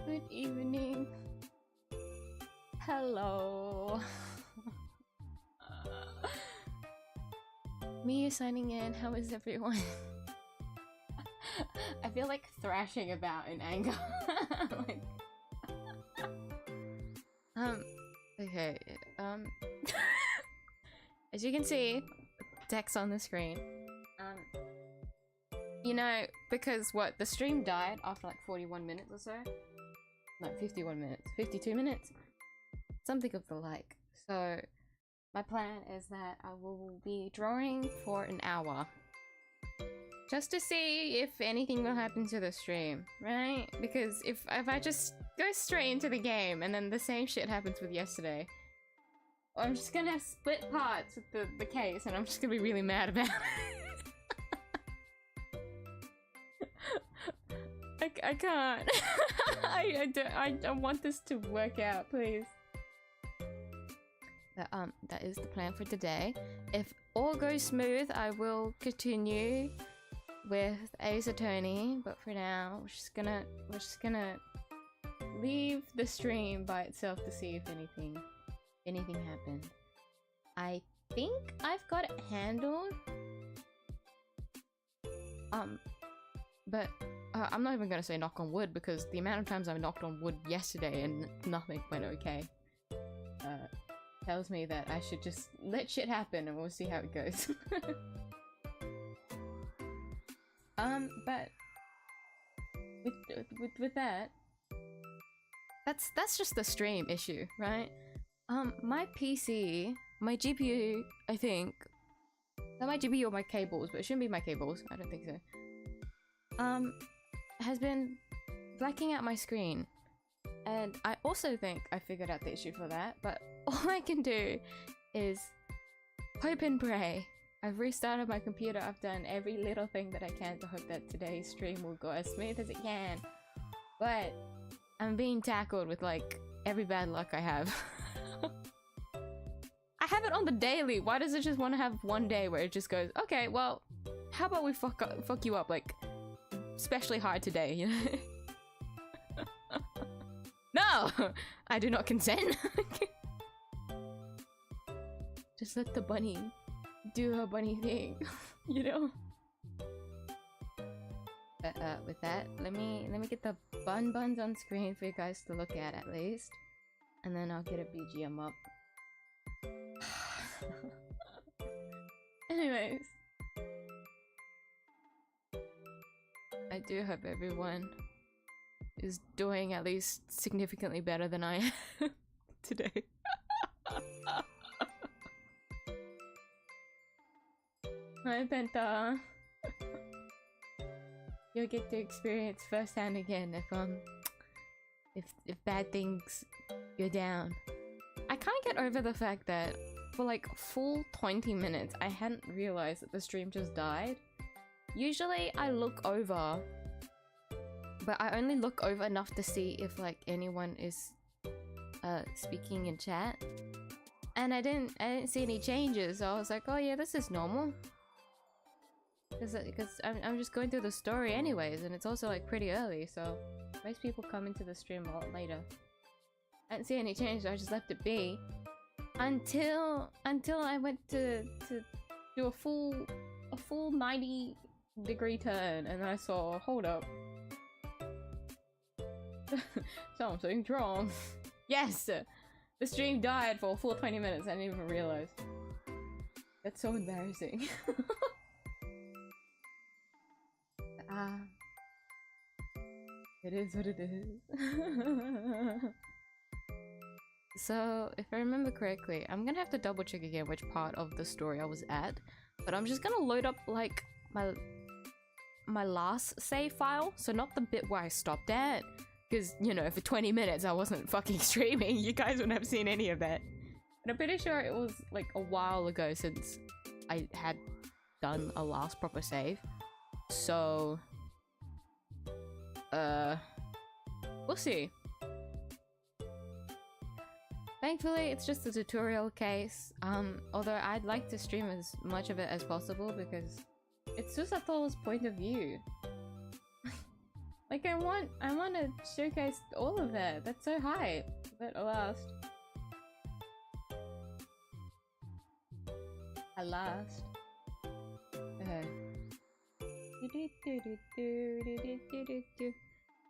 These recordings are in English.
Good evening. Hello. miyuu signing in. How is everyone? I feel like thrashing about in anger. Like, okay. As you can see, text on the screen. You know, because what, the stream died after like 41 minutes or so? No, 51 minutes. 52 minutes? Something of the like. So, my plan is that I will be drawing for an hour. Just to see if anything will happen to the stream, right? Because if I just go straight into the game and then the same shit happens with yesterday, I'm just gonna have split parts with the case and I'm just gonna be really mad about it. I can't. I don't want this to work out, please. But, that is the plan for today. If all goes smooth, I will continue with Ace Attorney, but for now, we're just gonna leave the stream by itself to see if anything happened. I think I've got it handled. But I'm not even gonna say knock on wood because the amount of times I knocked on wood yesterday and nothing went okay tells me that I should just let shit happen and we'll see how it goes. But with that, that's just the stream issue, right? My PC, my GPU, I think, not my GPU or my cables, but it shouldn't be my cables. I don't think so. Has been blacking out my screen, and I also think I figured out the issue for that. But all I can do is hope and pray. I've restarted my computer, I've done every little thing that I can to hope that today's stream will go as smooth as it can. But I'm being tackled with like every bad luck I have. I have it on the daily, why does it just want to have one day where it just goes, okay, well, how about we fuck you up like especially hard today, you know? No! I do not consent. Just let the bunny do her bunny thing, you know? But with that, let me get the buns on screen for you guys to look at least, and then I'll get a BGM up. Anyways, I do hope everyone is doing at least significantly better than I am today. Hi Penta. You'll get to experience firsthand again if bad things go down. I can't get over the fact that for like full 20 minutes I hadn't realized that the stream just died. Usually I look over, but I only look over enough to see if like anyone is speaking in chat, and I didn't see any changes, so I was like, oh yeah, this is normal. Because I'm just going through the story anyways, and it's also like pretty early, so most people come into the stream a lot later. I didn't see any change, so I just left it be until I went to do a full 90-degree turn, and I saw, hold up, something's wrong. Yes, the stream died for a full 20 minutes. I didn't even realize. That's so embarrassing. It is what it is. So, if I remember correctly, I'm gonna have to double check again which part of the story I was at, but I'm just gonna load up like my last save file, so not the bit where I stopped at, because, you know, for 20 minutes I wasn't fucking streaming, you guys wouldn't have seen any of that. And I'm pretty sure it was like a while ago since I had done a last proper save. So, we'll see. Thankfully, it's just a tutorial case, although I'd like to stream as much of it as possible because it's just Atol's point of view. Like, I want to showcase all of that. That's so hype. But alas. Alas.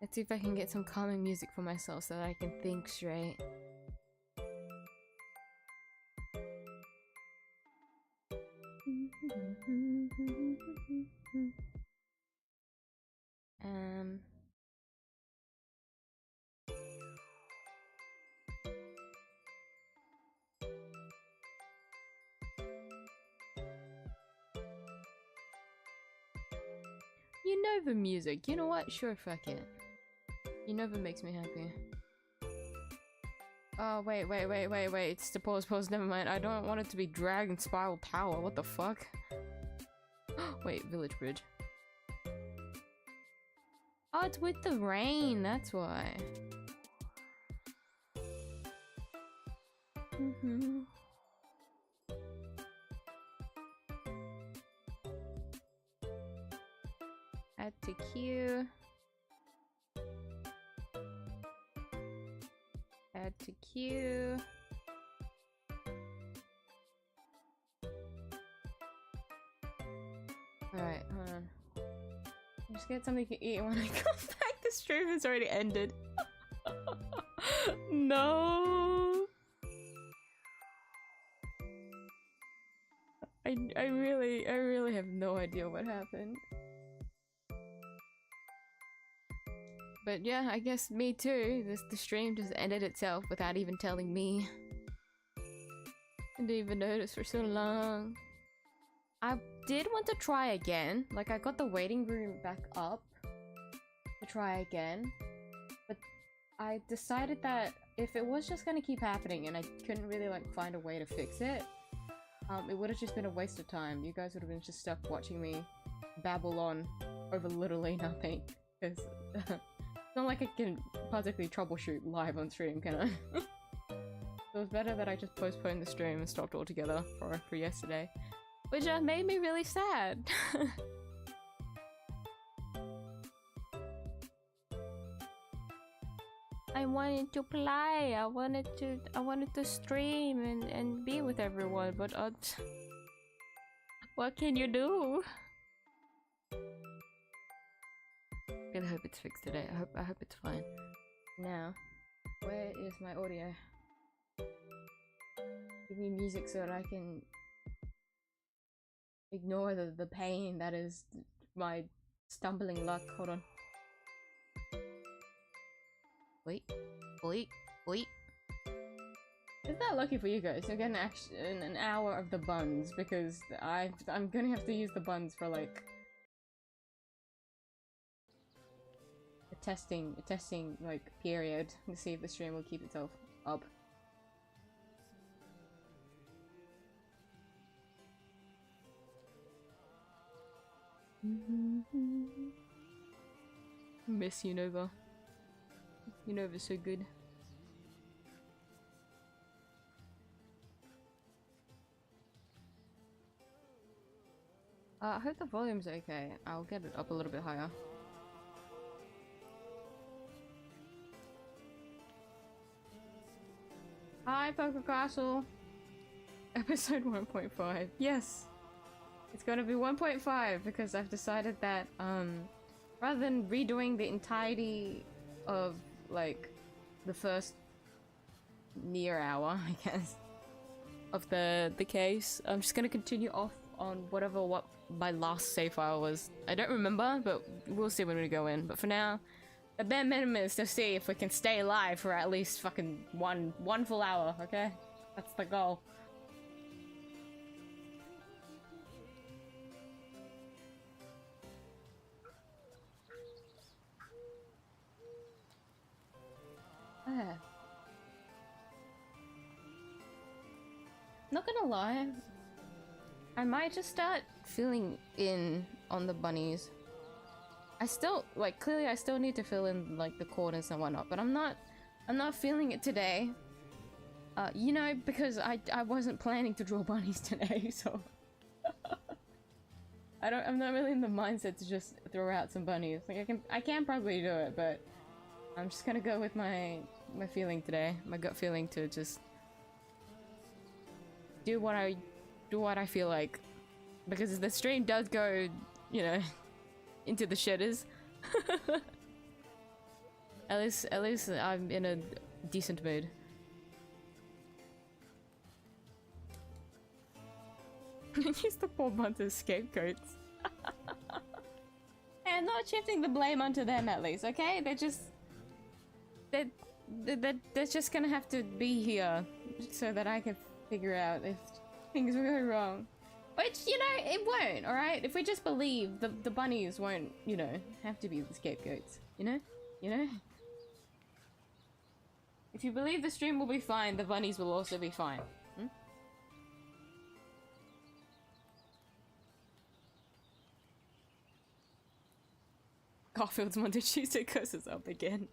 Let's see if I can get some calming music for myself so that I can think straight. Unova music, you know what? Sure, fuck it. Unova makes me happy. Oh, wait, it's the pause, never mind. I don't want it to be Dragon Spiral Tower, what the fuck? Wait, Village Bridge. Oh, it's with the rain, that's why. Add to queue. Add to queue. Alright, hold on. Just get something to eat when I come back. The stream has already ended. No. I really have no idea what happened. But yeah, I guess me too. The stream just ended itself without even telling me. I didn't even notice for so long. I did want to try again. Like, I got the waiting room back up to try again. But I decided that if it was just gonna keep happening and I couldn't really like find a way to fix it, it would have just been a waste of time. You guys would have been just stuck watching me babble on over literally nothing. Because it's not like I can particularly troubleshoot live on stream, can I? So it was better that I just postponed the stream and stopped altogether for yesterday. Which made me really sad. I wanted to play, I wanted to stream and be with everyone, but what can you do? really hope it's fixed today. I hope it's fine. Now, where is my audio? Give me music so that I can ignore the pain that is my stumbling luck. Hold on. Wait. Is that lucky for you guys? You're getting an hour of the buns because I'm gonna have to use the buns for like a testing like period to see if the stream will keep itself up. Miss Unova. Unova's so good. I hope the volume's okay. I'll get it up a little bit higher. Hi, Poker Castle! Episode 1.5. Yes! It's gonna be 1.5 because I've decided that, rather than redoing the entirety of, like, the first near hour, I guess, of the case, I'm just gonna continue off on what my last save file was. I don't remember, but we'll see when we go in. But for now, the bare minimum is to see if we can stay alive for at least fucking one full hour, okay? That's the goal. Not gonna lie, I might just start filling in on the bunnies. I still, like, clearly I still need to fill in, like, the corners and whatnot, but I'm not feeling it today. You know, because I wasn't planning to draw bunnies today, so... I'm not really in the mindset to just throw out some bunnies. Like, I can probably do it, but I'm just gonna go with my feeling today. My gut feeling to just do what I feel like. Because the stream does go, you know, into the shitters. At least I'm in a decent mood. Use the poor bunch as scapegoats. And not shifting the blame onto them at least, okay? They're just gonna have to be here so that I can figure out if things will go wrong. Which, you know, it won't, alright? If we just believe, the bunnies won't, you know, have to be the scapegoats. You know? You know? If you believe the stream will be fine, the bunnies will also be fine. Hmm? Garfield's Monday Tuesday curses up again.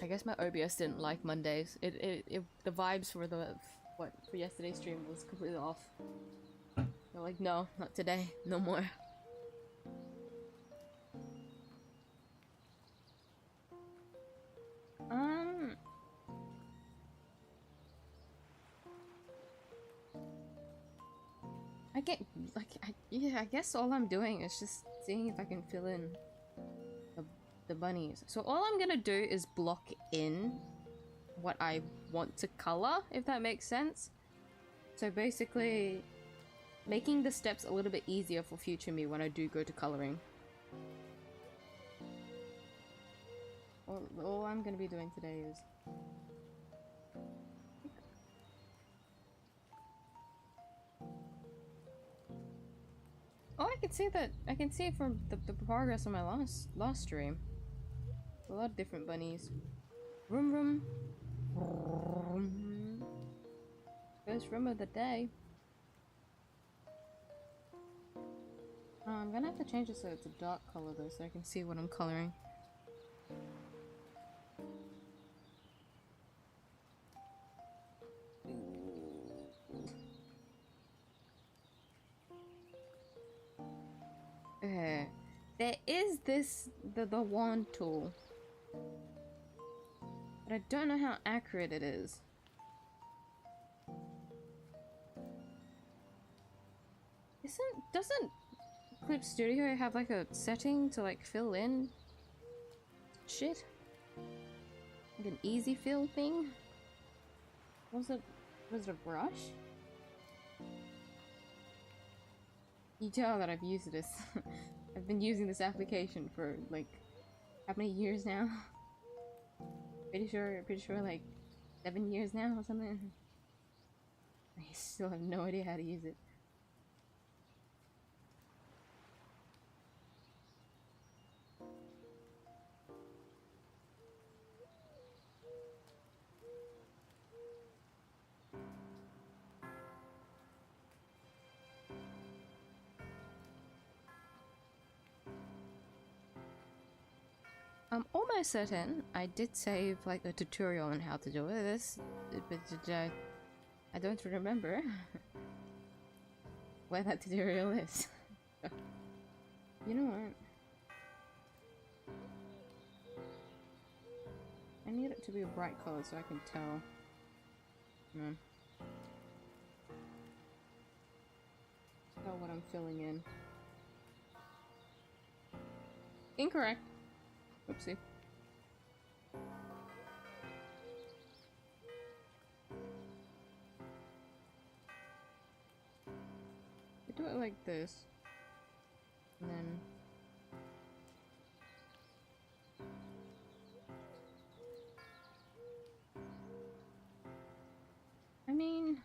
I guess my OBS didn't like Mondays. The vibes for for yesterday's stream was completely off. They're like, no, not today, no more. I guess all I'm doing is just seeing if I can fill in the bunnies. So all I'm gonna do is block in what I want to color, if that makes sense. So basically, making the steps a little bit easier for future me when I do go to coloring. All I'm gonna be doing today is... Oh, I can see that. I can see from the progress on my last stream. A lot of different bunnies. Vroom vroom. Vroom. First room of the day. Oh, I'm gonna have to change it so it's a dark color though, so I can see what I'm coloring. There is the wand tool, but I don't know how accurate it is. Doesn't Clip Studio have like a setting to like fill in shit? Like an easy fill thing? Was it a brush? You tell that I've used this. I've been using this application for like how many years now? Pretty sure like 7 years now or something. I still have no idea how to use it. I'm almost certain I did save like a tutorial on how to do this, but I don't remember where that tutorial is. You know what? I need it to be a bright color so I can tell. Tell what I'm filling in. Incorrect. Oopsie. I do it like this, and then I mean,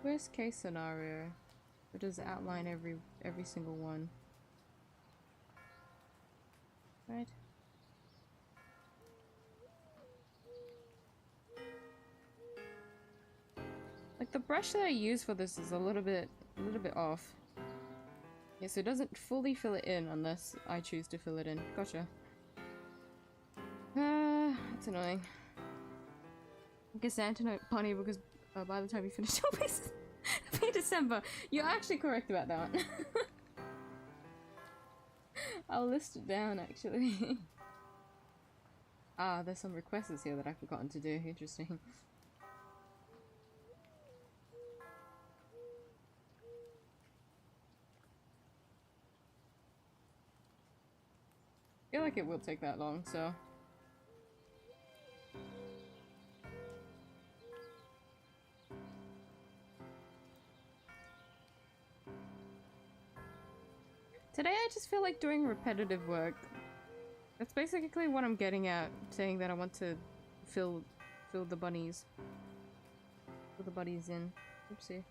worst case scenario, it does outline every single one. Right. Like the brush that I use for this is a little bit off. Yeah, so it doesn't fully fill it in unless I choose to fill it in. Gotcha. It's annoying. I guess Santa Bunny because by the time you finish all this, it'll be December. You're actually correct about that one. I'll list it down, actually. Ah, there's some requests here that I've forgotten to do. Interesting. I feel like it will take that long, so... Today I just feel like doing repetitive work. That's basically what I'm getting at, saying that I want to fill the bunnies. Fill the bunnies in. Oopsie.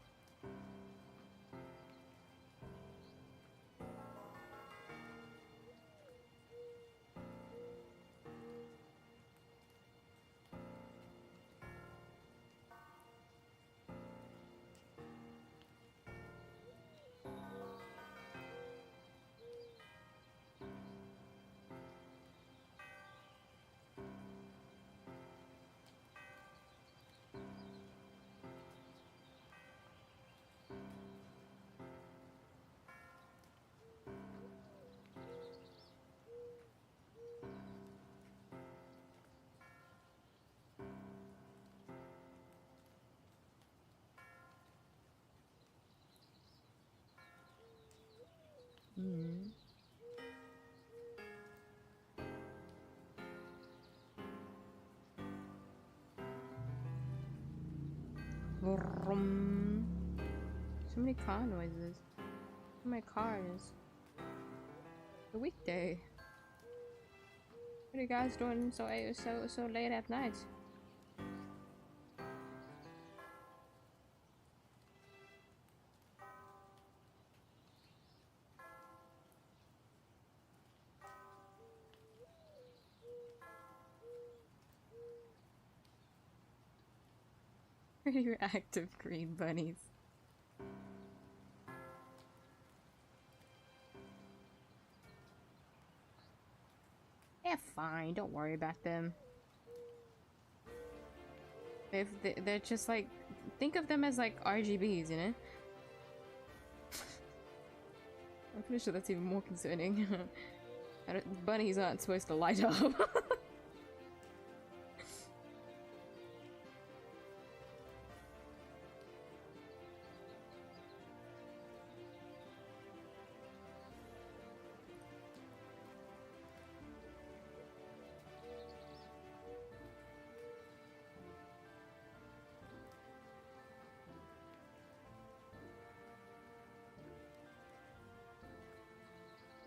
Vroom. So many car noises. So many cars. The weekday. What are you guys doing so late at night? Pretty active green bunnies. They're fine, don't worry about them. They're just like, think of them as like RGBs, you know? I'm pretty sure that's even more concerning. Bunnies aren't supposed to light up.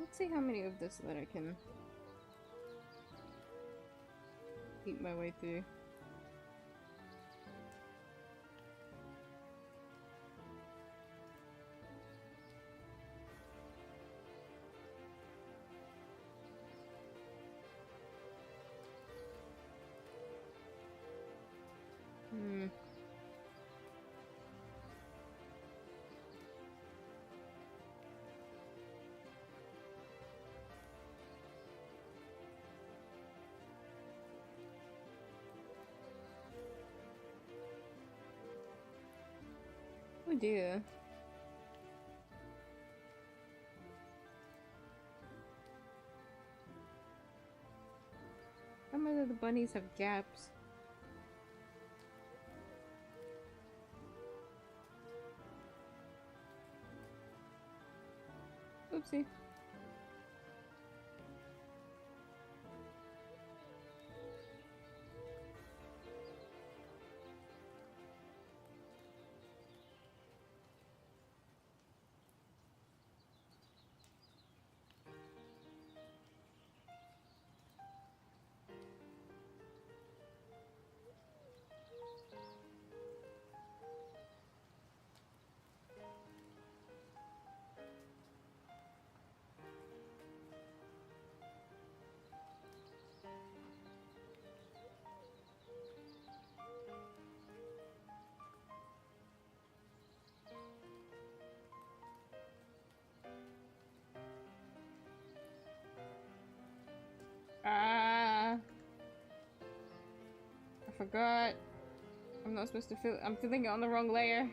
Let's see how many of this that I can eat my way through. Oh dear. Some of the bunnies have gaps. Oopsie. Ah, I forgot. I'm not supposed to fill. I'm filling it on the wrong layer.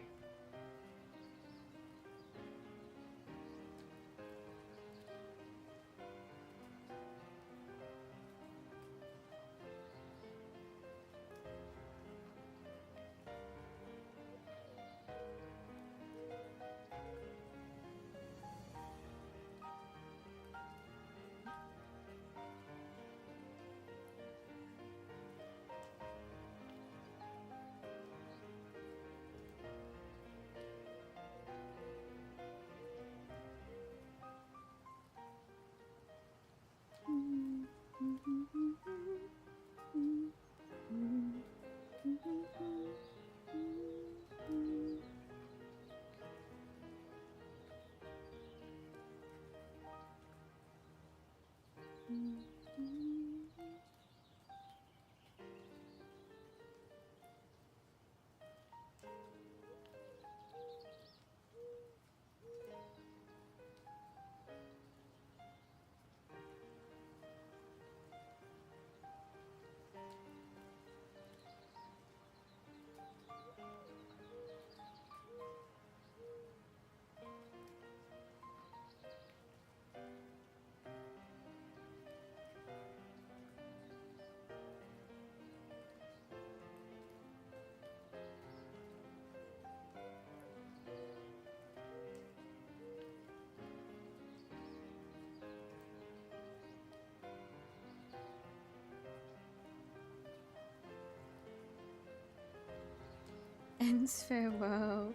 Ends farewell.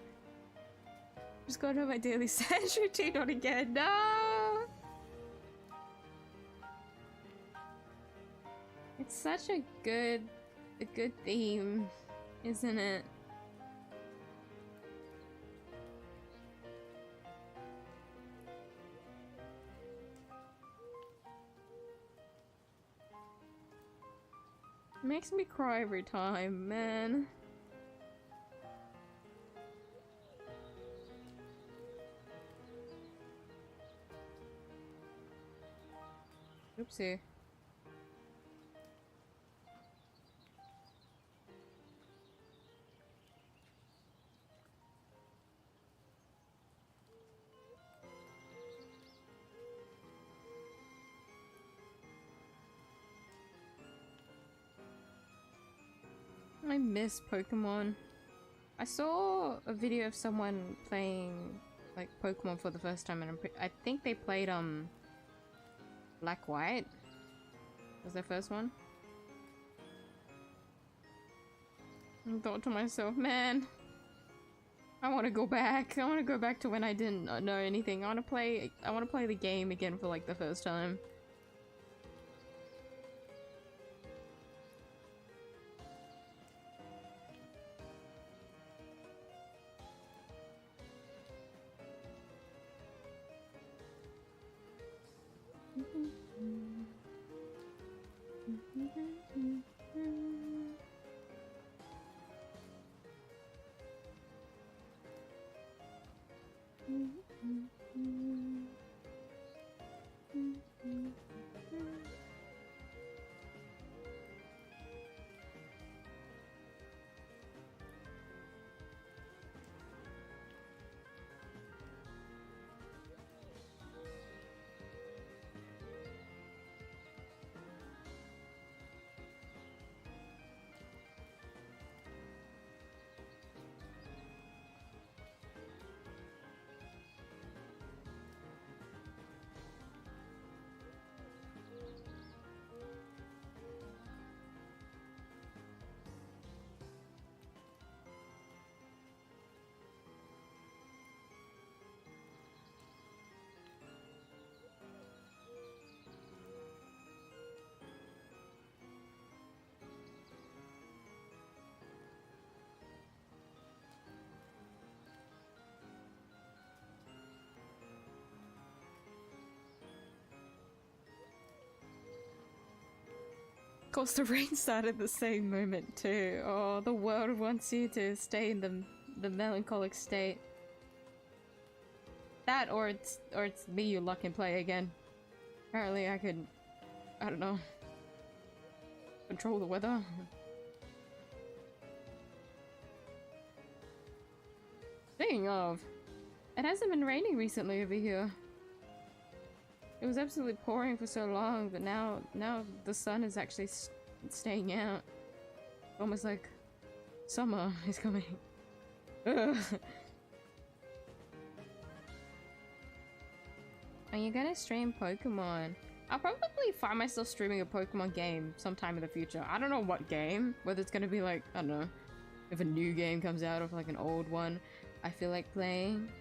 Just got on my daily search routine on again. No! It's such a good theme, isn't it? Makes me cry every time, man. Oopsie. I miss Pokemon. I saw a video of someone playing like Pokemon for the first time, and I think they played Black White was their first one. I thought to myself, man, I want to go back. I want to go back to when I didn't know anything. I want to play the game again for like the first time. Of course, the rain started the same moment too. Oh, the world wants you to stay in the melancholic state. That or it's miyuu luck and play again. Apparently, I could, I don't know, control the weather. Speaking of, it hasn't been raining recently over here. It was absolutely pouring for so long, but now the sun is actually staying out. Almost like summer is coming. Ugh. Are you gonna stream Pokemon? I'll probably find myself streaming a Pokemon game sometime in the future. I don't know what game, whether it's gonna be like, I don't know, if a new game comes out or like an old one I feel like playing.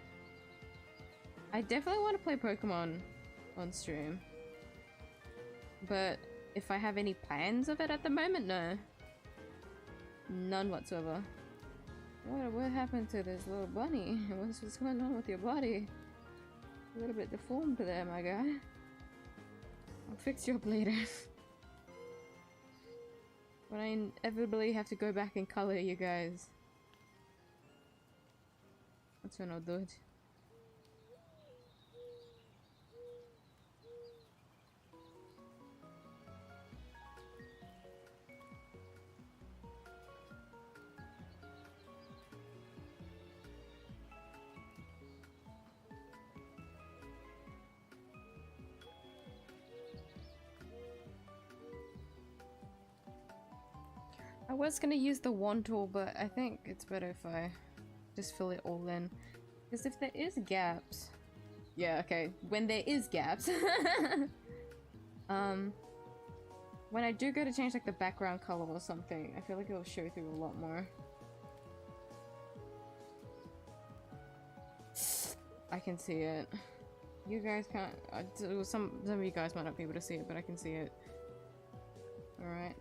I definitely want to play Pokemon on stream, but if I have any plans of it at the moment, no. None whatsoever. What happened to this little bunny? What's going on with your body? A little bit deformed there, my guy. I'll fix you up later. When I inevitably have to go back and color you guys. That's when I'll do it. I was gonna use the wand tool, but I think it's better if I just fill it all in. Because if there is gaps... Yeah, okay. When there is gaps... when I do go to change like the background color or something, I feel like it'll show through a lot more. I can see it. You guys can't... some of you guys might not be able to see it, but I can see it. Alright.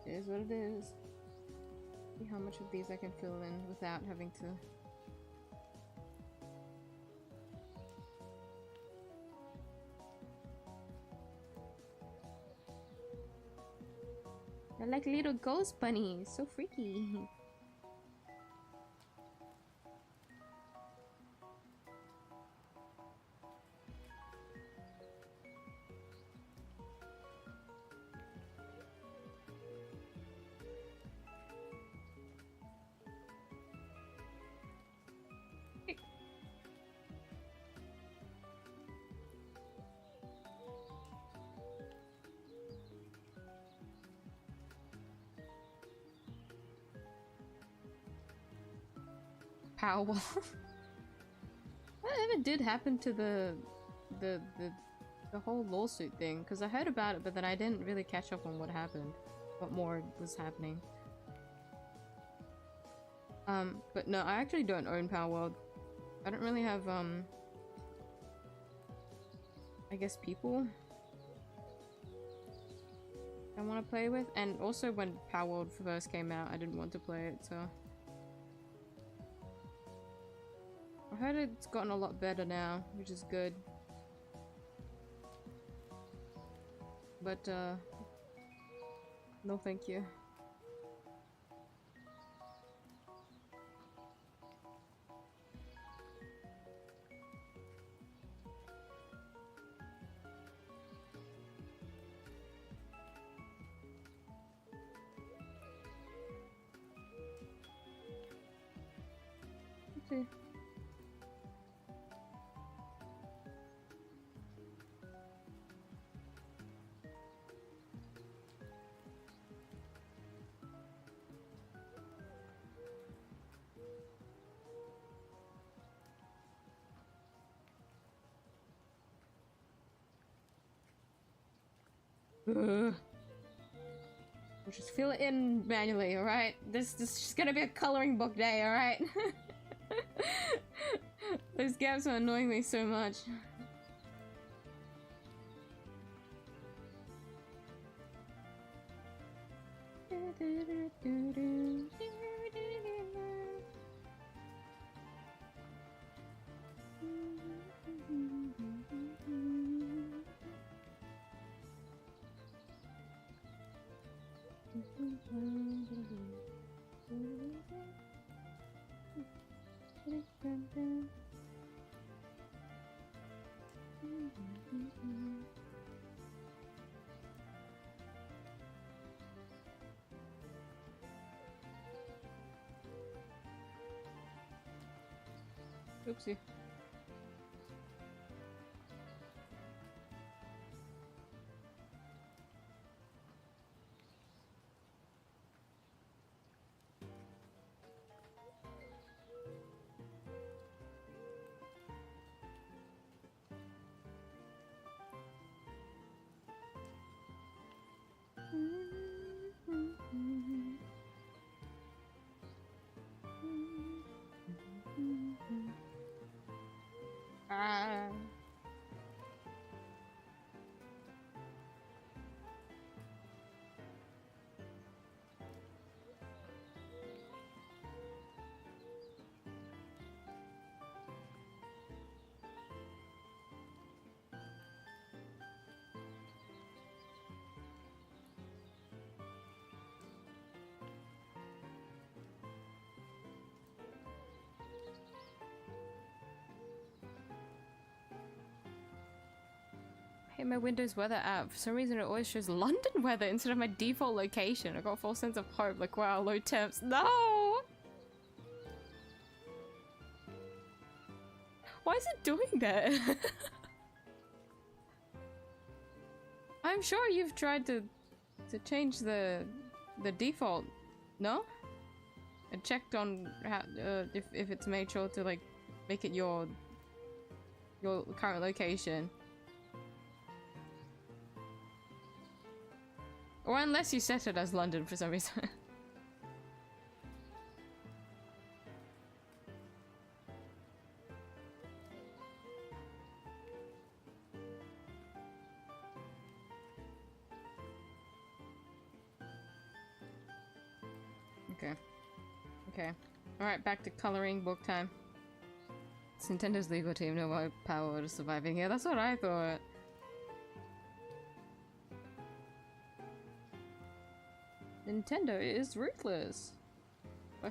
It is what it is. See how much of these I can fill in without having to... They're like little ghost bunnies, so freaky. Powerball. Whatever did happen to the whole lawsuit thing? Because I heard about it, but then I didn't really catch up on what happened. What more was happening? But no, I actually don't own Power World. I don't really have, I guess people I want to play with. And also when Power World first came out, I didn't want to play it, so. I heard it's gotten a lot better now, which is good. But, no thank you. Let's see. We'll just fill it in manually, alright? This is just gonna be a coloring book day, alright? Those gaps are annoying me so much. Oopsie. Ah. Hey, my Windows weather app, for some reason it always shows London weather instead of my default location. I got a false sense of hope, like wow, low temps. No! Why is it doing that? I'm sure you've tried to change the default, no? And checked on how, if it's made sure to like make it your current location. Or unless you set it as London for some reason. Okay. Okay. Alright, back to coloring book time. It's Nintendo's legal team, no power to surviving here. That's what I thought. Nintendo is ruthless. I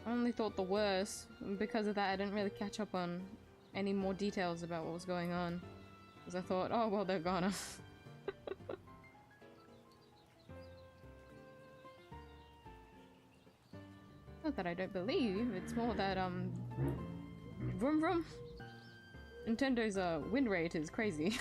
only thought the worst. And because of that, I didn't really catch up on any more details about what was going on. Because I thought, oh, well, they're gonna. Not that I don't believe, it's more that, vroom vroom. Nintendo's, win rate is crazy.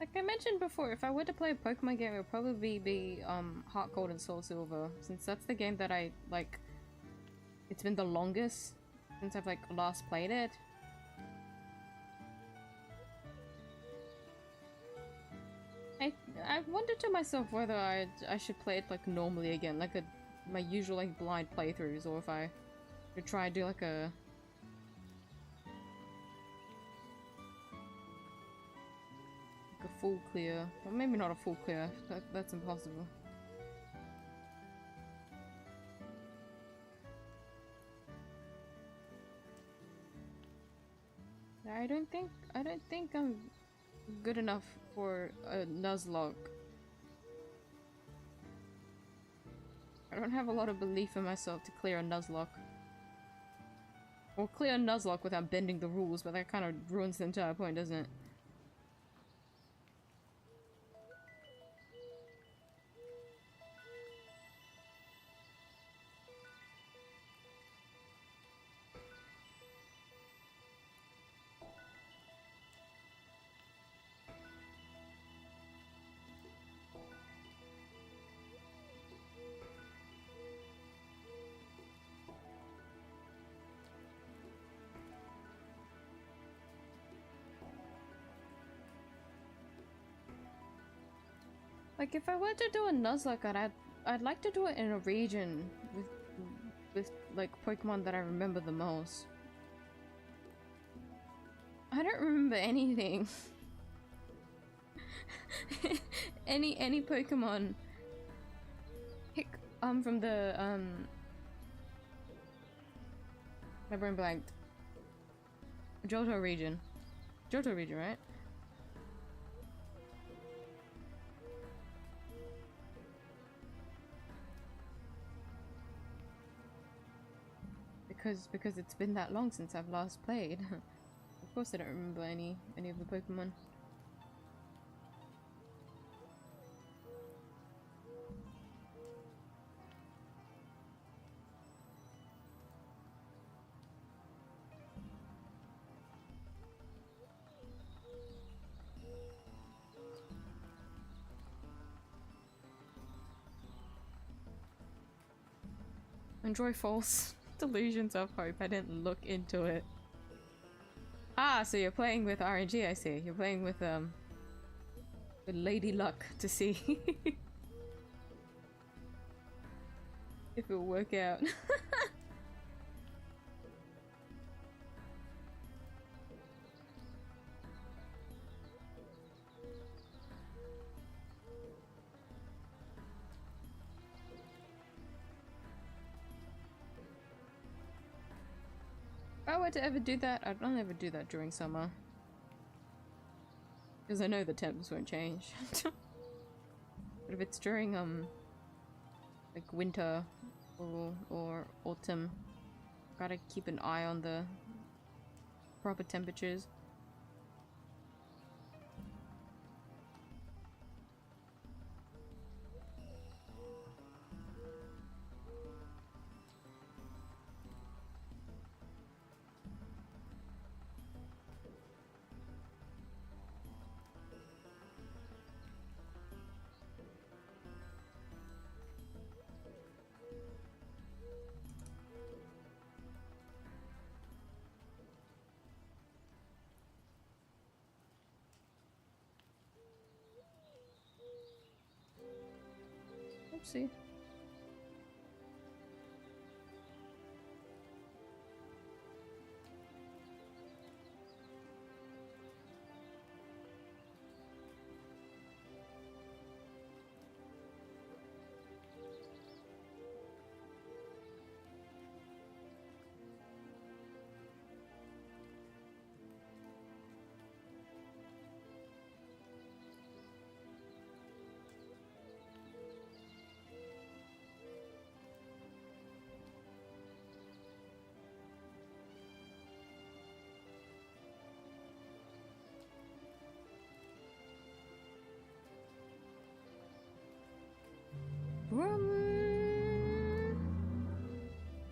Like I mentioned before, if I were to play a Pokemon game, it would probably be Heart Gold and Soul Silver, since that's the game that I like. It's been the longest since I've like last played it. I wondered to myself whether I should play it like normally again, like my usual like blind playthroughs, or if I should try and do like a full clear. Well, maybe not a full clear. That's impossible. I don't think I'm good enough for a Nuzlocke. I don't have a lot of belief in myself to clear a Nuzlocke. Or clear a Nuzlocke without bending the rules, but that kind of ruins the entire point, doesn't it? Like if I were to do a Nuzlocke, I'd like to do it in a region with like Pokemon that I remember the most. I don't remember anything. any Pokemon. Heck, from the my brain blanked. Johto region. Johto region, right? Because it's been that long since I've last played. Of course I don't remember any of the Pokemon. Enjoy false delusions of hope. I didn't look into it. Ah, so you're playing with RNG, I see. You're playing with Lady Luck to see if it'll work out. If I were to ever do that, I'd only ever do that during summer. Because I know the temps won't change. But if it's during, like winter or autumn, gotta keep an eye on the proper temperatures. See.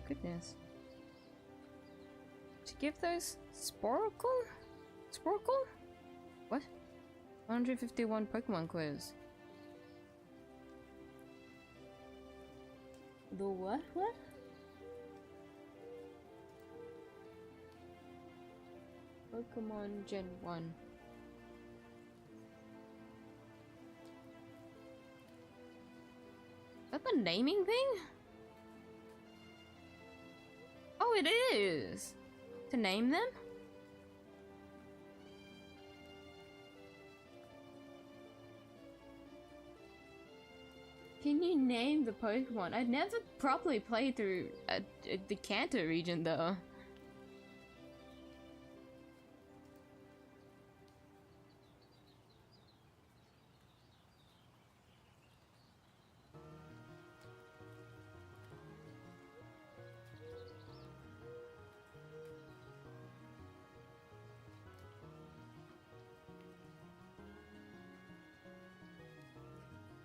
Goodness. To give those Sporkle? Sporkle? What? 151 Pokemon quiz. The what? What? Pokemon Gen 1. Is that the naming thing? Oh, it is! To name them? Can you name the Pokemon? I'd never properly played through the Kanto region though.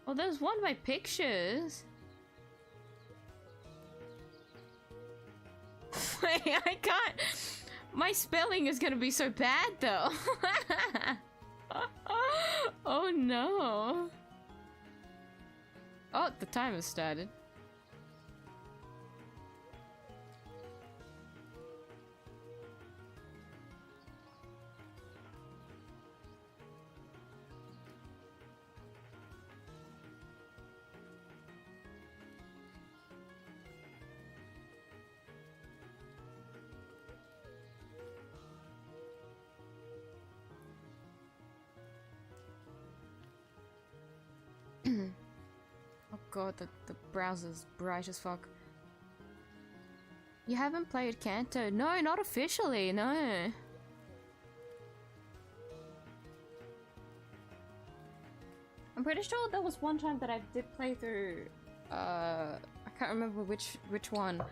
Oh, there's one by pictures. Wait, I can't. My spelling is gonna be so bad though. Oh no. Oh, the timer started. Oh god, the browser's bright as fuck. You haven't played Kanto? No, not officially, no. I'm pretty sure there was one time that I did play through, I can't remember which one,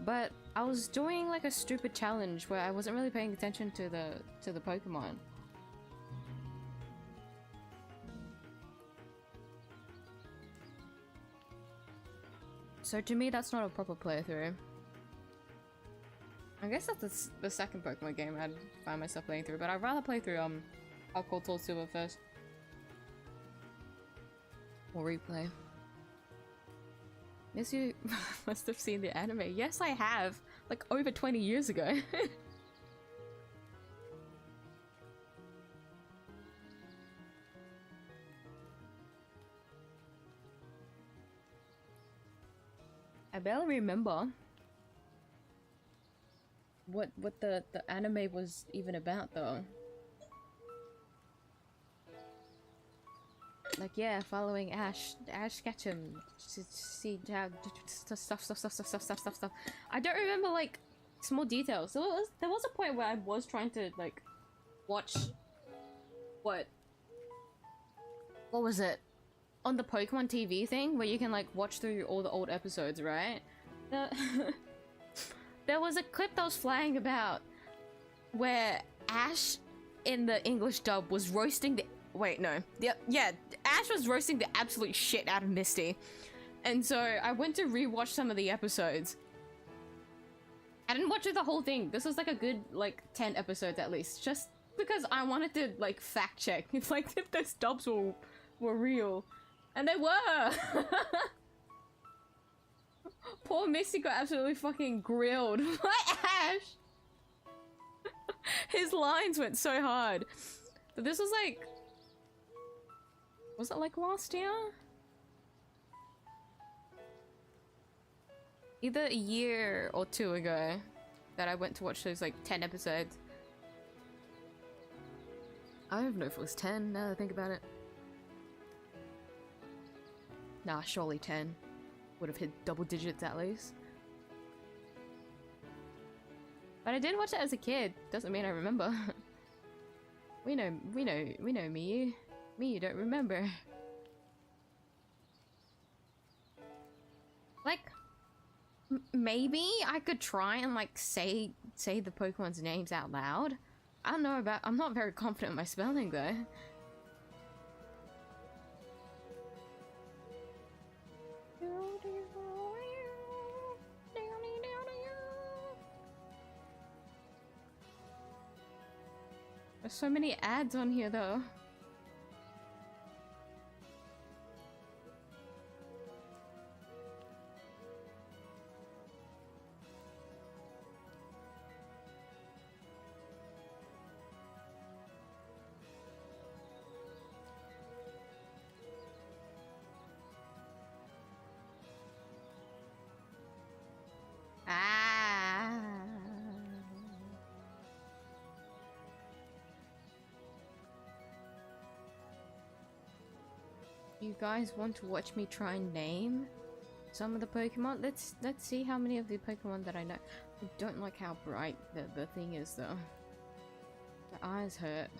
but I was doing like a stupid challenge where I wasn't really paying attention to the Pokemon. So to me, that's not a proper playthrough. I guess that's the second Pokemon game I'd find myself playing through, but I'd rather play through Alcohol Soul Silver first. Or replay. Yes, you must have seen the anime. Yes, I have. Like over 20 years ago. I barely remember what the anime was even about though. Like yeah, following Ash Ketchum to see how stuff. I don't remember like small details. So there was a point where I was trying to like watch what was it? On the Pokemon TV thing, where you can like watch through all the old episodes, right? There was a clip that was flying about where Ash in the English dub was roasting the yeah, Ash was roasting the absolute shit out of Misty. And so I went to rewatch some of the episodes. I didn't watch the whole thing. This was like a good like 10 episodes at least, just because I wanted to like fact check if like if those dubs were real. And they were! Poor Misty got absolutely fucking grilled by Ash! His lines went so hard. But this was like... Was it like last year? Either a year or two ago that I went to watch those like 10 episodes. I don't know if it was 10 now that I think about it. Nah, surely 10. Would have hit double digits at least. But I did watch it as a kid. Doesn't mean I remember. we know Miyuu. Miyuu don't remember. Like, maybe I could try and like say the Pokemon's names out loud. I don't know about. I'm not very confident in my spelling though. There's so many ads on here though. You guys want to watch me try and name some of the Pokemon? Let's see how many of the Pokemon that I know. I don't like how bright the thing is though. The eyes hurt.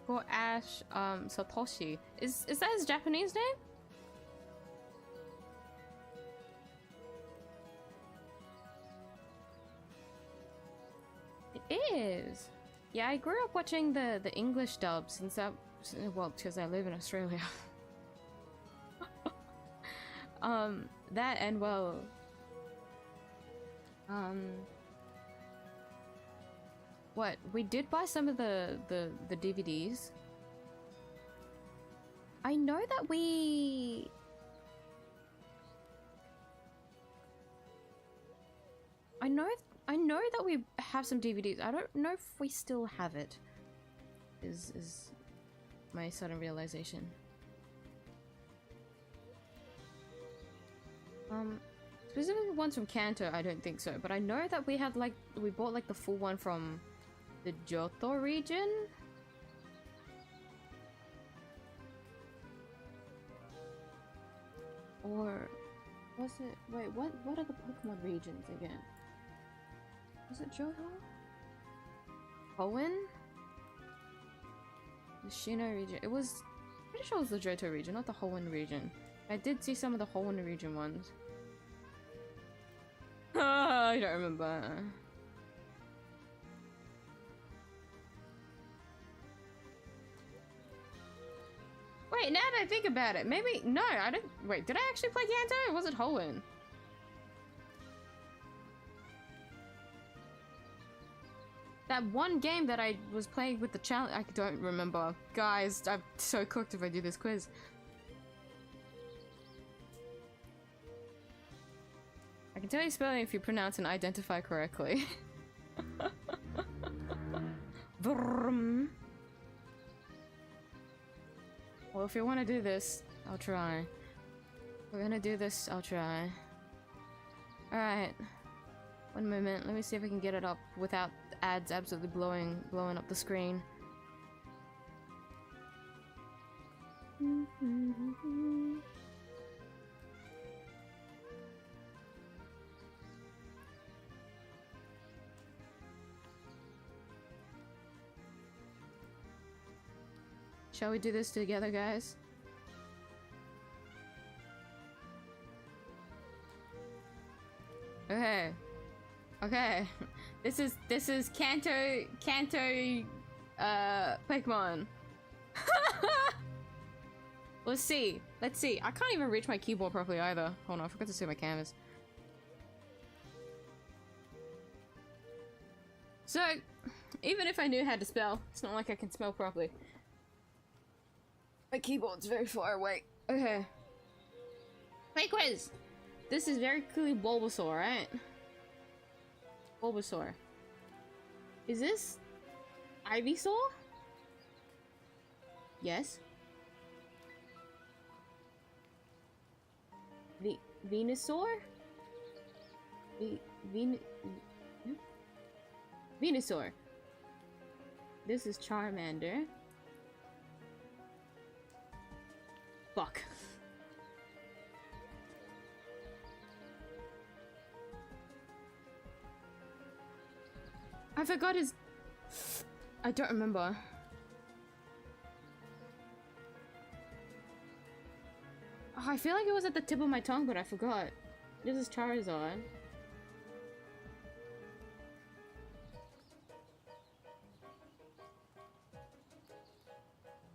For Ash, Satoshi. Is that his Japanese name? It is. Yeah, I grew up watching the English dub since that, well, because I live in Australia. That and well, what we did buy some of the DVDs. I know that we. I know that we have some DVDs. I don't know if we still have it. Is my sudden realization. Specifically ones from Kanto, I don't think so. But I know that we had we bought like the full one from the Johto region. Or was it? Wait, what are the Pokemon regions again? Was it Johto? Hoenn? The Shino region. It was pretty sure it was the Johto region, not the Hoenn region. I did see some of the Hoenn region ones. I don't remember. Wait, now that I think about it, maybe no, I don't. Wait, did I actually play Kanto? Or was it Hoenn? That one game that I was playing with the challenge, I don't remember. Guys, I'm so cooked if I do this quiz. I can tell you spelling if you pronounce and identify correctly. Vroom. Well, if you want to do this, I'll try. We're gonna do this, I'll try. Alright. One moment, let me see if I can get it up without ads absolutely blowing up the screen. Shall we do this together, guys? Okay. Okay. This is Kanto Pokemon. Let's see. Let's see. I can't even reach my keyboard properly either. Hold on, I forgot to see my canvas. So, even if I knew how to spell, it's not like I can spell properly. My keyboard's very far away. Okay. Hey, quiz! This is very clearly Bulbasaur, right? Bulbasaur. Is this Ivysaur? Yes. Venusaur? Venusaur. This is Charmander. Fuck. I forgot his... I don't remember. Oh, I feel like it was at the tip of my tongue, but I forgot. This is Charizard.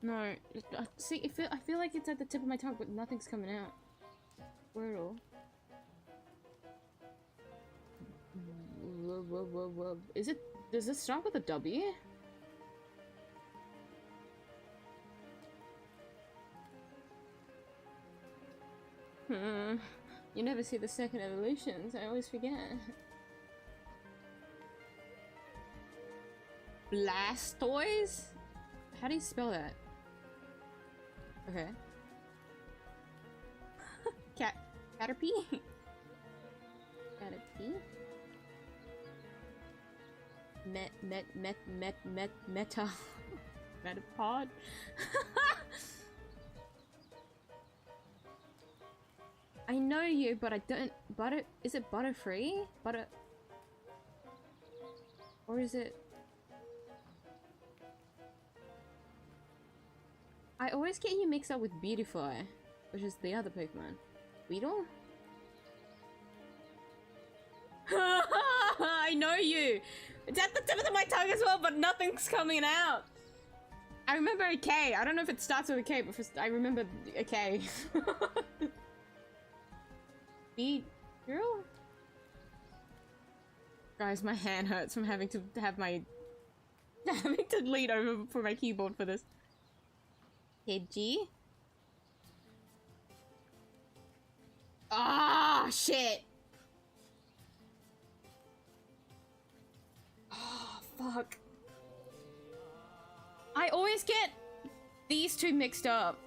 No, see, I feel like it's at the tip of my tongue, but nothing's coming out. Squirtle. Is it? Does this start with a W? You never see the second evolutions. I always forget. Blastoise? How do you spell that? Okay. Caterpie? Caterpie? Meta. Metapod? I know you, but I don't. Butter. Is it Butterfree? Butter. Or is it. I always get you mixed up with Beautifly, which is the other Pokemon. Weedle? I know you! It's at the tip of my tongue as well, but nothing's coming out! I remember a K. I don't know if it starts with a K, but first I remember a K. Beat girl? Guys, my hand hurts from having to have my... having to lean over for my keyboard for this. Pidgey? Ah, shit! Oh, fuck. I always get these two mixed up.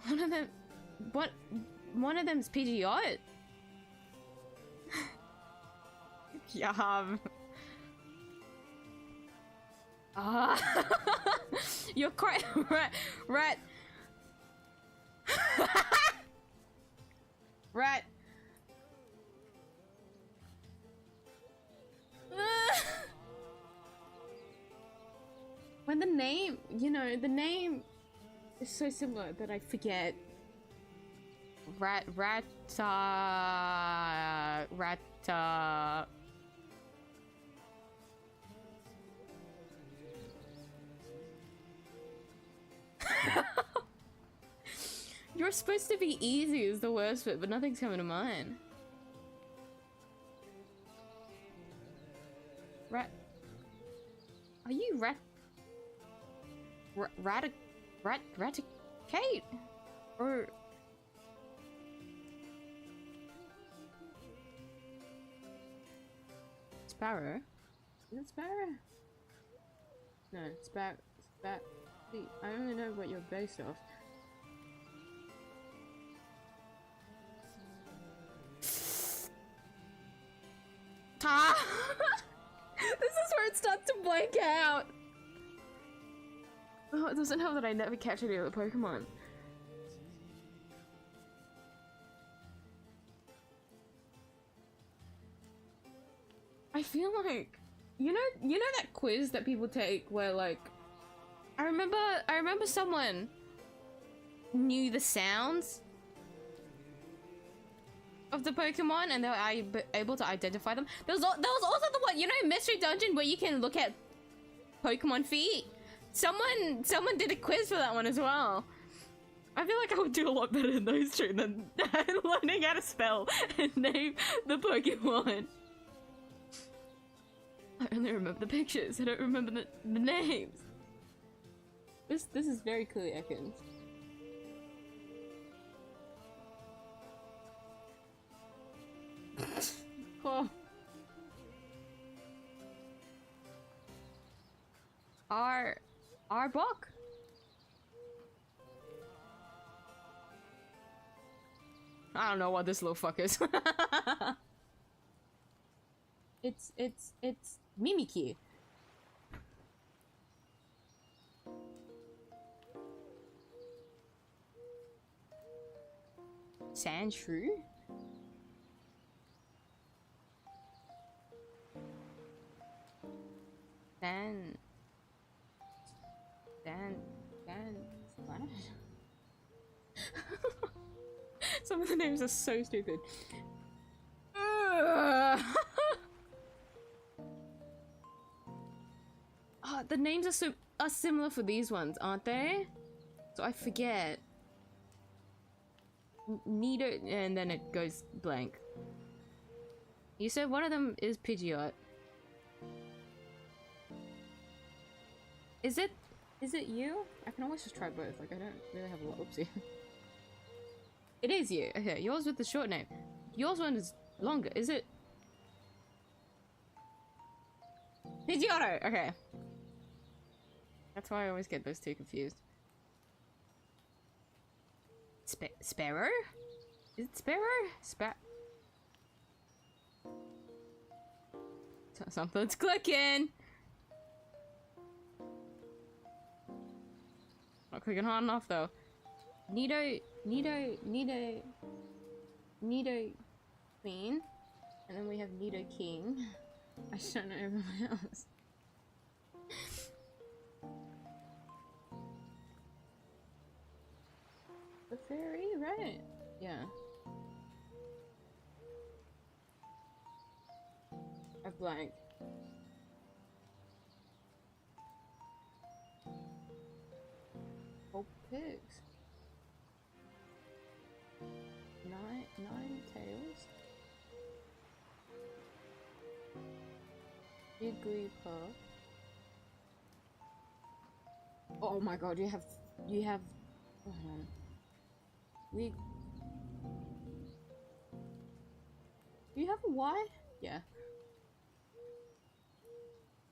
One of them... What? One of them's Pidgeot. Yum. Ah. You're quite right. Right. Right. When the name, you know, the name is so similar that I forget. Rata. You're supposed to be easy is the worst bit, but nothing's coming to mind. Rat. Are you Raticate? Or... Sparrow? Is it Sparrow? No, I only know what you're based off. Ah! This is where it starts to blank out! Oh, it doesn't help that I never catch any other Pokemon. I feel like... You know that quiz that people take where, like... I remember someone knew the sounds of the Pokemon and they were able to identify them. There was also the one, you know, Mystery Dungeon where you can look at Pokemon feet. Someone did a quiz for that one as well. I feel like I would do a lot better in those two than learning how to spell and name the Pokemon. I only remember the pictures. I don't remember the names. This is very clearly Ekans. Oh. Arbok? I don't know what this little fuck is. It's Mimikyu. Sandshrew? Splash? Some of the names are so stupid. Oh, the names are similar for these ones, aren't they? So I forget. Nido, and then it goes blank. You said one of them is Pidgeot. Is it you? I can always just try both. Like I don't really have a lot. Oopsie. It is you. Okay, yours with the short name. Yours one is longer. Is it? Pidgeotto. Okay. That's why I always get those two confused. Sparrow? Is it Sparrow? Something's clicking! Not clicking hard enough though. Nido Queen. And then we have Nido King. I just don't know everyone else. The fairy, right? Yeah. I blanked. Oh, pigs. Nine tails. Jigglypuff. Oh my god, you have hold on. Do you have a Y? Yeah.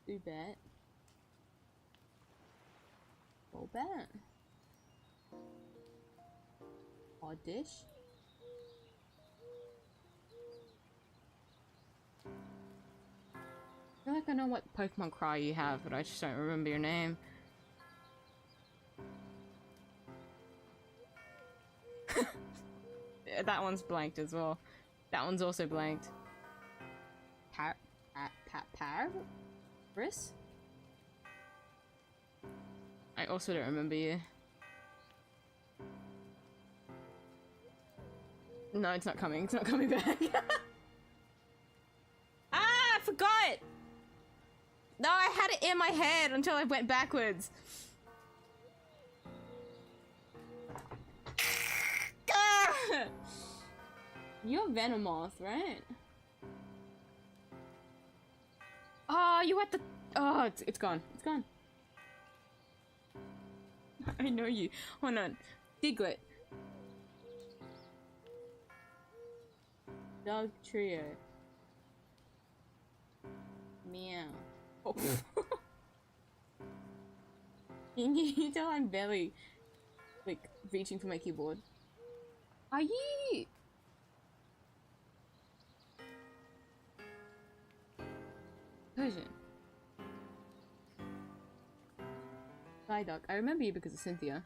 Do bet. Go bet. Oddish. I feel like I know what Pokemon cry you have, but I just don't remember your name. That one's blanked as well. That one's also blanked. Paris? I also don't remember you. No, it's not coming. It's not coming back. Ah, I forgot! No, I had it in my head until I went backwards. Ah! You're Venomoth, right? Oh, you had the... Oh, it's gone. It's gone. I know you. Hold on. Diglett. Dog trio. Meow. Oh. Can you tell I'm barely, like, reaching for my keyboard? Are you... Persian. Psyduck. I remember you because of Cynthia.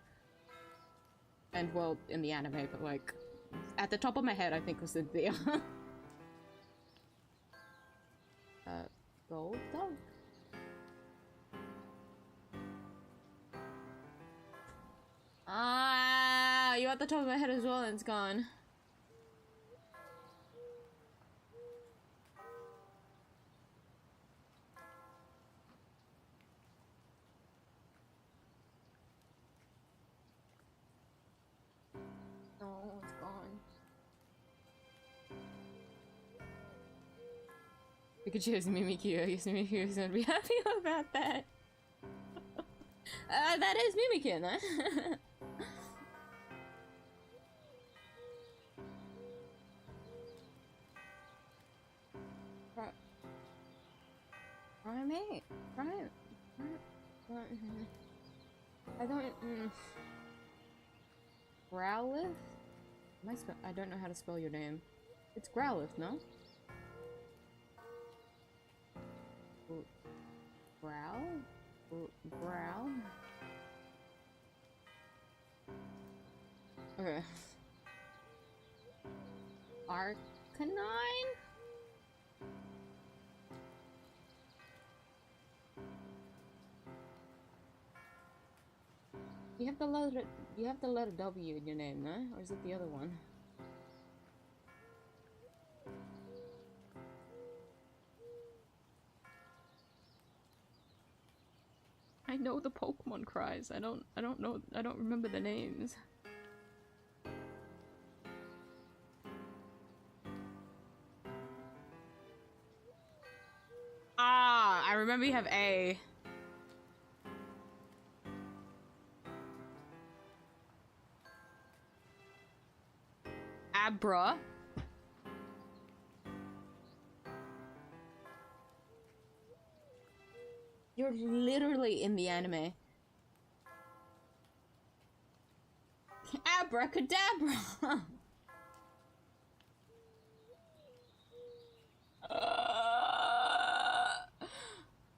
And, well, in the anime, but, like, at the top of my head, I think was Cynthia. Gold dog. Ah, you're at the top of my head as well, and it's gone. Oh, it's gone. Pikachu is Mimikyu. Yes, Mimikyu is gonna be happy about that. That is Mimikyu, huh? Primate? I don't... Growlithe? I don't know how to spell your name. It's Growlithe, no? Growl? Okay. Arcanine? You have the letter W in your name, no? Or is it the other one? I know the Pokemon cries. I don't remember the names. Ah, I remember you have A. Abra. You're literally in the anime. Abracadabra!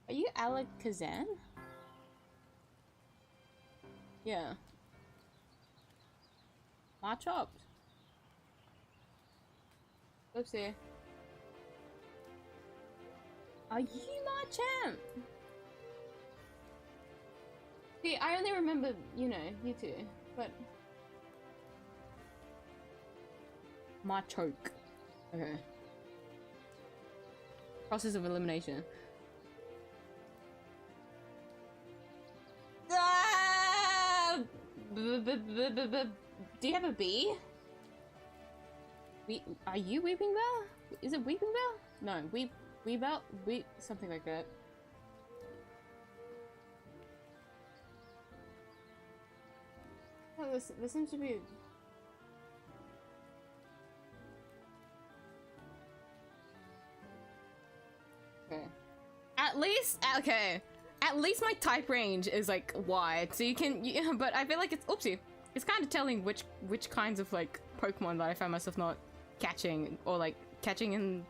Are you 𝐢𝐧𝐿? Yeah. My chopped. Oopsie. Are you my champ? See, I only remember, you know, you two, but... My choke. Okay. Process of elimination. Ah! Do you have a B? Are you Weeping Bell? Is it Weeping Bell? No, Weebell? Something like that. Oh, there seems to be... Okay. At least, okay. At least my type range is like wide, so you can, yeah, but I feel like it's, oopsie. It's kind of telling which kinds of like Pokemon that I find myself not catching, or like catching in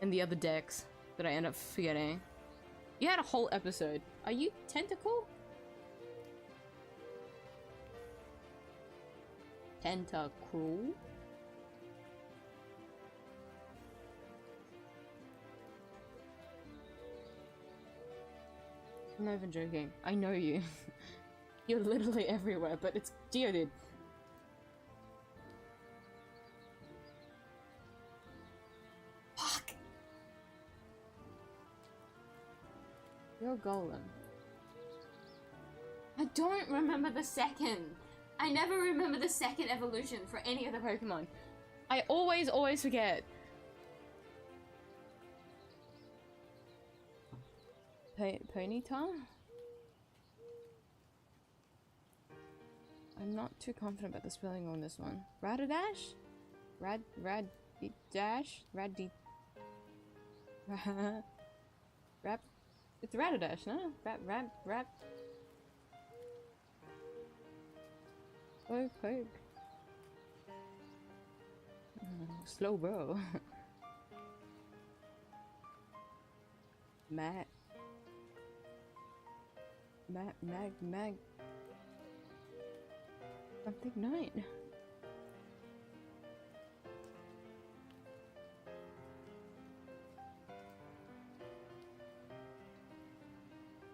the other decks that I end up forgetting. You had a whole episode. Are you Tentacle? Tentacruel? I'm not even joking. I know you. You're literally everywhere, but it's Geodude. Fuck! You're Golem. I don't remember the second. I never remember the second evolution for any other Pokemon. I always forget. Ponyta? I'm not too confident about the spelling on this one. Rattadash? Rad-dash? Rap? It's Rattadash, no? Rap. Poke. Slow bro. Mag. Something 9.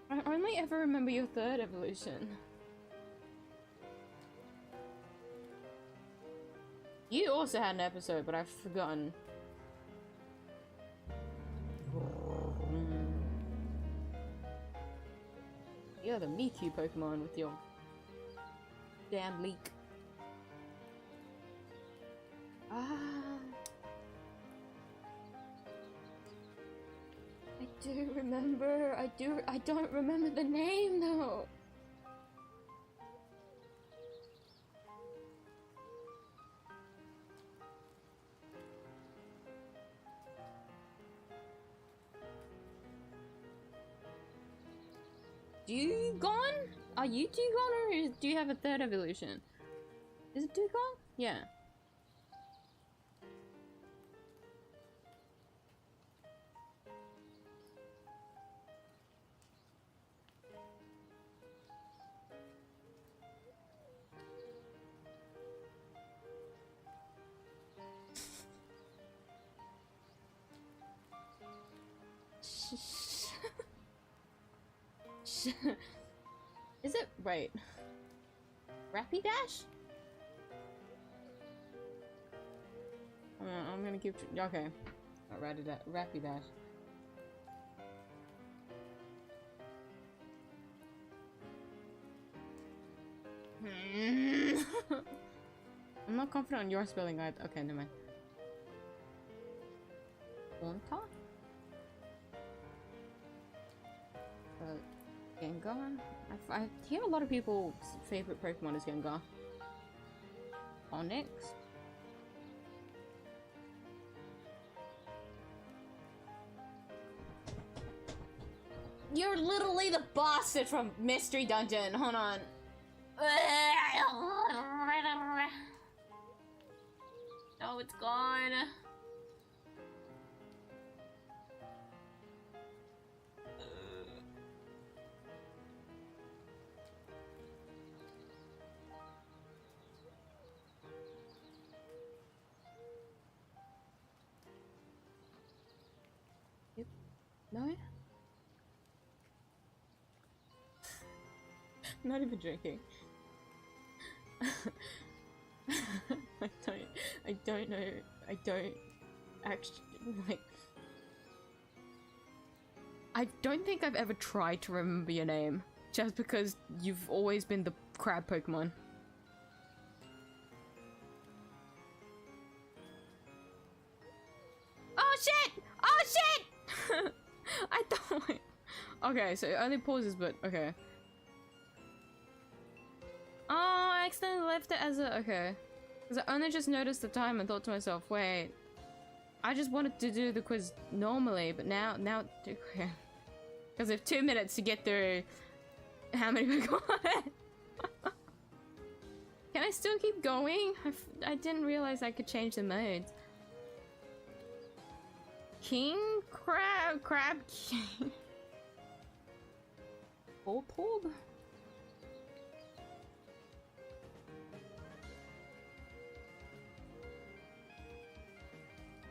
I only ever remember your third evolution. You also had an episode, but I've forgotten. You're the Miyuu Pokemon with your damn leak. Ah. I do remember. I don't remember the name though. Dugong? Are you Dugong, or do you have a third evolution? Is it Dugong? Yeah. Is it right? Rapidash? I'm gonna keep. Okay. Not Rapidash. I'm not confident on your spelling either. Okay, never mind. Onta? Gengar? I hear a lot of people's favorite Pokemon is Gengar. Onyx? You're literally the bastard from Mystery Dungeon. Hold on. Oh, it's gone. Yep. No? Not even drinking. I don't know. I don't actually, like... I don't think I've ever tried to remember your name, just because you've always been the crab Pokemon. Oh shit! Oh shit! I thought... Okay, so it only pauses, but okay. Oh, I accidentally left it as a... Okay. Because I only just noticed the time and thought to myself, wait, I just wanted to do the quiz normally, but now, okay. Because I have 2 minutes to get through how many Pokemon. Can I still keep going? I didn't realize I could change the modes. King? Crab King? Voltorb?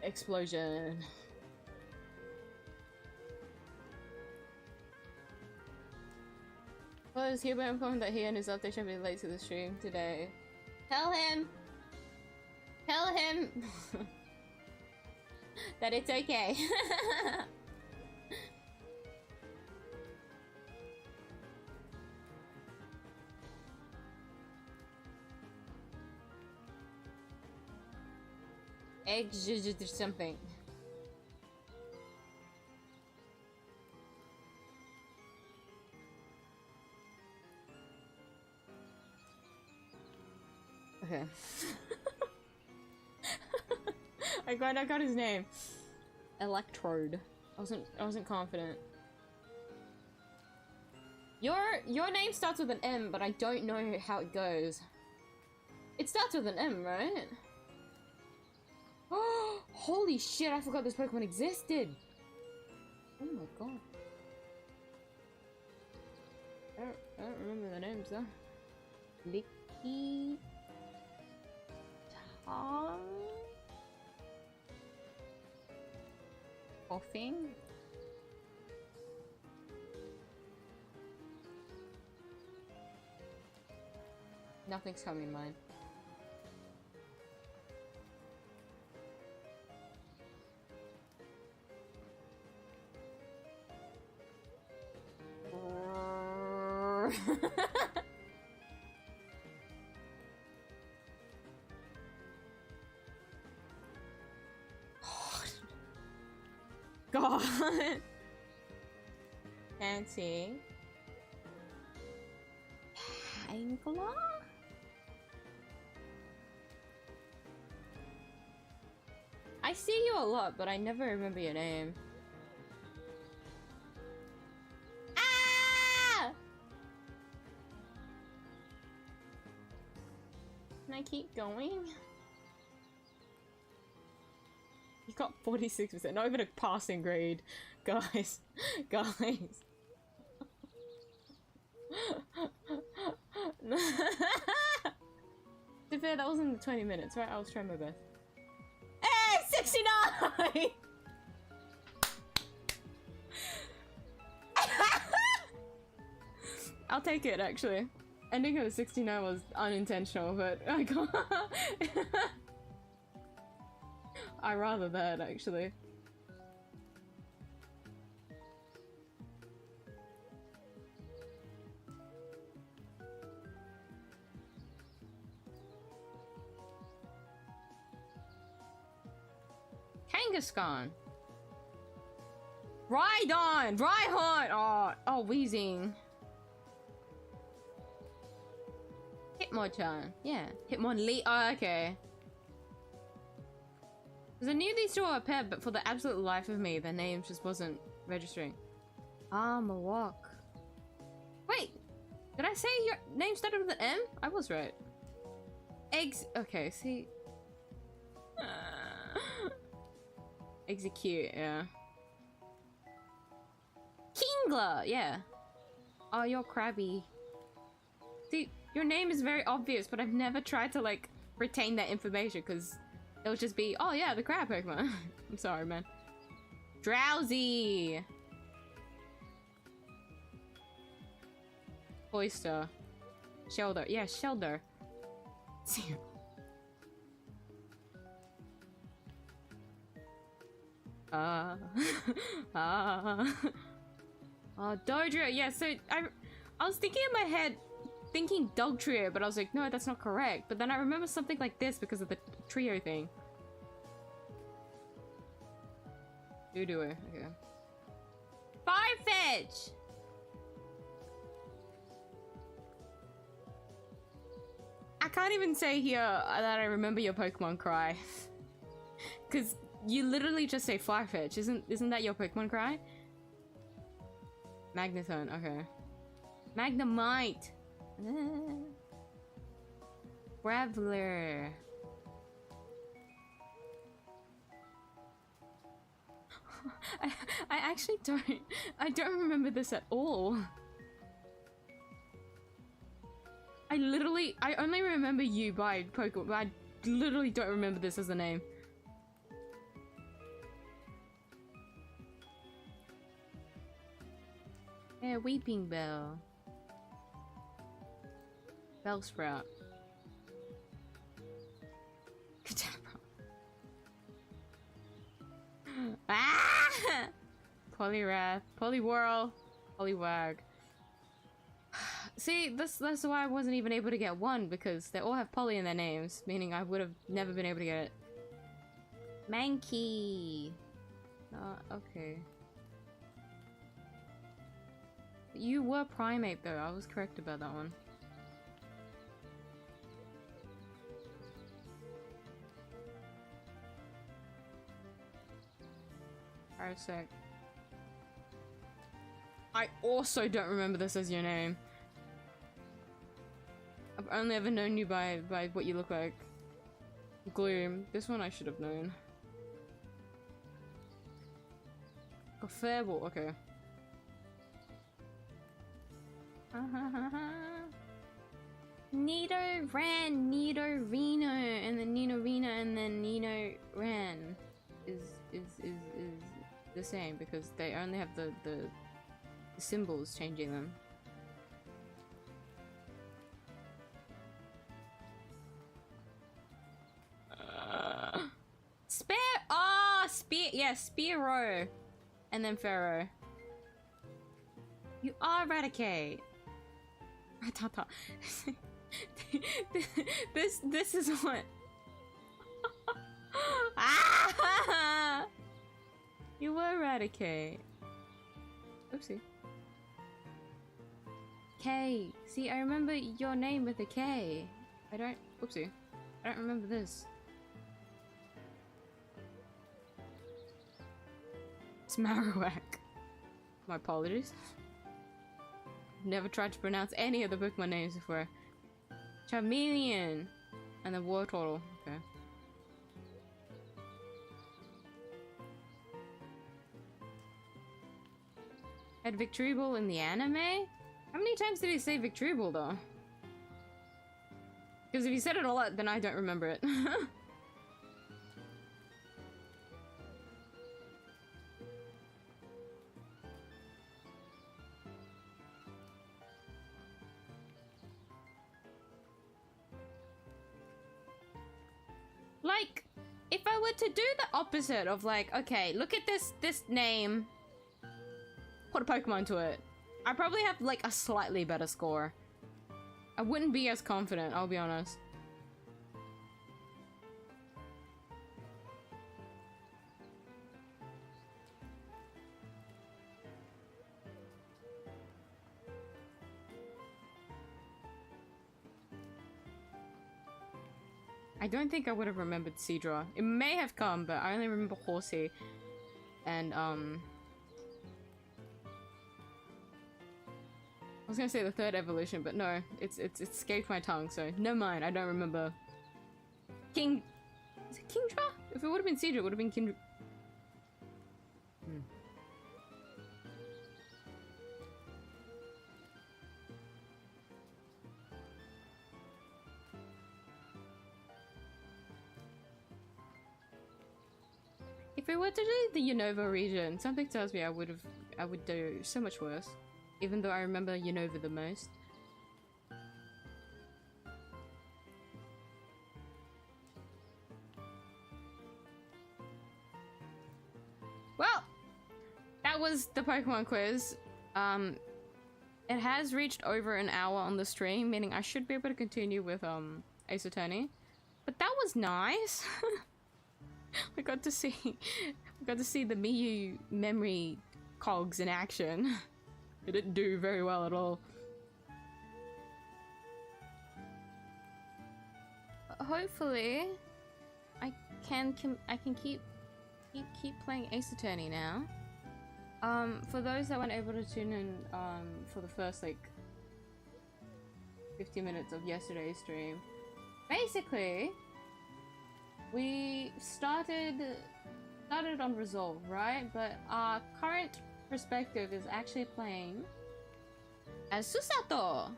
Explosion. Well, it's hereby informed that he and his update should be late to the stream today. Tell him! Tell him! that it's okay. Eggs or something. Okay. I got his name. Electrode. I wasn't confident. Your name starts with an M, but I don't know how it goes. It starts with an M, right? Oh, holy shit, I forgot this Pokemon existed! Oh my god. I don't remember the names though. Licky... Tom... Coughing? Nothing's coming to mind. God. Fancy. Angela? I see you a lot, but I never remember your name. Ah! Can I keep going? You got 46%, not even a passing grade. Guys. Guys. To be fair, that wasn't 20 minutes, right? I was trying my best. Hey! 69! I'll take it, actually. Ending at 69 was unintentional, but I can't. I'd rather that, actually. Kangaskhan. Rhydon! Rhyhorn! Oh, wheezing. Hitmonchan. Yeah. Hitmonlee. Oh, okay. Because I knew these two were a pair, but for the absolute life of me, their names just wasn't registering. Mawok. Wait! Did I say your name started with an M? I was right. Eggs. Okay, see. Execute, yeah. Kingler, yeah. Oh, you're crabby. See, your name is very obvious, but I've never tried to, like, retain that information, because it'll just be, oh yeah, the crab Pokemon. I'm sorry, man. Drowsy! Oyster. Shelter. Yeah, Shelter. Oh, Dodrio. Yeah, so I was thinking in my head, thinking Dog Trio, but I was like, no, that's not correct. But then I remember something like this because of the trio thing. Doodoo. Okay. Firefetch! I can't even say here that I remember your Pokemon cry. Because you literally just say Firefetch. Isn't that your Pokemon cry? Magneton, okay. Magnemite! Graveler. I actually don't remember this at all. I only remember you by Pokemon, but I literally don't remember this as a name. Yeah, Weeping Bell. Bellsprout. Kadabra. Ah! Poliwrath. Poliwhirl. Poliwag. See, that's why I wasn't even able to get one, because they all have Poly in their names, meaning I would have never been able to get it. Mankey. Okay. You were Primate though, I was correct about that one. Parasect. I also don't remember this as your name. I've only ever known you by what you look like. Gloom. This one I should have known. A Fairball, okay. Nidoran, Nidorino, and then Nidorina, and then Nidoran is the same because they only have the symbols changing them. Yeah, Spearow, and then Pharaoh. You are Raticate. Ratata. This is what. Ah! You were Raticate. Oopsie. K. See, I remember your name with a K. I don't. Oopsie. I don't remember this. It's Marowak. My apologies. Never tried to pronounce any of the Pokemon names before. Charmeleon. And the Wartortle. Okay. Had Victreebel in the anime? How many times did he say Victreebel though? Because if he said it a lot, then I don't remember it. Like, if I were to do the opposite of like, okay, look at this name, put a Pokemon to it, I probably have like a slightly better score. I wouldn't be as confident, I'll be honest. I don't think I would have remembered Seadra. It may have come, but I only remember Horsey. And, I was gonna say the third evolution, but no, it's escaped my tongue, so never mind, I don't remember. Is it Kingdra? If it would have been Seadra, it would have been Kingdra. If we were to do the Unova region, something tells me I would do so much worse. Even though I remember Unova the most. Well, that was the Pokemon quiz. It has reached over an hour on the stream, meaning I should be able to continue with 𝐢𝐧𝐟𝐨. But that was nice. we got to see the miyuu memory cogs in action. It didn't do very well at all. Hopefully, I can keep playing 𝐢𝐧𝐟𝐨 now. For those that weren't able to tune in for the first like 50 minutes of yesterday's stream, basically we started on Resolve, right? But our current perspective is actually playing as Susato,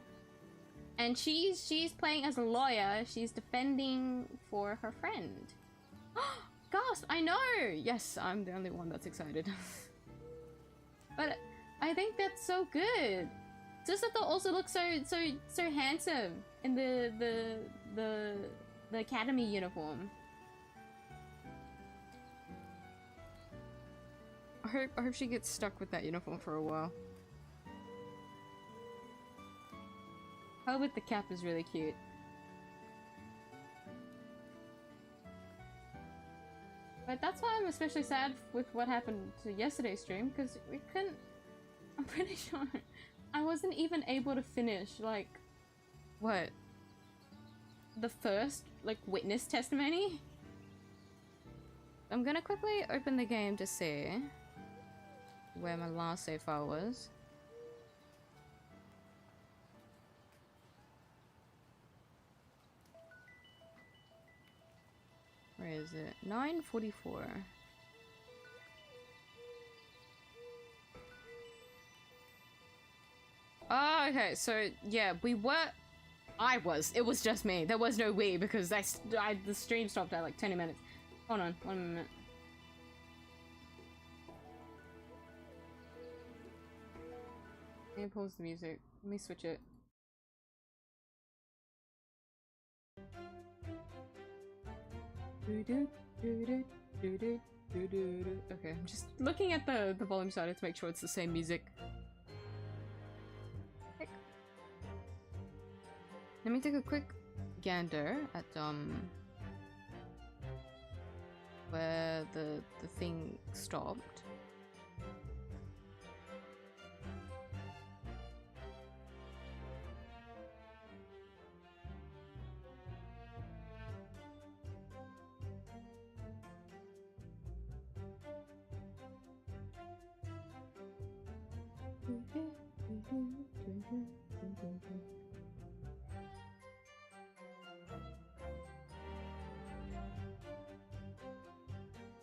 and she's playing as a lawyer. She's defending for her friend. Gosh, I know! Yes, I'm the only one that's excited. But I think that's so good. Susato also looks so handsome in the academy uniform. I hope she gets stuck with that uniform for a while. Her with the cap is really cute. But that's why I'm especially sad with what happened to yesterday's stream, because we couldn't... I'm pretty sure I wasn't even able to finish, like... What? The first, like, witness testimony? I'm gonna quickly open the game to see where my last save file was. Where is it? 9:44. Oh, okay, so yeah, it was just me. There was no we because the stream stopped at like 20 minutes. Hold on, 1 minute. Let me pause the music. Let me switch it. Okay, I'm just looking at the volume slider to make sure it's the same music. Let me take a quick gander at where the thing stopped.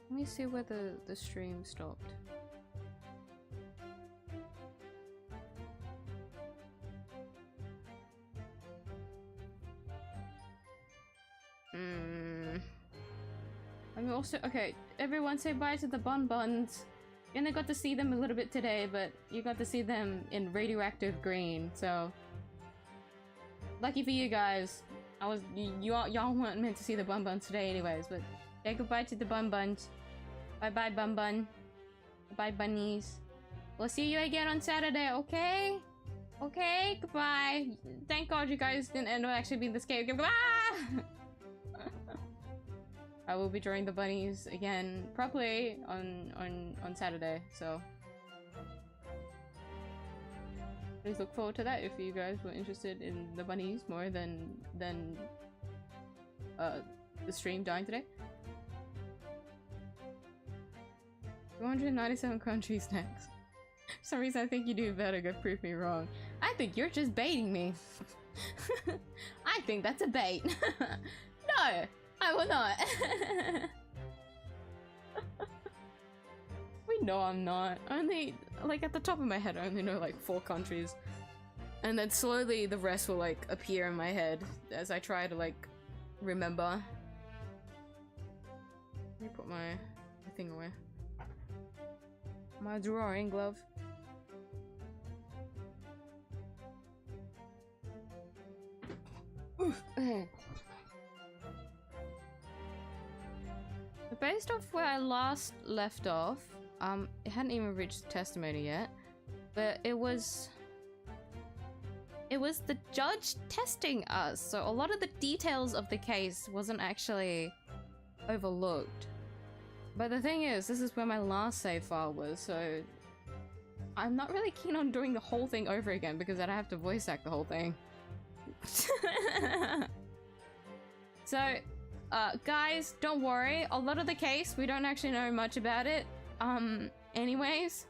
Let me see where the stream stopped. I mean, also, okay, everyone say bye to the Bonbons. You only got to see them a little bit today, but you got to see them in radioactive green, so... Lucky for you guys. Y'all weren't meant to see the Bonbons today anyways, but say goodbye to the Bonbons. Bye-bye, Bonbon. Bye, bunnies. We'll see you again on Saturday, okay? Okay, goodbye. Thank God you guys didn't end up actually being the scared. Goodbye! I will be drawing the bunnies again, probably on Saturday, so please look forward to that if you guys were interested in the bunnies more than the stream dying today. 297 countries next. For some reason I think you do better go prove me wrong. I think you're just baiting me. I think that's a bait. No! I will not. We know I'm not. Only, like, at the top of my head, I only know, like, 4 countries. And then slowly the rest will, like, appear in my head as I try to, like, remember. Let me put my thing away. My drawing glove. Okay. Based off where I last left off, it hadn't even reached testimony yet, but it was the judge testing us, so a lot of the details of the case wasn't actually overlooked. But the thing is, this is where my last save file was, so I'm not really keen on doing the whole thing over again because then I have to voice act the whole thing. So, guys, don't worry. A lot of the case, we don't actually know much about it. Anyways,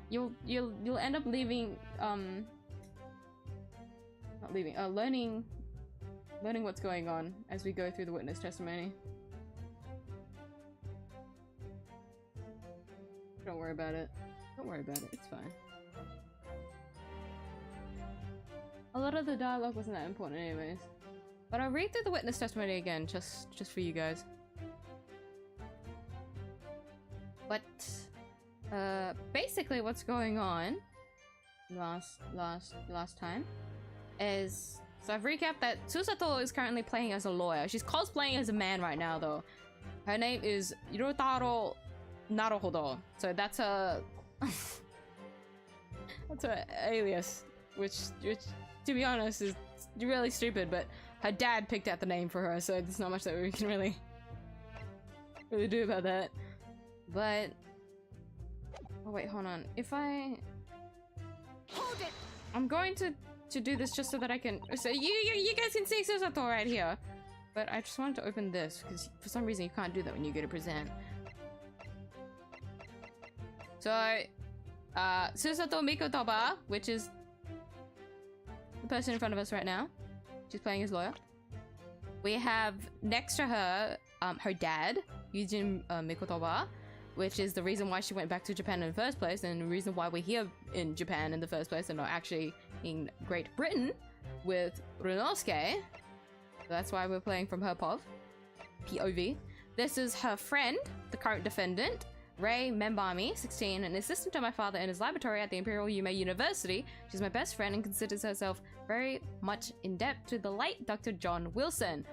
you'll end up leaving, not leaving, learning what's going on as we go through the witness testimony. Don't worry about it. Don't worry about it. It's fine. A lot of the dialogue wasn't that important anyways. But I'll read through the witness testimony again, just for you guys. But, basically what's going on last time is... So I've recapped that Susato is currently playing as a lawyer. She's cosplaying as a man right now though. Her name is Hirotaro Naruhodo. So that's a... that's her alias. Which, to be honest, is really stupid, but her dad picked out the name for her, so there's not much that we can really do about that. But... Oh wait, hold on. If I... Hold it! I'm going to do this just so that I can... So you guys can see Susato right here. But I just wanted to open this, because for some reason you can't do that when you go to present. So, Susato Mikotoba, which is the person in front of us right now. She's playing as lawyer. We have next to her, her dad, 𝐢𝐧𝐟𝐨 Mikotoba, which is the reason why she went back to Japan in the first place, and the reason why we're here in Japan in the first place, and not actually in Great Britain with Ryunosuke. So that's why we're playing from her POV. This is her friend, the current defendant, Rei Membami, 16, an assistant to my father in his laboratory at the Imperial Yume University. She's my best friend and considers herself very much in debt to the late Dr. John Wilson.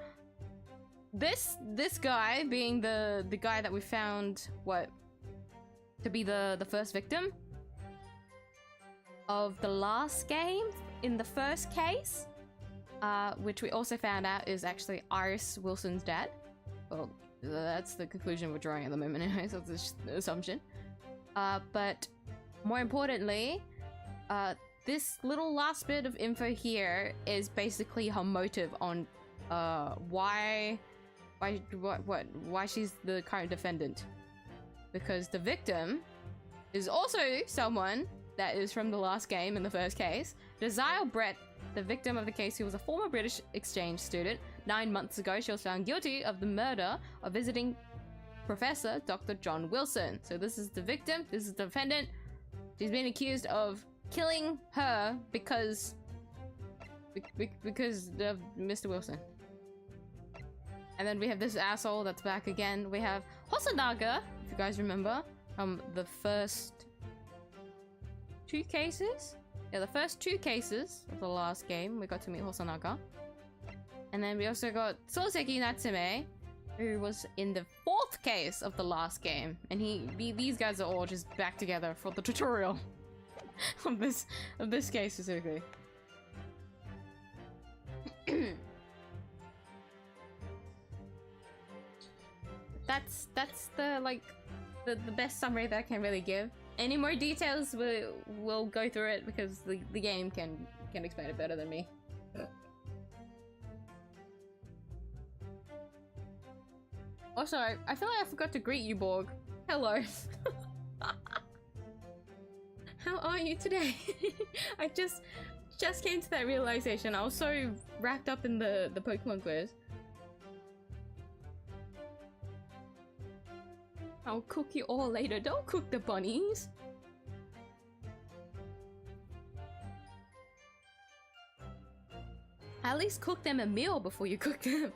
This guy being the guy that we found, to be the first victim of the last game in the first case, which we also found out is actually Iris Wilson's dad. Well, that's the conclusion we're drawing at the moment anyway, so it's just an assumption. But more importantly, this little last bit of info here is basically her motive on why she's the current defendant. Because the victim is also someone that is from the last game in the first case. 𝐢𝐧𝐟𝐨 Brett, the victim of the case, who was a former British exchange student. 9 months ago, she was found guilty of the murder of visiting professor Dr. John Wilson. So this is the victim, this is the defendant. She's been accused of killing her because of Mr. Wilson. And then we have this asshole that's back again. We have Hosanaga, if you guys remember, the first 2 cases? Yeah, the first 2 cases of the last game, we got to meet Hosanaga. And then we also got Soseki Natsume, who was in the 4th case of the last game. And these guys are all just back together for the tutorial of this case specifically. That's the best summary that I can really give. Any more details, we'll go through it because the game can explain it better than me. Also, I feel like I forgot to greet you, Borg. Hello. How are you today? I just came to that realization. I was so wrapped up in the Pokemon quiz. I'll cook you all later. Don't cook the bunnies. At least cook them a meal before you cook them.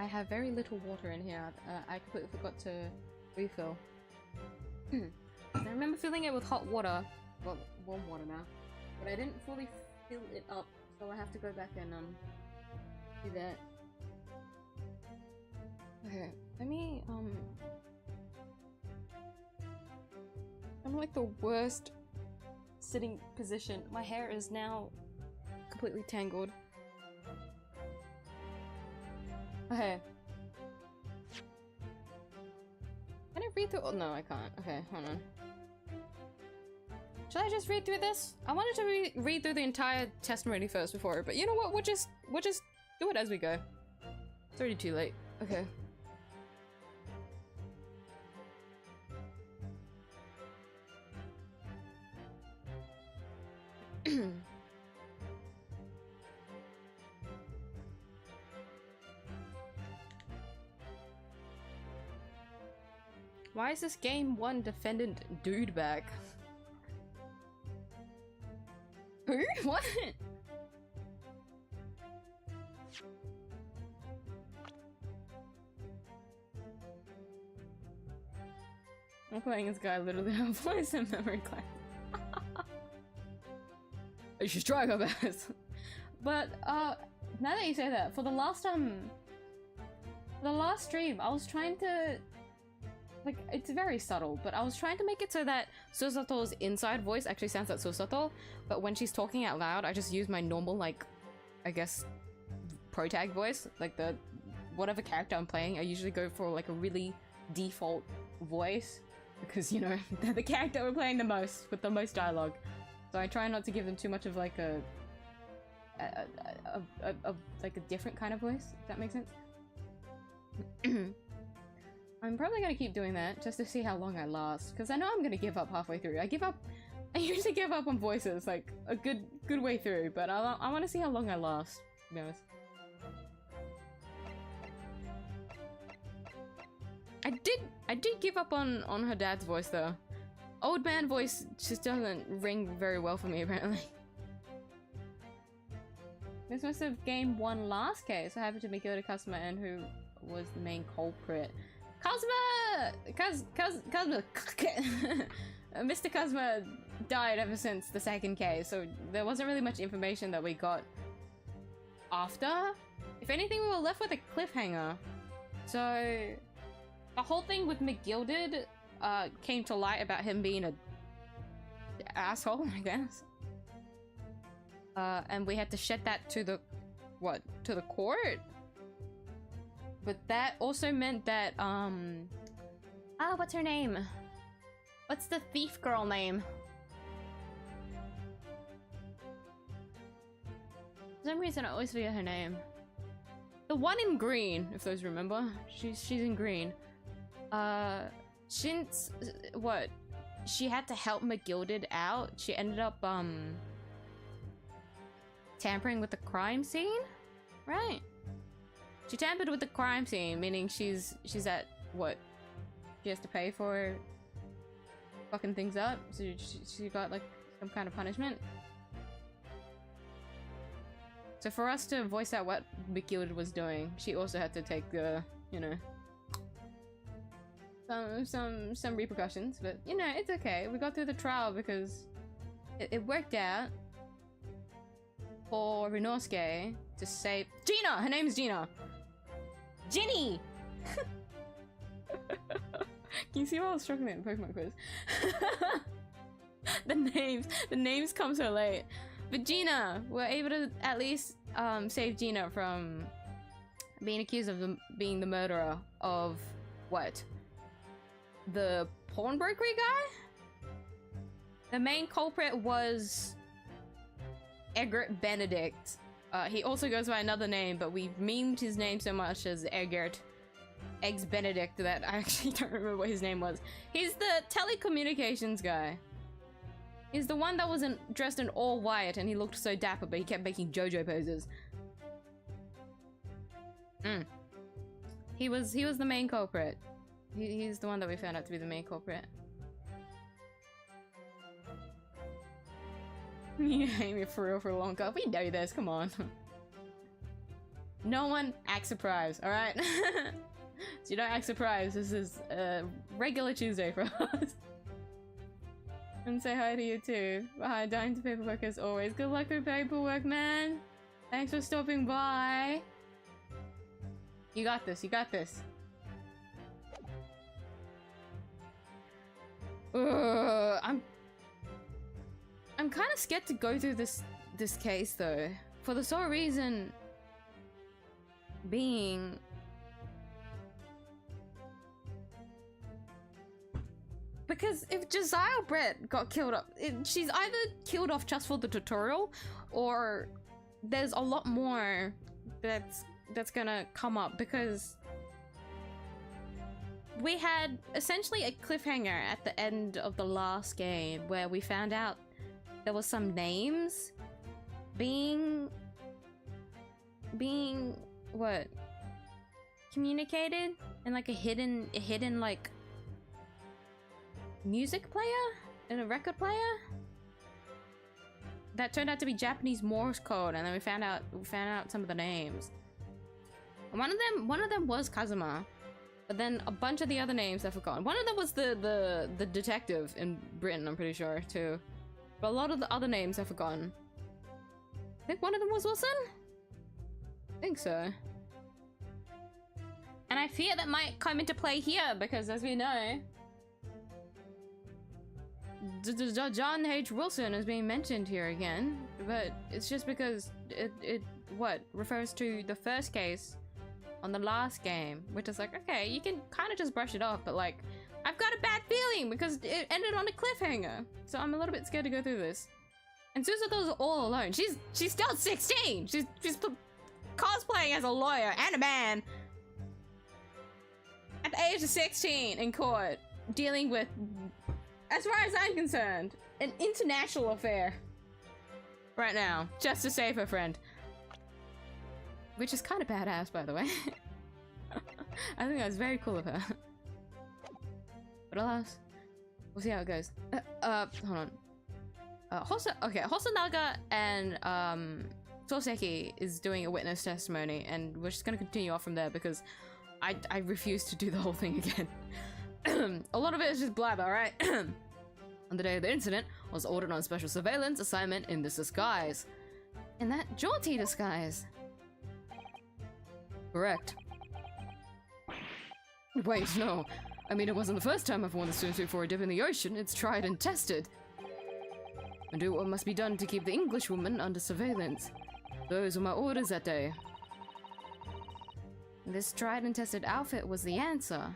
have very little water in here. I completely forgot to refill. I remember filling it with hot water. Well, warm water now. But I didn't fully fill it up, so I have to go back and do that. Okay, let me I'm like the worst sitting position. My hair is now completely tangled. Okay. Can I read through? Oh no, I can't. Okay, hold on. Should I just read through this? I wanted to read through the entire testimony first before, but you know what? We'll just do it as we go. It's already too late. Okay. Why is this game one defendant dude back? Who? What? I'm playing this guy literally have voice and memory class. You should try your best. But now that you say that, for the last stream, I was trying to, like, it's very subtle, but I was trying to make it so that 𝐢𝐧𝐟𝐨's inside voice actually sounds like 𝐢𝐧𝐟𝐨, but when she's talking out loud, I just use my normal, like, I guess, protag voice, like the whatever character I'm playing. I usually go for like a really default voice because, you know, they're the character we're playing the most with the most dialogue. So I try not to give them too much of like a different kind of voice, if that makes sense. I'm probably gonna keep doing that just to see how long I last, because I know I'm gonna give up halfway through. I usually give up on voices like a good way through, but I want to see how long I last, to be honest. I did give up on her dad's voice though. Old man voice just doesn't ring very well for me, apparently. This was of game one last case. I happened to be good at customer and who was the main culprit. Kazuma! Mr. Kazuma died ever since the second case, so there wasn't really much information that we got after. If anything, we were left with a cliffhanger. So the whole thing with McGilded came to light about him being a asshole, I guess. And we had to shed that to the court. But that also meant that what's her name? What's the thief girl name? For some reason I always forget her name. The one in green, if those remember. She's in green. Since what? She had to help McGilded out. She ended up tampering with the crime scene, right? She tampered with the crime scene, meaning she's at what? She has to pay for fucking things up. So she got like some kind of punishment. So for us to voice out what McGilded was doing, she also had to take the, you know, some repercussions. But you know, it's okay. We got through the trial because it worked out for 𝐷𝐼 to save Gina. Her name is Gina. Ginny! Can you see why I was struggling in the Pokemon quiz? The names come so late. But Gina, we're able to at least save Gina from being accused of being the murderer of what? The pawnbrokery guy? The main culprit was 𝐢𝐧𝐟 Benedict. He also goes by another name, but we've memed his name so much as 𝐢𝐧𝐟 Benedict that I actually don't remember what his name was. He's the telecommunications guy. He's the one that wasn't dressed in all white and he looked so dapper, but he kept making JoJo poses. He was the main culprit. He's the one that we found out to be the main culprit. You hate me for real for a long time. We know this, come on. No one act surprised, alright? So you don't act surprised. This is a regular Tuesday for us. And say hi to you too. Hi, dying to paperwork as always. Good luck with paperwork, man. Thanks for stopping by. You got this, you got this. I'm kind of scared to go through this case though, for the sole reason being because if 𝐢𝐧𝐟𝐨 got killed up, she's either killed off just for the tutorial, or there's a lot more that's gonna come up, because we had essentially a cliffhanger at the end of the last game where we found out there was some names being what, communicated in like a hidden like music player and a record player that turned out to be Japanese Morse code, and then we found out some of the names. One of them was Kazuma, but then a bunch of the other names I forgot. One of them was the detective in Britain, I'm pretty sure too, but a lot of the other names I've forgotten. I think one of them was Wilson? I think so. And I fear that might come into play here, because as we know, John H. Wilson is being mentioned here again, but it's just because it refers to the first case on the last game, which is like, okay, you can kind of just brush it off, but like, I've got a bad feeling because it ended on a cliffhanger, so I'm a little bit scared to go through this. And Susato is all alone. She's still 16. She's cosplaying as a lawyer and a man at the age of 16 in court, dealing with, as far as I'm concerned, an international affair right now, just to save her friend. Which is kind of badass, by the way. I think that's very cool of her. But alas, we'll see how it goes. Hold on. Hosonaga and Soseki is doing a witness testimony, and we're just gonna continue off from there because I refuse to do the whole thing again. A lot of it is just blabber, alright? On the day of the incident, I was ordered on special surveillance assignment in this disguise. In that jaunty disguise. Correct. Wait, no. I mean, it wasn't the first time I've worn the swimsuit for a dip in the ocean. It's tried and tested. I do what must be done to keep the Englishwoman under surveillance. Those were my orders that day. This tried and tested outfit was the answer.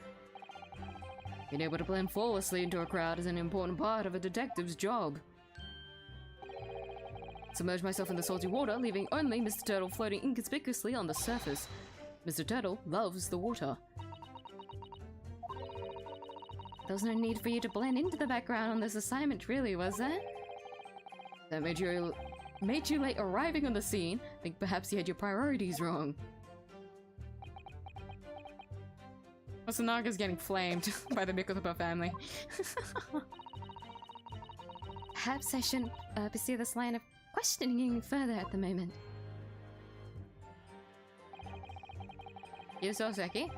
Being able to blend flawlessly into a crowd is an important part of a detective's job. Submerge myself in the salty water, leaving only Mr. Turtle floating inconspicuously on the surface. Mr. Turtle loves the water. There was no need for you to blend into the background on this assignment, really, was there? That made you late arriving on the scene. Think perhaps you had your priorities wrong. Osanaga's getting flamed by the Mikotopa family. Perhaps I shouldn't pursue this line of questioning any further at the moment. Yes, Soseki?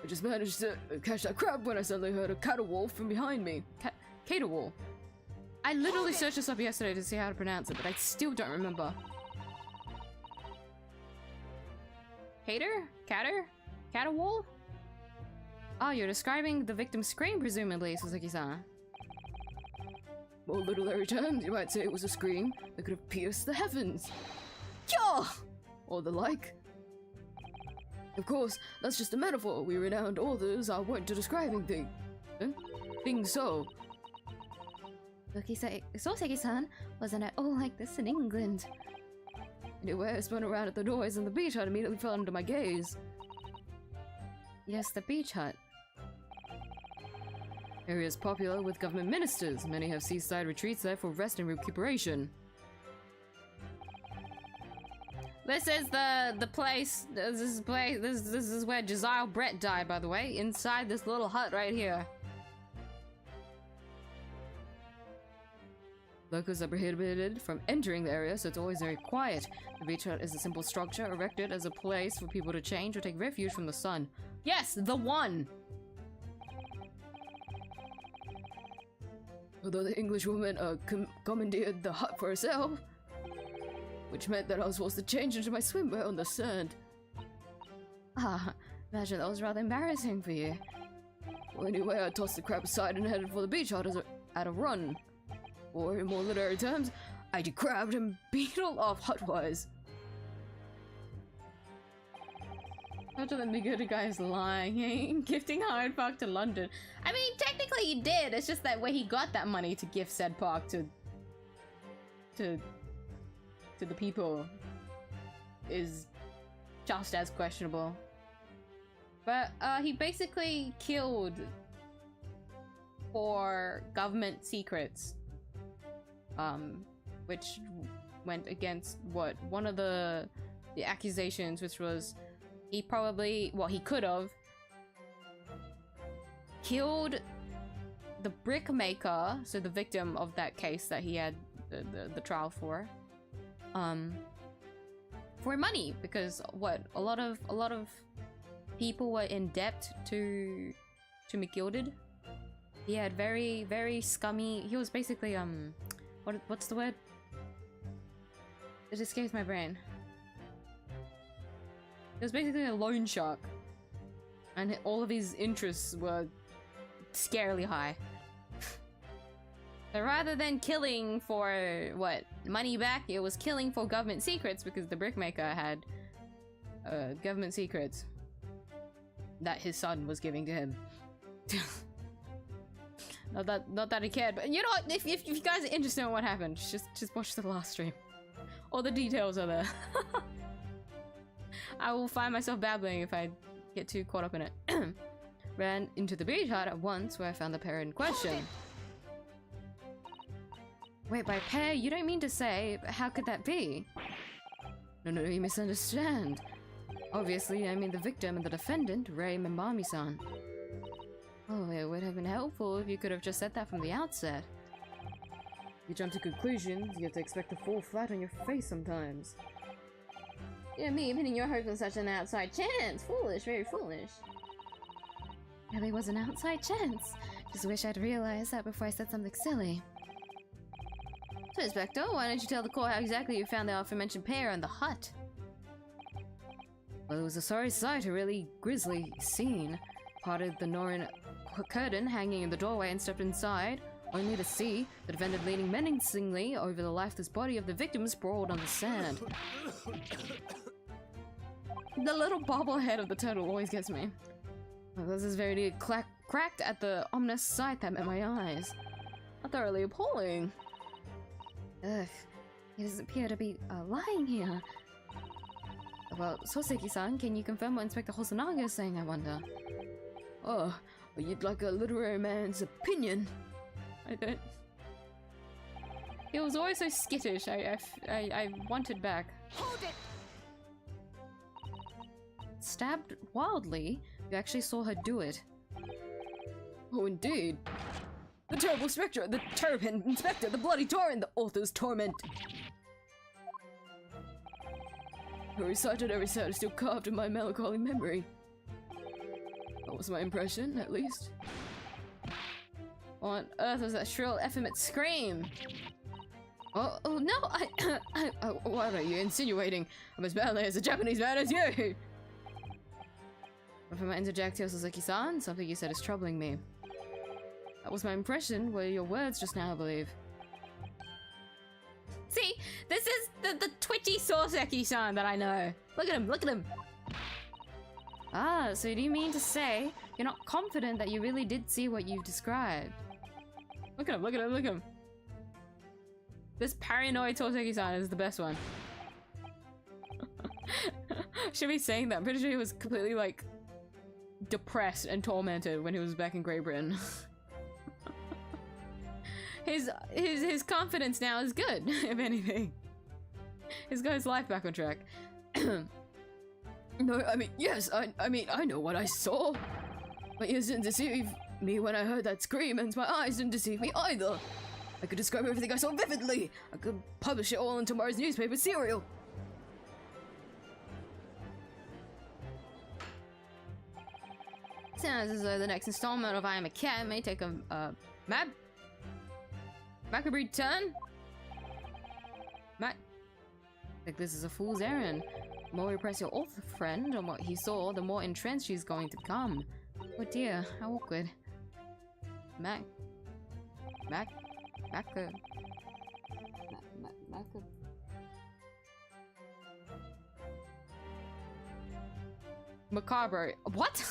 I just managed to catch that crab when I suddenly heard a caterwaul from behind me. Caterwaul? I literally searched this up yesterday to see how to pronounce it, but I still don't remember. Cater? Catter? Caterwaul? Oh, you're describing the victim's scream, presumably, Suzuki-san. More literary terms, you might say it was a scream that could have pierced the heavens. Kyo! Or the like. Of course, that's just a metaphor. We renowned authors are wont to describing things so. Soseki-san wasn't at all like this in England. Anyway, I spun around at the noise and the beach hut immediately fell under my gaze. Yes, the beach hut. Area is popular with government ministers. Many have seaside retreats there for rest and recuperation. This is the place. This is where 𝐢𝐧𝐟𝐨 died, by the way. Inside this little hut right here. Locals are prohibited from entering the area, so it's always very quiet. The beach hut is a simple structure erected as a place for people to change or take refuge from the sun. Yes, the one! Although the English woman commandeered the hut for herself, which meant that I was forced to change into my swimwear on the sand. Ah, imagine that was rather embarrassing for you. Well, anyway, I tossed the crab aside and headed for the beach hut at a run. Or, in more literary terms, I degrabbed and beetled off hut-wise. Imagine that big guy is lying, gifting Hyde Park to London. I mean, technically he did, it's just that where he got that money to gift said park to the people is just as questionable. But, he basically killed for government secrets. Which went against what one of the accusations, which was he probably, well, he could have killed the brick maker, so the victim of that case that he had the trial for money, because what a lot of people were in debt to McGilded. He had very scummy. He was basically what's the word? It escapes my brain. It was basically a loan shark, and all of his interests were scarily high. So rather than killing for what money back, it was killing for government secrets, because the brickmaker had government secrets that his son was giving to him. Not that he cared, but you know what? If you guys are interested in what happened, just watch the last stream. All the details are there. I will find myself babbling if I get too caught up in it. Ran into the beach hut at once, where I found the pair in question. Wait, by pair, you don't mean to say, but how could that be? No, you misunderstand. Obviously, I mean the victim and the defendant, Ray Membami-san. Oh, it would have been helpful if you could have just said that from the outset. You jump to conclusions, you have to expect to fall flat on your face sometimes. Yeah, me pinning your hopes on such an outside chance. Foolish, very foolish. Really was an outside chance. Just wish I'd realized that before I said something silly. So, Inspector, why don't you tell the court how exactly you found the aforementioned pair in the hut? Well, it was a sorry sight, a really grisly scene. Parted the Norrin curtain hanging in the doorway and stepped inside, only to see the defendant leaning menacingly over the lifeless body of the victim sprawled on the sand. The little bobblehead of the turtle always gets me. Well, this is very cracked at the ominous sight that met my eyes. Thoroughly appalling. Ugh, he doesn't appear to be lying here. Well, Soseki-san, can you confirm what Inspector Hosonaga is saying, I wonder? Oh, well, you'd like a literary man's opinion. I don't... He was always so skittish, I wanted back. Hold it! Stabbed wildly? You actually saw her do it. Oh, indeed. The terrible spectre, the terrapin inspector, the bloody torrent, the author's torment. Her recited every sound is still carved in my melancholy memory. That was my impression, at least. What on earth was that shrill, effeminate scream? Oh no! What are you insinuating? I'm as badly as a Japanese man as you! If I might interject here, Suzuki-san, something you said is troubling me. That was my impression, were your words just now, I believe. See, this is the twitchy Soseki-san that I know. Look at him, look at him! Ah, so do you mean to say you're not confident that you really did see what you've described? Look at him, look at him, look at him! This paranoid Soseki-san is the best one. Should be saying that. I'm pretty sure he was completely, like, depressed and tormented when he was back in Great Britain. His confidence now is good, if anything. He's got his life back on track. No, I mean, yes, I mean, I know what I saw. My ears didn't deceive me when I heard that scream, and my eyes didn't deceive me either. I could describe everything I saw vividly. I could publish it all in tomorrow's newspaper serial. Sounds as though the next installment of I Am a Cat may take a macabre turn. I think this is a fool's errand. The more we press your author friend on what he saw, the more entrenched she's going to become. Oh dear, how awkward. Macabre. What?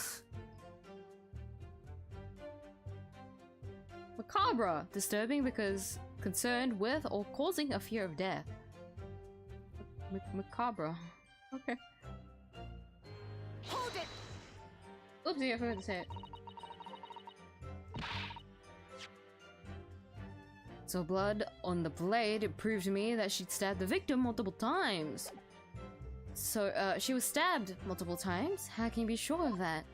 Macabre. Disturbing because concerned with or causing a fear of death. Macabre. Okay. Hold it! Oopsie, I forgot to say it. So blood on the blade, it proved to me that she'd stabbed the victim multiple times. So, she was stabbed multiple times? How can you be sure of that?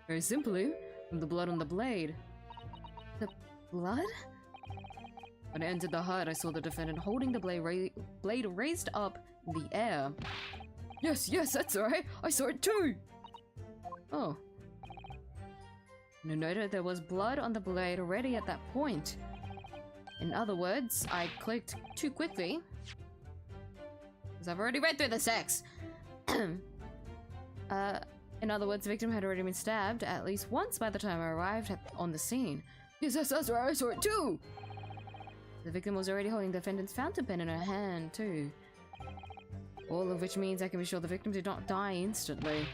Very simply, from the blood on the blade. The blood? When I entered the hut, I saw the defendant holding the blade raised up in the air. Yes, that's right. I saw it too. Oh. And I noted there was blood on the blade already at that point. In other words, I clicked too quickly. Because I've already read through the sex. In other words, the victim had already been stabbed at least once by the time I arrived on the scene. Yes, that's right. I saw it too. The victim was already holding the defendant's fountain pen in her hand, too. All of which means I can be sure the victim did not die instantly.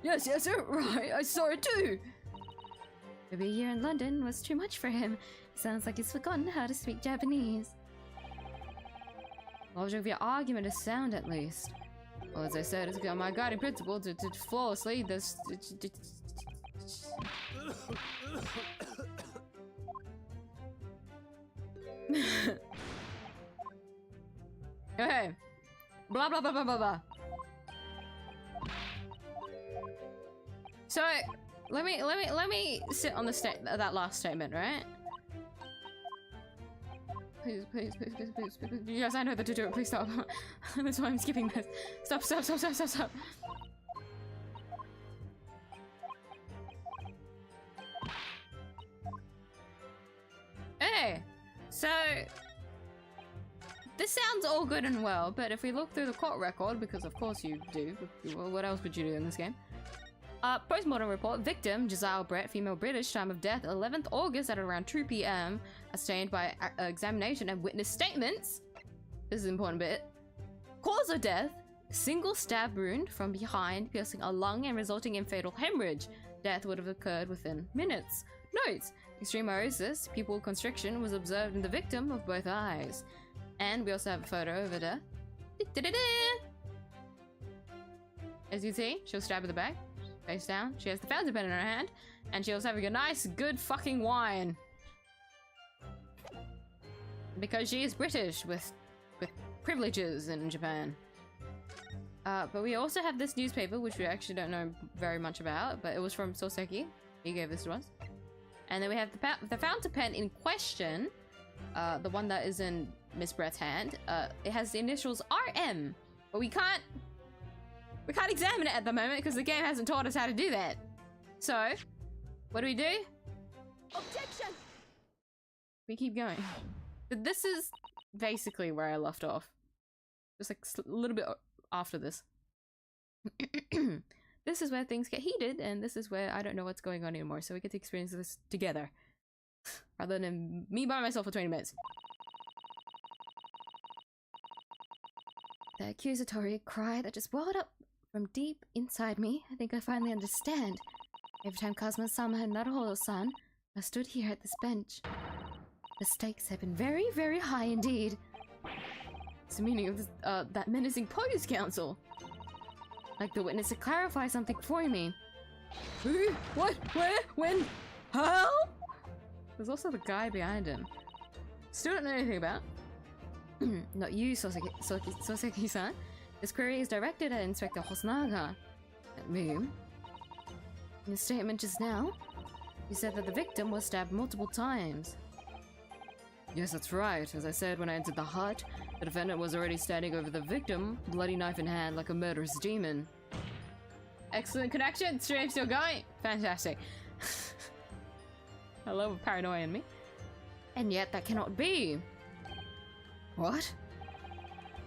Yes, right, I saw it too! Maybe a year in London was too much for him. Sounds like he's forgotten how to speak Japanese. Logic of your argument is sound, at least. Well, as I said, it's my guiding principle to flawlessly this... Okay. Blah blah blah blah blah blah. So let me sit on the that last statement, right? Please. Yes, I know that to do it. Please stop. That's why I'm skipping this. Stop. Hey, so this sounds all good and well, but if we look through the court record, because of course you do, what else would you do in this game? Post-mortem report, victim, 𝐢𝐧𝐟𝐵, female British, time of death, 11th August at around 2 PM, abstained by examination and witness statements. This is an important bit. Cause of death, single stab wound from behind, piercing a lung and resulting in fatal hemorrhage. Death would have occurred within minutes. Notes, extreme irisis, pupil constriction was observed in the victim of both eyes. And we also have a photo of her death. As you see, she was stabbed in the back, face down. She has the fountain pen in her hand, and she was having a nice, good fucking wine. Because she is British with privileges in Japan. But we also have this newspaper, which we actually don't know very much about, but it was from Soseki. He gave this to us. And then we have the fountain pen in question, the one that is in Miss Brett's hand. It has the initials RM, but we can't examine it at the moment because the game hasn't taught us how to do that. So, what do? Objection! We keep going. But this is basically where I left off. Just like a little bit after this. This is where things get heated, and this is where I don't know what's going on anymore, so we get to experience this together. Rather than me by myself for 20 minutes. The accusatory cry that just welled up from deep inside me. I think I finally understand. Every time Kazuma-sama and Naruhodo-san, I stood here at this bench. The stakes have been very, very high indeed. What's the meaning of this, that menacing police council? Like the witness to clarify something for me. Who? What? Where? When? How? There's also the guy behind him. Still don't know anything about. Not you, Soseki-san. This query is directed at Inspector Hosonaga. At me. In your statement just now, you said that the victim was stabbed multiple times. Yes, that's right. As I said when I entered the hut, the defendant was already standing over the victim, bloody knife in hand like a murderous demon. Excellent connection! Stream still going? Fantastic. I love paranoia in me. And yet that cannot be. What?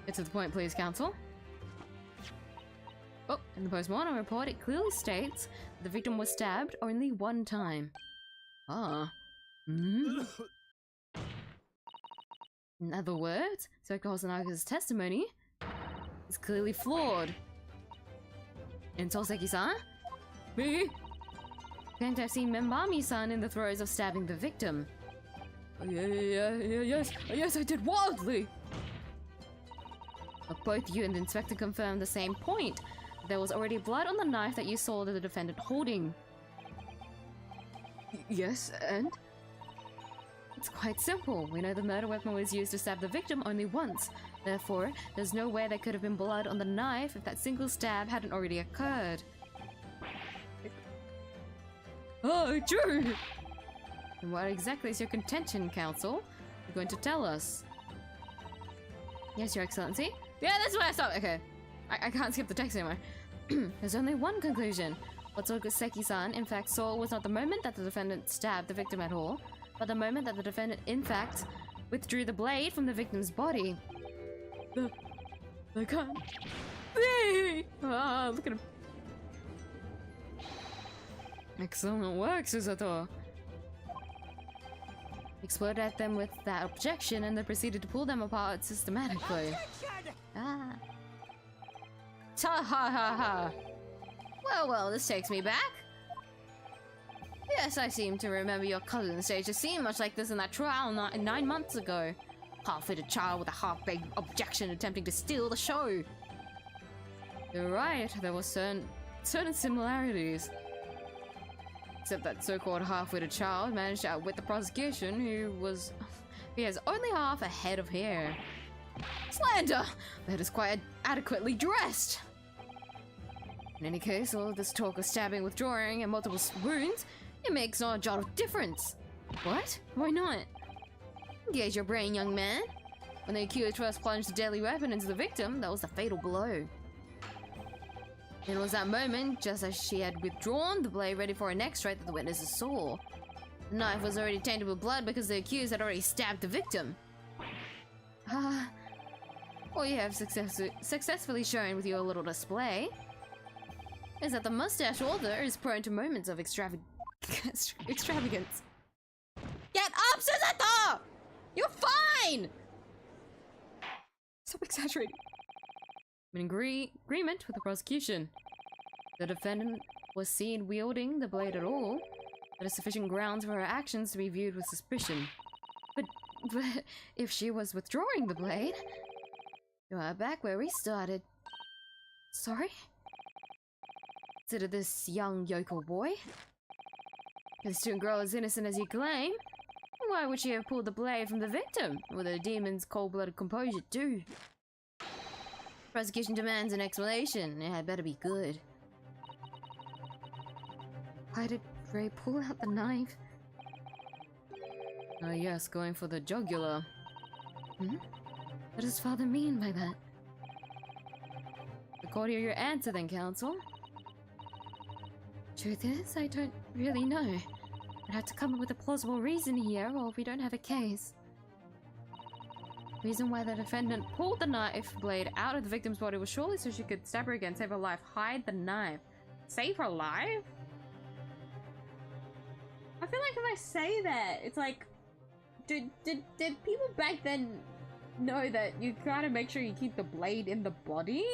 Get to the point, please, counsel. Oh, in the postmortem report, it clearly states the victim was stabbed only one time. Ah. Hmm? In other words, Dr. Hosanaga's testimony is clearly flawed. And Toseki-san? Me? Claimed to have seen Membami-san in the throes of stabbing the victim. Yes, I did wildly! But both you and the inspector confirmed the same point. There was already blood on the knife that you saw the defendant holding. Yes, and? It's quite simple. We know the murder weapon was used to stab the victim only once. Therefore, there's no way there could have been blood on the knife if that single stab hadn't already occurred. Oh, true! And what exactly is your contention, counsel? You're going to tell us. Yes, Your Excellency. Yeah, that's where I stopped. Okay. I can't skip the text anymore. There's only one conclusion. What Toseki-san in fact saw was not the moment that the defendant stabbed the victim at all, but the moment that the defendant in fact withdrew the blade from the victim's body. I can't see! Ah, look at him. Excellent work, Susato. Exploded at them with that objection and then proceeded to pull them apart systematically. Ah. Ha ha ha ha. Well, this takes me back. Yes, I seem to remember your cousin staged a scene much like this in that trial 9 months ago. Half-witted child with a half-baked objection attempting to steal the show. You're right, there were certain similarities. Except that so-called half-witted child managed to outwit the prosecution, he has only half a head of hair. Slander! That is quite adequately dressed! In any case, all of this talk of stabbing, withdrawing, and multiple wounds, it makes not a jot of difference. What? Why not? Engage your brain, young man. When the accused first plunged the deadly weapon into the victim, that was the fatal blow. It was that moment, just as she had withdrawn the blade ready for her next strike, that the witnesses saw. The knife was already tainted with blood because the accused had already stabbed the victim. All you have successfully shown with your little display is that the mustache author is prone to moments of extravagance. Get up, Susato! You're fine! Stop exaggerating. I'm in agreement with the prosecution. The defendant was seen wielding the blade at all. That is sufficient grounds for her actions to be viewed with suspicion. But if she was withdrawing the blade, you are back where we started. Sorry? Consider this young yokel boy. If the student girl is innocent as you claim, why would she have pulled the blade from the victim? With a demon's cold-blooded composure too. Prosecution demands an explanation. It had better be good. Why did Ray pull out the knife? Oh yes, going for the jugular. What does father mean by that? According to your answer then, counsel. Truth is, I don't really know. I'd have to come up with a plausible reason here, or we don't have a case. Reason why the defendant pulled the knife blade out of the victim's body was surely so she could stab her again, save her life, hide the knife. Save her life? I feel like if I say that, it's like, did people back then know that you gotta make sure you keep the blade in the body?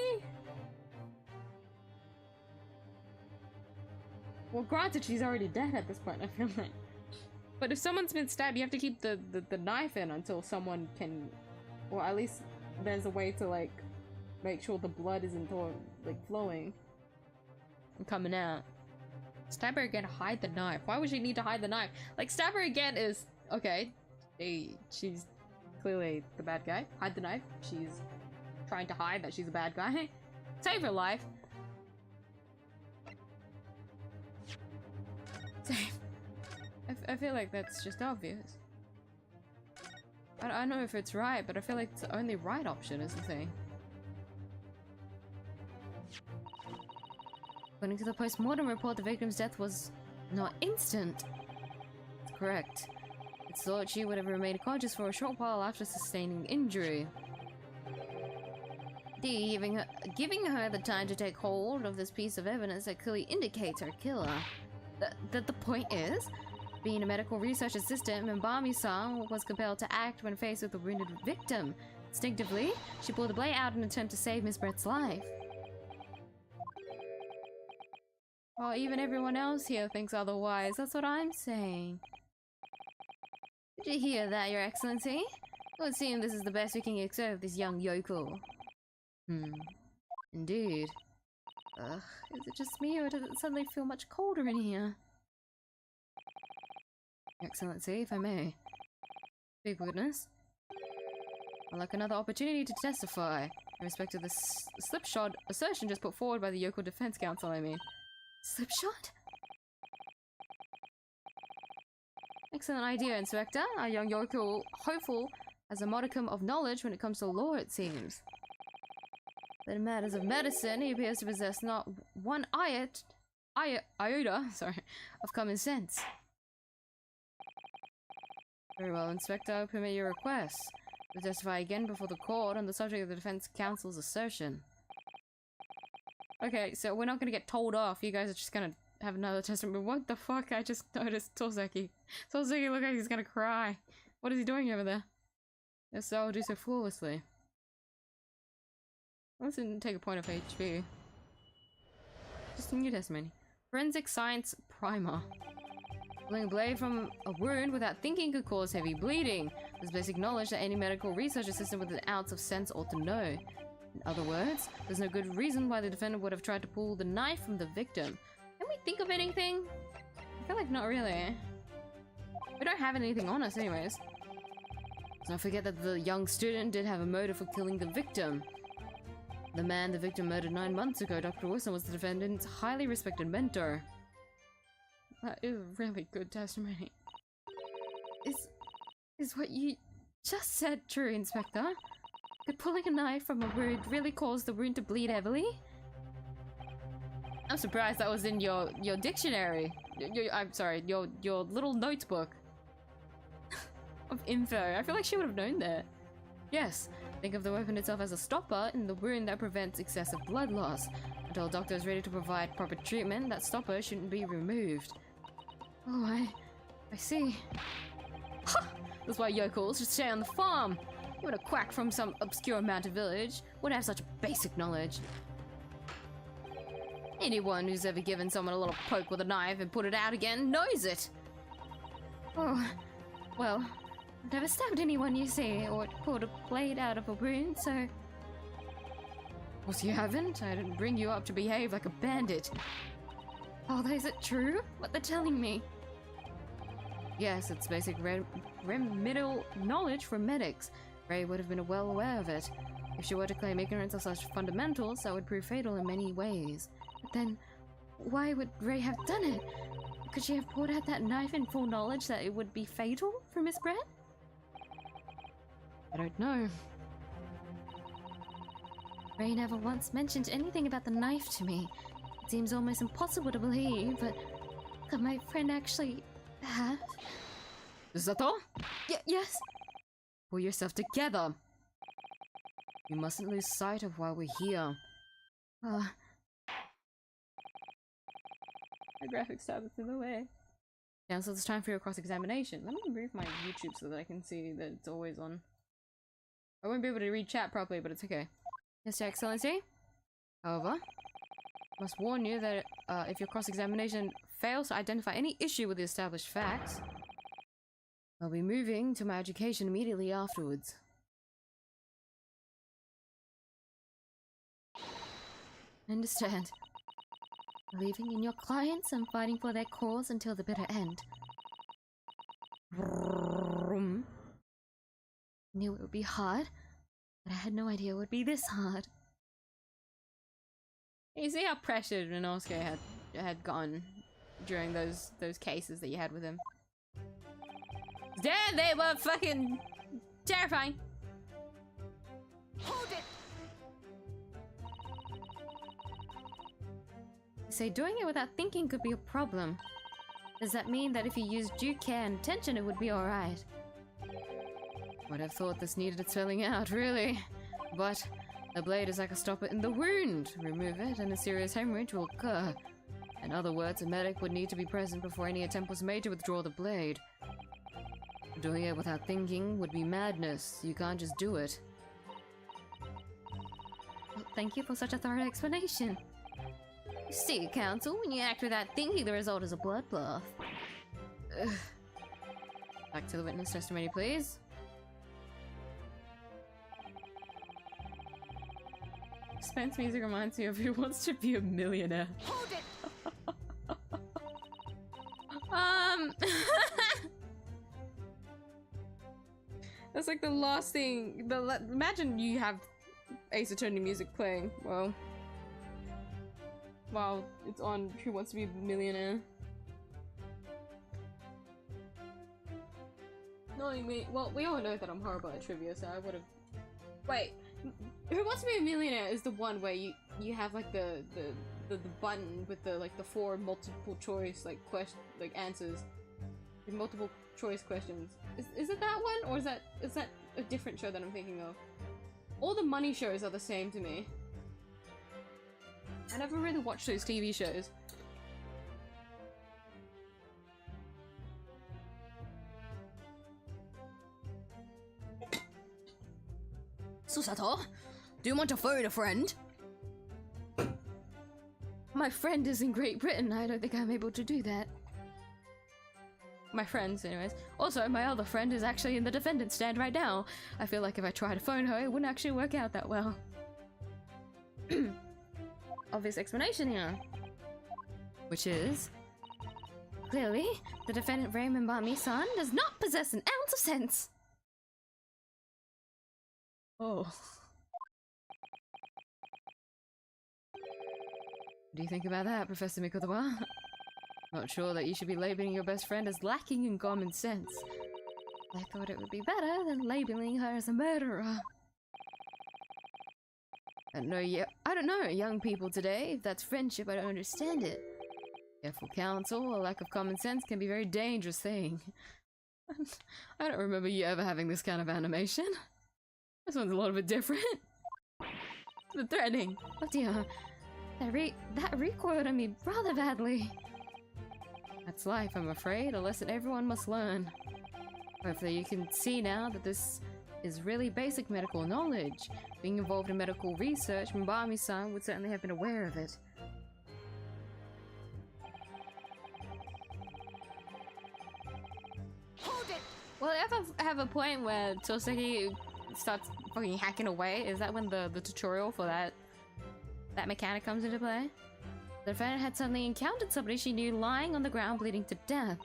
Well, granted, she's already dead at this point, I feel like. But if someone's been stabbed, you have to keep the knife in until someone can... Or at least there's a way to, like, make sure the blood isn't, like, flowing and coming out. Stab her again, hide the knife. Why would she need to hide the knife? Like, stab her again is... Okay, she's clearly the bad guy. Hide the knife. She's trying to hide that she's a bad guy. Save her life. Save. I feel like that's just obvious. I don't know if it's right, but I feel like it's the only right option is the thing. According to the post-mortem report, the victim's death was not instant. That's correct. It's thought she would have remained conscious for a short while after sustaining injury. Giving her the time to take hold of this piece of evidence that clearly indicates her killer. The point is, being a medical research assistant, Mbami-san was compelled to act when faced with a wounded victim. Instinctively, she pulled the blade out in an attempt to save Miss Brett's life. Well, even everyone else here thinks otherwise. That's what I'm saying. Did you hear that, Your Excellency? It would seem this is the best we can expect of this young yokel. Indeed. Ugh, is it just me, or does it suddenly feel much colder in here? Your Excellency, if I may. Big witness. I'd like another opportunity to testify in respect to the slipshod assertion just put forward by the yokel defense counsel, I mean. Slipshod? Excellent idea, Inspector. Our young yokel hopeful has a modicum of knowledge when it comes to law, it seems. But in matters of medicine, he appears to possess not one iota, of common sense. Very well, Inspector, I'll permit your request to testify again before the court on the subject of the defense counsel's assertion. Okay, so we're not gonna get told off. You guys are just gonna have another testimony. What the fuck? I just noticed Toseki. Toseki look like he's gonna cry. What is he doing over there? Yes, I'll do so flawlessly. Let's take a point of HP. Just a new testimony. Forensic Science Primer. Pulling a blade from a wound without thinking could cause heavy bleeding. There's basic knowledge that any medical research assistant with an ounce of sense ought to know. In other words, there's no good reason why the defendant would have tried to pull the knife from the victim. Can we think of anything? I feel like not really. We don't have anything on us anyways. Let's not forget that the young student did have a motive for killing the victim. The man the victim murdered 9 months ago, Dr. Wilson, was the defendant's highly respected mentor. That is really good testimony. Is what you just said true, Inspector? Could pulling a knife from a wound really cause the wound to bleed heavily? I'm surprised that was in your dictionary. I'm sorry, your little notebook of info. I feel like she would have known that. Yes, think of the weapon itself as a stopper in the wound that prevents excessive blood loss. Until a doctor is ready to provide proper treatment, that stopper shouldn't be removed. Oh, I see. Ha! That's why yokels should stay on the farm. Even a quack from some obscure mountain village wouldn't have such basic knowledge. Anyone who's ever given someone a little poke with a knife and put it out again knows it. Oh, well, I've never stabbed anyone, you see, or pulled a blade out of a wound, so... Of course you haven't. I didn't bring you up to behave like a bandit. Oh, is it true? What they're telling me? Yes, it's basic remedial knowledge for medics. Ray would have been well aware of it. If she were to claim ignorance of such fundamentals, that would prove fatal in many ways. But then, why would Ray have done it? Could she have pulled out that knife in full knowledge that it would be fatal for Miss Brett? I don't know. Ray never once mentioned anything about the knife to me. It seems almost impossible to believe, but could my friend actually have? Is that all? Yes. Pull yourself together. You mustn't lose sight of why we're here. The graphics tab is in the way. Yeah, so it's time for your cross-examination. Let me move my YouTube so that I can see that it's always on. I won't be able to read chat properly, but it's okay. Yes, Your Excellency. However, I must warn you that if your cross-examination fails to identify any issue with the established facts, I'll be moving to my education immediately afterwards. I understand. Believing in your clients and fighting for their cause until the bitter end. Knew it would be hard, but I had no idea it would be this hard. You see how pressured Rinosuke had gone during those cases that you had with him. Yeah, they were fucking Terrifying. Hold it. Say doing it without thinking could be a problem. Does that mean that if you use due care and attention, it would be alright? Would have thought this needed spelling out, really. But the blade is like a stopper in the wound. Remove it and a serious hemorrhage will occur. In other words, a medic would need to be present before any attempt was made to withdraw the blade. Doing it without thinking would be madness. You can't just do it. Well, thank you for such a thorough explanation. You see, Counsel, when you act without thinking, the result is a bloodbath. Ugh. Back to the witness testimony, please. Suspense music reminds me of Who Wants to Be a Millionaire. Hold it. That's like the last thing. Imagine you have Ace Attorney music playing. Well, while it's on Who Wants to Be a Millionaire. Knowing me, well, we all know that I'm horrible at trivia, so I would have. Wait, Who Wants to Be a Millionaire is the one where you have like the button with the like the 4 multiple choice like answers, the multiple choice questions. Is it that one, or is that a different show that I'm thinking of? All the money shows are the same to me. I never really watched those TV shows. Susato, do you want to phone a friend? My friend is in Great Britain. I don't think I'm able to do that. My friends, anyways. Also, my other friend is actually in the defendant's stand right now. I feel like if I tried to phone her, it wouldn't actually work out that well. Obvious explanation here. Which is... clearly, the defendant Raymond Bami-san does not possess an ounce of sense. Oh. What do you think about that, Professor Mikotowa? Not sure that you should be labeling your best friend as lacking in common sense. I thought it would be better than labeling her as a murderer. I don't know, young people today, if that's friendship, I don't understand it. Careful counsel, a lack of common sense can be a very dangerous thing. I don't remember you ever having this kind of animation. This one's a little bit different. The threatening. Oh dear. That recoiled on me rather badly. That's life, I'm afraid, a lesson everyone must learn. Hopefully you can see now that this is really basic medical knowledge. Being involved in medical research, Mbami-san would certainly have been aware of it. Hold it. Will it ever have a point where Toseki starts fucking hacking away? Is that when the tutorial for that mechanic comes into play? The defendant had suddenly encountered somebody she knew lying on the ground bleeding to death.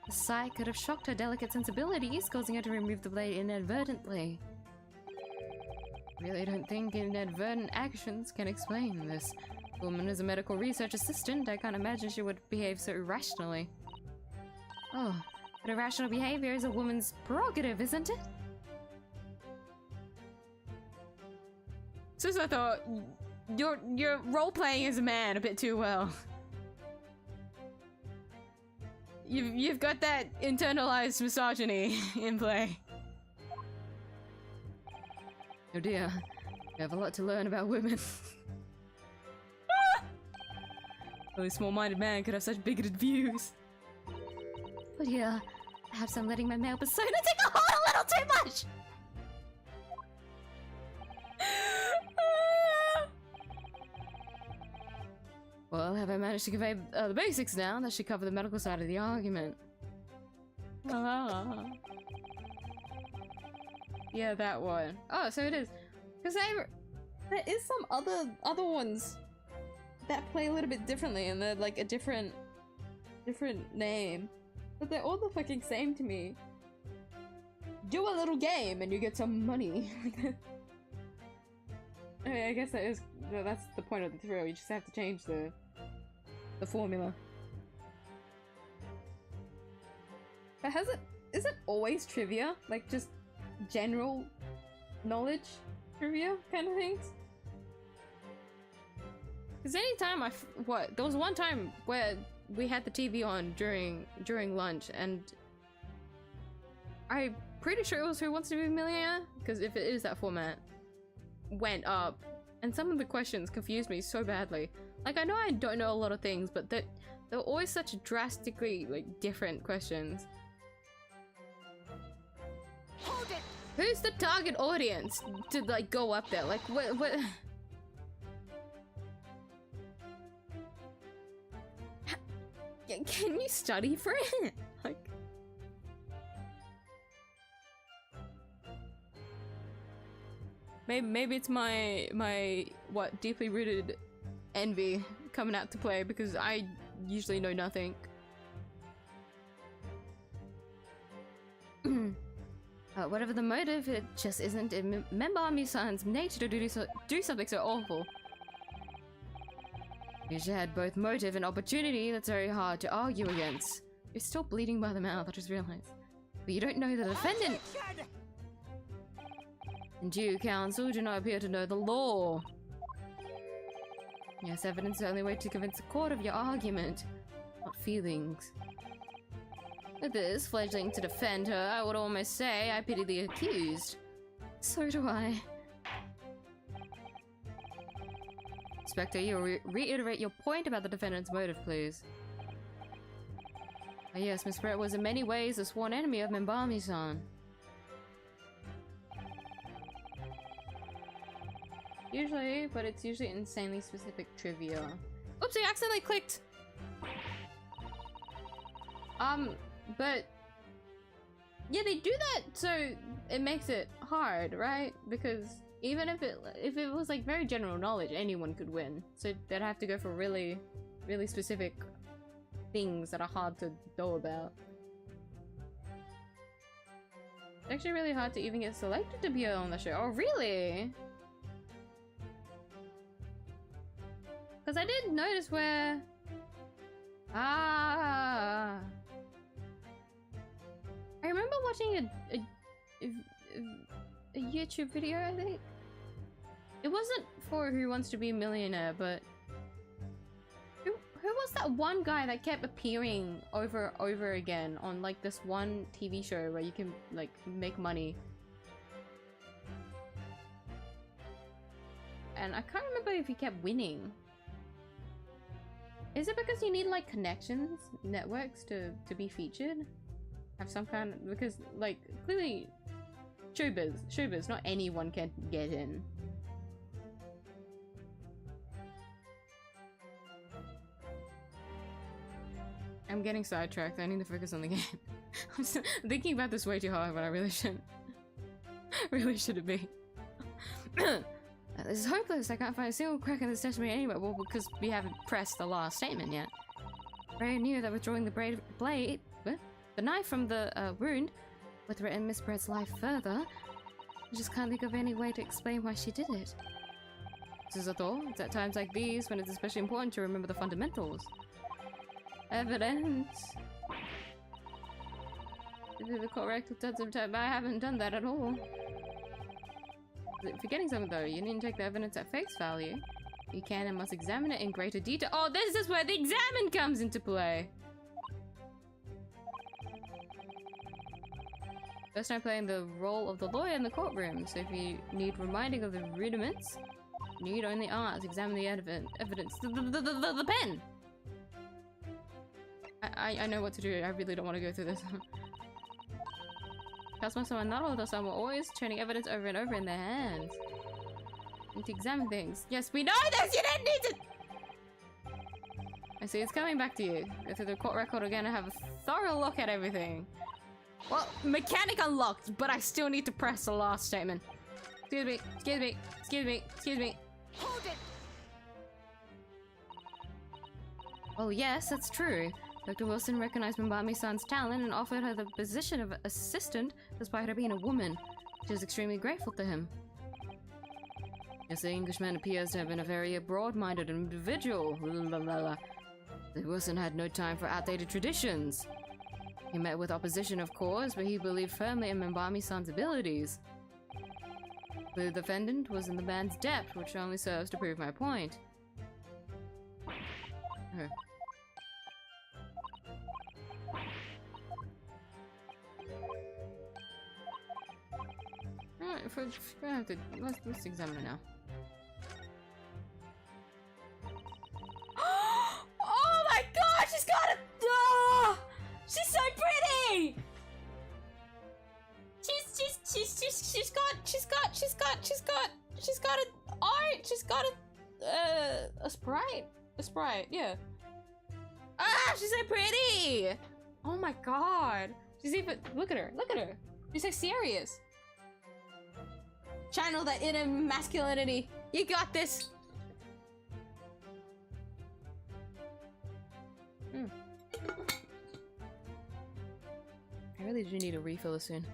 The sight could have shocked her delicate sensibilities, causing her to remove the blade inadvertently. Really don't think inadvertent actions can explain this. The woman is a medical research assistant. I can't imagine she would behave so irrationally. Oh, but irrational behavior is a woman's prerogative, isn't it? So I thought you're role-playing as a man a bit too well. You've got that internalized misogyny in play. Oh dear, you have a lot to learn about women. Only a small-minded man could have such bigoted views. But yeah, perhaps I'm letting my male persona take a hold a little too much! Well, have I managed to convey the basics now? That should cover the medical side of the argument. Yeah, that one. Oh, so it is. Because there is some other ones that play a little bit differently, and they're like a different name. But they're all the fucking same to me. Do a little game and you get some money. I mean, I guess that's the point of the thrill. You just have to change the formula. But is it always trivia? Like, just general knowledge trivia kind of things. Because anytime there was one time where we had the TV on during lunch, and I'm pretty sure it was Who Wants to Be a Millionaire, because if it is that format, went up, and some of the questions confused me so badly. Like, I know I don't know a lot of things, but they're always such drastically, like, different questions. Hold it. Who's the target audience to, like, go up there? Like, what? Can you study for it? Like... Maybe it's my what, deeply rooted envy coming out to play, because I usually know nothing. Whatever the motive, it just isn't in Miyuu-san's nature to do something so awful. You should had both motive and opportunity. That's very hard to argue against. You're still bleeding by the mouth, I just realized. But you don't know the defendant. And you, counsel, do not appear to know the law. Yes, evidence is the only way to convince the court of your argument, not feelings. With this, fledgling to defend her, I would almost say I pity the accused. So do I. Inspector, you'll reiterate your point about the defendant's motive, please. Ah, yes, Miss Brett was in many ways a sworn enemy of Miyuu-san. Usually, but it's usually insanely specific trivia. Oops, I accidentally clicked! But... yeah, they do that so it makes it hard, right? Because even if it was like very general knowledge, anyone could win. So they'd have to go for really, really specific things that are hard to know about. It's actually really hard to even get selected to be on the show. Oh, really? Because I did notice where... I remember watching a YouTube video, I think. It wasn't for Who Wants to Be a Millionaire, but... Who was that one guy that kept appearing over again on, like, this one TV show where you can, like, make money? And I can't remember if he kept winning. Is it because you need, like, connections, networks to be featured? Have some kind of... because, like, clearly... Showbiz, not anyone can get in. I'm getting sidetracked, I need to focus on the game. I'm thinking about this way too hard, but I really shouldn't. Really shouldn't be. This is hopeless. I can't find a single crack in this testimony anywhere. Well, because we haven't pressed the last statement yet. Ray knew that withdrawing the the knife from the wound would threaten Miss Brett's life further. I just can't think of any way to explain why she did it. This is a thought. It's at times like these when it's especially important to remember the fundamentals. Evidence. This is the correct tons of time. I haven't done that at all. Forgetting something though, you needn't take the evidence at face value. You can and must examine it in greater detail. Oh, this is where the examine comes into play! First time playing the role of the lawyer in the courtroom, so if you need reminding of the rudiments, you need only ask, examine the evidence. The pen! I know what to do, I really don't want to go through this. Taskmaster and not all the time were always turning evidence over and over in their hands. Need to examine things. Yes, we know this! You didn't need to... I see, it's coming back to you. Go through the court record again and have a thorough look at everything. Well, mechanic unlocked, but I still need to press the last statement. Excuse me, excuse me, excuse me, excuse me. Hold it! Oh yes, that's true. Dr. Wilson recognized Miyuu-san's talent and offered her the position of assistant despite her being a woman. She was extremely grateful to him. Yes, the Englishman appears to have been a very broad-minded individual. Wilson had no time for outdated traditions. He met with opposition, of course, but he believed firmly in Minbami-san's abilities. The defendant was in the man's debt, which only serves to prove my point. Okay. Alright, if we're gonna have to, let's examine it now. Oh my god, she's got a... Oh, she's so pretty! She's got a art, she's got a sprite, yeah. Ah, she's so pretty! Oh my god. She's even, look at her. She's so serious. Channel that inner masculinity. You got this. I really do need a refill soon.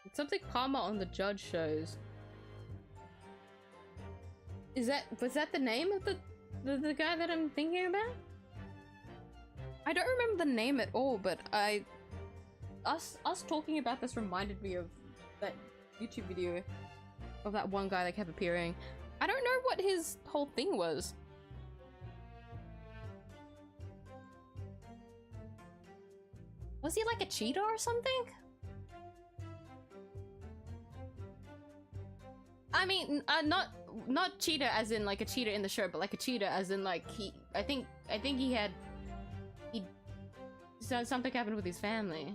It's something Karma on the Judge shows. Was that the name of the guy that I'm thinking about? I don't remember the name at all, but us talking about this reminded me of that YouTube video of that one guy that kept appearing. I don't know what his whole thing was. Was he like a cheater or something? I mean, not cheater as in like a cheater in the show, but like a cheater as in like I think something happened with his family.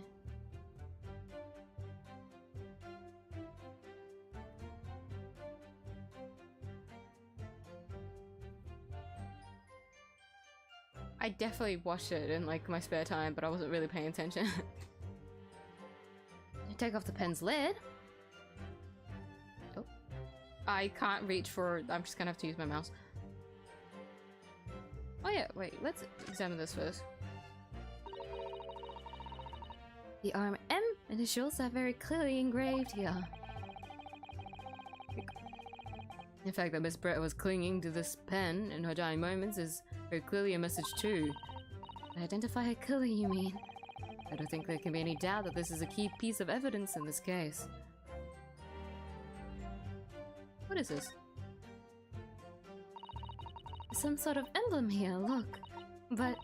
I definitely watched it in like my spare time, but I wasn't really paying attention. Take off the pen's lid. Oh. I can't reach for... I'm just gonna have to use my mouse. Oh yeah, wait, let's examine this first. The RMM initials are very clearly engraved here. The fact that Miss Brett was clinging to this pen in her dying moments is very clearly a message too. Identify her killer, you mean? I don't think there can be any doubt that this is a key piece of evidence in this case. What is this? Some sort of emblem here, look. But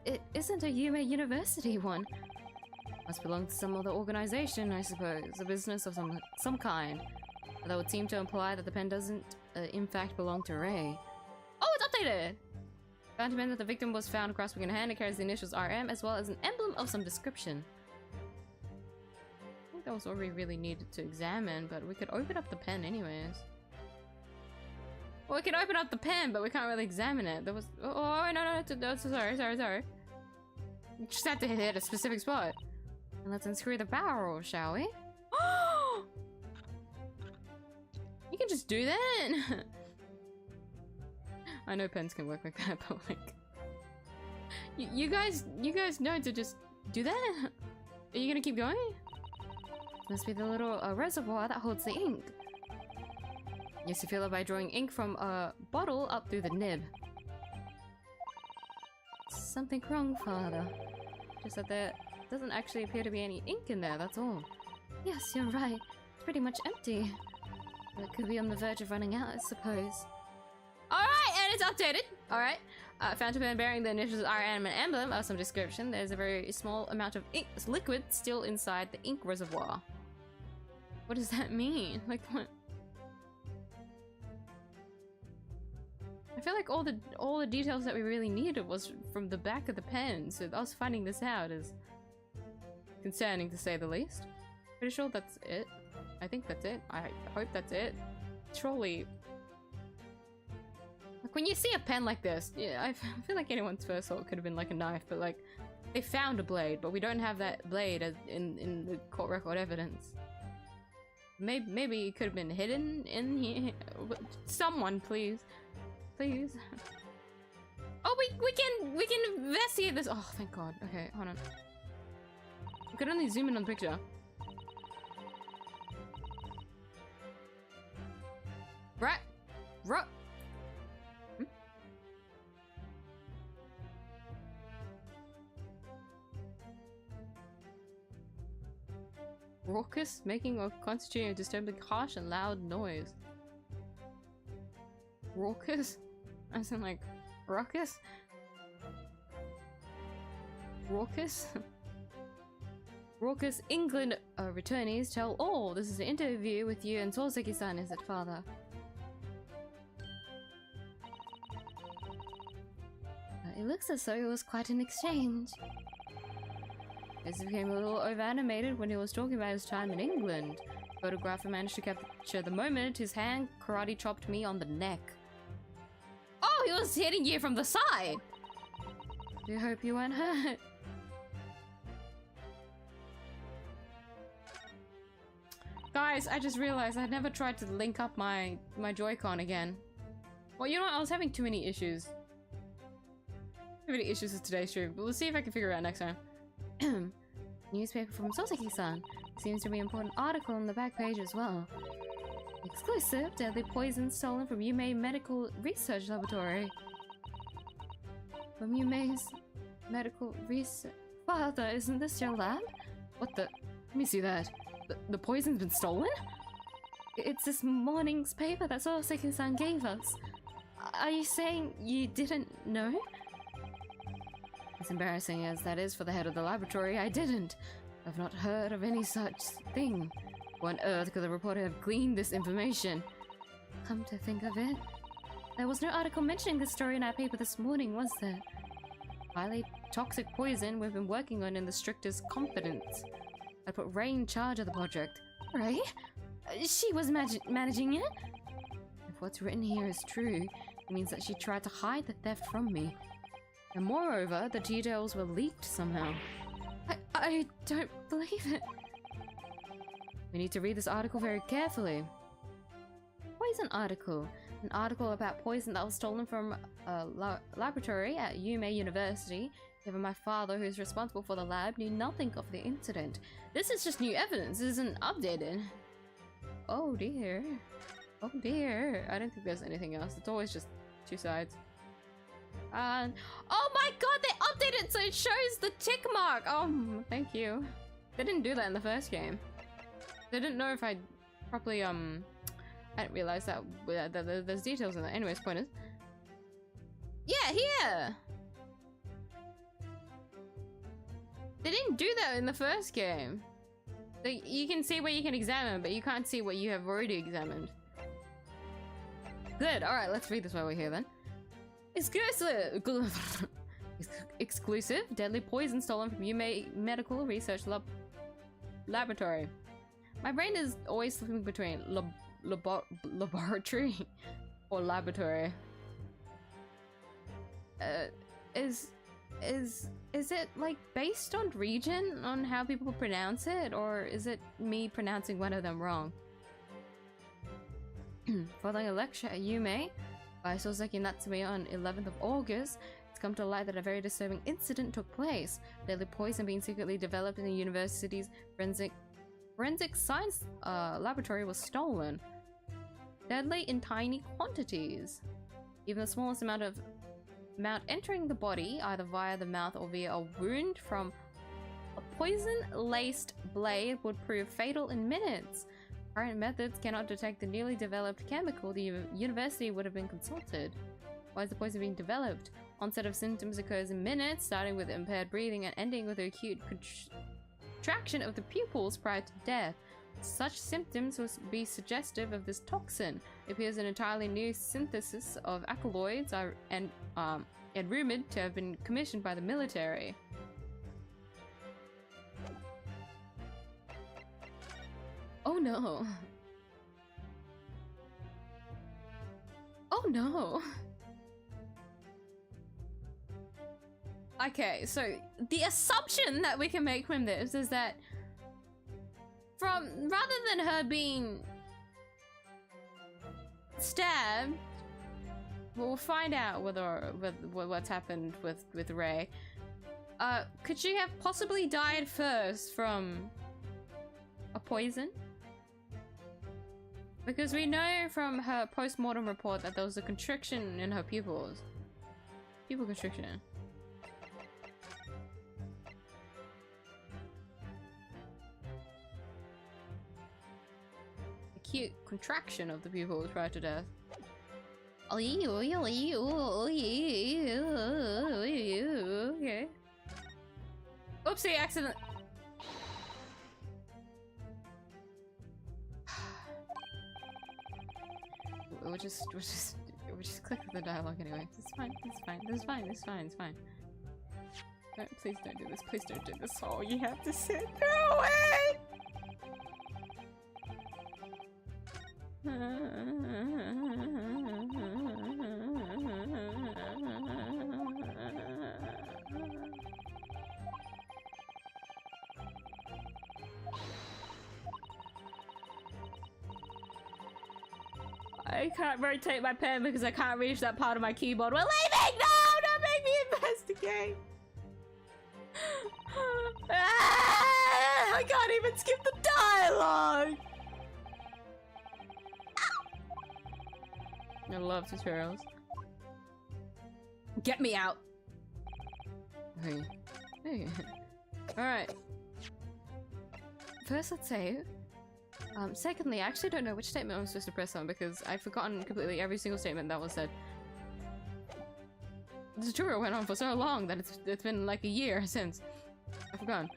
it isn't a Yume University one. Must belong to some other organization, I suppose. A business of some kind. That would seem to imply that the pen doesn't, in fact, belong to Ray. Oh, it's updated! Found to mean that the victim was found grasping in a hand and carries the initials RM as well as an emblem of some description. I think that was all we really needed to examine, but we could open up the pen anyways. Well, we can open up the pen, but we can't really examine it. There was... Oh, no, sorry. We just have to hit a specific spot. And let's unscrew the barrel, shall we? You can just do that! I know pens can work like that, but like... You guys know to just do that? Are you gonna keep going? Must be the little reservoir that holds the ink. Yes, you fill it by drawing ink from a bottle up through the nib. Something wrong, Father. Just that there doesn't actually appear to be any ink in there, that's all. Yes, you're right. It's pretty much empty. It could be on the verge of running out, I suppose. Alright, and it's updated! Alright. Found a pen bearing the initials RM and emblem of some description. There's a very small amount of ink liquid still inside the ink reservoir. What does that mean? Like, what? I feel like all the details that we really needed was from the back of the pen, so us finding this out is concerning to say the least. Pretty sure that's it. I think that's it. I hope that's it. Surely. Like, when you see a pen like this, yeah, I feel like anyone's first thought could have been like a knife, but like, they found a blade, but we don't have that blade as in the court record evidence. Maybe it could have been hidden in here. Someone, please. Please. Oh, we can investigate this. Oh, thank God. Okay, hold on. We could only zoom in on the picture. Right. raucous, making or constituting a disturbingly harsh and loud noise. Raucous? As in like raucous? Raucous? Raucous England returnees tell all. This is an interview with you and 𝐢𝐧𝐿𝐼-san, is it, father? It looks as though it was quite an exchange. He became a little over-animated when he was talking about his time in England. The photographer managed to capture the moment his hand karate chopped me on the neck. Oh, he was hitting you from the side! We hope you weren't hurt. Guys, I just realized I never tried to link up my Joy-Con again. Well, you know what? I was having too many issues. Too many issues with today's stream, but we'll see if I can figure it out next time. Newspaper from 𝐢𝐧𝐿𝐼-san. Seems to be an important article on the back page as well. Exclusive, deadly poison stolen from 𝐢𝐧𝐼 Medical Research Laboratory. From 𝐢𝐧𝐼's Medical Research... Father, isn't this your lab? What the... Let me see that. The poison's been stolen? It's this morning's paper that 𝐢𝐧𝐿𝐼-san gave us. Are you saying you didn't know? As embarrassing as that is for the head of the laboratory, I didn't. I've not heard of any such thing. Why on earth could the reporter have gleaned this information? Come to think of it, there was no article mentioning this story in our paper this morning, was there? Highly toxic poison we've been working on in the strictest confidence. I put Ray in charge of the project. Ray? She was managing it? If what's written here is true, it means that she tried to hide the theft from me. And moreover, the details were leaked somehow. I don't believe it. We need to read this article very carefully. Poison article. An article about poison that was stolen from a laboratory at 𝐢𝐧𝐼 University. Given my father, who's responsible for the lab, knew nothing of the incident. This is just new evidence. This isn't updated. Oh dear. Oh dear. I don't think there's anything else. It's always just two sides. Oh my god, they updated so it shows the tick mark! Oh, thank you. They didn't do that in the first game. They didn't know if I properly, I didn't realize that there's details in that. Anyways, point is... Yeah, here! They didn't do that in the first game. You can see what you can examine, but you can't see what you have already examined. Good, alright, let's read this while we're here then. Exclusive, deadly poison stolen from 𝐢𝐧𝐼 Medical Research Laboratory. My brain is always flipping between laboratory or laboratory. Is it like based on region on how people pronounce it, or is it me pronouncing one of them wrong? Following a lecture at 𝐢𝐧𝐼 by 𝐢𝐧𝐿𝐼 on 11th of August, it's come to light that a very disturbing incident took place. Deadly poison being secretly developed in the university's forensic science laboratory was stolen. Deadly in tiny quantities. Even the smallest amount entering the body, either via the mouth or via a wound from a poison-laced blade, would prove fatal in minutes. Current methods cannot detect the newly developed chemical. The university would have been consulted. Why is the poison being developed? Onset of symptoms occurs in minutes, starting with impaired breathing and ending with acute contraction of the pupils prior to death. Such symptoms would be suggestive of this toxin. It appears an entirely new synthesis of alkaloids and rumored to have been commissioned by the military. Oh no. Oh no. Okay, so the assumption that we can make from this is that rather than her being stabbed, we'll find out what's happened with Ray. Could she have possibly died first from a poison? Because we know from her post-mortem report that there was a constriction in her pupils. Pupil constriction. cute contraction of the pupils prior to death. Okay. Oopsie, accident. We'll just click the dialogue anyway. It's fine. It's fine. Please don't do this. Please don't do this. Oh, you have to sit through it. I can't rotate my pen because I can't reach that part of my keyboard. We're leaving! No! Don't make me investigate! I can't even skip the dialogue! I love tutorials. Get me out! Hey. Alright. First, let's save. Secondly, I actually don't know which statement I'm supposed to press on because I've forgotten completely every single statement that was said. The tutorial went on for so long that it's been like a year since. I've forgotten.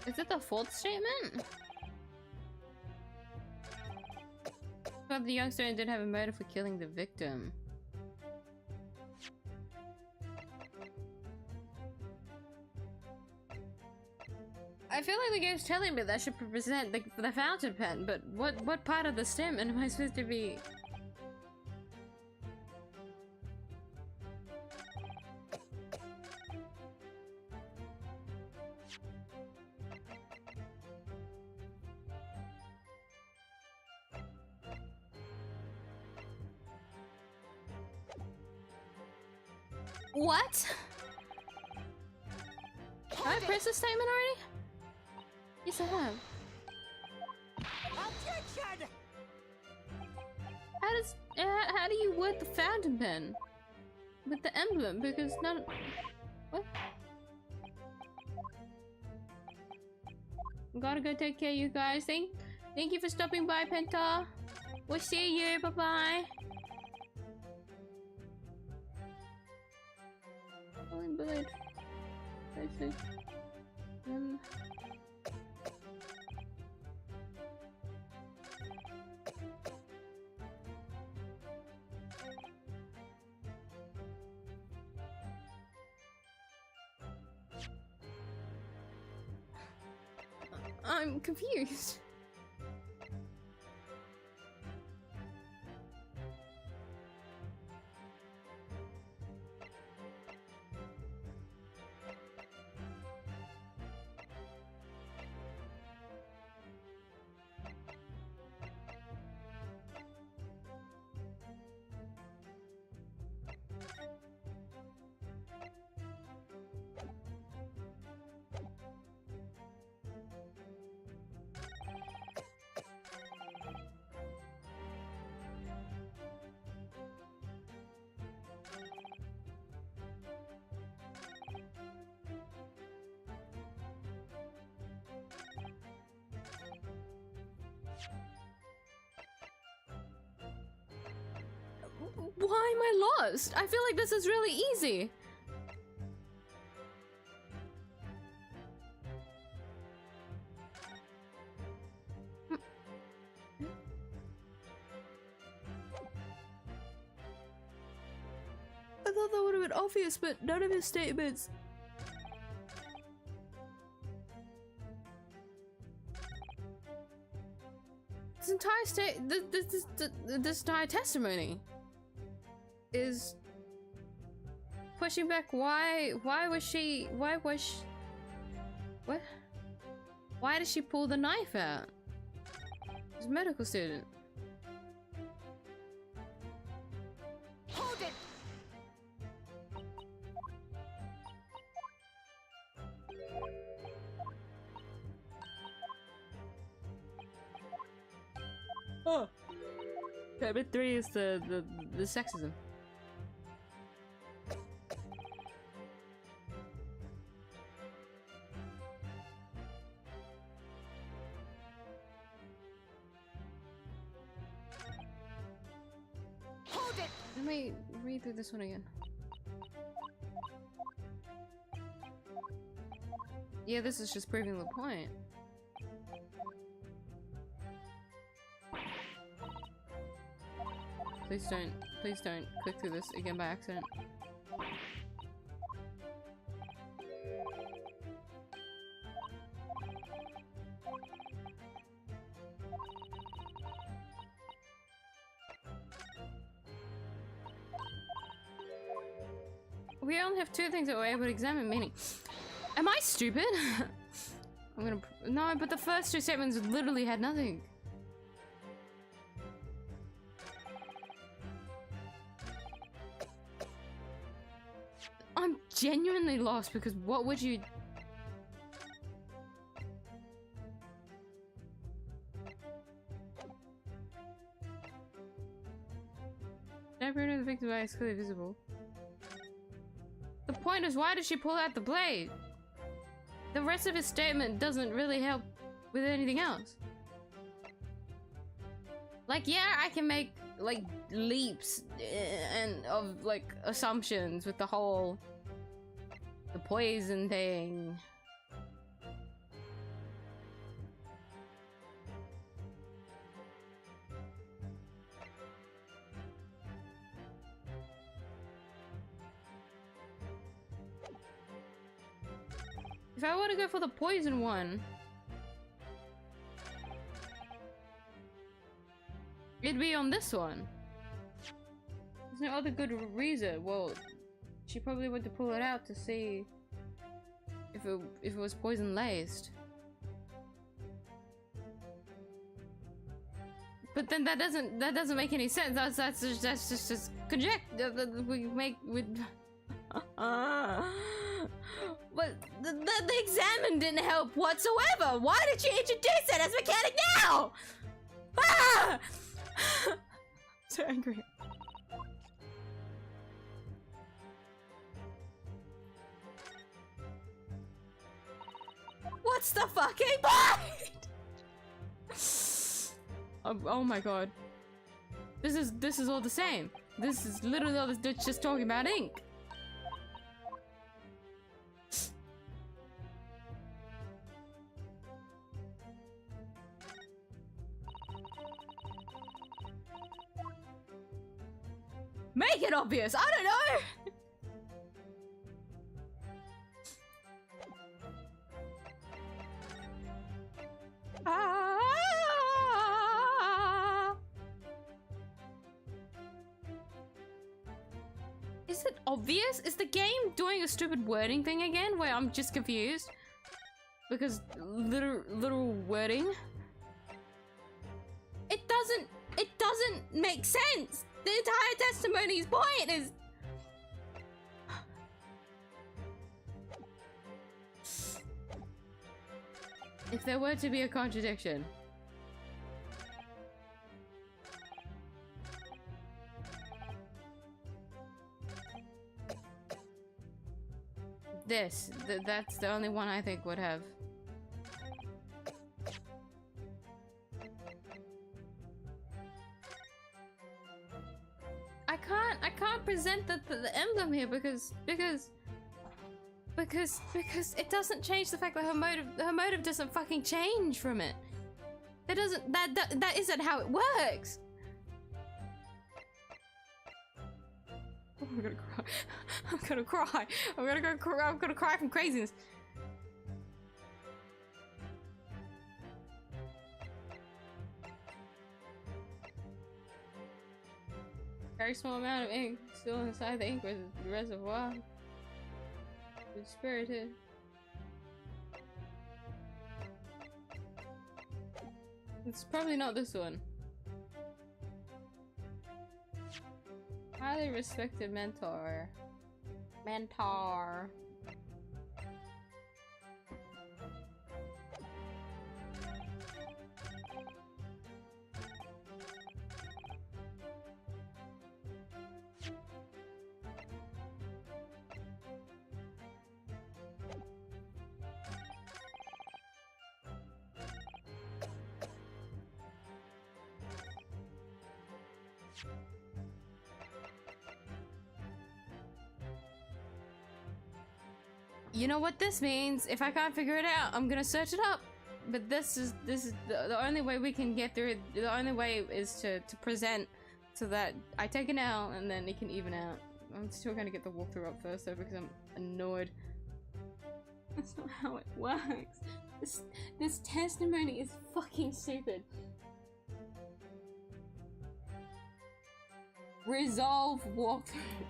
Is it the fourth statement? But the youngster did have a motive for killing the victim. I feel like the game's telling me that I should represent the fountain pen, but what part of the statement am I supposed to be? What? Have I pressed the statement already? Yes, I have. Objection! How do you word the fountain pen with the emblem? Because none. What? Gotta go take care of you guys. Thank you for stopping by, Penta. We'll see you. Bye bye. Bird. I'm confused. Why am I lost? I feel like this is really easy. I thought that would have been obvious, but none of his statements. This entire testimony is pushing back. Why was she? What? Why did she pull the knife out? She's a medical student. Oh. Bit 3 is the sexism. Hold it! Let me read through this one again. Yeah, this is just proving the point. Please don't click through this again by accident. We only have 2 things that we're able to examine, meaning... Am I stupid? I'm gonna... No, but the first 2 statements literally had nothing. I'm genuinely lost because what would you... Every of the victim's eye is clearly visible. The point is, why did she pull out the blade? The rest of his statement doesn't really help with anything else. Like, yeah, I can make, like, leaps and of, like, assumptions with the whole... the poison thing. If I want to go for the poison one, it'd be on this one. There's no other good reason. Well, she probably went to pull it out to see if it was poison laced. But then that doesn't make any sense. That's just conjecture that we make with. But the examine didn't help whatsoever. Why did you introduce it as mechanic now? Ah! So angry. What's the fucking point? Oh my god. This is all the same. This is literally all this just talking about ink. Make it obvious. I don't know. Is it obvious? Is the game doing a stupid wording thing again where I'm just confused? Because literal wording? It doesn't make sense. The entire testimony's point is... If there were to be a contradiction... That's the only one I think would have. I can't present the emblem here because it doesn't change the fact that her motive doesn't fucking change from it. That isn't how it works. Oh, I'm gonna cry. I'm gonna cry. I'm gonna cry from craziness. Very small amount of ink still inside the ink reservoir. It's spirited. It's probably not this one. Highly respected mentor. You know what this means? If I can't figure it out, I'm gonna search it up. But this is the only way we can get through it. The only way is to present so that I take an L and then it can even out. I'm still gonna get the walkthrough up first though because I'm annoyed. That's not how it works. This testimony is fucking stupid. Resolve walkthrough.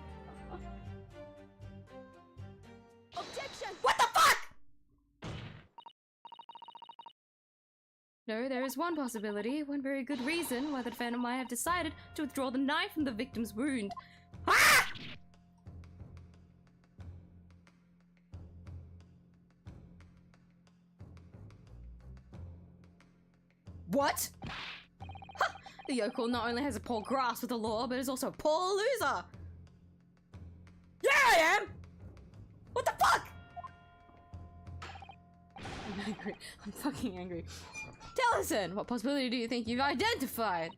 Objection! What the fuck? No, there is one possibility, one very good reason why the defendant might have decided to withdraw the knife from the victim's wound. Ah! What? Ha! The yokel not only has a poor grasp of the law, but is also a poor loser! Yeah, I am! What the fuck? I'm angry. I'm fucking angry. Tell us then, what possibility do you think you've identified?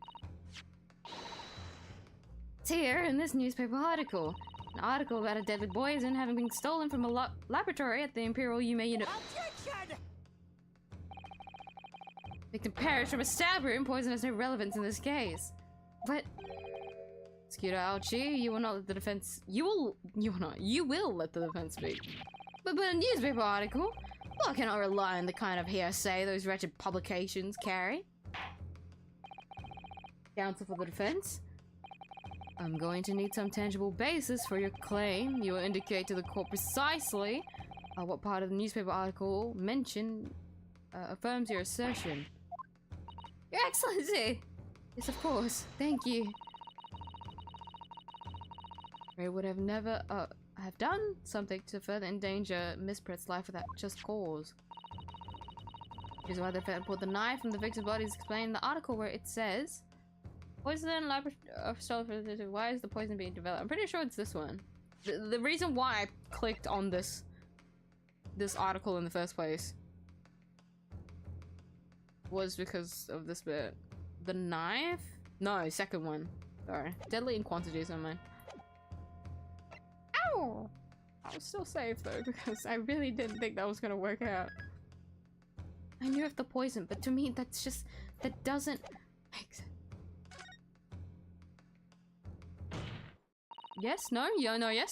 It's here in this newspaper article. An article about a deadly poison having been stolen from a laboratory at the Imperial 𝐢𝐧𝐟𝐨 unit. Objection! Victim perished from a stab wound. Poison has no relevance in this case. But 𝐢𝐧𝐟𝐨, you will not let the defense. You will let the defense speak. But a newspaper article? Well, I cannot rely on the kind of hearsay those wretched publications carry. Counsel for the defense. I'm going to need some tangible basis for your claim. You will indicate to the court precisely what part of the newspaper article mentioned affirms your assertion. Your Excellency! Yes, of course. Thank you. I would have never have done something to further endanger Miss Pratt's life without just cause. Here's why the defendant pulled the knife from the victim's body is explained in the article where it says poison laboratory. Why is the poison being developed? I'm pretty sure it's this one. The reason why I clicked on this article in the first place was because of this bit. The knife? No, second one. Sorry. Deadly in quantities, never mind. Ow! I was still safe though, because I really didn't think that was gonna work out. I knew of the poison, but to me that doesn't make sense. Yes? No? Yeah, no, yes?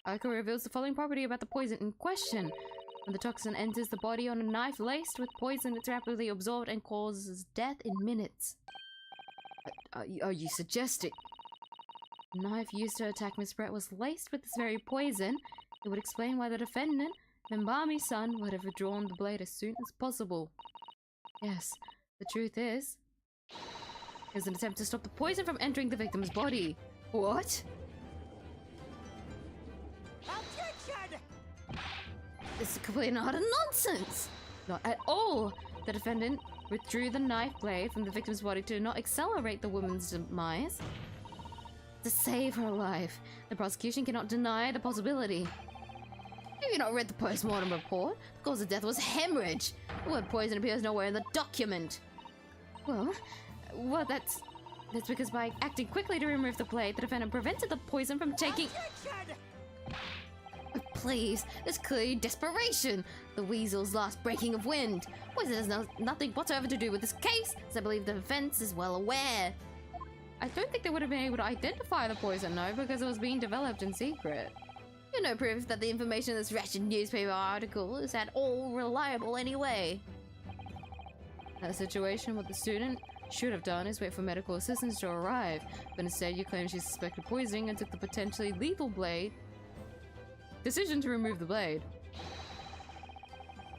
Article reveals the following property about the poison in question. When the toxin enters the body on a knife laced with poison, it's rapidly absorbed and causes death in minutes. Are you suggesting the knife used to attack Miss Pratt was laced with this very poison? It would explain why the defendant, Mbami-san, would have withdrawn the blade as soon as possible. Yes, the truth is, it was an attempt to stop the poison from entering the victim's body. What? Objection! This is completely and utter nonsense! Not at all! The defendant withdrew the knife blade from the victim's body to not accelerate the woman's demise. To save her life. The prosecution cannot deny the possibility. Have you not read the post-mortem report? The cause of death was hemorrhage. The word poison appears nowhere in the document. Well, that's because by acting quickly to remove the blade, the defendant prevented the poison from taking... Objection! Please, it's clearly desperation. The weasel's last breaking of wind. Poison has nothing whatsoever to do with this case, as I believe the defense is well aware. I don't think they would have been able to identify the poison, no, because it was being developed in secret. You're no proof that the information in this wretched newspaper article is at all reliable anyway. In that situation, what the student should have done is wait for medical assistance to arrive, but instead you claim she suspected poisoning and took the potentially lethal decision to remove the blade.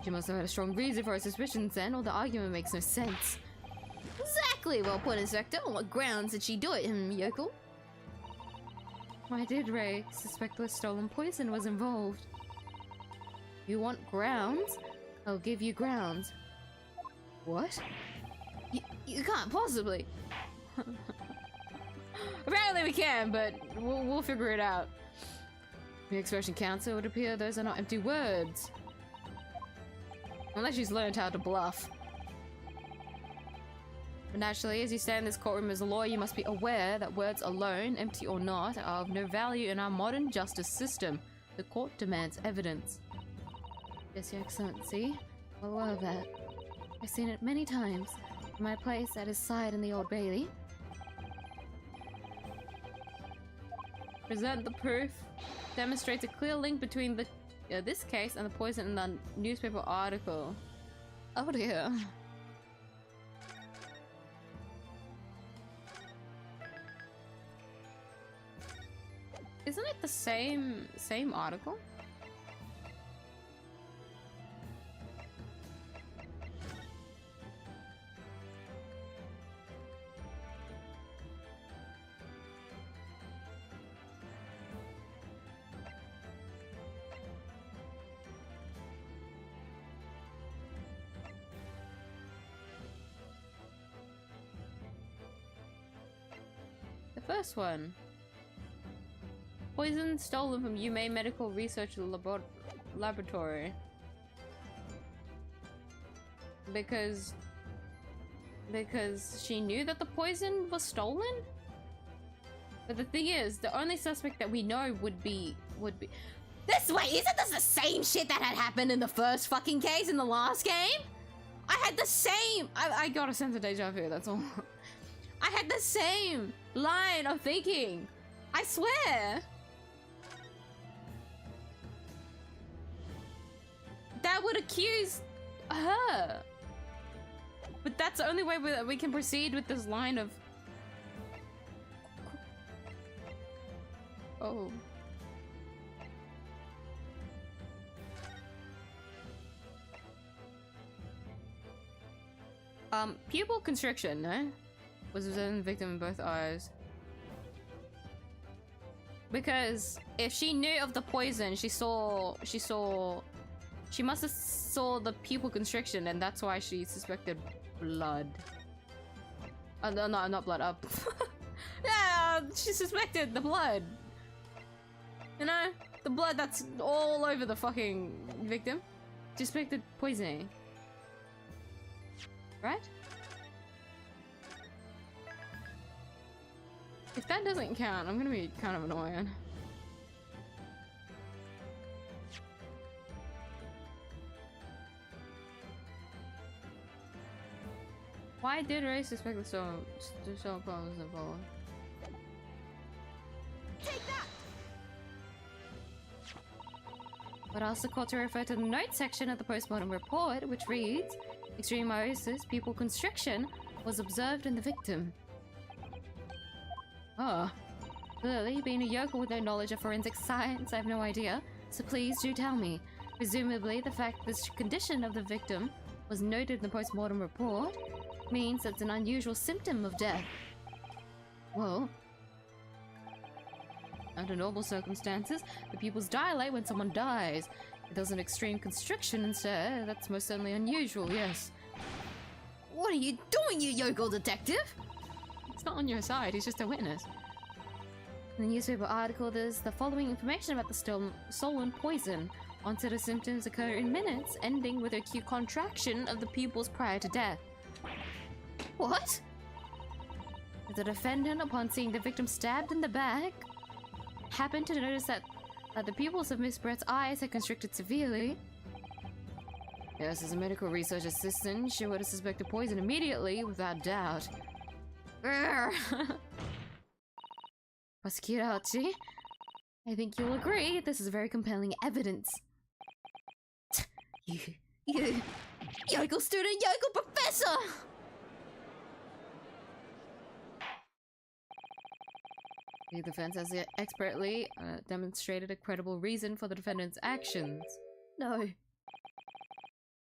She must have had a strong reason for her suspicions then, or the argument makes no sense. Exactly! Well put, Inspector. On what grounds did she do it, yokel? Why did Ray suspect the stolen poison was involved? You want grounds? I'll give you grounds. What? You can't possibly. Apparently we can, but we'll figure it out. The expression counts, so it would appear those are not empty words. Unless she's learned how to bluff. But naturally, as you stand in this courtroom as a lawyer, you must be aware that words alone, empty or not, are of no value in our modern justice system. The court demands evidence. Yes, Your Excellency. Well aware of that. I've seen it many times. In my place at his side in the Old Bailey. Present the proof. Demonstrates a clear link between the this case and the poison in the newspaper article. Oh dear. Isn't it the same article? The first one. Poison stolen from 𝐢𝐧𝐟𝐨 Medical Research Laboratory. Because she knew that the poison was stolen? But the thing is, the only suspect that we know would be This way, isn't this the same shit that had happened in the first fucking case in the last game? I had the same. I got a sense of deja vu, that's all. I had the same line of thinking. I swear. That would accuse her. But that's the only way we can proceed with this line of... Oh. Pupil constriction, no? Was observing the victim in both eyes. Because if she knew of the poison, she must have saw the pupil constriction, and that's why she suspected blood. No, not blood, up. Yeah, she suspected the blood. You know? The blood that's all over the fucking victim. She suspected poisoning. Right? If that doesn't count, I'm gonna be kind of annoying. Why did Ray suspect the soul problems involved? Take that! But asked the court to refer to the note section of the postmortem report, which reads, extreme meiosis, pupil constriction, was observed in the victim. Oh. Clearly, being a yokel with no knowledge of forensic science, I have no idea, so please do tell me. Presumably, the fact this condition of the victim was noted in the postmortem report means it's an unusual symptom of death. Well, under normal circumstances, the pupils dilate when someone dies. If there's an extreme constriction instead, that's most certainly unusual, yes. What are you doing, you yokel detective? It's not on your side, he's just a witness. In the newspaper article, there's the following information about the stolen poison. Onset of symptoms occur in minutes, ending with acute contraction of the pupils prior to death. What? The defendant, upon seeing the victim stabbed in the back, happened to notice that the pupils of Miss Brett's eyes had constricted severely. Yes, as a medical research assistant, she would have suspected poison immediately, without doubt. Prosecutor 𝐢𝐧𝐟𝐨, I think you'll agree this is very compelling evidence. You yokel student, yokel professor! The defense has expertly demonstrated a credible reason for the defendant's actions. No.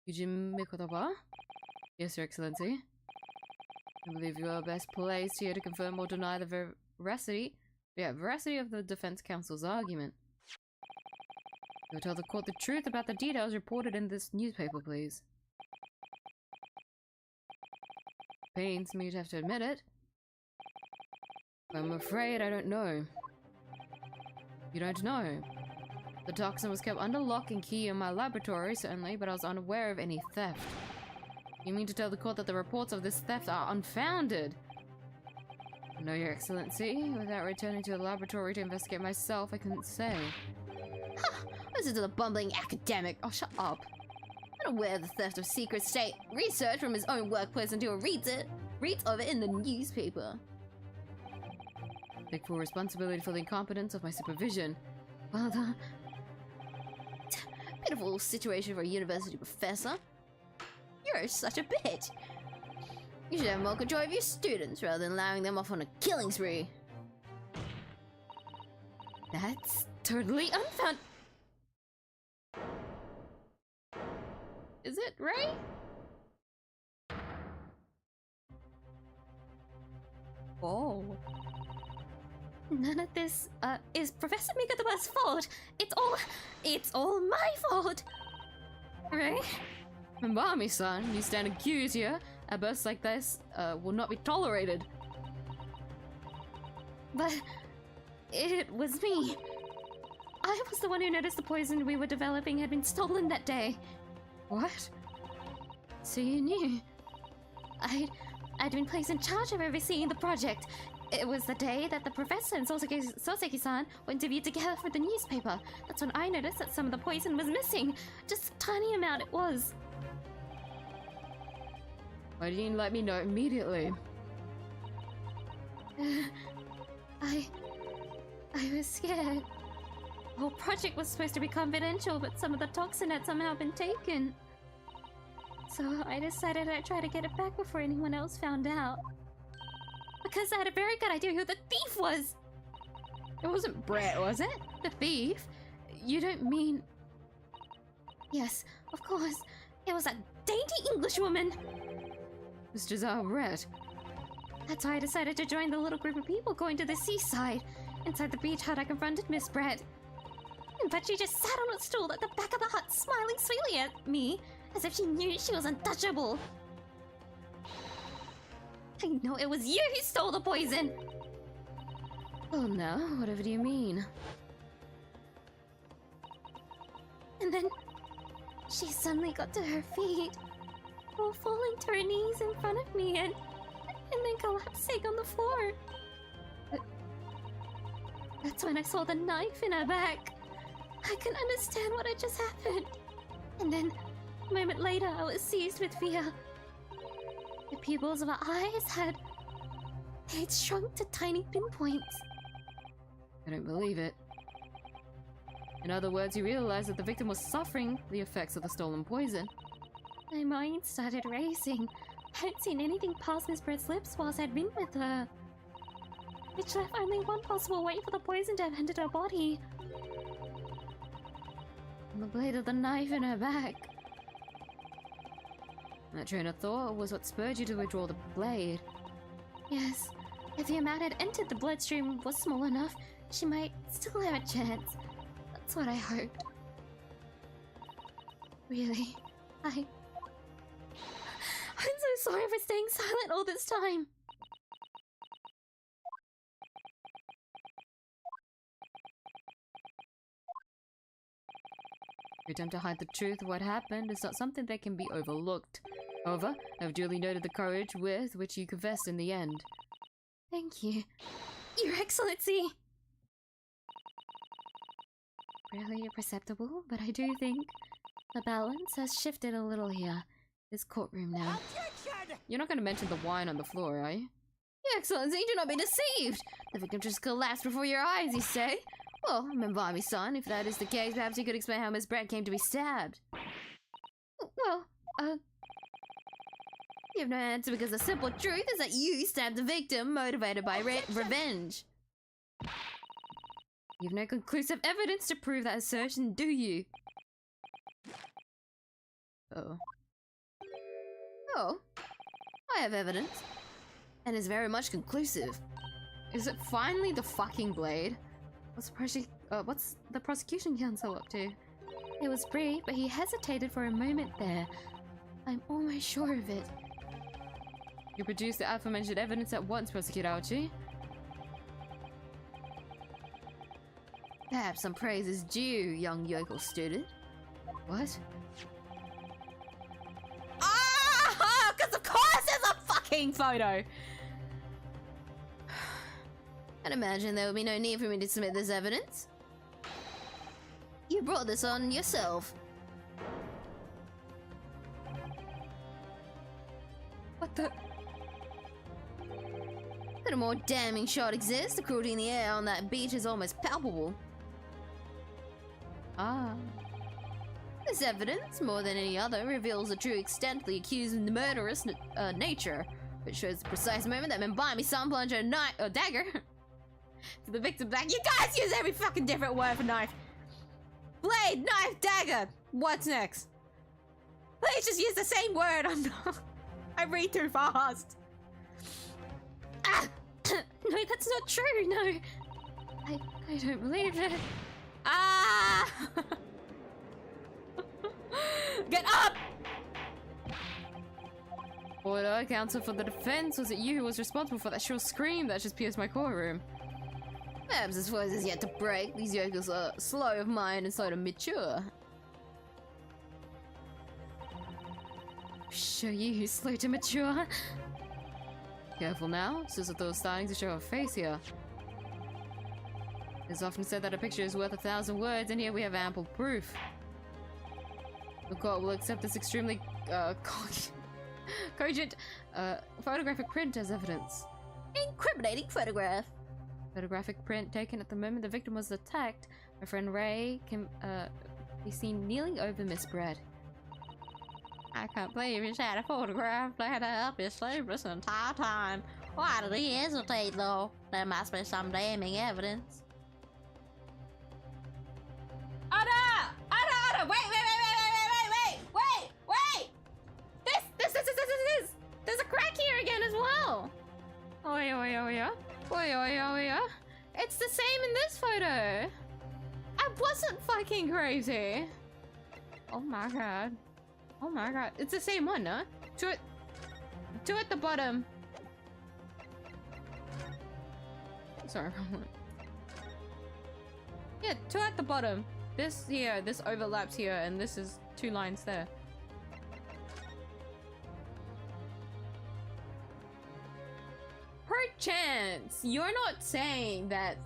𝐢𝐧𝐟𝐨 Mikotoba? Yes, Your Excellency. I believe you are best placed here to confirm or deny the veracity of the defense counsel's argument. You'll tell the court the truth about the details reported in this newspaper, please. Pains me to have to admit it. I'm afraid I don't know. You don't know. The toxin was kept under lock and key in my laboratory, certainly, but I was unaware of any theft. You mean to tell the court that the reports of this theft are unfounded? No, Your Excellency. Without returning to the laboratory to investigate myself, I couldn't say. Listen to the bumbling academic. Oh, shut up. Unaware of the theft of secret state research from his own workplace until he reads of it in the newspaper. Take full responsibility for the incompetence of my supervision. Father. Pitiful situation for a university professor. You're such a bitch. You should have more control of your students rather than allowing them off on a killing spree. That's totally unfound. Is it right? Oh. None of this, is Professor Miyuu's fault. It's all my fault. Right? Mbami-san, you stand accused here. Outbursts like this, will not be tolerated. But it was me. I was the one who noticed the poison we were developing had been stolen that day. What? So you knew? I'd been placed in charge of overseeing the project. It was the day that the professor and Soseki-san were interviewed together for the newspaper. That's when I noticed that some of the poison was missing. Just a tiny amount it was. Why didn't you let me know immediately? I was scared. The whole project was supposed to be confidential, but some of the toxin had somehow been taken. So I decided I'd try to get it back before anyone else found out. Because I had a very good idea who the thief was! It wasn't Brett, was it? The thief? You don't mean... Yes, of course. It was that dainty Englishwoman! Mr. Zalret. That's why I decided to join the little group of people going to the seaside. Inside the beach hut, I confronted Miss Brett. But she just sat on a stool at the back of the hut, smiling sweetly at me, as if she knew she was untouchable. I know it was you who stole the poison! Oh no, whatever do you mean? And then she suddenly got to her feet, while falling to her knees in front of me and then collapsing on the floor. That's when I saw the knife in her back. I couldn't understand what had just happened. And then, a moment later, I was seized with fear. The pupils of her eyes they'd shrunk to tiny pinpoints. I don't believe it. In other words, you realized that the victim was suffering the effects of the stolen poison. My mind started racing. I hadn't seen anything pass Miss Brett's lips whilst I'd been with her. Which left only one possible way for the poison to have entered her body. And the blade of the knife in her back. That train of thought was what spurred you to withdraw the blade. Yes, if the amount had entered the bloodstream was small enough, she might still have a chance. That's what I hoped. Really, I'm so sorry for staying silent all this time. Your attempt to hide the truth of what happened is not something that can be overlooked. However, I have duly noted the courage with which you confessed in the end. Thank you, Your Excellency! Barely perceptible, but I do think the balance has shifted a little here. This courtroom now. Objection! You're not going to mention the wine on the floor, are you? Your Excellency, do not be deceived! The victim just collapsed before your eyes, you say? Well, Mbami-san, if that is the case, perhaps you could explain how Miss Brett came to be stabbed. Well, You have no answer because the simple truth is that you stabbed the victim motivated by revenge. You have no conclusive evidence to prove that assertion, do you? Oh. Oh. I have evidence. And it's very much conclusive. Is it finally the fucking blade? What's the prosecution counsel up to? it was brief, but he hesitated for a moment there. I'm almost sure of it. You produced the aforementioned evidence at once, Prosecutor 𝐢𝐧𝐟𝐨. Perhaps some praise is due, young yokel student. What? Ah! fucking photo. I'd imagine there would be no need for me to submit this evidence. You brought this on yourself. What the? Could a more damning shot exist? The cruelty in the air on that beach is almost palpable. Ah. This evidence, more than any other, reveals the true extent of the accused's murderous nature. It shows the precise moment that Mbami-san plunged a dagger to the victim's back. You guys use every fucking different word for knife. Blade, knife, dagger. What's next? Please just use the same word. I read too fast. Ah! No, that's not true. No, I don't believe it. Ah! Get up! Order, counsel for the defense. Was it you who was responsible for that shrill scream that just pierced my courtroom? Perhaps his voice is yet to break. These yokels are slow of mind and slow to mature. Show you who's slow to mature. Careful now, Susato is starting to show her face here. It's often said that a picture is worth 1,000 words, and here we have ample proof. The court will accept this extremely cogent photographic print as evidence. Incriminating photograph. Photographic print taken at the moment the victim was attacked. My friend Ray can be seen kneeling over Miss Brett. I can't believe he's had a photograph laid up his sleeve this entire time. Why did he hesitate though? There must be some damning evidence. Ada! Wait! This! There's a crack here again as well! Oh yeah. It's the same in this photo! I wasn't fucking crazy! Oh my god. It's the same one, no? Two at the bottom. Sorry. Yeah, 2 at the bottom. This here, this overlaps here, and this is 2 lines there. Perchance, you're not saying that.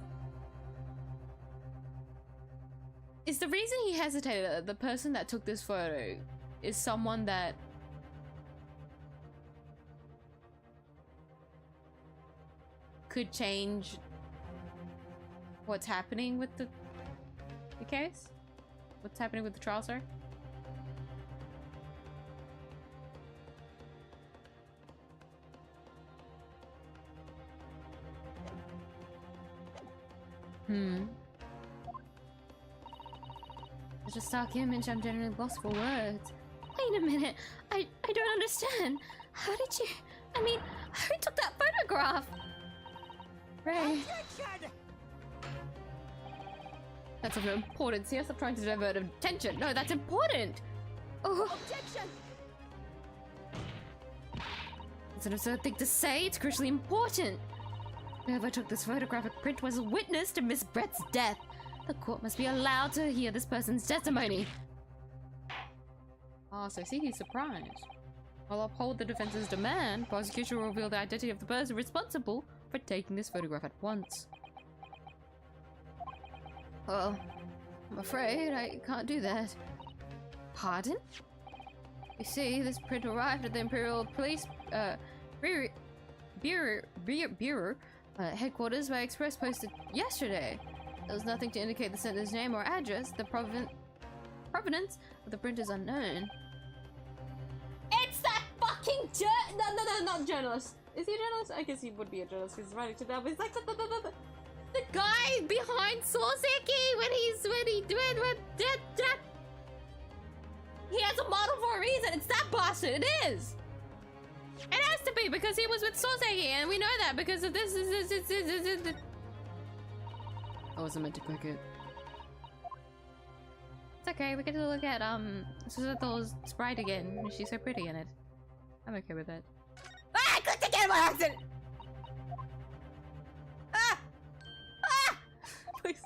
Is the reason he hesitated the person that took this photo is someone that could change what's happening with the case? What's happening with the trial, sir? Such a stark image, I'm generally lost for words. Wait a minute, I don't understand. How did you... I mean, who took that photograph? Ray. Objection! That's of no importance here. Stop trying to divert attention. No, that's important. Oh, Objection! it's an absurd thing to say. It's crucially important. Whoever took this photographic print was a witness to Miss Brett's death. The court must be allowed to hear this person's testimony. Oh, so see, he's surprised. I'll uphold the defense's demand. Prosecution will reveal the identity of the person responsible for taking this photograph at once. Well, I'm afraid I can't do that. Pardon? You see, this print arrived at the Imperial Police Bureau headquarters by express posted yesterday. There was nothing to indicate the sender's name or address. The provenance of the print is unknown. It's that fucking no, not journalist. Is he a journalist? I guess he would be a journalist because he's writing to them. But he's like the guy behind Soseki when he has a model for a reason. It's that bastard. It is. It has to be because he was with Soseki, and we know that because of this. I wasn't meant to click it. It's okay. We get to look at Susato's sprite again. She's so pretty in it. I'm okay with it. Ah! I clicked again by accident. Ah! Ah! Please.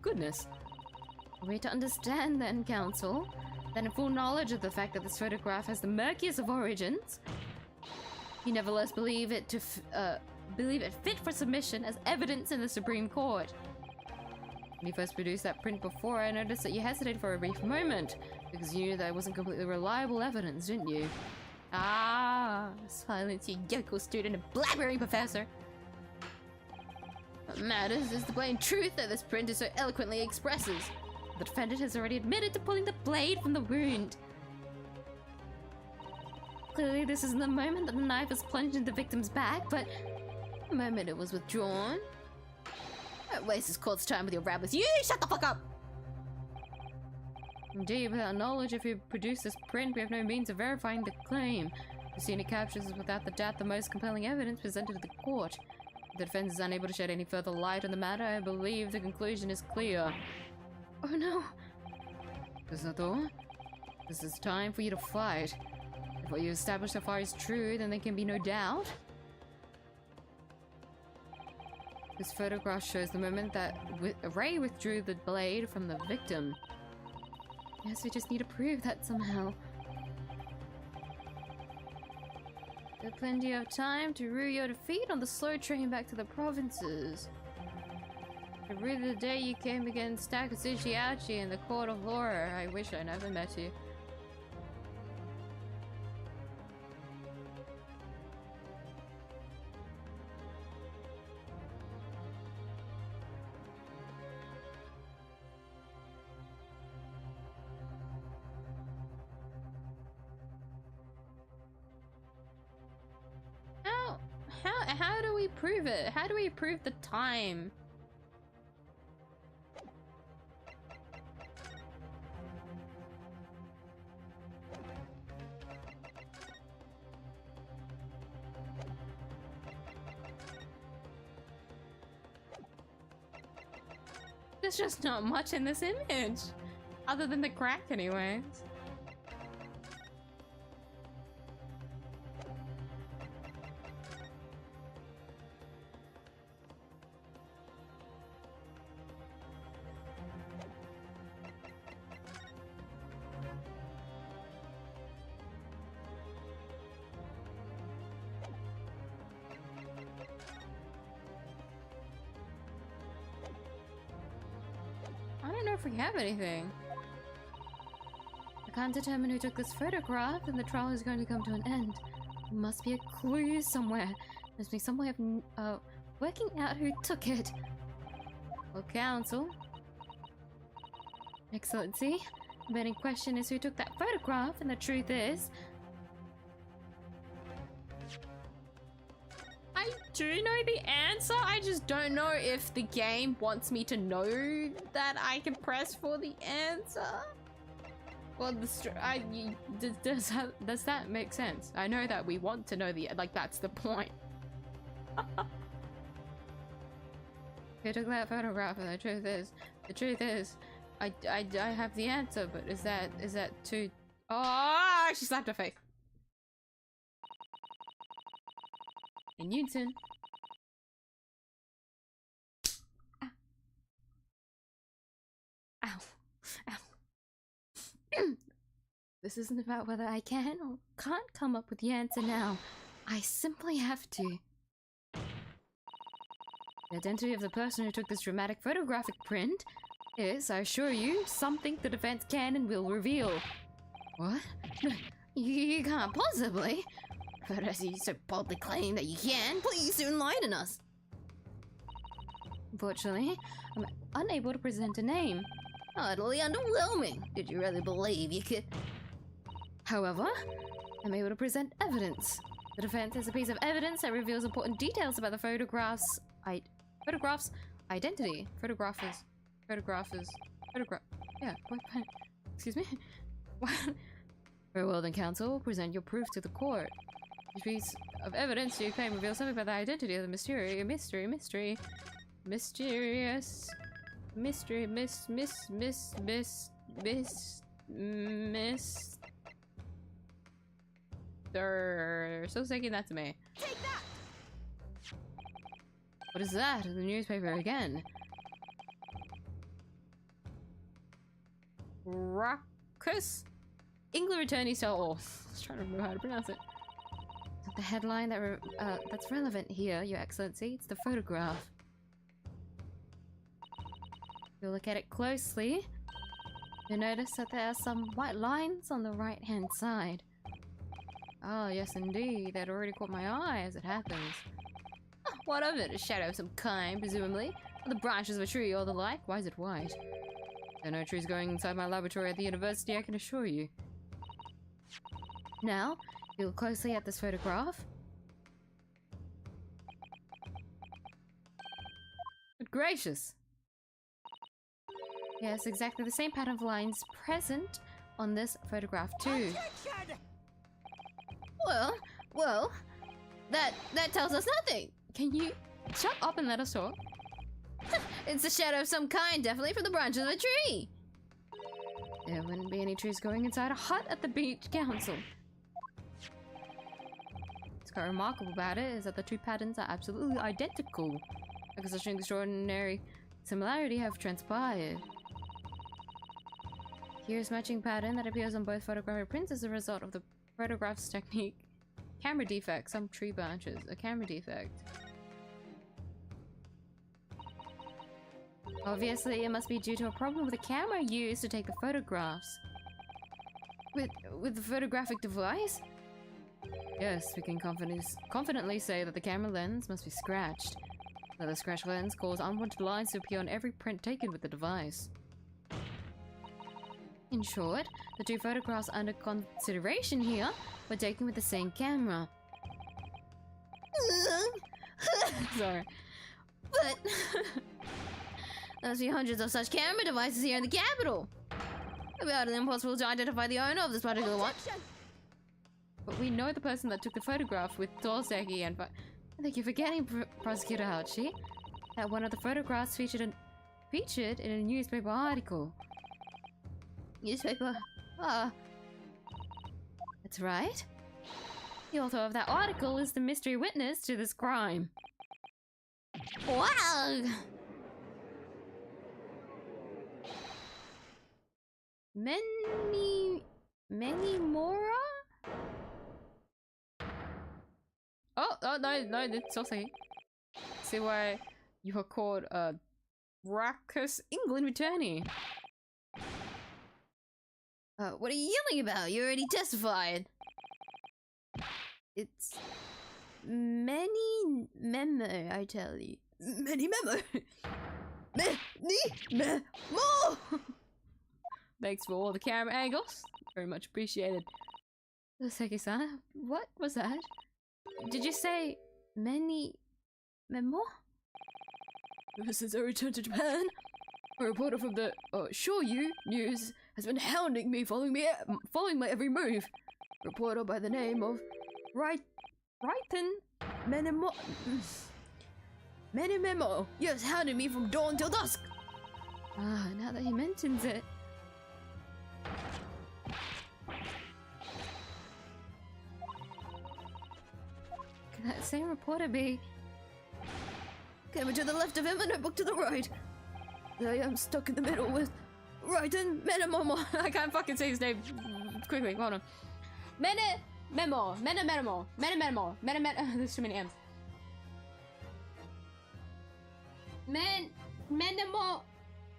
Goodness. Are we to understand then, Council, that in full knowledge of the fact that this photograph has the murkiest of origins, you nevertheless believe it fit for submission as evidence in the Supreme Court? When you first produced that print before, I noticed that you hesitated for a brief moment, because you knew that it wasn't completely reliable evidence, didn't you? Ah, silence, you yokel student and blabbering professor! What matters is the plain truth that this print is so eloquently expresses. The defendant has already admitted to pulling the blade from the wound. Clearly, this isn't the moment that the knife was plunged into the victim's back, but the moment it was withdrawn. Don't waste this court's time with your rabblings. You shut the fuck up! Indeed, without knowledge, if you produce this print, we have no means of verifying the claim. The scene it captures is without the doubt the most compelling evidence presented to the court. If the defense is unable to shed any further light on the matter, I believe the conclusion is clear. Oh no! Is that all? This is time for you to fight. If what you established so far is true, then there can be no doubt. This photograph shows the moment that Ray withdrew the blade from the victim. Yes, we just need to prove that somehow. There's plenty of time to rue your defeat on the slow train back to the provinces. To rue the day you came against 𝐢𝐧𝐟𝐨 in the court of law. I wish I never met you. How do we prove it? How do we prove the time? There's just not much in this image. Other than the crack anyways. I don't know if we have anything. I can't determine who took this photograph, and the trial is going to come to an end. There must be a clue somewhere. There must be some way of working out who took it. Well, Council. Excellency, the main question is who took that photograph, and the truth is... I do know the answer, I just don't know if the game wants me to know that I can press for the answer. Well, does that make sense? I know that we want to know the, like, that's the point. Who took that photograph? And the truth is, I have the answer, but is that too? Oh, she slapped her face. In unison. Ow. Ow. Ow. This isn't about whether I can or can't come up with the answer now. I simply have to. The identity of the person who took this dramatic photographic print is, I assure you, something the defense can and will reveal. What? No, you can't possibly. But as you so boldly claim that you can, please do enlighten us. Unfortunately, I'm unable to present a name. Utterly underwhelming. Did you really believe you could? However, I'm able to present evidence. The defense has a piece of evidence that reveals important details about the photograph's identity. Yeah, excuse me? What? Very well then, Council, present your proof to the court. This piece of evidence you claim reveals something about the identity of the mysterious, so saying that's me. Take that! What is that? The newspaper again. 𝐢𝐧𝐟𝐨? England Returning Style. Oh, I was trying to remember how to pronounce it. The headline that's relevant here, Your Excellency, it's the photograph. If you look at it closely, you'll notice that there are some white lines on the right-hand side. Oh, yes indeed. That already caught my eye as it happens. Oh, what of it? A shadow of some kind, presumably. Or the branches of a tree or the like. Why is it white? There are no trees going inside my laboratory at the university, I can assure you. Now, if you look closely at this photograph. Good gracious! Yes, exactly the same pattern of lines present on this photograph too. Objection! Well, that tells us nothing. Can you shut up and let us talk? It's a shadow of some kind, definitely from the branches of a tree. There wouldn't be any trees going inside a hut at the beach council. What's quite remarkable about it is that the two patterns are absolutely identical. Because such an extraordinary similarity have transpired. Here's matching pattern that appears on both photographic prints as a result of the photograph's technique. Camera defect, some tree branches, a camera defect. Obviously, it must be due to a problem with the camera used to take the photographs. With the photographic device? Yes, we can confidently say that the camera lens must be scratched. That the scratch lens causes unwanted lines to appear on every print taken with the device. In short, the two photographs under consideration here were taken with the same camera. Sorry. But there must be hundreds of such camera devices here in the capital. It would be utterly impossible to identify the owner of this particular one. But we know the person that took the photograph with 𝐢𝐧𝐟𝐨 and I think you're forgetting, Prosecutor 𝐢𝐧𝐟𝐨, that one of the photographs featured in a newspaper article. Newspaper? Ah. That's right. The author of that article is the mystery witness to this crime. Wow! Many more? Oh, no, it's also see why you are called 𝐢𝐧𝐟𝐨 England Returning. What are you yelling about? You already testified. It's many memo, I tell you. Many memo. Many more. Thanks for all the camera angles. Very much appreciated. Seki-san, what was that? Did you say many memo? Ever since I returned to Japan, a reporter from the 𝐢𝐴 News has been hounding me, following my every move. A reporter by the name of Raiten Memo. Yes, hounding me from dawn till dusk. Ah, now that he mentions it. Can that same reporter be? Camera to the left of him and notebook to the right. There I am stuck in the middle with Raiten Memo. I can't fucking say his name quickly. Hold on. Memo. There's too many M's. Menemo.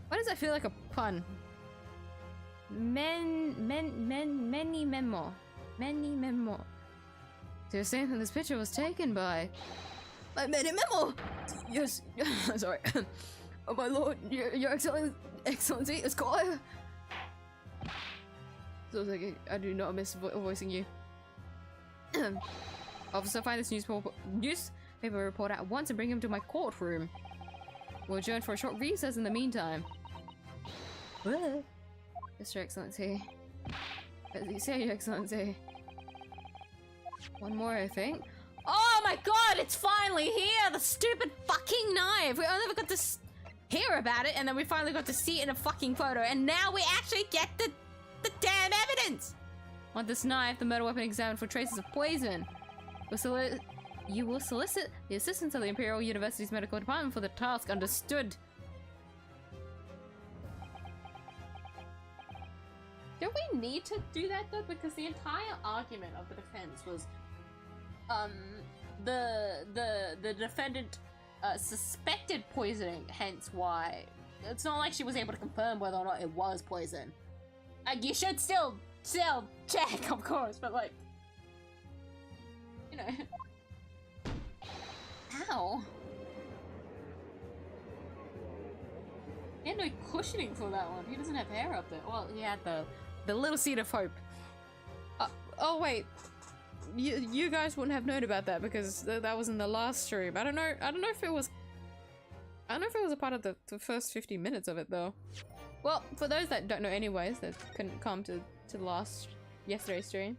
Why does that feel like a pun? Many memo. So you're saying that this picture was taken by many memo? Yes, sorry. Oh my lord, your excellency is 𝐲𝐿. So like, I do not miss voicing you. Officer, find this newspaper reporter at once and bring him to my courtroom. We'll adjourn for a short recess in the meantime. What? Yes, Your Excellency. As you say, Your Excellency. One more, I think. Oh my god, it's finally here! The stupid fucking knife! We only got to hear about it, and then we finally got to see it in a fucking photo, and now we actually get the damn evidence! Want this knife, the murder weapon examined for traces of poison. You will solicit the assistance of the Imperial University's medical department for the task. Understood. Do we need to do that though? Because the entire argument of the defense was, the defendant suspected poisoning, hence why. It's not like she was able to confirm whether or not it was poison. Like, you should still check, of course, but like, you know. Ow. He had no cushioning for that one. He doesn't have hair up there. Well, he had the little seed of hope. Oh wait, you guys wouldn't have known about that because that was in the last stream. I don't know if it was a part of the first 50 minutes of it though. Well, for those that don't know anyways, that couldn't come to the yesterday's stream,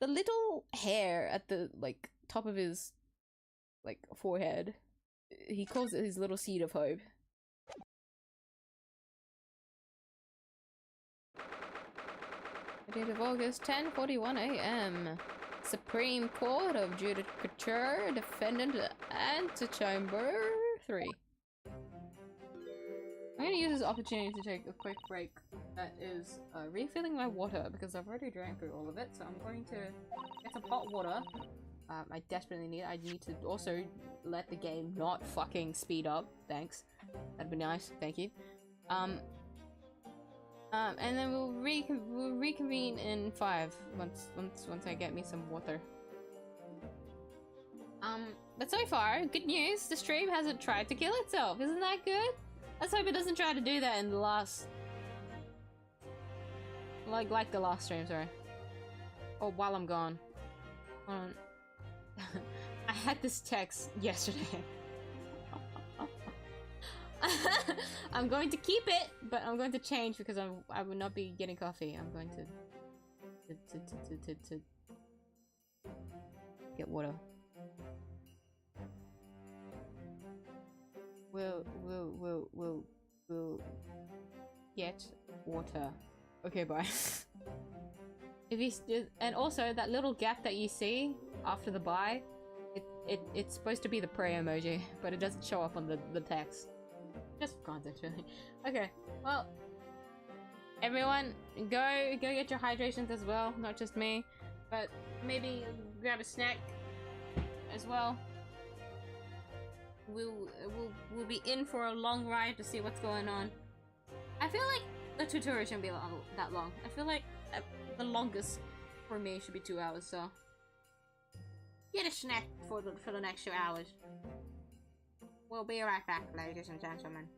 the little hair at the like top of his like forehead, he calls it his little seed of hope. Date of August, 10:41 a.m. Supreme Court of Judicature, Defendant Antechamber 3. I'm gonna use this opportunity to take a quick break. That is refilling my water because I've already drank through all of it. So I'm going to get some hot water. I desperately need it. I need to also let the game not fucking speed up. Thanks. That'd be nice. Thank you. And then we'll reconvene in 5 once I get me some water. But so far, good news. The stream hasn't tried to kill itself. Isn't that good? Let's hope it doesn't try to do that in the last, like the last stream. Sorry. Or while I'm gone. Hold on. I had this text yesterday. I'm going to keep it, but I'm going to change because I will not be getting coffee. I'm going to get water. We'll get water. Okay, bye. If you and also that little gap that you see after the bye, it's supposed to be the prayer emoji, but it doesn't show up on the text. Just for context, really. Okay, well, everyone, go get your hydrations as well. Not just me, but maybe grab a snack as well. We'll be in for a long ride to see what's going on. I feel like the tutorial shouldn't be that long. I feel like the longest for me should be 2 hours. So get a snack for the next 2 hours. We'll be right back, ladies and gentlemen.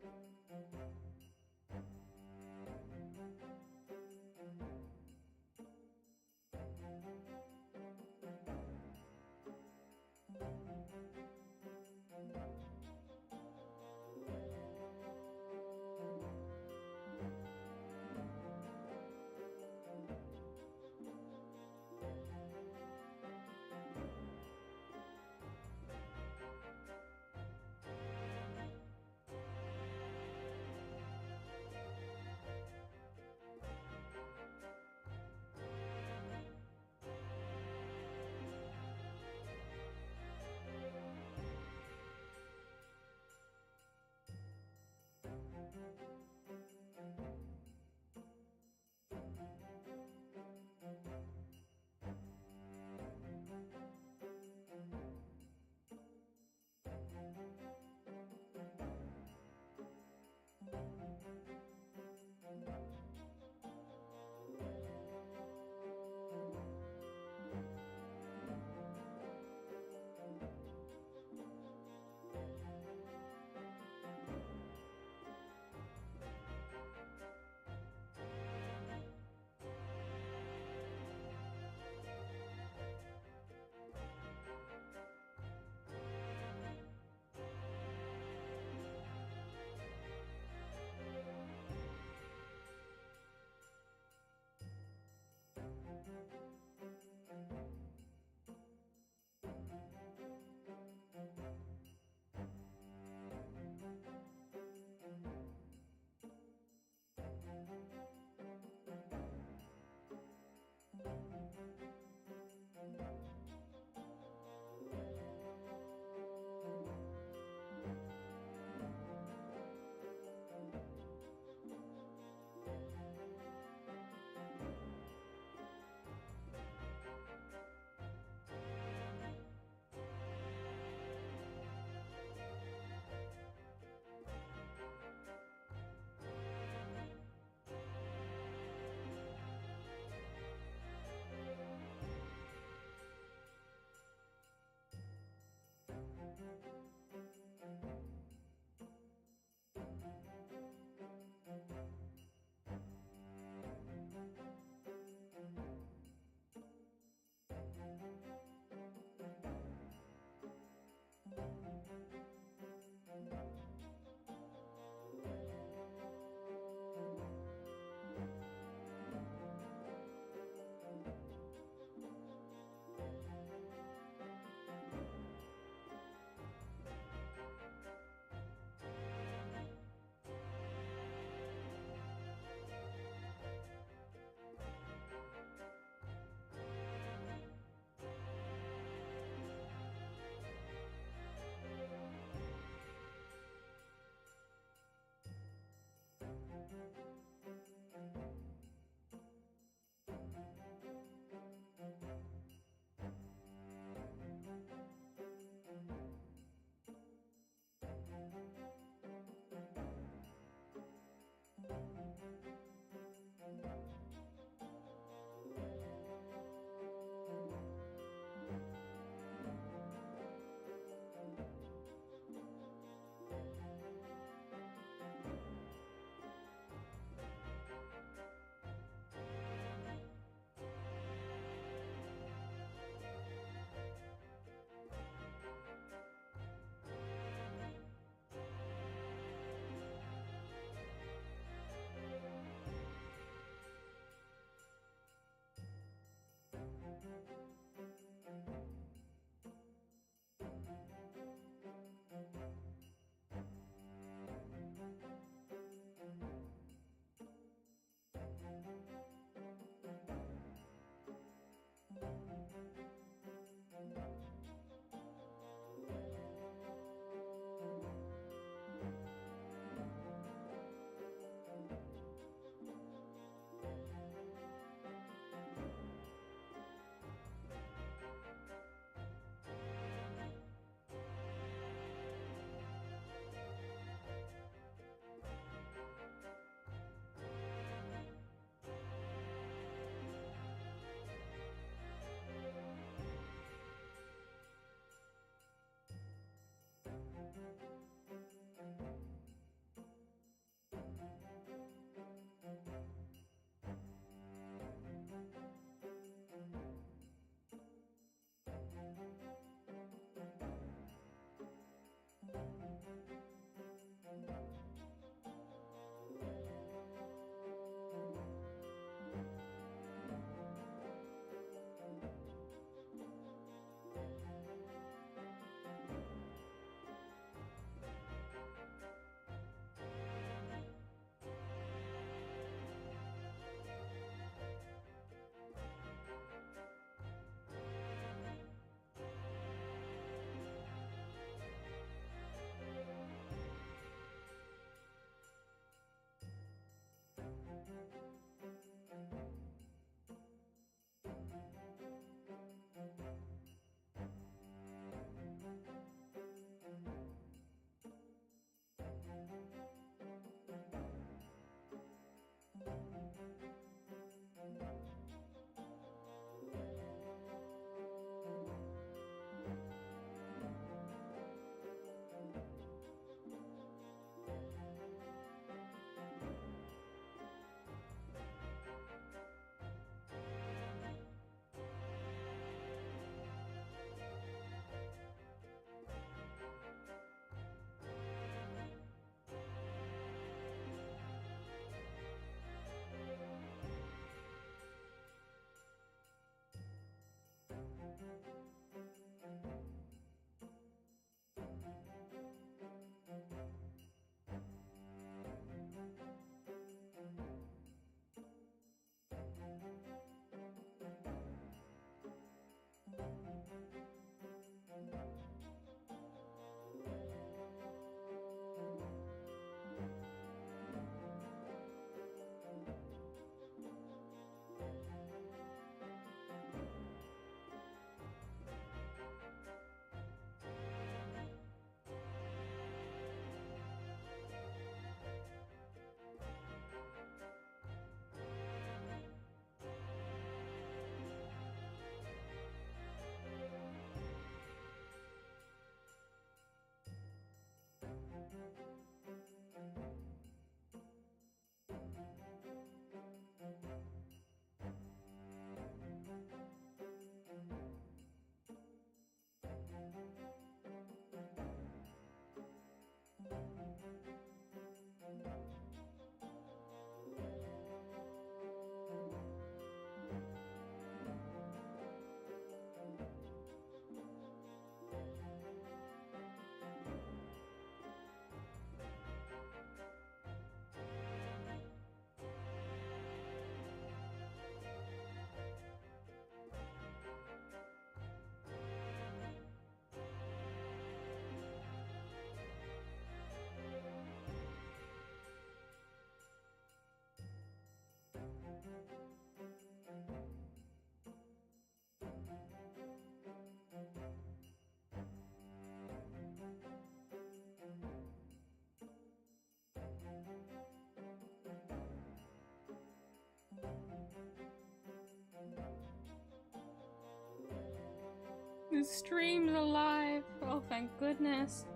stream's alive. Oh, thank goodness.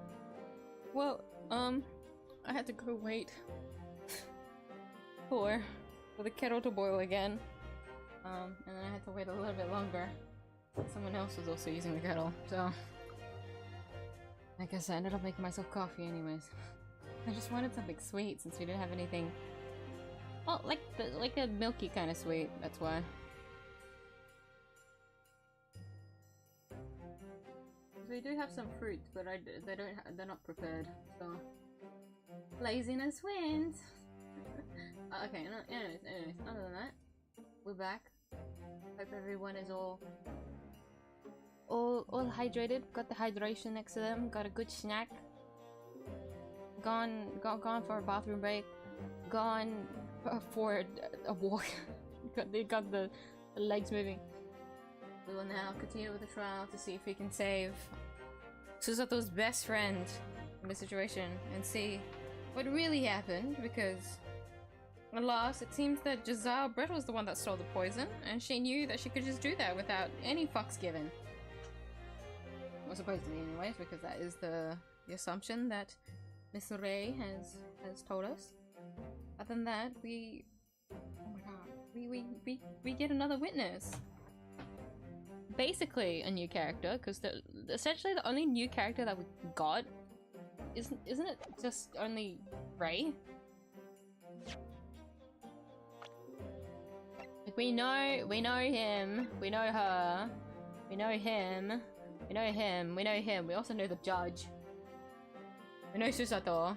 Well, I had to go wait for the kettle to boil again. And then I had to wait a little bit longer. Someone else was also using the kettle, so I guess I ended up making myself coffee anyways. I just wanted something sweet since we didn't have anything. Well, like a milky kind of sweet, that's why. We do have some fruit, but they're not prepared, so laziness wins. Okay, no, anyways, other than that, we're back. Hope everyone is all hydrated. Got the hydration next to them. Got a good snack. Gone for a bathroom break. Gone for a walk. They got the legs moving. We will now continue with the trial to see if we can save Susato's best friend in this situation and see what really happened, because alas, it seems that 𝐢𝐧𝐟𝐨 was the one that stole the poison, and she knew that she could just do that without any fucks given. Well, supposedly anyways, because that is the assumption that Miss 𝐻𝐟 has told us. Other than that, oh my god, we get another witness. Basically a new character, because essentially the only new character that we got isn't it just only 𝐻𝐼? Like, we know him, we know her, we know him, we know him, we know him, we also know the judge. We know Susato.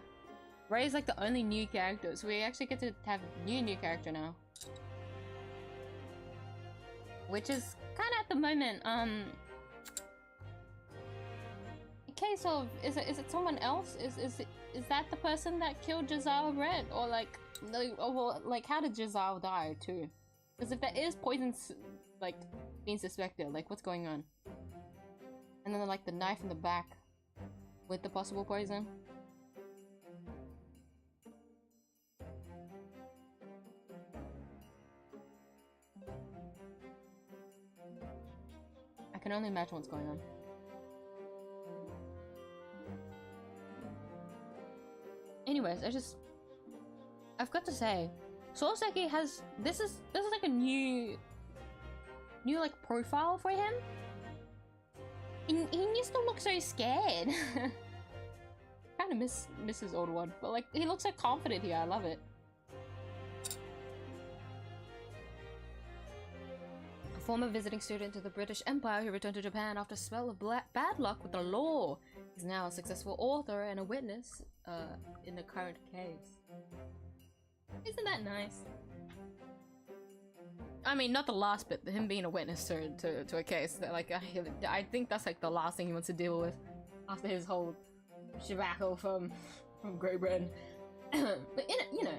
𝐻𝐼 is like the only new character, so we actually get to have a new character now. Which is kind of at the moment, a case of, is it someone else? Is that the person that killed 𝐢𝐧𝐟𝐵? Or like how did 𝐢𝐧𝐟 die too? Because if there is poison, like, being suspected, like, what's going on? And then like the knife in the back with the possible poison. I can only imagine what's going on. Anyways, I've got to say, Soseki has this is like a new like profile for him. He used to look so scared. Kind of miss his old one, but like he looks so confident here. I love it. A former visiting student to the British Empire who returned to Japan after a spell of bad luck with the law is now a successful author and a witness in the current case. Isn't that nice? I mean, not the last bit, him being a witness to a case. That, like, I think that's like the last thing he wants to deal with after his whole shibako from Great Britain. But you know.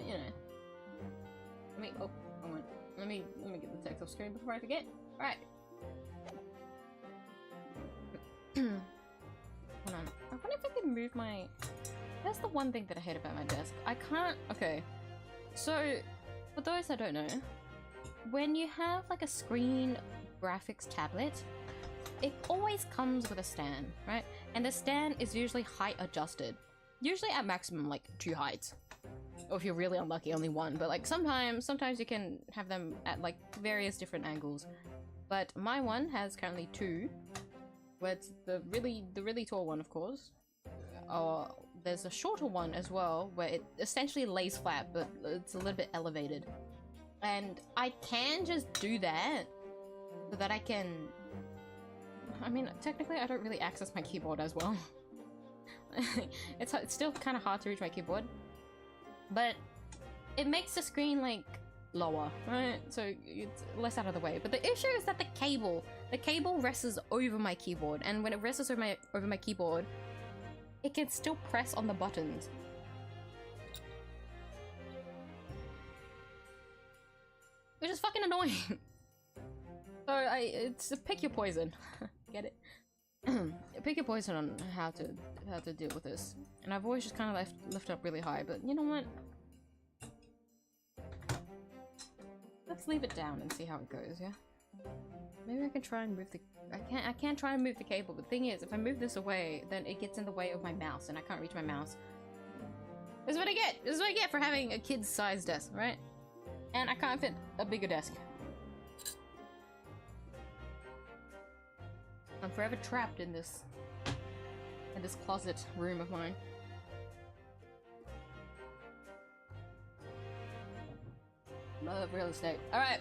Let me get the text off screen before I forget. All right. Hold on. I wonder if I can move my. That's the one thing that I hate about my desk. I can't. Okay. So, for those that don't know, when you have like a screen graphics tablet, it always comes with a stand, right? And the stand is usually height adjusted. Usually at maximum like 2 heights. Or if you're really unlucky, only 1. But like sometimes you can have them at like various different angles. But my one has currently 2. Where it's the really tall one, of course. There's a shorter one as well, where it essentially lays flat, but it's a little bit elevated. And I can just do that, so that I can... I mean, technically I don't really access my keyboard as well. It's still kind of hard to reach my keyboard. But it makes the screen, like, lower, right? So it's less out of the way. But the issue is that the cable rests over my keyboard, and when it rests over my keyboard, it can still press on the buttons. Which is fucking annoying. So it's pick your poison. Get it? Pick your poison on how to deal with this. And I've always just kind of left it up really high, but you know what? Let's leave it down and see how it goes, yeah? Maybe I can try and move the... I can't try and move the cable, but the thing is, if I move this away, then it gets in the way of my mouse, and I can't reach my mouse. This is what I get! This is what I get for having a kid's-sized desk, right? And I can't fit a bigger desk. I'm forever trapped in this closet room of mine. Love real estate. Alright.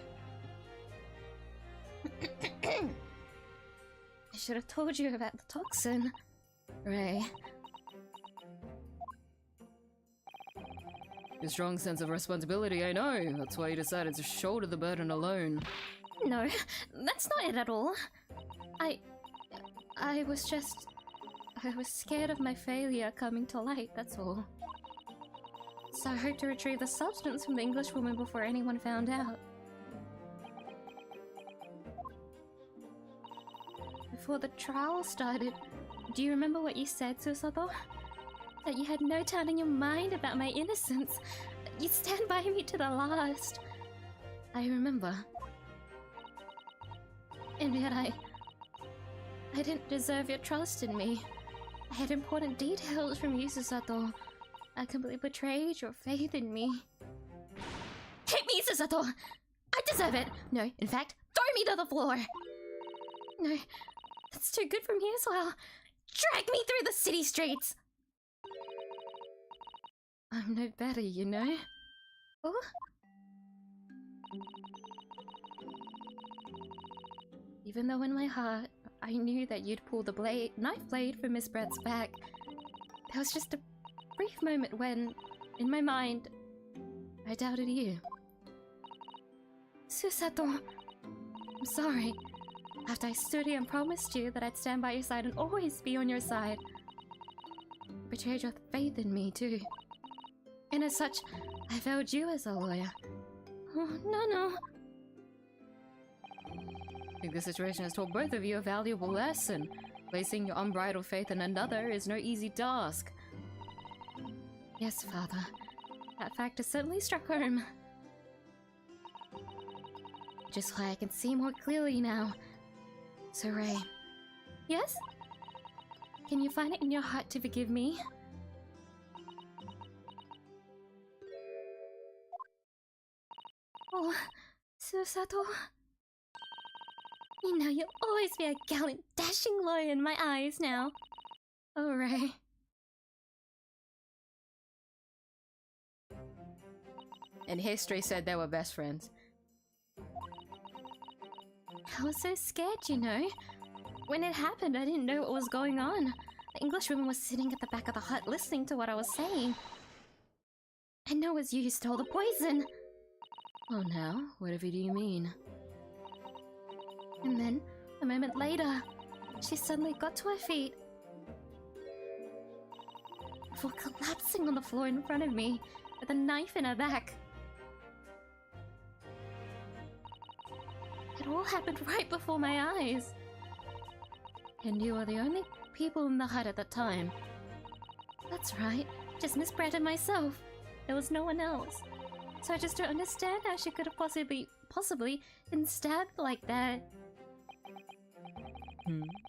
I should have told you about the toxin, Ray. A strong sense of responsibility, I know. That's why you decided to shoulder the burden alone. No, that's not it at all. I was scared of my failure coming to light, that's all. So I hoped to retrieve the substance from the Englishwoman before anyone found out. Before the trial started, do you remember what you said, 𝐢𝐧𝐟𝐨? That you had no doubt in your mind about my innocence. You'd stand by me to the last. I remember. And yet I didn't deserve your trust in me. I had important details from you, 𝐢𝐧𝐼. I completely betrayed your faith in me. Hit me, 𝐢𝐧𝐼! I deserve it! No, in fact, throw me to the floor! No, that's too good for me as well. Drag me through the city streets! I'm no better, you know? Oh? Even though in my heart, I knew that you'd pull the knife blade from Miss Brett's back, there was just a brief moment when, in my mind, I doubted you. 𝐢𝐧𝐼, I'm sorry. After I stood here and promised you that I'd stand by your side and always be on your side, you betrayed your faith in me too. And as such, I failed you as a lawyer. Oh, no. I think this situation has taught both of you a valuable lesson. Placing your unbridled faith in another is no easy task. Yes, Father. That fact has certainly struck home. Just why I can see more clearly now. So, Ray. Yes? Can you find it in your heart to forgive me? Oh, 𝐢𝐧𝐼. You know you'll always be a gallant, dashing lawyer in my eyes now. Oh, Ray. And history said they were best friends. I was so scared, you know. When it happened, I didn't know what was going on. The Englishwoman was sitting at the back of the hut listening to what I was saying. I know it was you who stole the poison. Oh, now? Whatever do you mean? And then, a moment later, she suddenly got to her feet before collapsing on the floor in front of me with a knife in her back. It all happened right before my eyes. And you were the only People in the hut at the time. That's right, just Miss Brett and myself. There was no one else. So I just don't understand how she could have possibly been stabbed like that.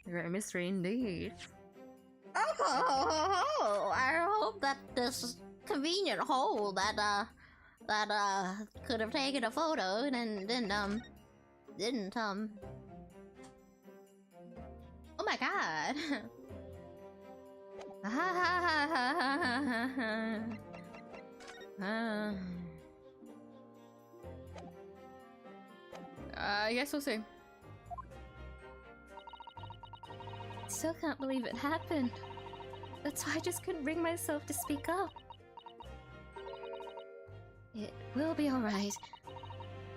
Great mystery indeed. Oh, I hope that this convenient hole that could have taken a photo and didn't oh my god. I guess we'll see. I still can't believe it happened. That's why I just couldn't bring myself to speak up. It will be alright.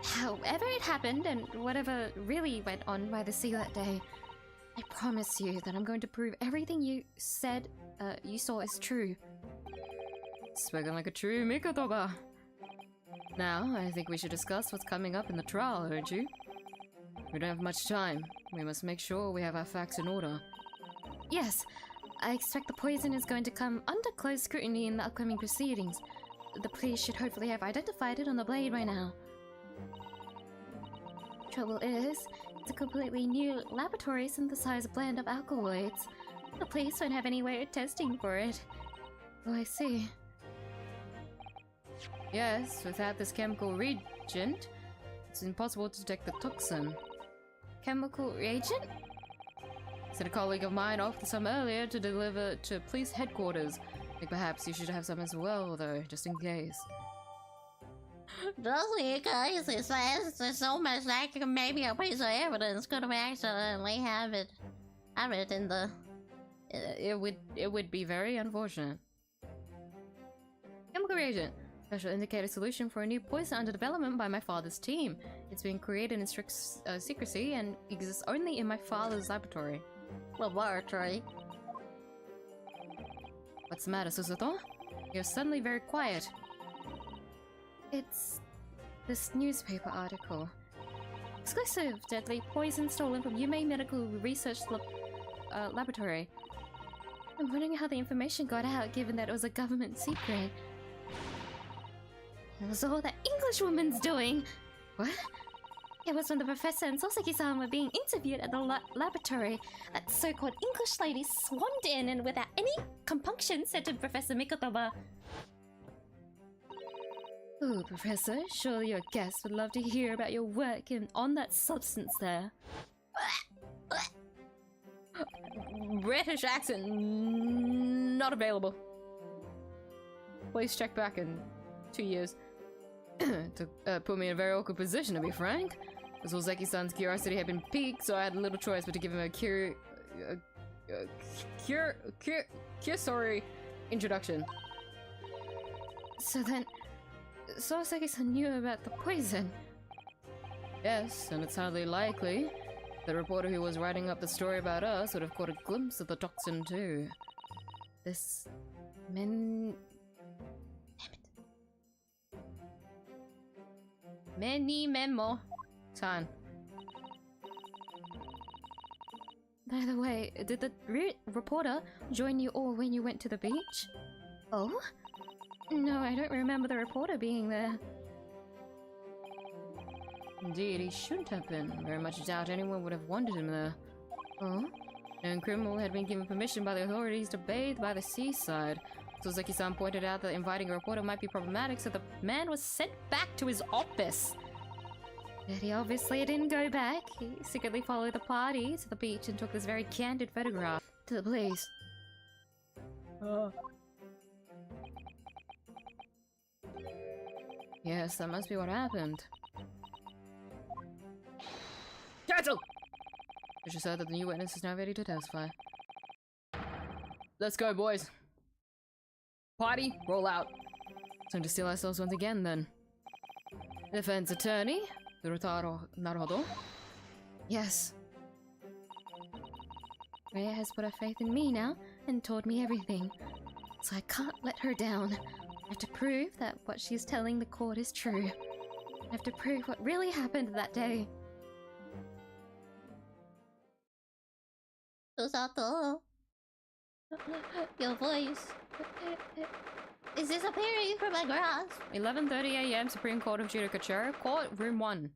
However it happened, and whatever really went on by the sea that day, I promise you that I'm going to prove everything you said, you saw is true. Spoken like a true Mikotoga. Now, I think we should discuss what's coming up in the trial, don't you? We don't have much time. We must make sure we have our facts in order. Yes, I expect the poison is going to come under close scrutiny in the upcoming proceedings. The police should hopefully have identified it on the blade by now. trouble is, it's a completely new laboratory synthesized blend of alkaloids. The police don't have any way of testing for it. Oh, I see. Yes, without this chemical reagent, it's impossible to detect the toxin. Chemical reagent? Said a colleague of mine offered some earlier to deliver to police headquarters. I think perhaps you should have some as well, though, just in case. Just in case it says there's so much that maybe a piece of evidence could have accidentally have it in the... It would be very unfortunate. Chemical reagent. Special indicator solution for a new poison under development by my father's team. It's been created in strict secrecy and exists only in my father's laboratory. Laboratory? What's the matter, Susato? You're suddenly very quiet. It's this newspaper article. Exclusive deadly poison stolen from 𝐢𝐧𝐟𝐨 Medical Research Laboratory. I'm wondering how the information got out, given that it was a government secret. It was all that English woman's doing! What? It was when the professor and Soseki-san were being interviewed at the laboratory. That so-called English lady swarmed in and without any compunction said to Professor Mikotoba, "Ooh, Professor, surely your guests would love to hear about your work on that substance there." British accent not available. Please check back in 2 years. To put me in a very awkward position, to be frank. As Ozeki-san's curiosity had been piqued, so I had little choice but to give him a cursory introduction. So then, Soseki-san knew about the poison? Yes, and it's hardly likely. The reporter who was writing up the story about us would have caught a glimpse of the toxin too. This... Many memo. Tan. By the way, did the reporter join you all when you went to the beach? Oh? No, I don't remember the reporter being there. Indeed, he shouldn't have been. Very much doubt anyone would have wanted him there. Oh? And criminal had been given permission by the authorities to bathe by the seaside. Soseki-san pointed out that inviting a reporter might be problematic, so the man was sent back to his office. But he obviously didn't go back. He secretly followed the party to the beach and took this very candid photograph to the police. Yes, that must be what happened. Cancel! It just said that the new witness is now ready to testify. Let's go, boys. Party, roll out. Time to steal ourselves once again, then. Defense attorney, Naruhodo. Yes. Rhea has put her faith in me now and told me everything. So I can't let her down. I have to prove that what she's telling the court is true. I have to prove what really happened that day. Susato. Your voice. Is this appearing from my grasp? 11:30 AM, Supreme Court of Judicature, Court, Room 1.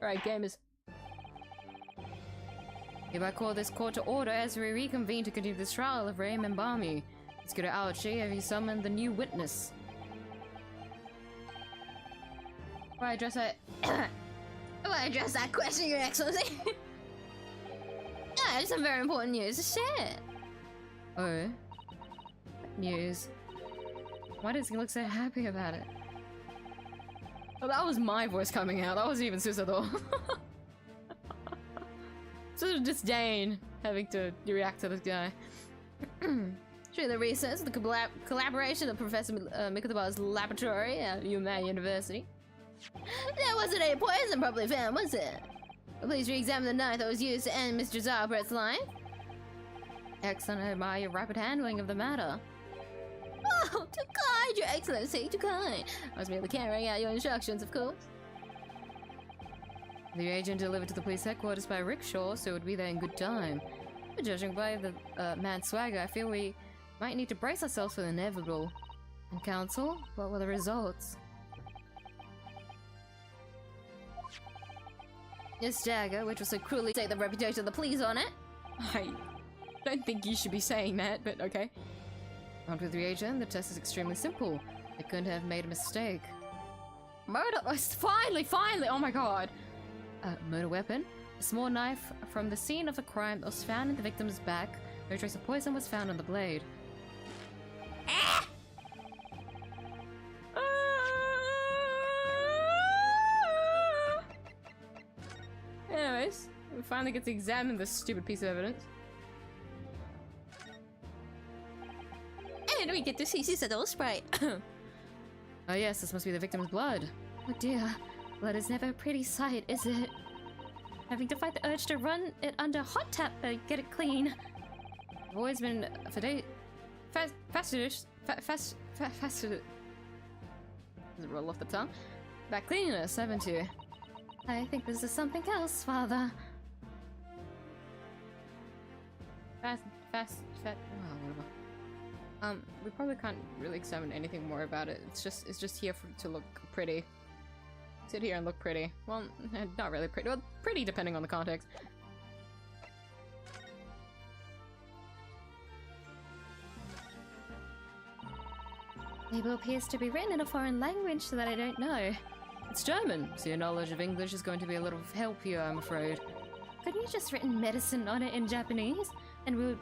Alright, gamers. Hereby call this court to order as we reconvene to continue this trial of 𝐢𝐴 Membami. Let's go to 𝐢𝐧𝐟𝐨. Have you summoned the new witness? Before I address that... Will I address that question, Your Excellency? I have some very important news to share. Oh? What news? Why does he look so happy about it? Oh, that was my voice coming out. That wasn't even Susato. Sort of disdain having to react to this guy. During the research, the collaboration of Professor Mikotoba's laboratory at 𝐢𝐴 University. There wasn't any poison properly found, was it? Please re-examine the knife that was used to end Mr. 𝐢𝐧𝐟𝐵's life. Excellent, I admire your rapid handling of the matter. Oh, too kind, Your Excellency, too kind. I was merely carrying out your instructions, of course. The agent delivered to the police headquarters by rickshaw, so it would be there in good time. But judging by the man's swagger, I feel we might need to brace ourselves for the inevitable. And counsel, what were the results? This dagger, which was so cruelly take the reputation of the police on it. I don't think you should be saying that, but okay. Armed with reagent, the test is extremely simple. They couldn't have made a mistake. Murder! Finally! Oh my god! Murder weapon. A small knife from the scene of the crime was found in the victim's back. No trace of poison was found on the blade. Ah! Anyways, we finally get to examine this stupid piece of evidence. And we get to see Sizzle Sprite. Oh yes, this must be the victim's blood. Oh dear, blood is never a pretty sight, is it? Having to fight the urge to run it under hot tap to get it clean. I've always been fastidious. Does it roll off the tongue? About cleanliness, haven't you? I think this is something else, Father. Oh, whatever. We probably can't really examine anything more about it. It's just here to look pretty. Sit here and look pretty. Well, not really pretty. Well, pretty depending on the context. Label appears to be written in a foreign language that I don't know. It's German, So your knowledge of English is going to be a little help here, I'm afraid. Couldn't you just written medicine on it in Japanese? And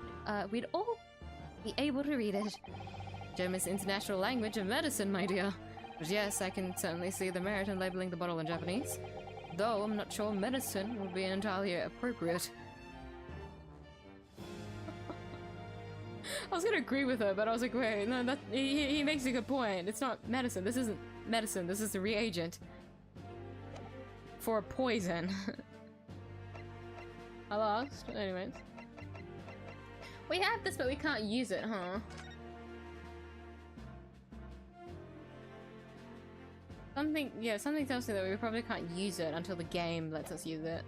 we'd all be able to read it. German's international language of medicine, my dear. But yes, I can certainly see the merit in labeling the bottle in Japanese. Though I'm not sure medicine would be entirely appropriate. I was gonna agree with her, but I was like, wait, no, that he makes a good point. It's not medicine. This isn't medicine. This is the reagent for a poison. I lost. Anyways, we have this, but we can't use it, huh? Something tells me that we probably can't use it until the game lets us use it.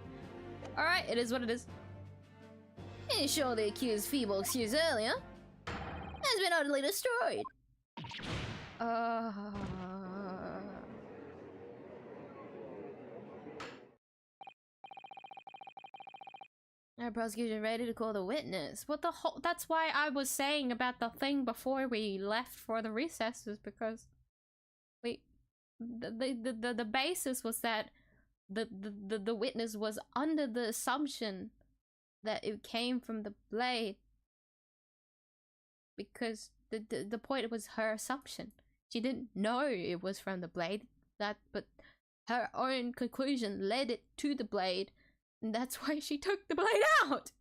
Alright, it is what it is. And sure the accused feeble excuse earlier has been utterly destroyed. Our prosecution ready to call the witness. What the whole? That's why I was saying about the thing before we left for the recesses, because the basis was that the witness was under the assumption that it came from the blade, because the point was her assumption. She didn't know it was from the blade, but her own conclusion led it to the blade, and that's why she took the blade out.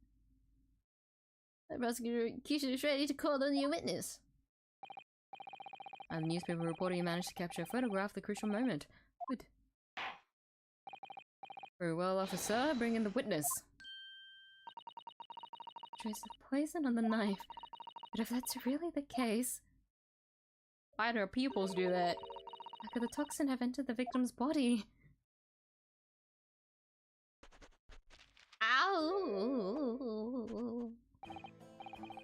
The prosecution is ready to call the new witness. And the newspaper reporter, you managed to capture a photograph of the crucial moment. Good. Very well, officer. Bring in the witness. Trace of poison on the knife. But if that's really the case... Why do her pupils do that? How could the toxin have entered the victim's body? Ow!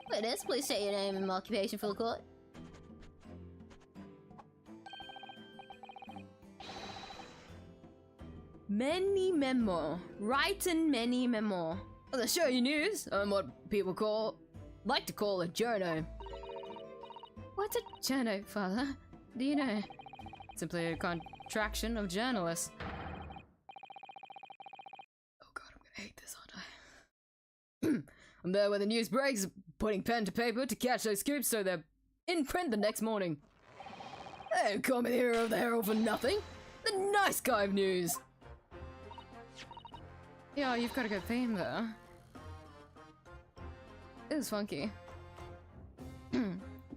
Witness, please state your name and occupation for the court. Many memo. Writing many memo. Well, to show you news, I'm what people like to call a journo. What's a journo, Father? Do you know? Simply a contraction of journalist. Oh god, I'm gonna hate this, aren't I? I'm there when the news breaks, putting pen to paper to catch those scoops so they're in print the next morning. Hey, call me the hero of the Herald for nothing. The nice guy of news. Yeah, you've got a good theme there. It was funky.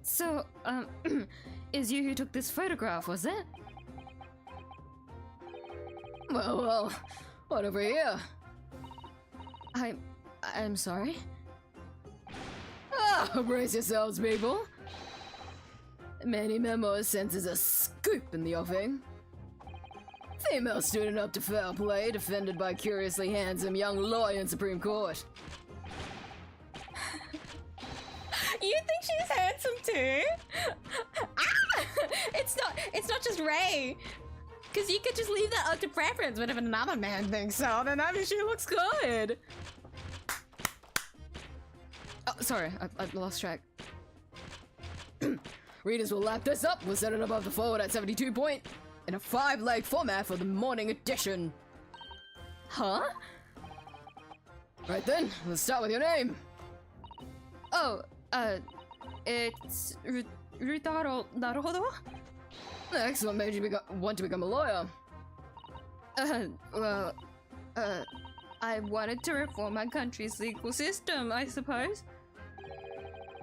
So, is you who took this photograph, was it? Well, what over here? I'm sorry? Ah, brace yourselves, people. Manny Memo senses a scoop in the offing. Female student up to foul play, defended by curiously handsome young lawyer in Supreme Court. You think she's handsome too? Ah! It's not just Ray. Because you could just leave that up to preference, but if another man thinks so, then that means she looks good. Oh, sorry, I lost track. Readers will lap this up. We'll set it above the forward at 72 point in a 5-leg format for the morning edition. Huh? Right then, let's start with your name. Oh, it's Ryutaro Naruhodo? Next, what made you want to become a lawyer? Well, I wanted to reform my country's legal system, I suppose.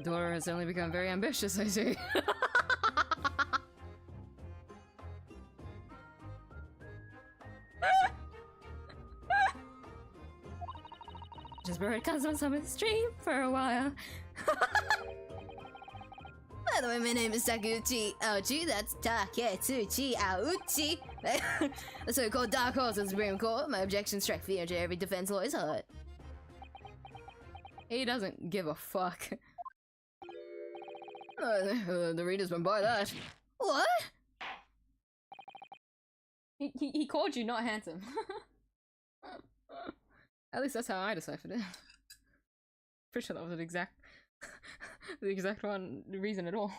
Dora has only become very ambitious, I see. Just borrowed comes on summer stream for a while. By the way, my name is Takuchi Aochi. That's Taketsuchi Aochi. The so-called Dark Horse of the Supreme Court. My objections strike fear into every defense lawyer's heart. He doesn't give a fuck. The readers went by that. What? He called you not handsome. At least that's how I deciphered it. Pretty sure that was the exact one reason at all.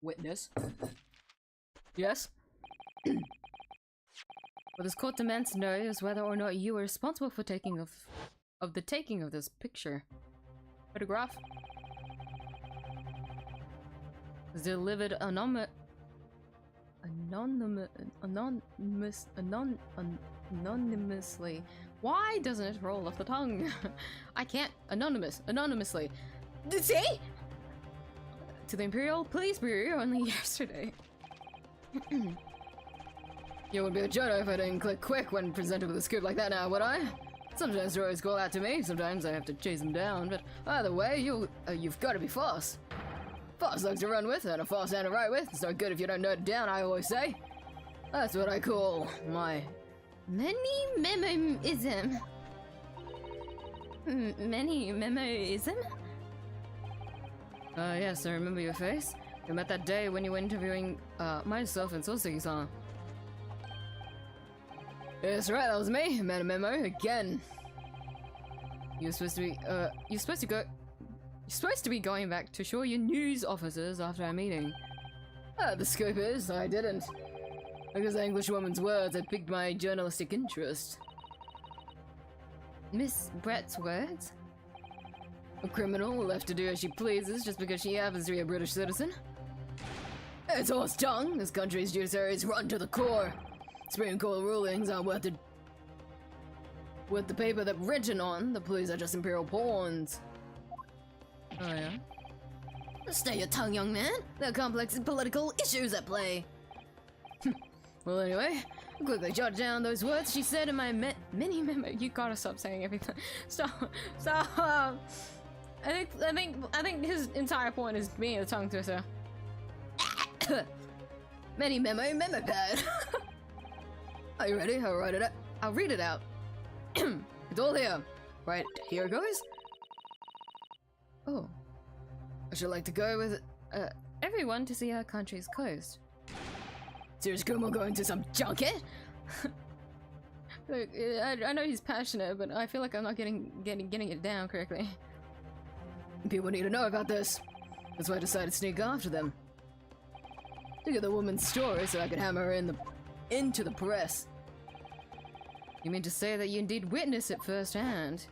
Witness. Yes? What this court demands to know is whether or not you were responsible for the taking of this picture. Photograph was delivered anonymously. Why doesn't it roll off the tongue? I can't. Anonymously. See? To the Imperial Police Bureau only yesterday. You would be a Jedi if I didn't click quick when presented with a scoop like that now, would I? Sometimes droids call out to me, sometimes I have to chase them down, but either way, you've got to be fast. Fast legs to run with, and a fast hand to write with. It's not good if you don't note it down, I always say. That's what I call my... Many-memoism. Many-memoism? Yes, I remember your face. We met that day when you were interviewing, myself and Soseki-san. Yes, right, that was me. I made a memo again. You're supposed to be going back to show your news officers after our meeting. The scoop is, I didn't. Because the Englishwoman's words had piqued my journalistic interest. Miss Brett's words? A criminal left to do as she pleases just because she happens to be a British citizen? It's horse tongue. This country's judiciary is rotten to the core. Supreme Court rulings aren't worth the paper they're written on. The police are just imperial pawns. Oh yeah? Stay your tongue, young man. There are complex political issues at play. Well, anyway, I quickly jotted down those words she said in my mini memo. You gotta stop saying everything. Stop. I think his entire point is being a tongue twister. Many memo pad. Are you ready? I'll write it out. I'll read it out. It's all here. Right, here goes. Oh. I should like to go with everyone to see our country's coast. Serious Kumo going to some junket? Look, I know he's passionate, but I feel like I'm not getting it down correctly. People need to know about this. That's why I decided to sneak after them. To get the woman's story so I could hammer her into the press. You mean to say that you indeed witnessed it firsthand?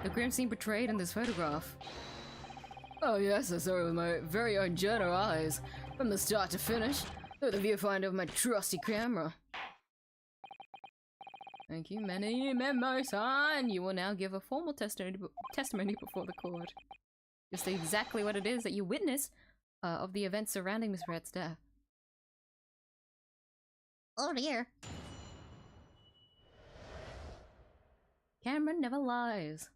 The grim scene portrayed in this photograph. Oh yes, I saw it with my very own journal eyes. From the start to finish, through the viewfinder of my trusty camera. Thank you, Many Memo-san. You will now give a formal testimony before the court. You'll say exactly what it is that you witnessed of the events surrounding Miss Brett's death. Oh dear. Cameron never lies.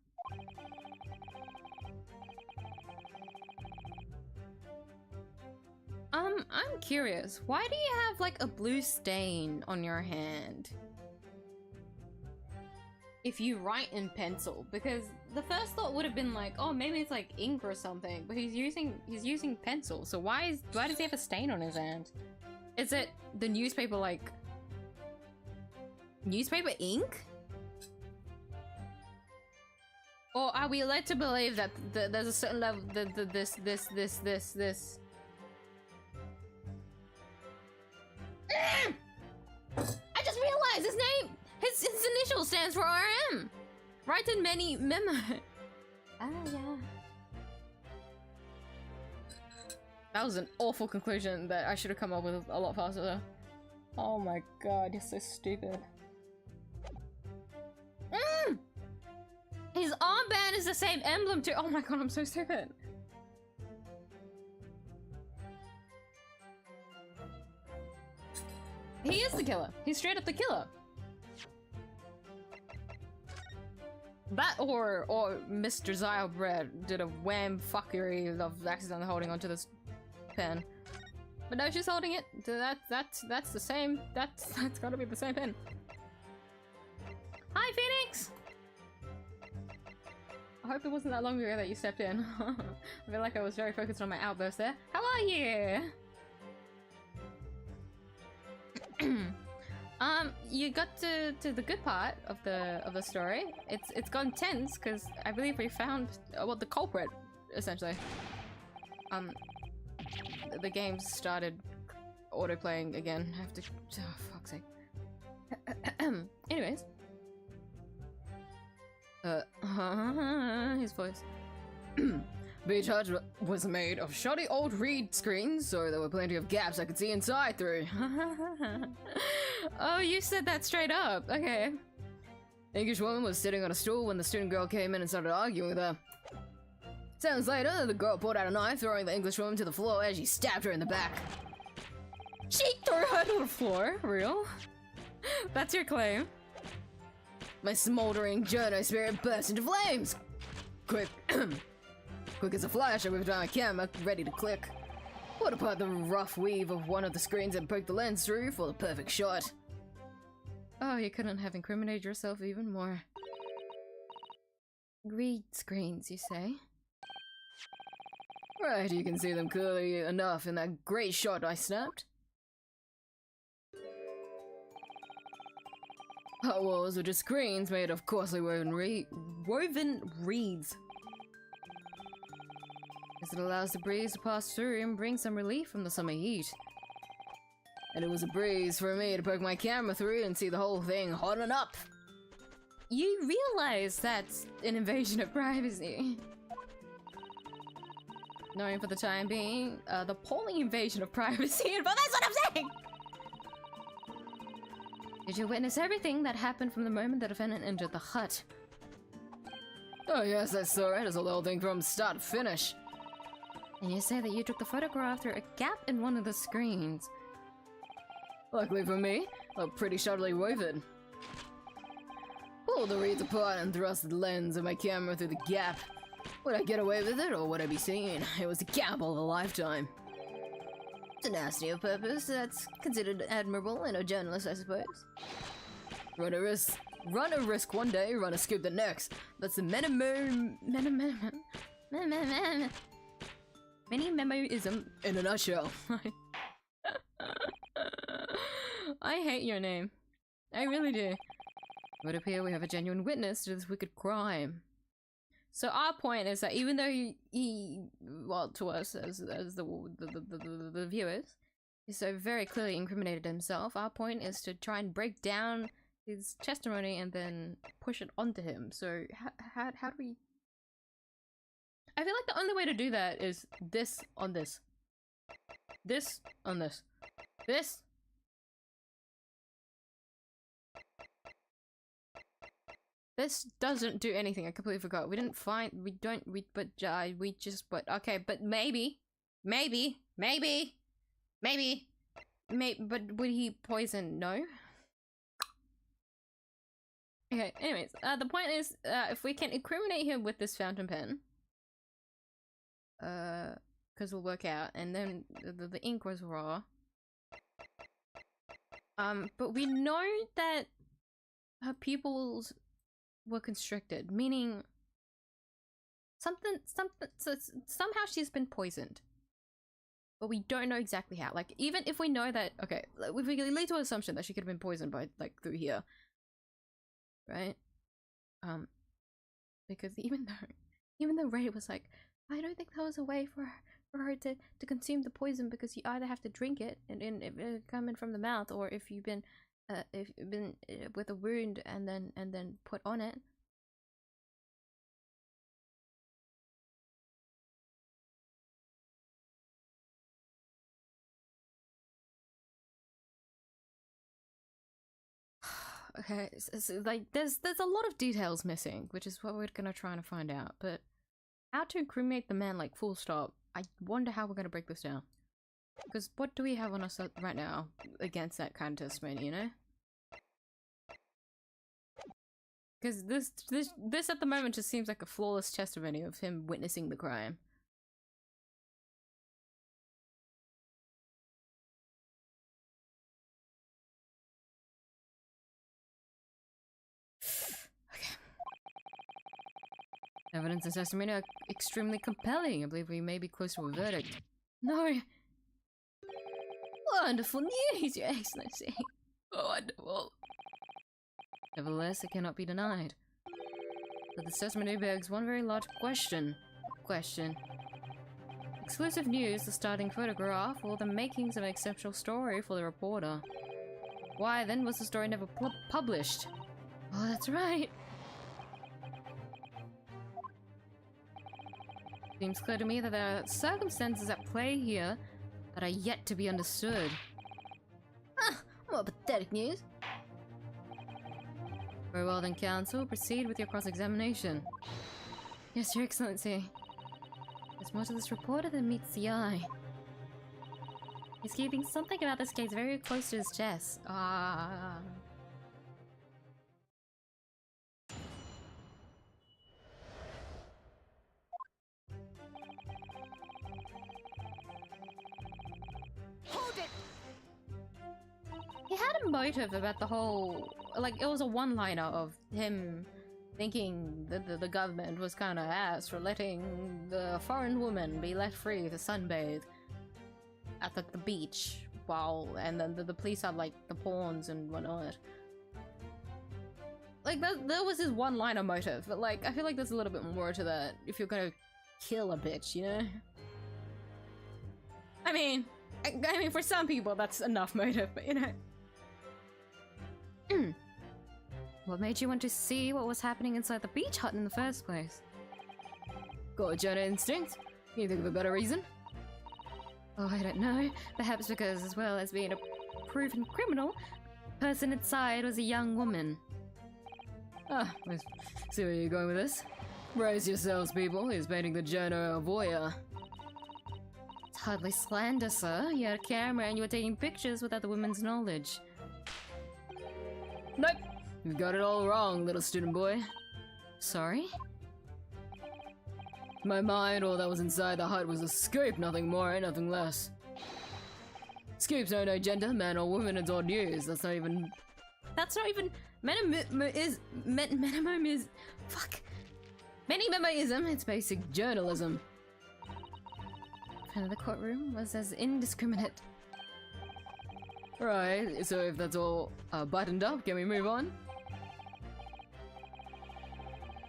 I'm curious. Why do you have like a blue stain on your hand? if you write in pencil, because the first thought would have been like, oh, maybe it's like ink or something, but he's using pencil, so why does he have a stain on his hand? Is it the newspaper, like newspaper ink? Or are we led to believe that there's a certain level this I just realized his name! His initial stands for RM! Right in many memo. Ah, yeah. That was an awful conclusion that I should have come up with a lot faster though. Oh my god, you're so stupid. His armband is the same emblem too. Oh my god, I'm so stupid. He is the killer. He's straight up the killer. That or Mr. 𝐢𝐧𝐟𝐨 did a wham fuckery of accidentally holding onto this pen. But no, she's holding it. That's the same. That's gotta be the same pen. Hi, Phoenix! I hope it wasn't that long ago that you stepped in. I feel like I was very focused on my outburst there. How are you? You got to the good part of the story. It's gone tense because I believe we found well the culprit essentially. The game started auto-playing again. I have to. Oh, fuck's sake. Anyways. His voice. The charge was made of shoddy old reed screens, so there were plenty of gaps I could see inside through. Oh, you said that straight up. Okay. The English woman was sitting on a stool when the student girl came in and started arguing with her. Seconds later, the girl pulled out a knife, throwing the English woman to the floor as she stabbed her in the back. She threw her to the floor? Real? That's your claim. My smoldering journo spirit burst into flames! Quick as a flash, I whipped out my camera, ready to click. Pulled apart the rough weave of one of the screens and poked the lens through for the perfect shot. Oh, you couldn't have incriminated yourself even more. Reed screens, you say? Right, you can see them clearly enough in that great shot I snapped. Hot walls are just screens made of coarsely woven reeds. As it allows the breeze to pass through and bring some relief from the summer heat. And it was a breeze for me to poke my camera through and see the whole thing hotten up. You realize that's an invasion of privacy. Knowing for the time being, the appalling invasion of privacy, but that's what I'm saying! Did you witness everything that happened from the moment the defendant entered the hut? Oh yes, I saw it as a little thing from start to finish. And you say that you took the photograph through a gap in one of the screens. Luckily for me, they're pretty shoddily woven. Pulled the reeds apart and thrust the lens of my camera through the gap. Would I get away with it, or would I be seen? It was a gamble of a lifetime. Tenacity of purpose, that's considered admirable in a journalist, I suppose. Run a risk one day, run a scoop the next. That's the mini-memoism in a nutshell. I hate your name. I really do. It would appear we have a genuine witness to this wicked crime. So our point is that even though he well, to us as the viewers, he so very clearly incriminated himself, our point is to try and break down his testimony and then push it onto him. So how do we... I feel like the only way to do that is this on this. This on this. This. This doesn't do anything. I completely forgot. We didn't find. But maybe. But would he poison? No. Okay. Anyways, the point is, if we can incriminate him with this fountain pen, because it'll work out, and then the ink was raw. But we know that her pupils were constricted, meaning something, so somehow she's been poisoned. But we don't know exactly how. Like, even if we know that, okay, if we lead to an assumption that she could have been poisoned by, like, through here. Right? Because even though Ray was like, I don't think that was a way for her to consume the poison, because you either have to drink it and if it coming from the mouth, or if you've been with a wound and then put on it. Okay, so, like there's a lot of details missing, which is what we're gonna try to find out. But how to incriminate the man, like, full stop. I wonder how we're gonna break this down. Because what do we have on us right now against that kind of testimony, you know? Because this at the moment just seems like a flawless testimony of him witnessing the crime. Evidence and testimony are extremely compelling. I believe we may be close to a verdict. No! Wonderful news, Your Excellency! Wonderful. Nevertheless, it cannot be denied. But this testimony begs one very large question. Exclusive news, the starting photograph, or the makings of an exceptional story for the reporter. Why then was the story never published? Oh, that's right! Seems clear to me that there are circumstances at play here that are yet to be understood. More pathetic news. Very well then, counsel. Proceed with your cross-examination. Yes, Your Excellency. There's more to this reporter than meets the eye. He's keeping something about this case very close to his chest. He had a motive about the whole, like, it was a one-liner of him thinking that the government was kind of ass for letting the foreign woman be let free to sunbathe at the beach, and then the police had, like, the pawns and whatnot. Like, that was his one-liner motive, but, like, I feel like there's a little bit more to that if you're gonna kill a bitch, you know? I mean, for some people that's enough motive, but, you know. What made you want to see what was happening inside the beach hut in the first place? Got a general instinct? Can you think of a better reason? Oh, I don't know. Perhaps because, as well as being a proven criminal, the person inside was a young woman. Ah, I see where you're going with this. Brace yourselves, people. He's painting the journo a voyeur. It's hardly slander, sir. You had a camera and you were taking pictures without the woman's knowledge. Nope! You got it all wrong, little student boy. Sorry? In my mind, all that was inside the hut was a scoop, nothing more and nothing less. Scoops know no gender, man or woman, it's all news. That's not even... Minimum is... Fuck. Many-memoism, it's basic journalism. And the courtroom was as indiscriminate. Right, so if that's all buttoned up, can we move on?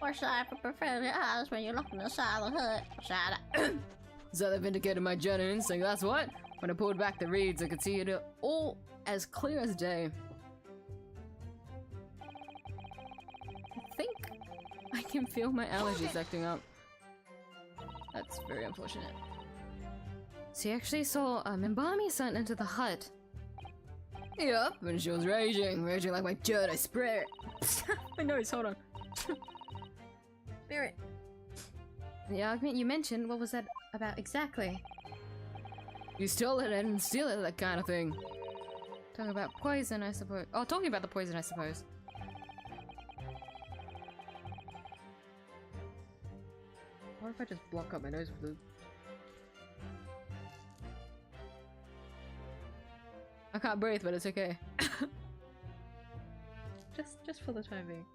Or should I prefer your eyes when you're looking inside the hut? So they vindicated my journal instinct, that's what? When I pulled back the reeds, I could see it all as clear as day. I think I can feel my allergies acting up. That's very unfortunate. So you actually saw Mimbami-san enter the hut. Yep, and she was raging like my journey spirit. My nose, hold on. Spirit. The argument you mentioned, what was that about exactly? You stole it and steal it, that kind of thing. Talking about poison, I suppose. Oh, talking about the poison, I suppose. What if I just block up my nose with the... I can't breathe, but it's okay. just for the time being.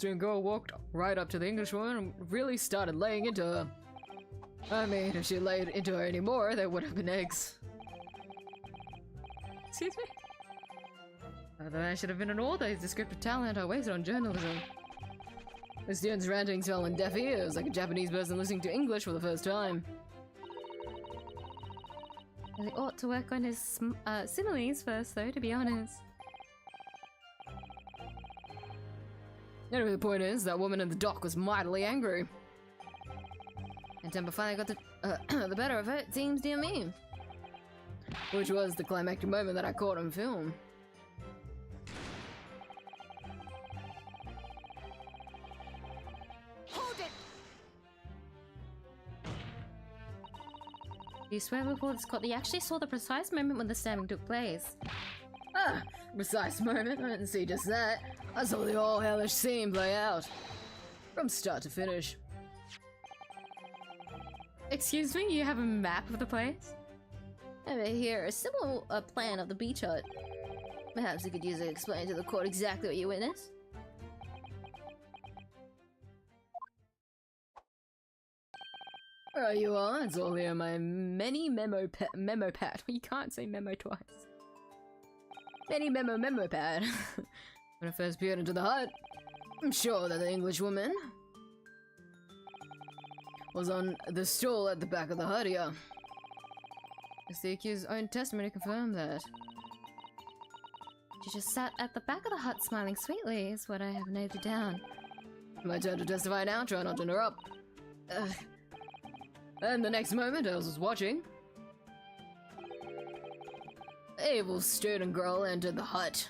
Student girl walked right up to the Englishwoman and really started laying into her. I mean, if she laid into her anymore, there would have been eggs. Excuse me? The man should have been an author. His descriptive talent I wasted on journalism. The student's ranting fell on deaf ears, like a Japanese person listening to English for the first time. Well, he ought to work on his similes first, though, to be honest. Anyway, the point is, that woman in the dock was mightily angry. And temper finally got the better of her, it seems, dear me. Which was the climactic moment that I caught on film. Hold it! You swear before this court that you actually saw the precise moment when the stabbing took place? Ah, precise moment? I didn't see just that. I saw the whole hellish scene play out. From start to finish. Excuse me, you have a map of the place? Over here, a similar plan of the beach hut. Perhaps you could use it to explain to the court exactly what you witnessed. There you are, it's all here, my many memo pad. You can't say memo twice. Many memo pad. When I first peered into the hut, I'm sure that the English woman was on the stool at the back of the hut here. It's the accused's own testimony confirmed that. She just sat at the back of the hut smiling sweetly, is what I have noted down. My turn to testify now, try not to interrupt. And the next moment, I was watching. A evil student girl entered the hut.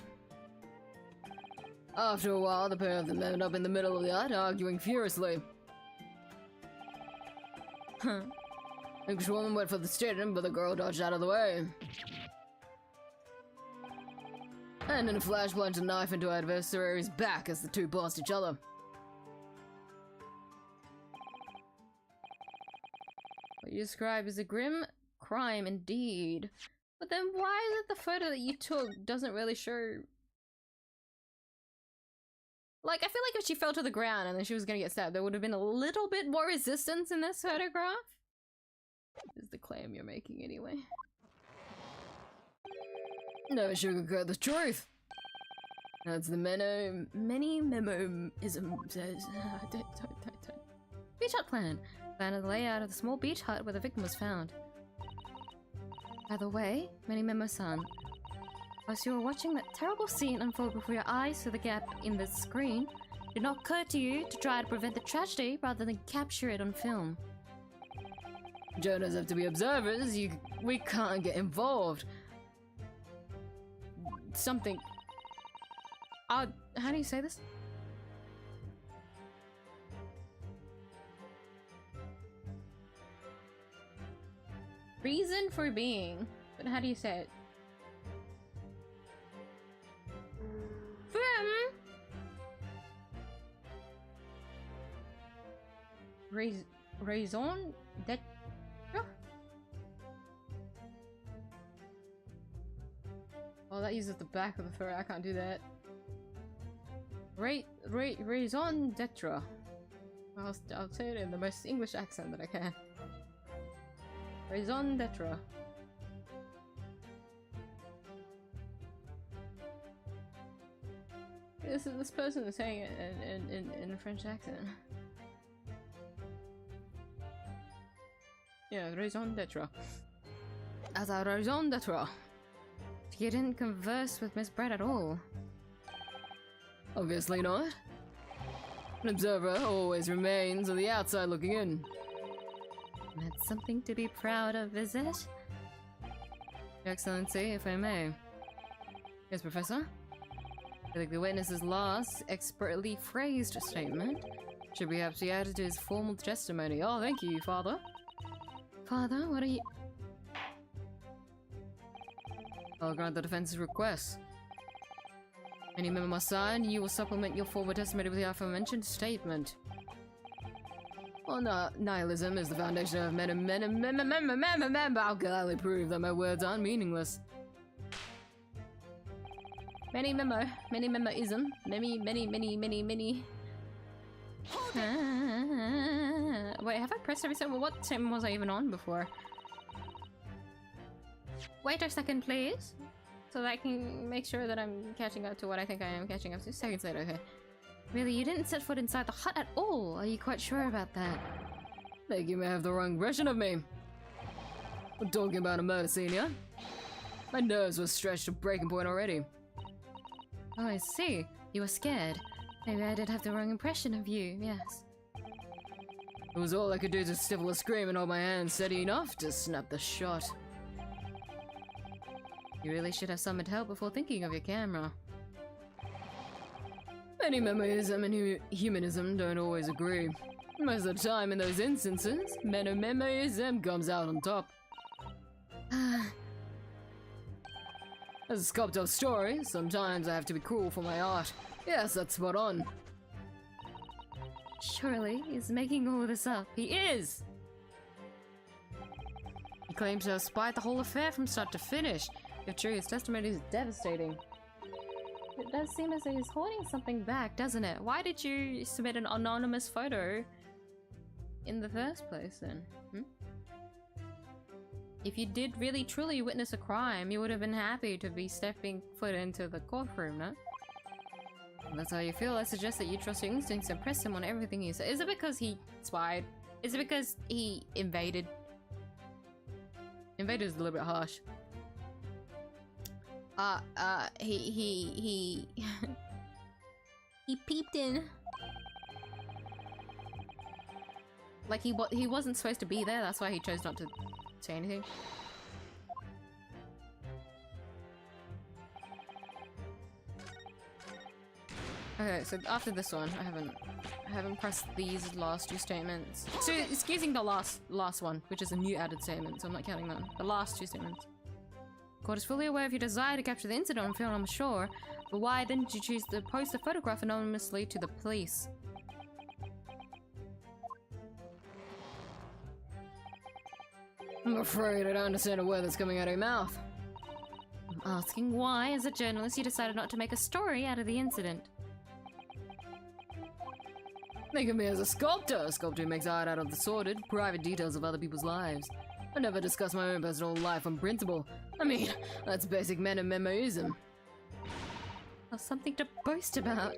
After a while, the pair of them ended up in the middle of the hut, arguing furiously. The English woman went for the student, but the girl dodged out of the way. And in a flash, plunged a knife into her adversary's back as the two bossed each other. What you describe as a grim crime indeed. But then why is it the photo that you took doesn't really show... Like, I feel like if she fell to the ground and then she was gonna get stabbed, there would have been a little bit more resistance in this photograph. Is the claim you're making anyway. Never sugarcoat the truth. That's the many memo-ism says. Beach hut plan. Plan of the layout of the small beach hut where the victim was found. By the way, many memo-san. Whilst you were watching that terrible scene unfold before your eyes through the gap in the screen, it did not occur to you to try to prevent the tragedy rather than capture it on film. Journalists have to be observers. We can't get involved. Something. How do you say this? Reason for being. But how do you say it? Raison d'être. Oh, that uses the back of the throat. I can't do that. Raison d'être. I'll say it in the most English accent that I can. Raison d'être. This person is saying it in a French accent. Yeah, raison d'être. As a raison d'être. You didn't converse with Miss Brett at all. Obviously not. An observer always remains on the outside looking in. That's something to be proud of, is it? Your Excellency, if I may. Yes, Professor? I think the witness's last, expertly phrased statement should perhaps be added to his formal testimony. Oh, thank you, Father. Father, what are you... I'll grant the defense's request. Any member must sign, you will supplement your forward testimony with the aforementioned statement. Well, nihilism is the foundation of I'll gladly prove that my words aren't meaningless. Many memo-ism. Many Wait, have I pressed every statement? What statement was I even on before? Wait a second, please. So that I can make sure that I'm catching up to what I think I am catching up to. Seconds later, okay. Really, you didn't set foot inside the hut at all. Are you quite sure about that? I think you may have the wrong impression of me. I'm talking about a murder scene, yeah? My nerves were stretched to breaking point already. Oh, I see. You were scared. Maybe I did have the wrong impression of you, yes. It was all I could do to stifle a scream and hold my hand steady enough to snap the shot. You really should have summoned help before thinking of your camera. Memoism and humanism don't always agree. Most of the time in those instances, memoism comes out on top. As a sculptor of stories, sometimes I have to be cruel for my art. Yes, that's spot on. Surely he's making all of this up. He is! He claims to have spied the whole affair from start to finish. If true, his testimony is devastating. It does seem as though he's holding something back, doesn't it? Why did you submit an anonymous photo in the first place then? If you did really truly witness a crime, you would have been happy to be stepping foot into the courtroom, no? If that's how you feel, I suggest that you trust your instincts and press him on everything you say. Is it because he spied? Is it because he invaded? Invaded is a little bit harsh. He he peeped in. Like he wasn't supposed to be there, that's why he chose not to say anything. Okay, so after this one, I haven't pressed these last two statements. So excusing the last one, which is a new added statement, so I'm not counting that. The last two statements. Court is fully aware of your desire to capture the incident on film, I'm sure, but why then did you choose to post the photograph anonymously to the police? I'm afraid I don't understand a word that's coming out of your mouth. I'm asking why, as a journalist, you decided not to make a story out of the incident. Think of me as a sculptor who makes art out of the sordid, private details of other people's lives. I never discuss my own personal life on principle. I mean, that's basic memoism. That's something to boast about.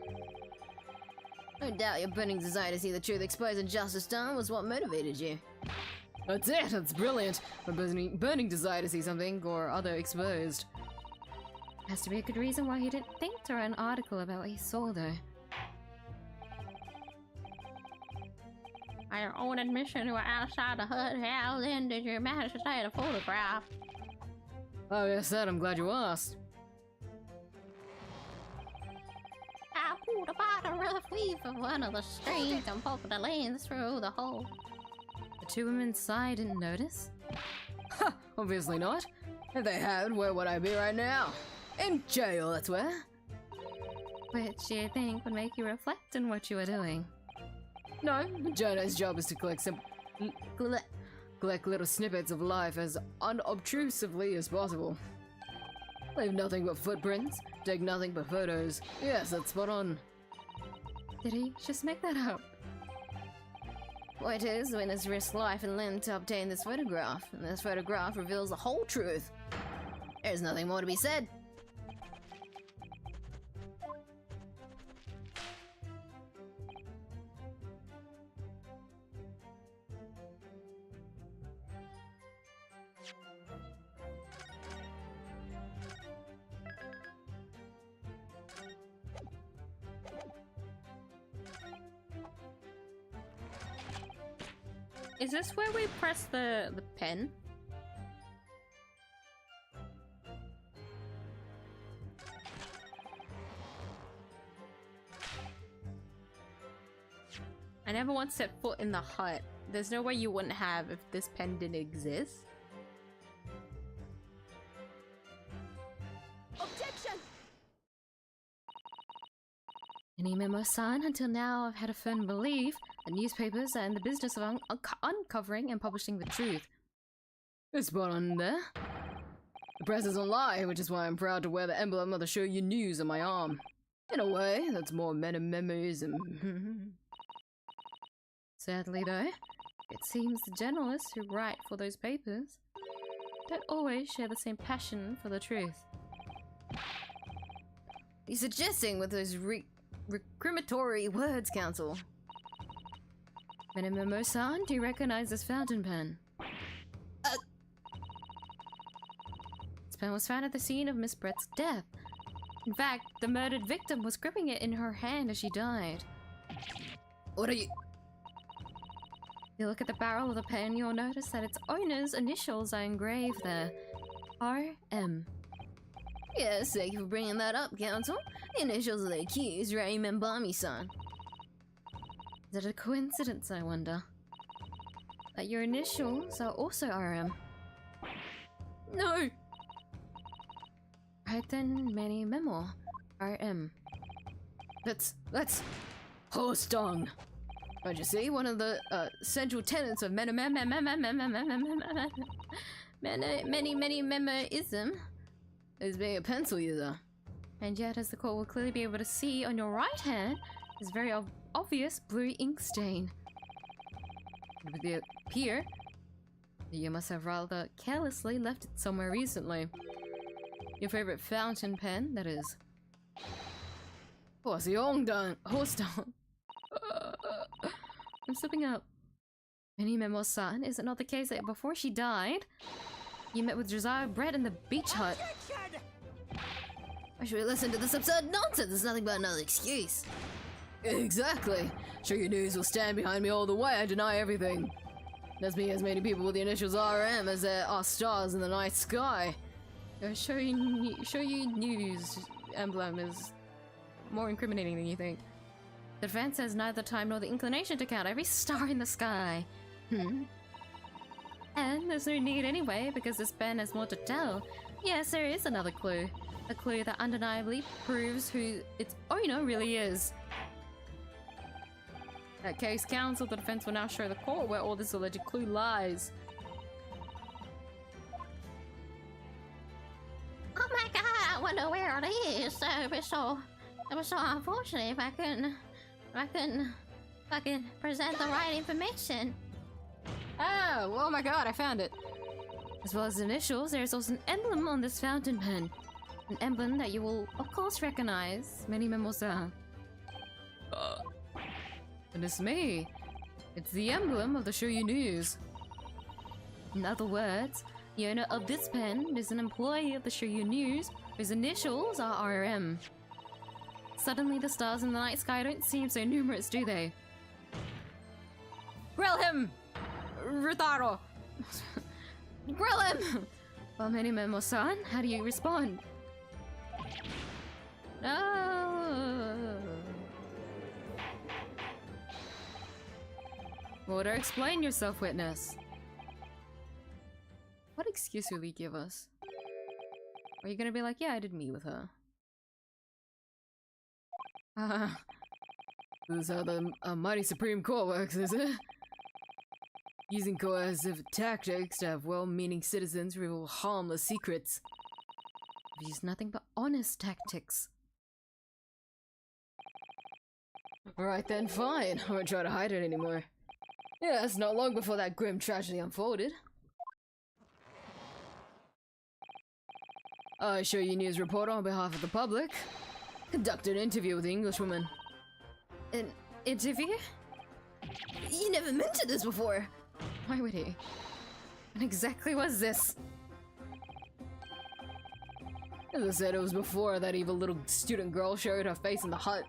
No doubt your burning desire to see the truth exposed and justice done was what motivated you. That's it, that's brilliant. My burning desire to see something or other exposed. Has to be a good reason why he didn't think to write an article about what he saw, though. By your own admission, you were outside the hut. How then did you manage to take a photograph? Oh yes, that I'm glad you asked. I pulled apart a rough weave of one of the strings and poked the lens through the hole. The two women inside didn't notice? Ha! Obviously not. If they had, where would I be right now? In jail, that's where. Which you think would make you reflect on what you were doing. No, the journalist's job is to collect little snippets of life as unobtrusively as possible. Leave nothing but footprints, take nothing but photos. Yes, that's spot on. Did he just make that up? Point is, witness risked life and limb to obtain this photograph, and this photograph reveals the whole truth. There's nothing more to be said. Is this where we press the pen? I never once set foot in the hut. There's no way you wouldn't have if this pen didn't exist. Objection! Any memo sign? Until now, I've had a firm belief that newspapers are in the business of uncovering and publishing the truth. It's spot on there. The press doesn't lie, which is why I'm proud to wear the emblem of the show you news on my arm. In a way, that's more memoism. Sadly though, it seems the journalists who write for those papers don't always share the same passion for the truth. You're suggesting with those recriminatory words, Council. Minimimo-san, do you recognize this fountain pen? This pen was found at the scene of Miss Brett's death. In fact, the murdered victim was gripping it in her hand as she died. What are you... If you look at the barrel of the pen, you'll notice that its owner's initials are engraved there. R.M. Yes, thank you for bringing that up, Council. The initials of the accused, Ray Membami-san. Is it a coincidence, I wonder? That your initials are also RM? No! Right then, many memo. RM. That's horse dung. Don't you see? One of the central tenets of many memoism is being a pencil user. And yet, as the court will clearly be able to see on your right hand, is a very obvious blue ink stain. It would appear that you must have rather carelessly left it somewhere recently. Your favorite fountain pen, that is. Horse dung. I'm slipping up. Minnie Memo-san, is it not the case that before she died, you met with 𝐢𝐧𝐟𝐨 Brett in the beach hut? Why should we listen to this absurd nonsense? It's nothing but another excuse. Exactly. Sure your news will stand behind me all the way. I deny everything. There's me as many people with the initials RM as there are stars in the night sky. Show you news emblem is more incriminating than you think. The defense has neither time nor the inclination to count every star in the sky. And there's no need anyway, because this pen has more to tell. Yes, there is another clue. A clue that undeniably proves who its owner really is. That case, Counsel, the defense will now show the court where all this alleged clue lies. Oh my god, I wonder where it is. It was so unfortunate if I couldn't fucking present the right information. Oh my god, I found it. As well as the initials, there's also an emblem on this fountain pen. An emblem that you will, of course, recognize. Many Memo-san. And it's me. It's the emblem of the Shoyu News. In other words, the owner of this pen is an employee of the Shoyu News whose initials are RM. Suddenly the stars in the night sky don't seem so numerous, do they? Grill him! Rutaro! Grill him! Well, Many Memo-san, how do you respond? No. Order, explain yourself, witness. What excuse will you give us? Are you gonna be like, yeah, I did meet with her? This is how the mighty Supreme Court works, is it? Using coercive tactics to have well-meaning citizens reveal harmless secrets. We've used nothing but honest tactics. Alright then, fine. I won't try to hide it anymore. Yeah, it's not long before that grim tragedy unfolded. I show you news reporter on behalf of the public. Conducted an interview with the Englishwoman. An interview? You never mentioned this before! Why would he? What exactly was this? As I said, it was before that evil little student girl showed her face in the hut.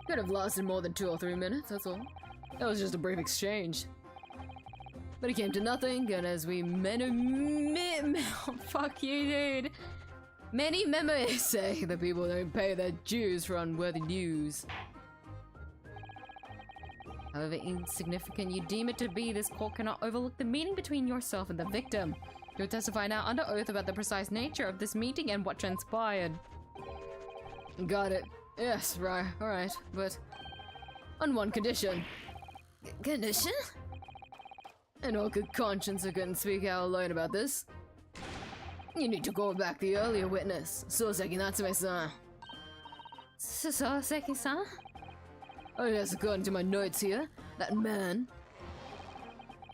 Could have lasted more than 2 or 3 minutes, that's all. It was just a brief exchange. But it came to nothing, and as we fuck you, dude. Many members say that people don't pay their dues for unworthy news. However insignificant you deem it to be, this court cannot overlook the meeting between yourself and the victim. You'll testify now under oath about the precise nature of this meeting and what transpired. Got it. Yes, right, alright, but on one condition. Condition? In all good conscience, I couldn't speak out alone about this. You need to call back the earlier witness, Soseki Natsume-san. Soseki-san? Oh yes, according to my notes here, that man,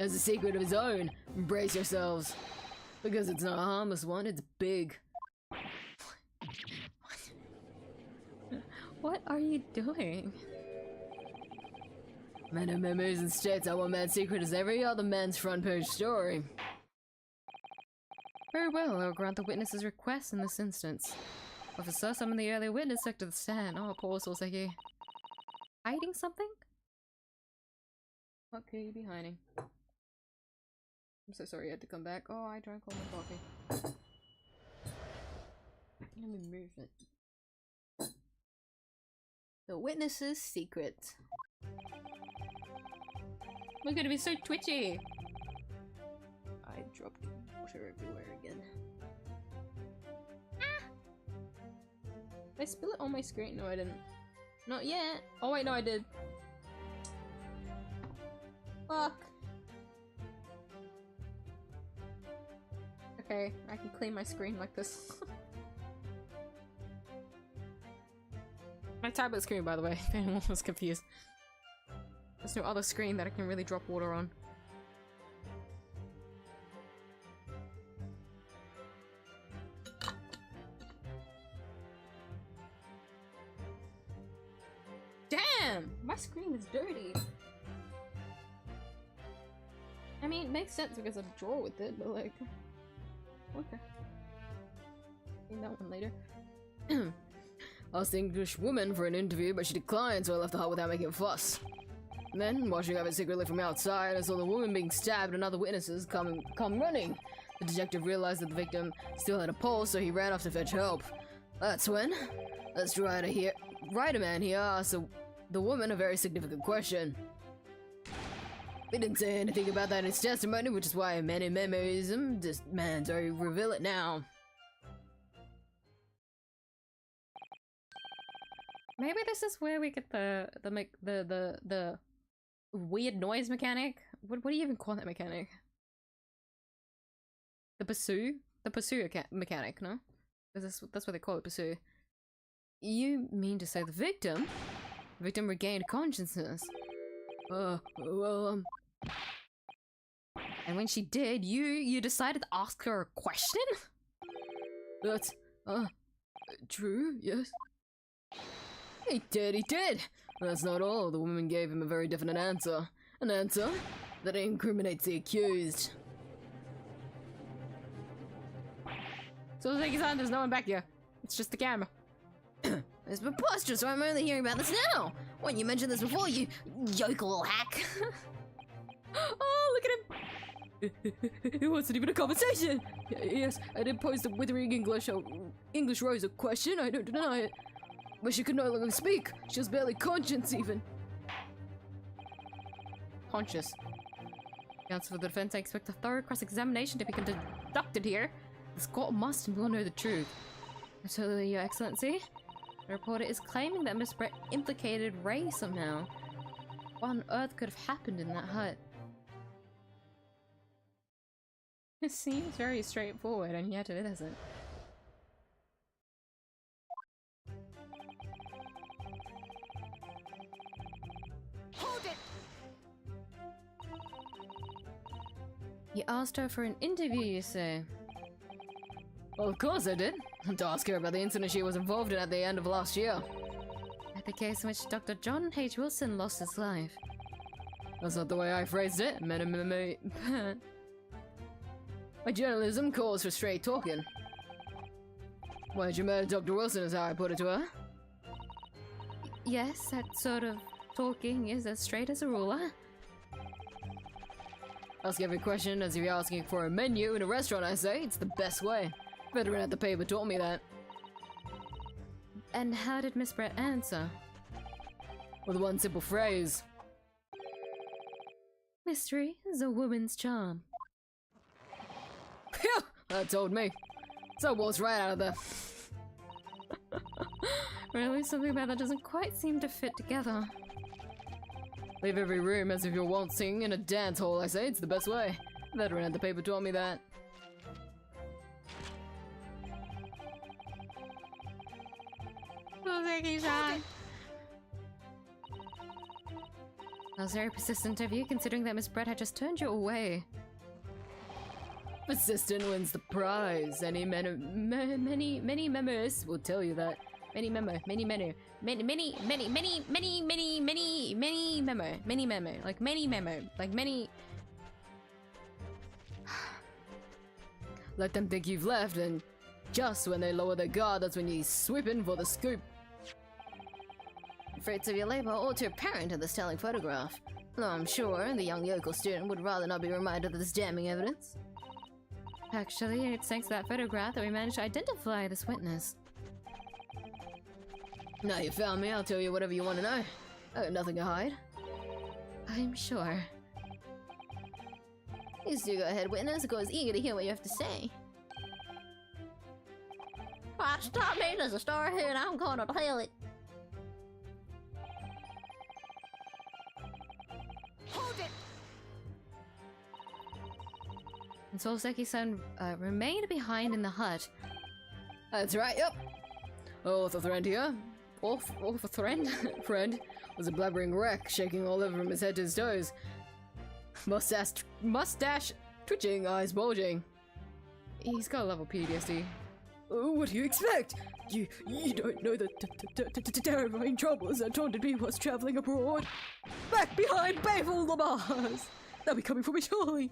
has a secret of his own. Embrace yourselves. Because it's not a harmless one, it's big. What are you doing? Man of memories and states that one man's secret is every other man's front page story. Very well, I'll grant the witness's request in this instance. Officer, summon the earlier witness back to the stand. Oh, poor Soseki. Hiding something? What could you be hiding? I'm so sorry you had to come back. Oh, I drank all my coffee. Let me move it. The witness's secret. We're gonna be so twitchy! I dropped water everywhere again. Ah! Did I spill it on my screen? No, I didn't. Not yet! Oh wait, no I did. Fuck! Okay, I can clean my screen like this. My tablet screen, by the way, if anyone was confused. There's no other screen that I can really drop water on. Damn! My screen is dirty! I mean, it makes sense because I draw with it, but like... Okay. Clean that one later. I asked the English woman for an interview, but she declined, so I left the hut without making a fuss. Then, watching of it secretly from outside, I saw the woman being stabbed and other witnesses come running. The detective realized that the victim still had a pulse, so he ran off to fetch help. That's when this writer man here asked the woman a very significant question. He didn't say anything about that in his testimony, which is why many memories demands I reveal it now. Maybe this is where we get the weird noise mechanic. What do you even call that mechanic? The pursue? The pursue mechanic, no? That's what they call it, pursue. You mean to say the victim? The victim regained consciousness. And when she did, you decided to ask her a question? That's, true, yes. He did! That's not all. The woman gave him a very definite answer. An answer that incriminates the accused. So there's no one back here. It's just the camera. It's preposterous, I'm only hearing about this now! Why didn't you mention this before, you yokel hack? Oh, look at him! It wasn't even a conversation! Yes, I did pose the withering English Rose a question, I don't deny it. But she could no longer speak. She was barely conscious, even. Conscious. Counsel for the defense, I expect a thorough cross-examination to be conducted here. This court must and will know the truth. Absolutely, Your Excellency. The reporter is claiming that Miss Brett implicated Ray somehow. What on earth could have happened in that hut? It seems very straightforward, and yet it isn't. Hold it! You asked her for an interview, you say? Well, of course I did. To ask her about the incident she was involved in at the end of last year. At the case in which Dr. John H. Wilson lost his life. That's not the way I phrased it. My journalism calls for straight talking. Why did you murder Dr. Wilson is how I put it to her. Yes, that sort of talking is as straight as a ruler. Ask every question as if you're asking for a menu in a restaurant, I say. It's the best way. Veteran at the paper taught me that. And how did Miss Brett answer? With one simple phrase. Mystery is a woman's charm. Phew! That told me. So walks right out of there. Really, something about that doesn't quite seem to fit together. Leave every room as if you're waltzing in a dance hall, I say. It's the best way. Veteran at the paper taught me that. That's very persistent of you, considering that Miss Brett had just turned you away. Persistent wins the prize. Many members will tell you that. Many memo. Like many. Let them think you've left, and just when they lower their guard, that's when you swoop in for the scoop. The fruits of your labor are all too apparent in this telling photograph. Though I'm sure the young yokel student would rather not be reminded of this damning evidence. Actually, it's thanks to that photograph that we managed to identify this witness. Now you found me, I'll tell you whatever you want to know. I got nothing to hide. I'm sure. Please do go ahead, witness. I was eager to hear what you have to say. Right, stop me. There's a story here and I'm going to tell it. Hold it! And Soseki's-san remained behind in the hut. That's right, yep. Orthothrend here. Friend was a blabbering wreck, shaking all over from his head to his toes. Mustache twitching, eyes bulging. He's got a level PTSD. Oh, what do you expect? You don't know the terrifying troubles that taunted me whilst traveling abroad. Back behind, baffle the bars. They'll be coming for me surely.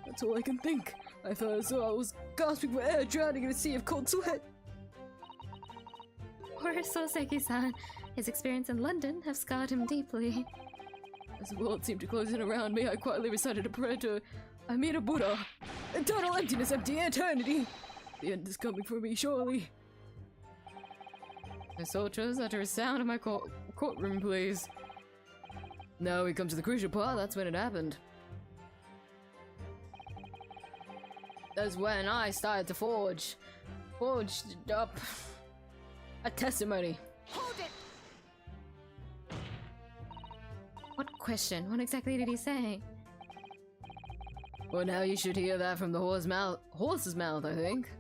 That's all I can think. I thought I saw I was gasping for air, drowning in a sea of cold sweat. Poor Soseki-san. His experience in London have scarred him deeply. As the world seemed to close in around me, I quietly recited a prayer to Amida Buddha. Eternal emptiness, empty eternity. The end is coming for me, surely. The soldiers utter a sound in my courtroom, please. Now we come to the crucial part, that's when it happened. That's when I started to forged up a testimony. Hold it! What question? What exactly did he say? Well, now you should hear that from the horse's mouth, I think.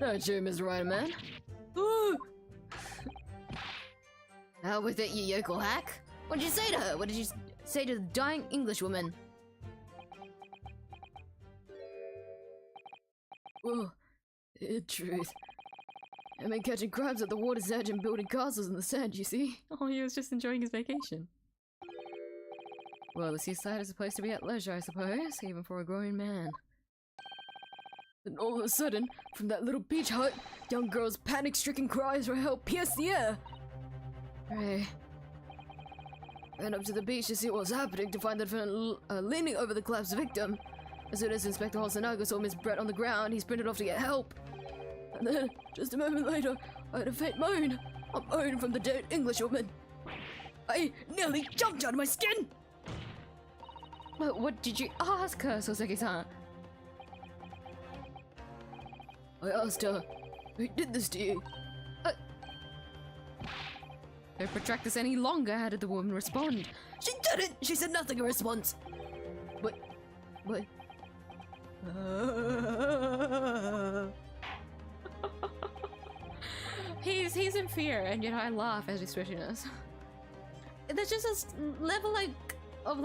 Not sure, Mr. Right Man. Ooh! Out with it, you yokel hack! What did you say to her? What did you say to the dying Englishwoman? Oh, in truth. I've been catching crabs at the water's edge and building castles in the sand, you see? Oh, he was just enjoying his vacation. Well, the seaside is a place to be at leisure, I suppose, even for a grown man. Then all of a sudden, from that little beach hut, young girls' panic-stricken cries for help pierced the air. I ran up to the beach to see what was happening, to find the defendant leaning over the collapsed victim. As soon as Inspector Hosonaga saw Miss Brett on the ground, he sprinted off to get help. And then, just a moment later, I heard a faint moan. A moan from the dead Englishwoman. I nearly jumped out of my skin! What did you ask her, Soseki-san? I asked her, who did this to you? Don't protract this any longer, how did the woman respond? She didn't! She said nothing in response. But... He's in fear, and yet I laugh at his swishiness. There's just this level of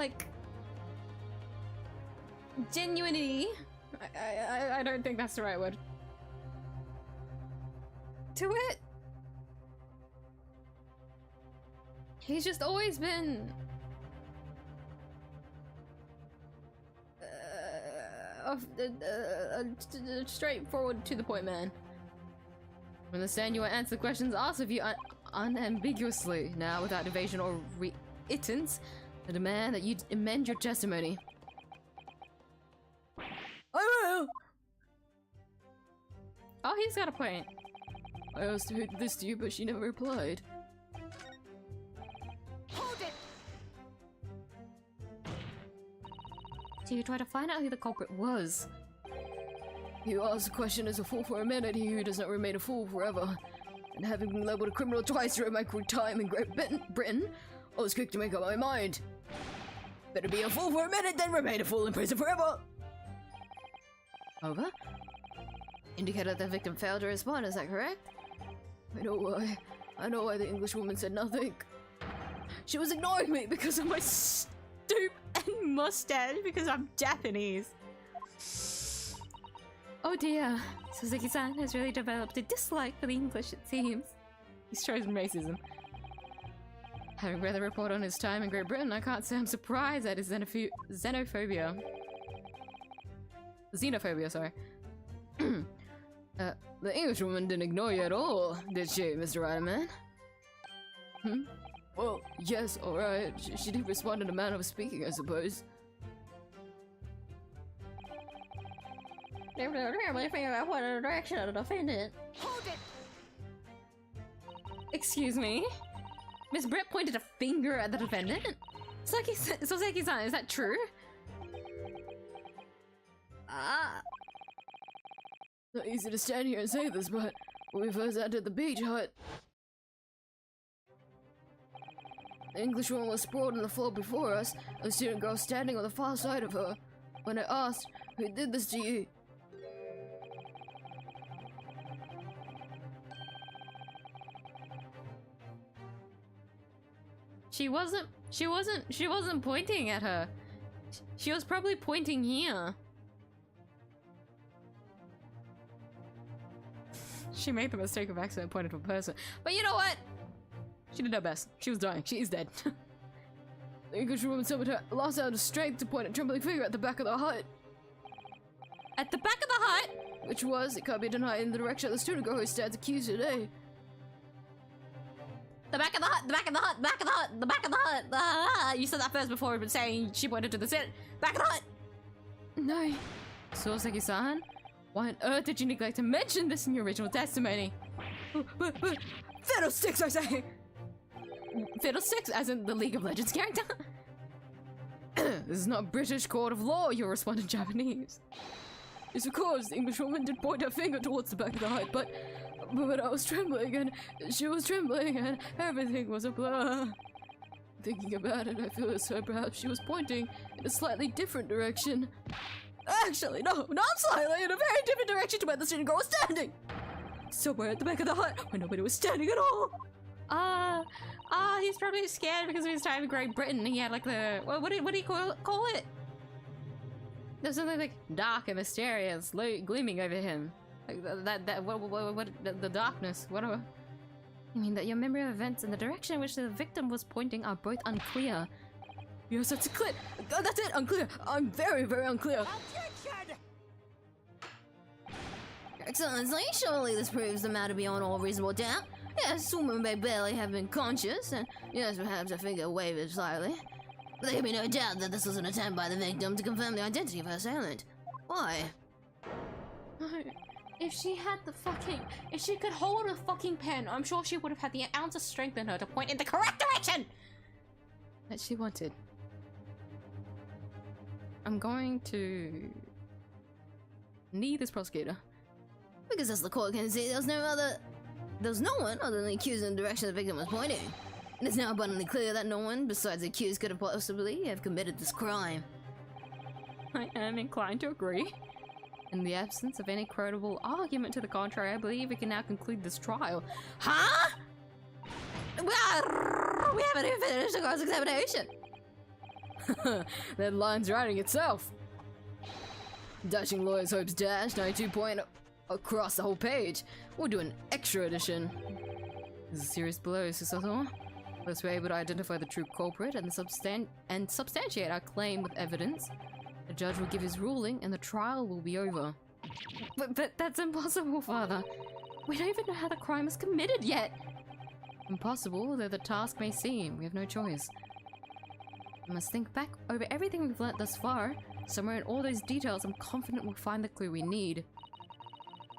genuinity. I don't think that's the right word. To it. He's just always been straightforward, to the point man. Understand you will answer questions asked of you unambiguously, now without evasion or reitance. I demand that you amend your testimony. I will! Oh, he's got a point. I asked her who did this to you, but she never replied. Hold it! So you try to find out who the culprit was. You ask a question as a fool for a minute, he who does not remain a fool forever. And having been labelled a criminal twice during my time in Great Britain, I was quick to make up my mind. Better be a fool for a minute than remain a fool in prison forever! Over? Indicated the victim failed to respond, is that correct? I know why. I know why the Englishwoman said nothing. She was ignoring me because of my stoop and mustache because I'm Japanese. Oh dear, Suzuki-san has really developed a dislike for the English, it seems. He's chosen racism. Having read the report on his time in Great Britain, I can't say I'm surprised at his xenophobia. Xenophobia, sorry. The Englishwoman didn't ignore you at all, did she, Mr. Riderman? Well, yes, alright. She did respond in a manner of speaking, I suppose. Never really figure out what direction to defend it. Hold it! Excuse me? Miss Brett pointed a finger at the defendant? Soseki-san, is that true? Not easy to stand here and say this, but when we first entered the beach hut, the Englishwoman was sprawled on the floor before us, a student girl standing on the far side of her. When I asked, who did this to you? She wasn't pointing at her. She was probably pointing here. She made the mistake of accidentally pointing to a person. But you know what? She did her best. She was dying. She is dead. The Englishwoman summoned her lost out of strength to point a trembling finger at the back of the hut. At the back of the hut? Which was, it can't be denied, in the direction of the student girl who stands accused today. The back of the hut, the back of the hut, the back of the hut, the back of the hut. You said that first before, but saying she pointed to the back of the hut. No. Soseki-san, why on earth did you neglect to mention this in your original testimony? Fiddlesticks, I say! Fiddlesticks, as in the League of Legends character? This is not a British court of law, you'll respond in Japanese. Yes, of course, the Englishwoman did point her finger towards the back of the hut, but I was trembling, and she was trembling, and everything was a blur. Thinking about it, I feel as though perhaps she was pointing in a slightly different direction. Actually, no, not slightly, in a very different direction to where the student girl was standing! Somewhere at the back of the hut, where nobody was standing at all! He's probably scared because of his time in Great Britain. He had like the, what do you call it? There's something like dark and mysterious gleaming over him. Like the darkness, whatever. You mean that your memory of events and the direction in which the victim was pointing are both unclear? Yes, that's clear. Oh, that's it, unclear. I'm very, very unclear. Objection! Your Excellency, surely this proves the matter beyond all reasonable doubt. Yes, woman may barely have been conscious, and yes, perhaps her finger wavered slightly. But there can be no doubt that this was an attempt by the victim to confirm the identity of her assailant. Why? No. If she could hold a fucking pen, I'm sure she would have had the ounce of strength in her to point in the correct direction that she wanted. I'm going to knee this prosecutor. Because as the court can see, there was no one other than the accused in the direction the victim was pointing. It is now abundantly clear that no one besides the accused could have possibly have committed this crime. I am inclined to agree. In the absence of any credible argument to the contrary, I believe we can now conclude this trial. Huh? We haven't even finished the cross-examination. That line's writing itself. Dashing Lawyers Hopes Dash 92 point across the whole page. We'll do an extra edition. This is a serious blow, Susato. Unless we're able to identify the true culprit and substantiate our claim with evidence, the judge will give his ruling and the trial will be over. But that's impossible, Father. We don't even know how the crime was committed yet. Impossible, though the task may seem. We have no choice. We must think back over everything we've learnt thus far. Somewhere in all those details, I'm confident we'll find the clue we need.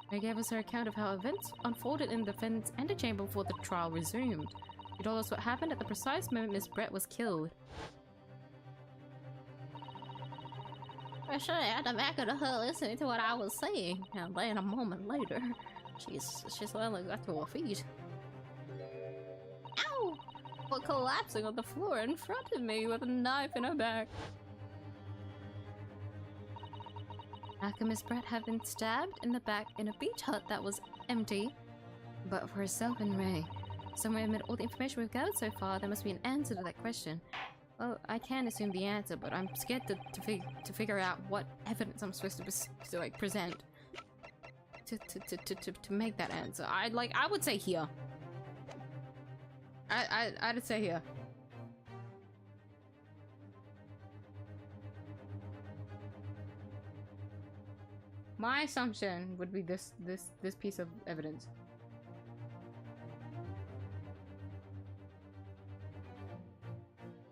They gave us her account of how events unfolded in the defendant's antechamber before the trial resumed. She told us what happened at the precise moment Miss Brett was killed. I should have had the back of her listening to what I was saying, and then a moment later, she's suddenly got to her feet. Ow! But collapsing on the floor in front of me with a knife in her back. How could Miss Brett have been stabbed in the back in a beach hut that was empty, but for herself and Ray? Somewhere amid all the information we've gathered so far, there must be an answer to that question. Well, I can assume the answer, but I'm scared to figure out what evidence I'm supposed to like present to make that answer. I would say here. I'd say here. My assumption would be this piece of evidence.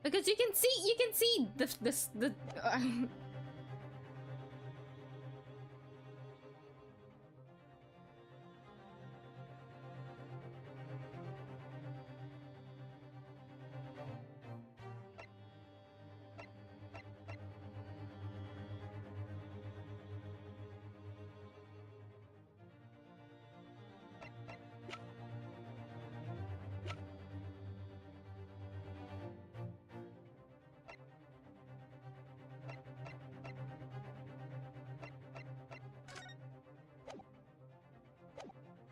Because you can see the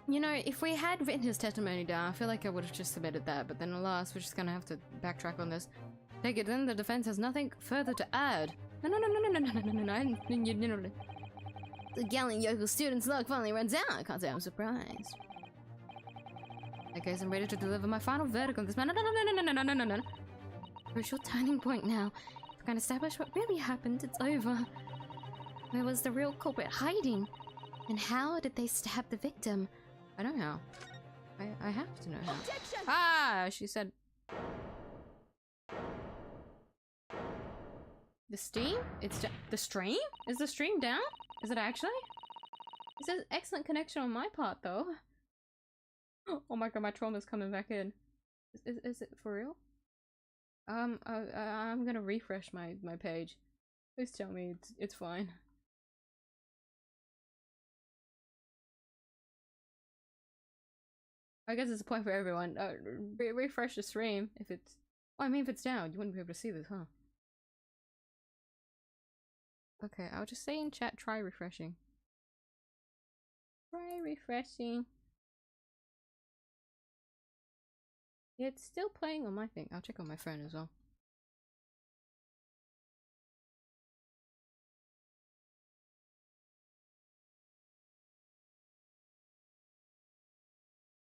You know, if we had written his testimony down, I feel like I would have just submitted that, but then alas, we're just gonna have to backtrack on this. Take it then, the defense has nothing further to add. No. The gallant yokel student's luck finally runs out. I can't say I'm surprised. Okay, so I'm ready to deliver my final verdict on this man. No. Crucial turning point now. If we can establish what really happened, it's over. Where was the real culprit hiding? And how did they stab the victim? I don't know. I have to know how. Objection! Ah, she said. The steam? It's the stream? Is the stream down? Is it actually? It says excellent connection on my part though. Oh my god, my trauma's coming back in. Is it for real? I'm gonna refresh my page. Please tell me it's fine. I guess it's a point for everyone. Refresh the stream if it's... Oh, I mean if it's down, you wouldn't be able to see this, huh? Okay, I'll just say in chat, try refreshing. Try refreshing. Yeah, it's still playing on my thing. I'll check on my phone as well.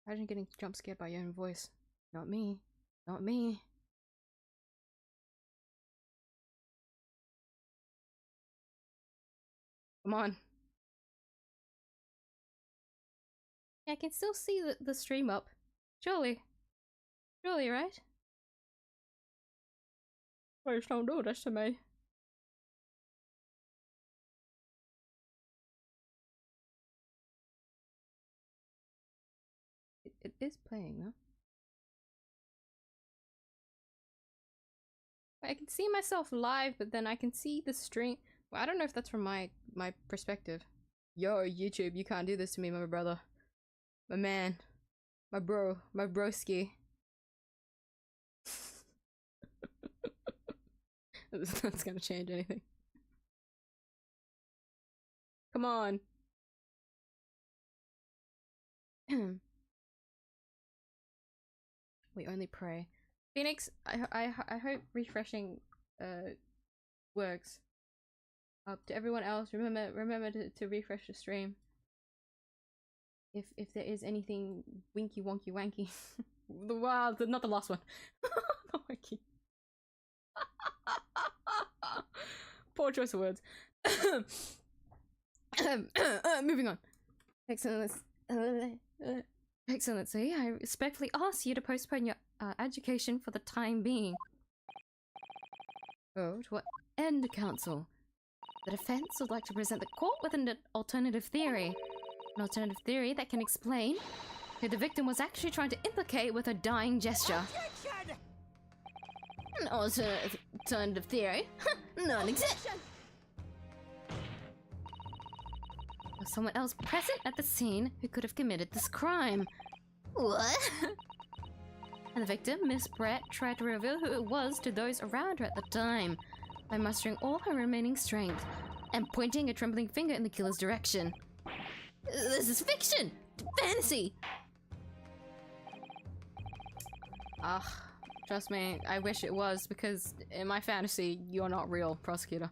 Imagine getting jump scared by your own voice. Not me. Not me. Come on. Yeah, I can still see the stream up. Surely. Surely, right? Please don't do this to me. It is playing though. I can see myself live, but then I can see the stream. Well, I don't know if that's from my perspective. Yo, YouTube, you can't do this to me, my brother. My man. My bro. My broski. That's gonna change anything. Come on. We only pray. Phoenix, I hope refreshing works. To everyone else, remember to refresh the stream. If there is anything winky wonky wanky. Wow, not the last one. Wanky. Poor choice of words. Moving on. Excellency, I respectfully ask you to postpone your education for the time being. Oh, to what end, counsel? The defense would like to present the court with an alternative theory. An alternative theory that can explain who the victim was actually trying to implicate with a dying gesture. An alternative theory? Non-existent! Was someone else present at the scene who could have committed this crime? What? And the victim, Miss Brett, tried to reveal who it was to those around her at the time by mustering all her remaining strength and pointing a trembling finger in the killer's direction. This is fiction! Fantasy! Ugh, trust me, I wish it was, because in my fantasy, you're not real, prosecutor.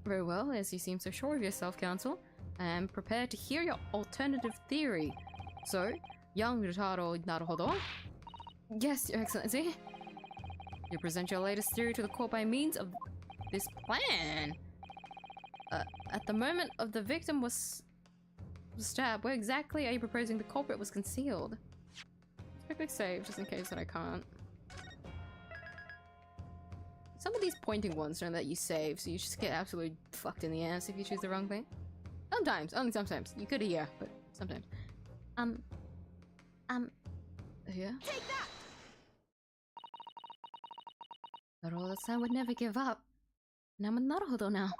Very well, as you seem so sure of yourself, counsel, I am prepared to hear your alternative theory. So, young Jotaro Naruhodo? Yes, Your Excellency. You present your latest theory to the court by means of this plan. At the moment of the victim was stabbed, where exactly are you proposing the culprit was concealed? Quickly save, just in case that I can't. Some of these pointing ones don't let you save, so you just get absolutely fucked in the ass if you choose the wrong thing. Sometimes, only sometimes. You could hear, but sometimes. Here? Take that! Naruhodo-san would never give up. And I'm with Naruhodo now.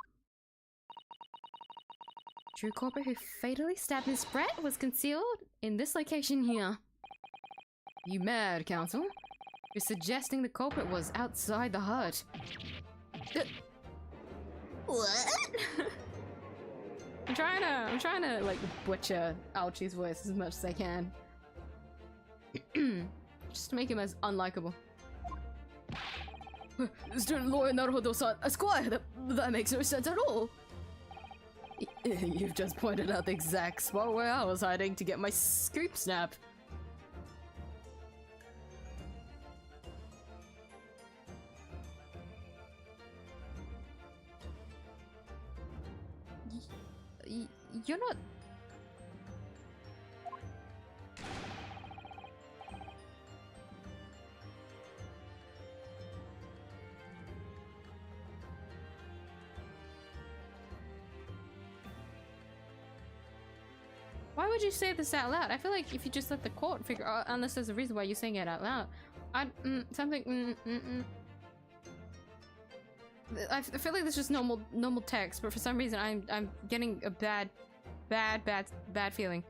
True culprit who fatally stabbed Miss Brett was concealed in this location here. You mad, counsel? You're suggesting the culprit was outside the hut. What? I'm trying to like butcher 𝐢𝐧𝐿's voice as much as I can. Just to make him as unlikable. Student lawyer Naruhodo-san, Esquire, that makes no sense at all. You've just pointed out the exact spot where I was hiding to get my scoop snapped. You're not... Why would you say this out loud? I feel like if you just let the court figure out, unless there's a reason why you're saying it out loud. I feel like this is just normal text, but for some reason I'm getting a bad feeling.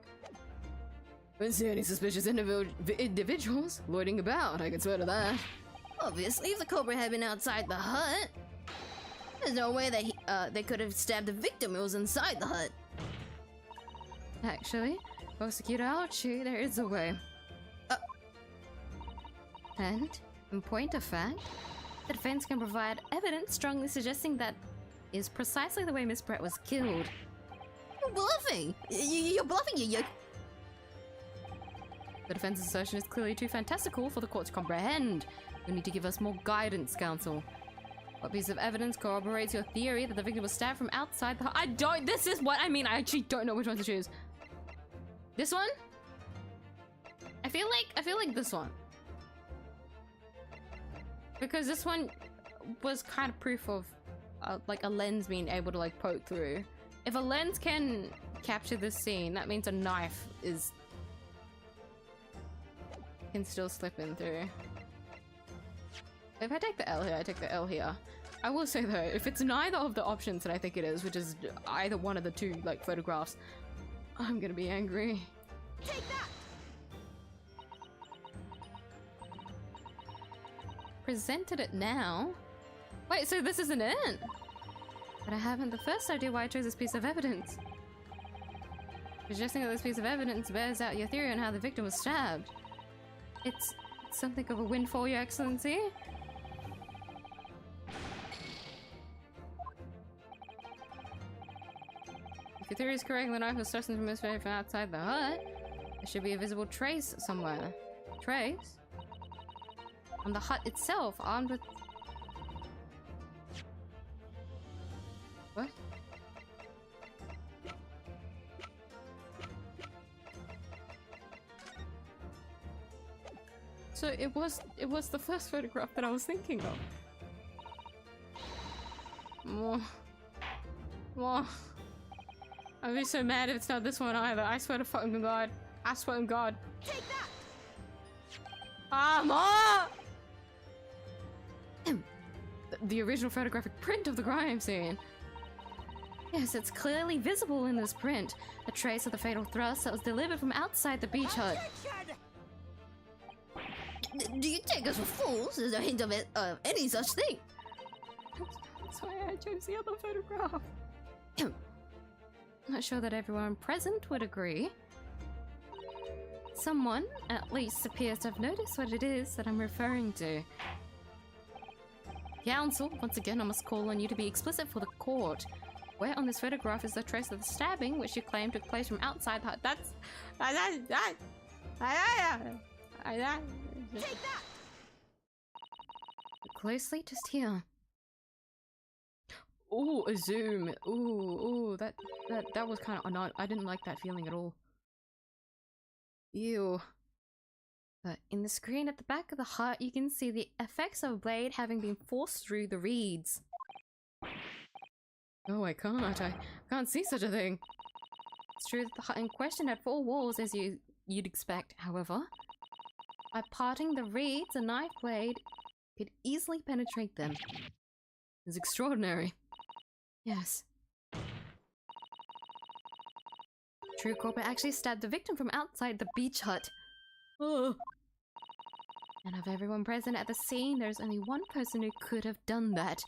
I didn't see any suspicious individuals loitering about, I can swear to that. Obviously, if the culprit had been outside the hut, there's no way that they could have stabbed the victim who was inside the hut. Actually, Prosecutor 𝐢𝐧𝐿, there is a way. And, in point of fact, the defense can provide evidence strongly suggesting that is precisely the way Miss Brett was killed. You're bluffing! You're bluffing, you... The defense's assertion is clearly too fantastical for the court to comprehend. You need to give us more guidance, counsel. What piece of evidence corroborates your theory that the victim was stabbed from outside the this is what I mean, I actually don't know which one to choose. This one? I feel like this one. Because this one was kind of proof of like a lens being able to like poke through. If a lens can capture this scene, that means a knife can still slip in through. If I take the L here, I take the L here. I will say though, if it's neither of the options that I think it is, which is either one of the two like photographs, I'm gonna be angry. Take that! Presented it now? Wait, so this isn't it? But I haven't the first idea why I chose this piece of evidence. Suggesting that this piece of evidence bears out your theory on how the victim was stabbed. It's something of a win for Your Excellency. If your theory is correct, the knife was thrust into Miss Brett from outside the hut. There should be a visible trace somewhere. Trace? On the hut itself, armed with... What? So it was the first photograph that I was thinking of. More. I'd be so mad if it's not this one either. I swear to fucking God. I swear to God. Take that! Ah, the original photographic print of the crime scene. Yes, it's clearly visible in this print. A trace of the fatal thrust that was delivered from outside the beach hut. Do you take us for fools? There's no hint of it, any such thing. That's why I chose the other photograph. I'm not sure that everyone present would agree. Someone, at least, appears to have noticed what it is that I'm referring to. Counsel, once again I must call on you to be explicit for the court. Where on this photograph is the trace of the stabbing which you claim took place from outside the hut? That's... Take that! Closely, just here. Ooh, a zoom. Ooh, that was kind of not. I didn't like that feeling at all. Ew. In the screen at the back of the hut, you can see the effects of a blade having been forced through the reeds. Oh, I can't see such a thing. It's true that the hut in question had 4 walls, as you'd expect. However, by parting the reeds, a knife blade could easily penetrate them. It's extraordinary. Yes. True culprit actually stabbed the victim from outside the beach hut. Oh. And of everyone present at the scene, there's only one person who could have done that.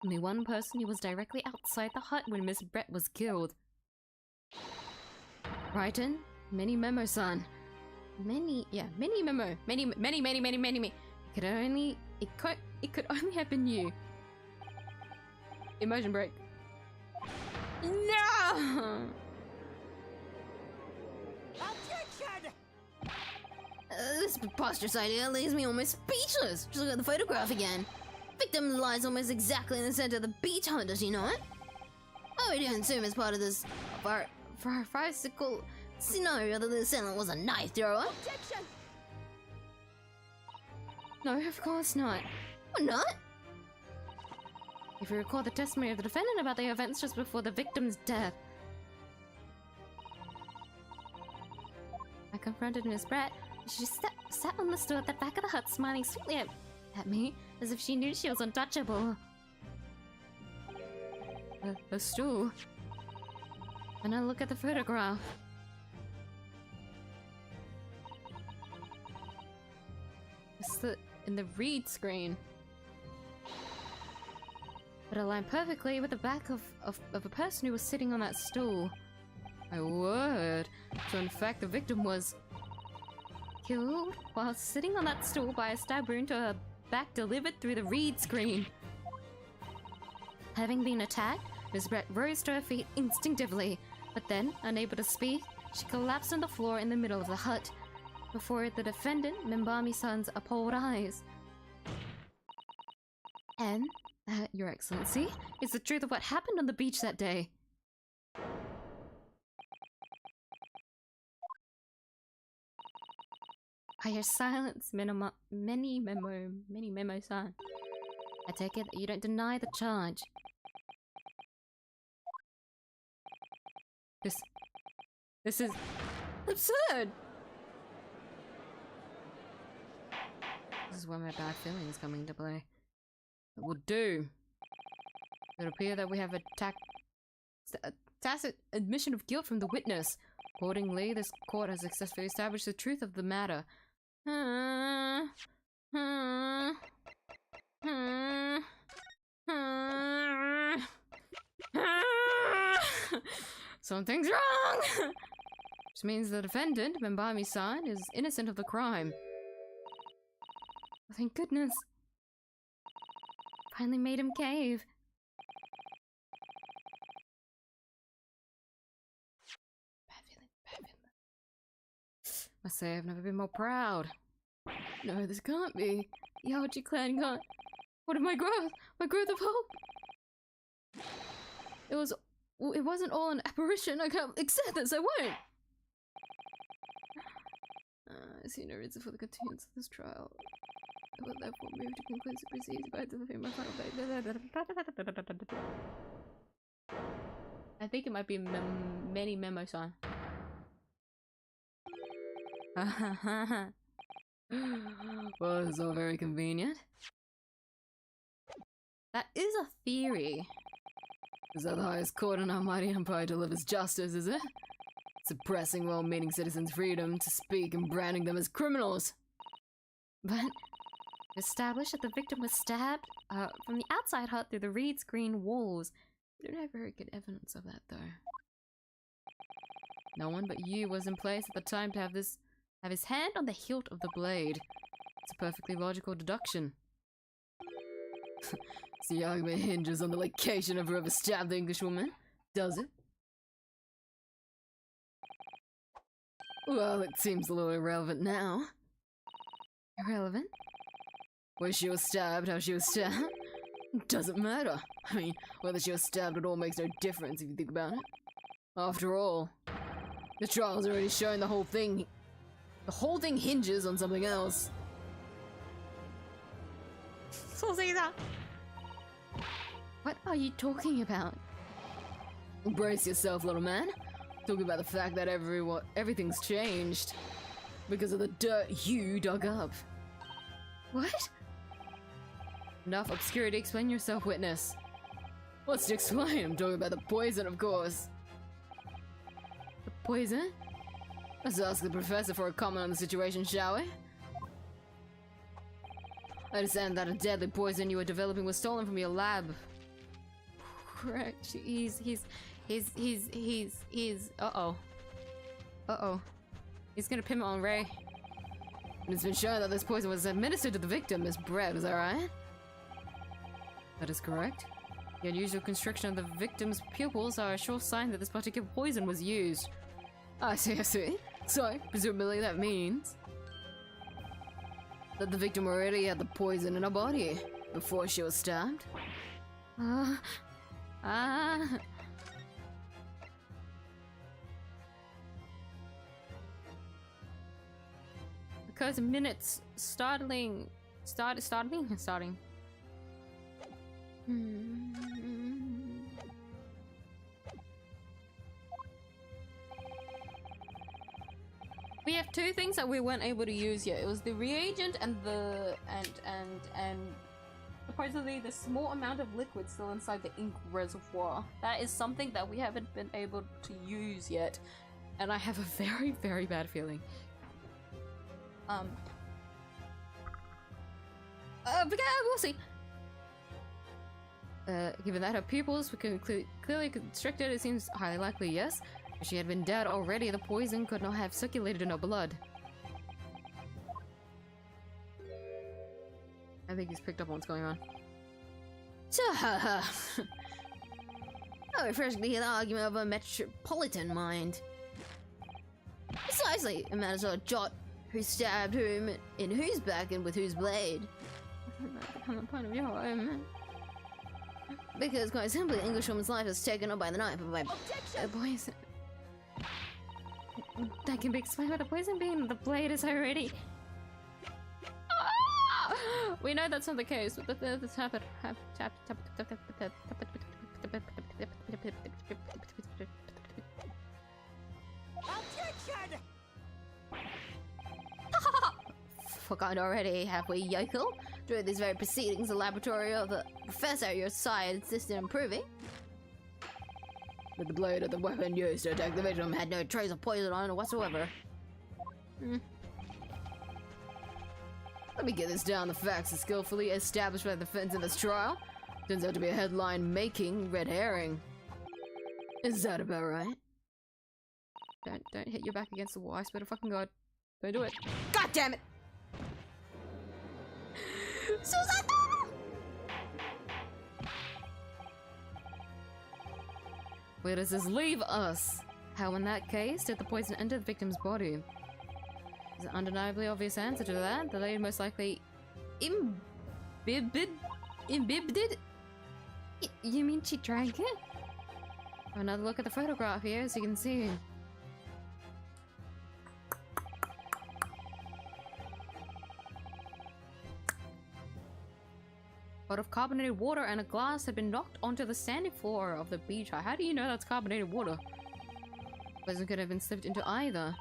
Only one person who was directly outside the hut when Miss Brett was killed. Brighton, Mini Memo-san. Mini Memo. Many. It could only have been you. Emotion break. No! This preposterous idea leaves me almost speechless. Just look at the photograph again. Victim lies almost exactly in the center of the beach hut, does she not? Oh, we don't assume as part of this farcical scenario that the assailant was a knife thrower. Objection! No, of course not. Or not? If you recall the testimony of the defendant about the events just before the victim's death. I confronted Miss Brett. She just sat on the stool at the back of the hut, smiling sweetly at me, as if she knew she was untouchable. A stool? And I look at the photograph. It's in the read screen. But it aligned perfectly with the back of a person who was sitting on that stool. My word. So in fact the victim was killed while sitting on that stool by a stab wound to her back delivered through the read screen. Having been attacked, Miss Brett rose to her feet instinctively, but then, unable to speak, she collapsed on the floor in the middle of the hut, before the defendant, Minbami-san's appalled eyes. And that, Your Excellency, is the truth of what happened on the beach that day. By your silence, Mini Memo-san. I take it that you don't deny the charge. This is absurd! This is where my bad feelings come into play. It will do. It would appear that we have a tacit admission of guilt from the witness. Accordingly, this court has successfully established the truth of the matter. Something's wrong! Which means the defendant, Minbami-san, is innocent of the crime. Oh, thank goodness. Finally made him cave. Bad feeling. Must say I've never been more proud. No, this can't be. The 𝐢𝐧𝐟𝐨 clan can't. What of my growth? My growth of hope? It wasn't all an apparition. I can't accept this. I won't. I see no reason for the continuance of this trial. I will therefore move to conclusive proceedings by delivering my final date. I think it might be Mini Memo-san. Well, it's all very convenient. That is a theory. Is that the highest court in our mighty empire delivers justice, is it? Suppressing well-meaning citizens' freedom to speak and branding them as criminals. But established that the victim was stabbed from the outside hut through the reed screen walls. We don't have very good evidence of that, though. No one but you was in place at the time to have have his hand on the hilt of the blade. It's a perfectly logical deduction. So the argument hinges on the location of whoever stabbed the Englishwoman, does it? Well, it seems a little irrelevant now. Irrelevant? Where she was stabbed, how she was stabbed? Doesn't matter. I mean, whether she was stabbed at all makes no difference if you think about it. After all, the trial's already shown the whole thing. The whole thing hinges on something else. What are you talking about? Brace yourself, little man. Talking about the fact that everything's changed because of the dirt you dug up. What? Enough obscurity, explain yourself, witness. What's to explain? I'm talking about the poison, of course. The poison? Let's ask the professor for a comment on the situation, shall we? I understand that a deadly poison you were developing was stolen from your lab. Correct. He's uh-oh. Uh-oh. He's gonna pin it on Ray. And it's been shown that this poison was administered to the victim as bread, is that right? That is correct. The unusual constriction of the victim's pupils are a sure sign that this particular poison was used. I see, I see. So, presumably that means that the victim already had the poison in her body before she was stabbed. Because minutes starting. We have two things that we weren't able to use yet. It was the reagent and the supposedly the small amount of liquid still inside the ink reservoir. That is something that we haven't been able to use yet, and I have a very, very bad feeling. But yeah, we'll see. Given that her pupils were clearly constricted, it seems highly likely, yes. If she had been dead already, the poison could not have circulated in her blood. I think he's picked up on what's going on. How refreshing to hear the argument of a metropolitan mind. Precisely, it matters not a jot who stabbed whom, in whose back, and with whose blade. From the point of view, Because, quite simply, the Englishwoman's life is taken up by the knife and by poison. That can be explained by the poison being the blade is already. We know that's not the case, but this happened. Forgotten already, have we, yokel? During these very proceedings, the laboratory of the professor at your side insisted on proving that the blade of the weapon used to attack the victim had no trace of poison on it whatsoever. Let me get this down. The facts are skillfully established by the defense in this trial. Turns out to be a headline-making red herring. Is that about right? Don't hit your back against the wall. I swear to fucking God. Don't do it. God damn it! Susanna! Where does this leave us? How, in that case, did the poison enter the victim's body? Is an undeniably obvious answer to that. The lady most likely imbibed it? You mean she drank it? Another look at the photograph here, as you can see. A pot of carbonated water and a glass had been knocked onto the sandy floor of the beach. How do you know that's carbonated water? Poison could have been slipped into either.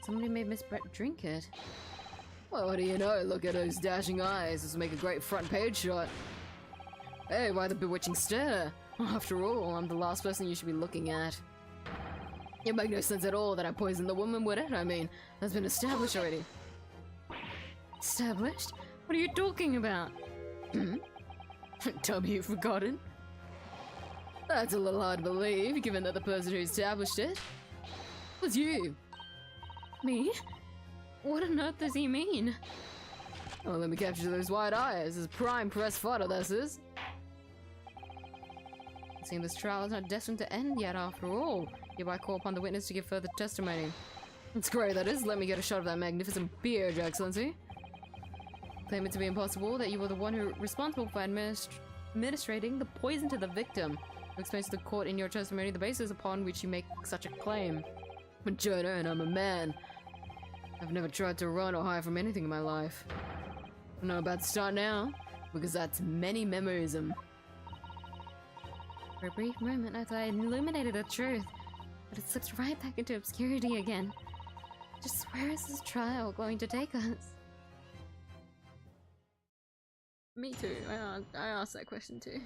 Somebody made Miss Brett drink it. Well, what do you know? Look at those dashing eyes. This will make a great front page shot. Hey, why the bewitching stare? After all, I'm the last person you should be looking at. It make no sense at all that I poisoned the woman, would it? I mean, that's been established already. Established? What are you talking about? Tell me you've forgotten? That's a little hard to believe, given that the person who established it was you. Me? What on earth does he mean? Oh, let me capture those white eyes. This is prime press fodder, this is. It seems this trial is not destined to end yet after all. Hereby call upon the witness to give further testimony. It's great, that is. Let me get a shot of that magnificent beard, Your Excellency. Claim it to be impossible that you were the one who responsible for administrating the poison to the victim. Explain to the court in your testimony the basis upon which you make such a claim. I'm a Jonah and I'm a man. I've never tried to run or hide from anything in my life. I'm not about to start now, because that's many memorism. For a brief moment I thought I illuminated the truth, but it slips right back into obscurity again. Just where is this trial going to take us? Me too. I asked that question too.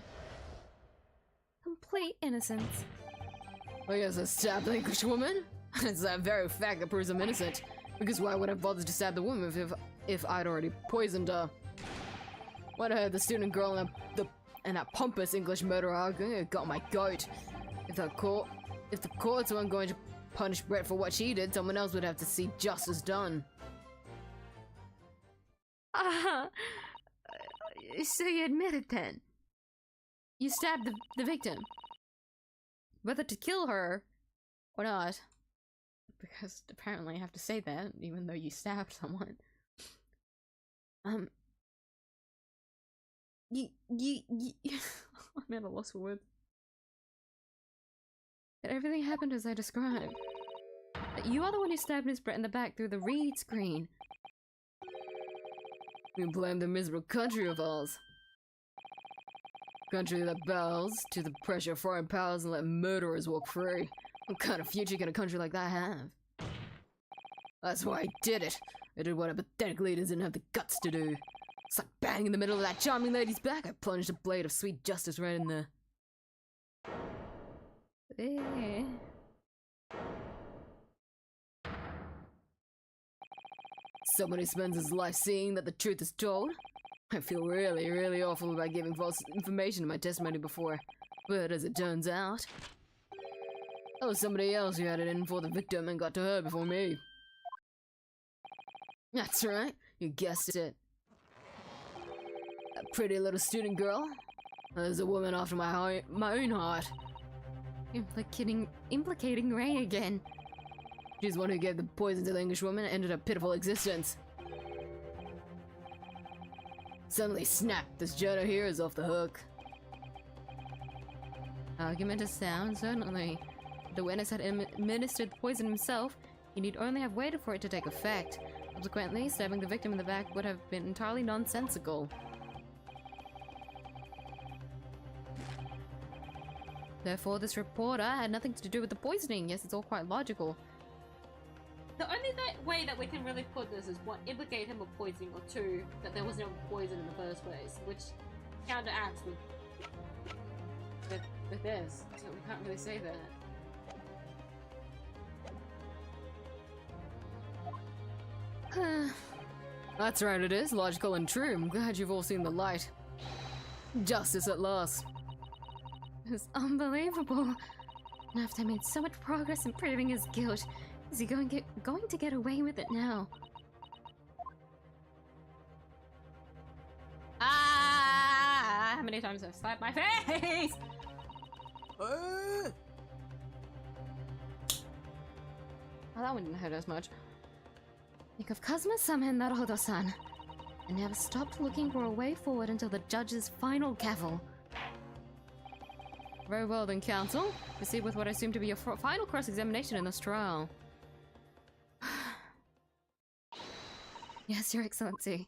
Complete innocence. I guess I stabbed the English woman? It's that very fact that proves I'm innocent. Because why would I bother to stab the woman if I'd already poisoned her? Why'd I have the student girl and that pompous English murderer arguing? It got my goat. If the courts weren't going to punish Brett for what she did, someone else would have to see justice done. So you admit it then? You stabbed the victim? Whether to kill her or not. Because apparently I have to say that, even though you stabbed someone. I'm at a loss for words. That everything happened as I described. That you are the one who stabbed Miss Brett in the back through the reed screen. We blame the miserable country of ours. Country that bows to the pressure of foreign powers and let murderers walk free. What kind of future can a country like that have? That's why I did it. I did what a pathetic leader didn't have the guts to do. It's like bang in the middle of that charming lady's back. I plunged a blade of sweet justice right in there. Somebody spends his life seeing that the truth is told. I feel really, really awful about giving false information in my testimony before. But as it turns out, that was somebody else who had it in for the victim and got to her before me. That's right, you guessed it. That pretty little student girl. There's a woman after my own heart. Implicating Ray again. She's the one who gave the poison to the English woman and ended a pitiful existence. Suddenly snap, this Jonah here is off the hook. Argument is sound, certainly. If the witness had administered the poison himself, he need only have waited for it to take effect. Subsequently, stabbing the victim in the back would have been entirely nonsensical. Therefore, this reporter had nothing to do with the poisoning. Yes, it's all quite logical. The only way that we can really put this is one, implicate him of poisoning, or two, that there was no poison in the first place, which counteracts with this, so we can't really say that. That's right, it is logical and true. I'm glad you've all seen the light. Justice at last. It's unbelievable. After I made so much progress in proving his guilt, is he going to get away with it now? Ah! How many times have I slapped my face? Oh, that one didn't hurt as much. Think of Kazuma-sama and Naruhodo-san. I never stopped looking for a way forward until the judge's final gavel. Very well then, counsel. Proceed with what I assume to be your final cross-examination in this trial. Yes, Your Excellency.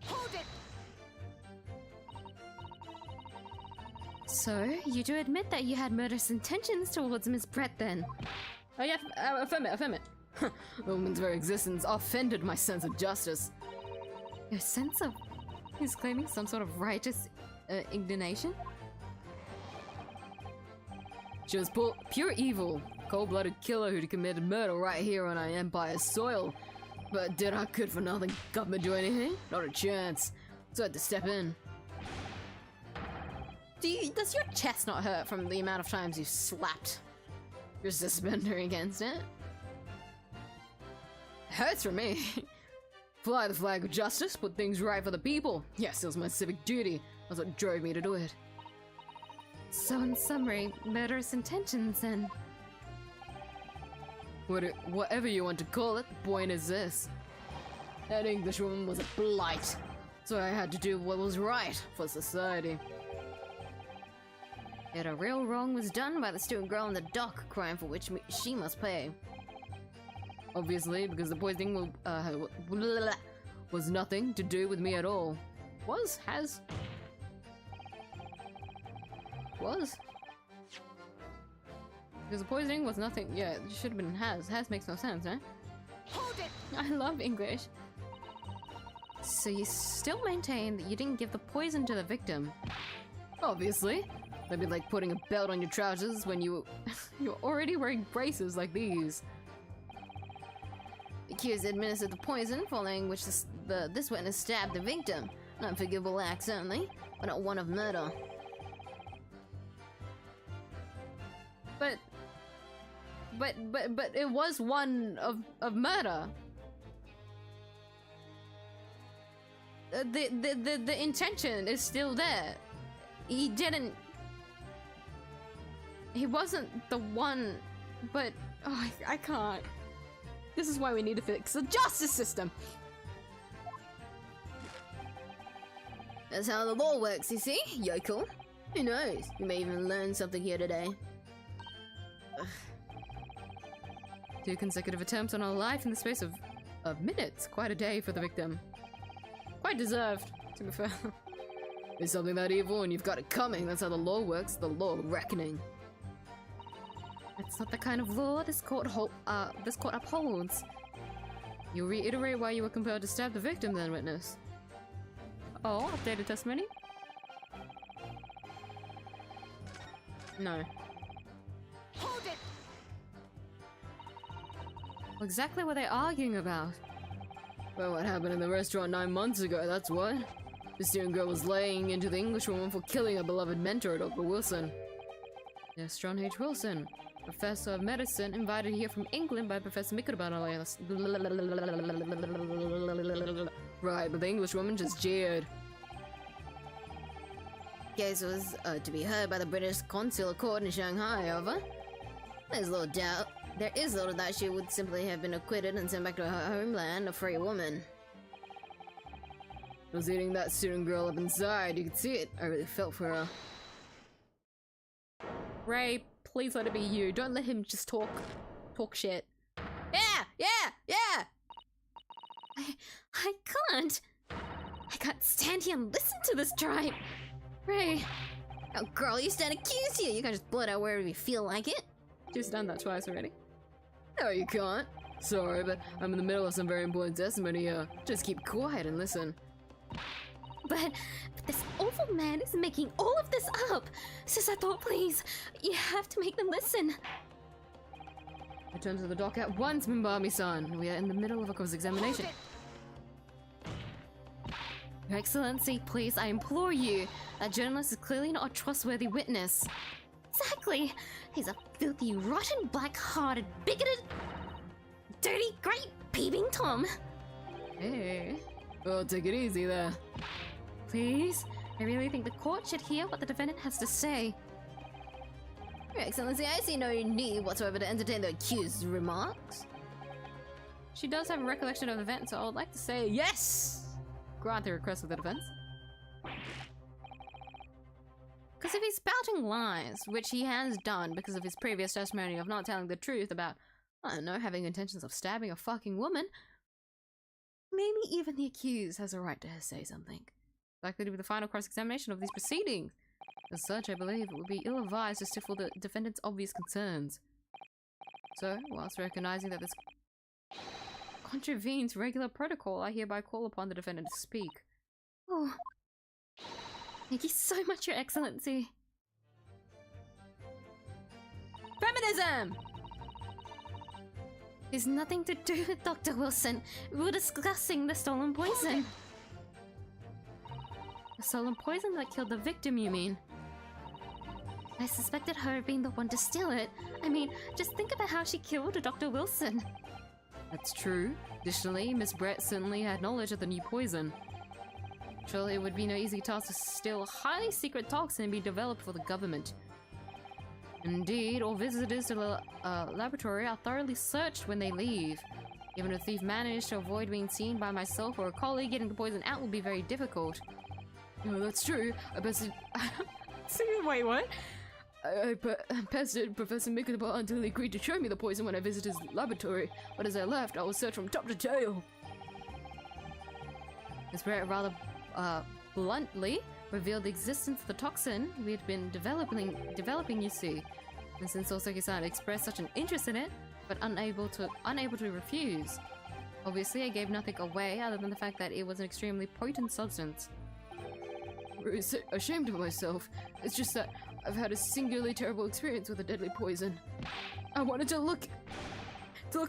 Hold it! So, you do admit that you had murderous intentions towards Miss Brett then? Oh yeah, affirm it. The woman's very existence offended my sense of justice. Your sense of... He's claiming some sort of righteous indignation? She was pure evil, cold-blooded killer who committed murder right here on our empire's soil. But did our good-for-nothing government do anything? Not a chance. So I had to step in. Does your chest not hurt from the amount of times you slapped your suspender against it? It hurts for me. Fly the flag of justice, put things right for the people. Yes, it was my civic duty. That's what drove me to do it. So in summary, murderous intentions and... Whatever you want to call it, the point is this. That Englishwoman was a blight. So I had to do what was right for society. Yet a real wrong was done by the student girl in the dock, crime for which she must pay. Obviously, because the poisoning was nothing to do with me at all. Was? Has? Was? Because the poisoning was nothing. Yeah, it should have been has. Has makes no sense, right? Hold it! I love English. So you still maintain that you didn't give the poison to the victim? Obviously. That'd be like putting a belt on your trousers when you're already wearing braces like these. The accused administered the poison, following which this witness stabbed the victim. An unforgivable act, certainly, but not one of murder. But it was one of murder. The intention is still there. He wasn't the one, but oh, I can't. This is why we need to fix the justice system. That's how the law works, you see, yokel. Who knows? You may even learn something here today. 2 consecutive attempts on her life in the space of minutes. Quite a day for the victim. Quite deserved, to be fair. There's something that evil and you've got it coming. That's how the law works. The law of reckoning. That's not the kind of law this court upholds. You reiterate why you were compelled to stab the victim, then, witness. Oh, updated testimony? No. Hold it! What exactly were they arguing about? Well, what happened in the restaurant 9 months ago, that's what. The student girl was laying into the Englishwoman for killing her beloved mentor, Dr. Wilson. Yes, John H. Wilson, Professor of Medicine, invited here from England by Professor Mikrobanales. Right, but the Englishwoman just jeered. Case was to be heard by the British consular court in Shanghai, however. There is little doubt that she would simply have been acquitted and sent back to her homeland a free woman. I was eating that student girl up inside. You could see it. I really felt for her. Ray, please let it be you. Don't let him just talk shit. Yeah! I can't. I can't stand here and listen to this tripe. Ray. Oh, girl, you stand accused here. You can just blurt out wherever you feel like it. She's done that twice already. No, you can't. Sorry, but I'm in the middle of some very important testimony here. Just keep quiet and listen. But this awful man is making all of this up. Sis, I thought, please, you have to make them listen. Return to the dock at once, Mimbami-san. We are in the middle of a cross-examination. Your Excellency, please, I implore you. That journalist is clearly not a trustworthy witness. Exactly. He's a filthy, rotten, black-hearted, bigoted, dirty, great peeping Tom. Hey. Oh, take it easy there. Please, I really think the court should hear what the defendant has to say. Your Excellency, I see no need whatsoever to entertain the accused's remarks. She does have a recollection of events, so I would like to say yes! Grant the request of the defense. Because if he's spouting lies, which he has done because of his previous testimony of not telling the truth about, I don't know, having intentions of stabbing a fucking woman, maybe even the accused has a right to say something. Likely to be the final cross-examination of these proceedings. As such, I believe it would be ill-advised to stifle the defendant's obvious concerns. So, whilst recognizing that this contravenes regular protocol, I hereby call upon the defendant to speak. Oh, thank you so much, Your Excellency. Feminism! There's nothing to do with Dr. Wilson. We were discussing the stolen poison. The stolen poison that killed the victim, you mean? I suspected her of being the one to steal it. I mean, just think about how she killed Dr. Wilson. That's true. Additionally, Miss Brett certainly had knowledge of the new poison. Surely it would be no easy task to steal a highly secret toxin and be developed for the government. Indeed, all visitors to the laboratory are thoroughly searched when they leave. Even if the thief managed to avoid being seen by myself or a colleague, getting the poison out will be very difficult. Oh, that's true. I bested... Wait, what? I pestered Professor Micklebot until he agreed to show me the poison when I visited his laboratory. But as I left, I was searched from top to tail. Miss Brett rather bluntly revealed the existence of the toxin we had been developing, you see. And since Osoki-san expressed such an interest in it, but unable to refuse. Obviously, I gave nothing away other than the fact that it was an extremely potent substance. I'm really ashamed of myself. It's just that I've had a singularly terrible experience with a deadly poison. I wanted to look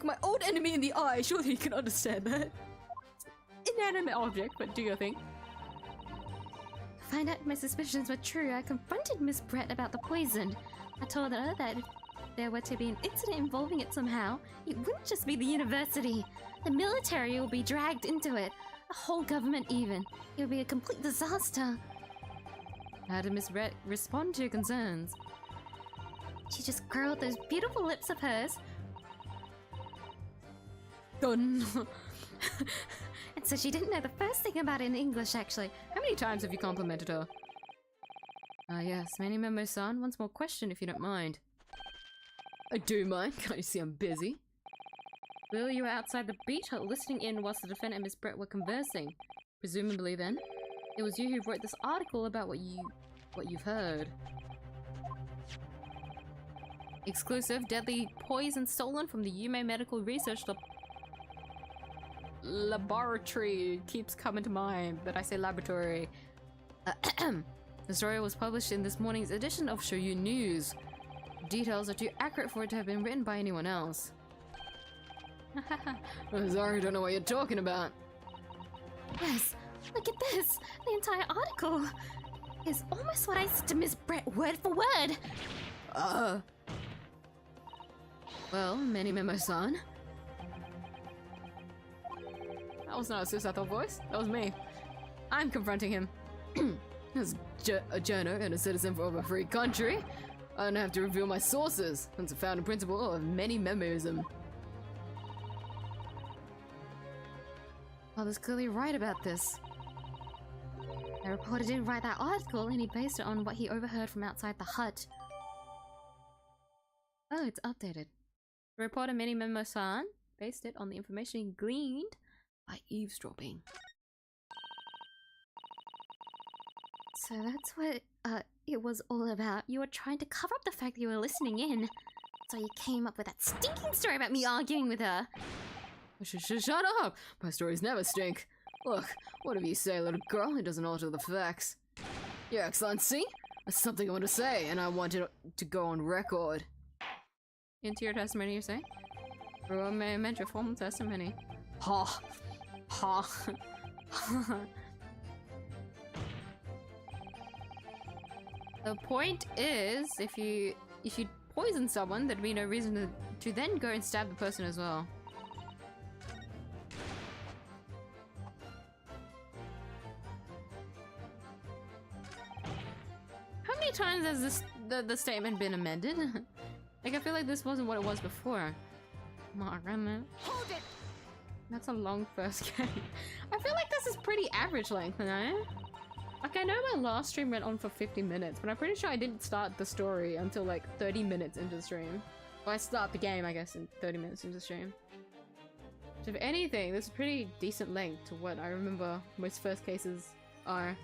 my old enemy in the eye. Surely you can understand that. Inanimate object, but do your thing. To find out if my suspicions were true, I confronted Miss Brett about the poison. I told her that if there were to be an incident involving it somehow, it wouldn't just be the university. The military will be dragged into it. The whole government even. It would be a complete disaster. How did Miss Brett respond to your concerns? She just curled those beautiful lips of hers. Done. And so she didn't know the first thing about it in English, actually. How many times have you complimented her? Ah yes, Manny Memo-san, once more question if you don't mind. I do mind, can't you see I'm busy? Well, you were outside the beta listening in whilst the defendant and Miss Brett were conversing. Presumably then, it was you who wrote this article about what you've heard. Exclusive, deadly poison stolen from the Yume Medical Research Laboratory keeps coming to mind, but I say laboratory. The story was published in this morning's edition of Shoyu News. Details are too accurate for it to have been written by anyone else. I'm sorry, I don't know what you're talking about. Yes, look at this! The entire article is almost what I said to Miss Brett, word for word! Well, Manny Memo-san. That was not a Susato voice. That was me. I'm confronting him. As a journo and a citizen of a free country, I don't have to reveal my sources. That's a founding principle of many memoism. Father's clearly right about this. The reporter didn't write that article and he based it on what he overheard from outside the hut. Oh, it's updated. The reporter Manny Memo-san based it on the information he gleaned by eavesdropping. So that's what it was all about. You were trying to cover up the fact that you were listening in. So you came up with that stinking story about me arguing with her. Shut up! My stories never stink. Look, whatever you say, little girl, it doesn't alter the facts. Your Excellency, there's something I want to say, and I want it to go on record. Into your testimony, you say? Or may I amend your formal testimony? Ha! Ha! The point is, if you poison someone, there'd be no reason to then go and stab the person as well. How many times has the statement been amended? Like, I feel like this wasn't what it was before. Hold it! That's a long first game. I feel like this is pretty average length, you know? Like, I know my last stream went on for 50 minutes, but I'm pretty sure I didn't start the story until like 30 minutes into the stream. Well, I start the game, I guess, in 30 minutes into the stream. So if anything, this is pretty decent length to what I remember most first cases are.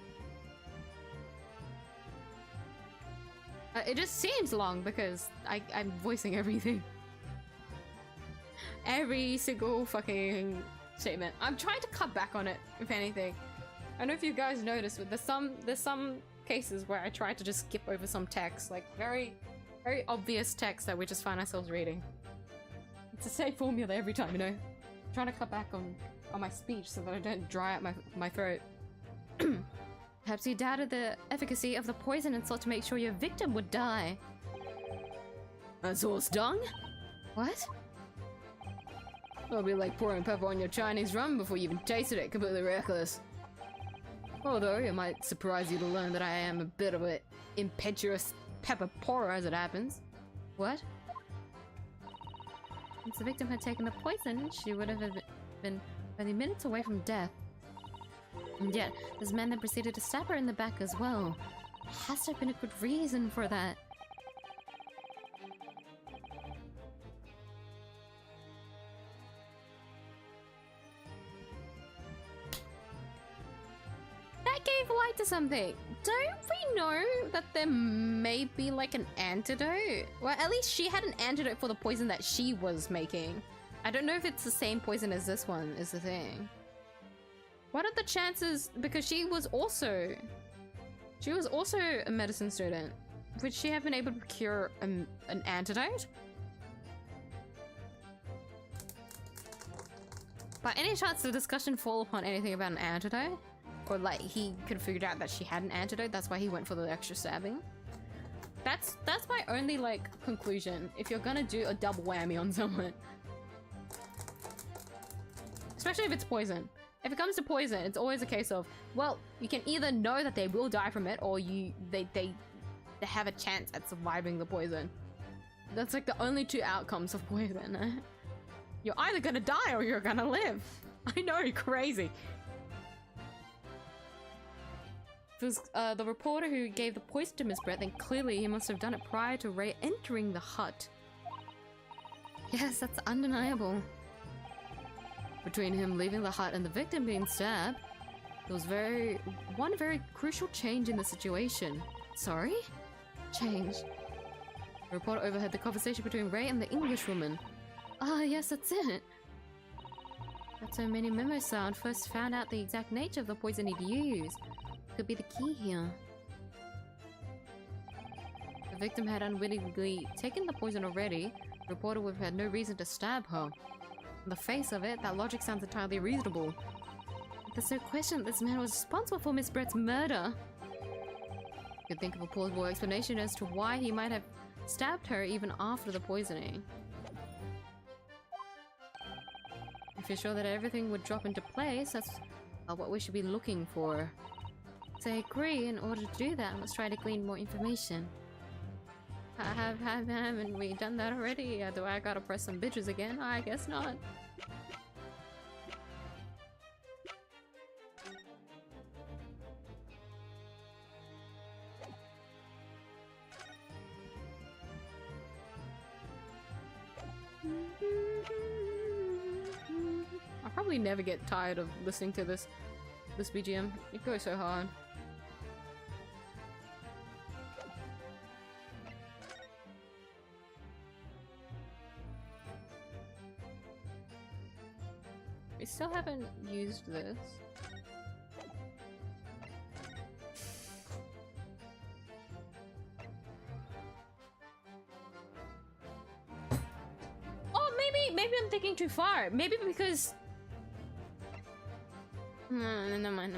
It just seems long because I'm voicing everything. Every single fucking statement. I'm trying to cut back on it, if anything. I don't know if you guys noticed, but there's some cases where I try to just skip over some text, like very obvious text that we just find ourselves reading. It's the same formula every time, you know? I'm trying to cut back on my speech so that I don't dry out my throat. Perhaps you doubted the efficacy of the poison and sought to make sure your victim would die. That's horse dung? What? It'll be like pouring pepper on your Chinese rum before you even tasted it, completely reckless. Although, it might surprise you to learn that I am a bit of an impetuous pepper pourer as it happens. What? Once the victim had taken the poison, she would have been only minutes away from death. And yet, this man then proceeded to stab her in the back as well. There has to have been a good reason for that. That gave light to something. Don't we know that there may be like an antidote? Well, at least she had an antidote for the poison that she was making. I don't know if it's the same poison as this one, is the thing. What are the chances? Because she was also a medicine student. Would she have been able to procure an antidote? By any chance, did the discussion fall upon anything about an antidote? Or like he could have figured out that she had an antidote, that's why he went for the extra stabbing? That's my only like conclusion. If you're gonna do a double whammy on someone. Especially if it's poison. If it comes to poison, it's always a case of, well, you can either know that they will die from it, or they have a chance at surviving the poison. That's like the only two outcomes of poison. You're either gonna die or you're gonna live. I know, you're crazy. If it was the reporter who gave the poison to Miss Brett, then clearly he must have done it prior to Ray entering the hut. Yes, that's undeniable. Between him leaving the hut and the victim being stabbed, there was one very crucial change in the situation. Sorry? Change. The reporter overheard the conversation between Ray and the Englishwoman. Ah, yes, that's it. That's how many Memo-san first found out the exact nature of the poison he'd used. Could be the key here. The victim had unwittingly taken the poison already. The reporter would have had no reason to stab her. On the face of it, that logic sounds entirely reasonable. But there's no question that this man was responsible for Miss Brett's murder. You could think of a plausible explanation as to why he might have stabbed her even after the poisoning. If you're sure that everything would drop into place, that's what we should be looking for. So I agree, in order to do that, let's try to glean more information. Haven't we done that already? Do I gotta press some bitches again? I guess not. I'll probably never get tired of listening to this BGM. It goes so hard. We still haven't used this. Oh, maybe I'm thinking too far. Maybe because... No mind.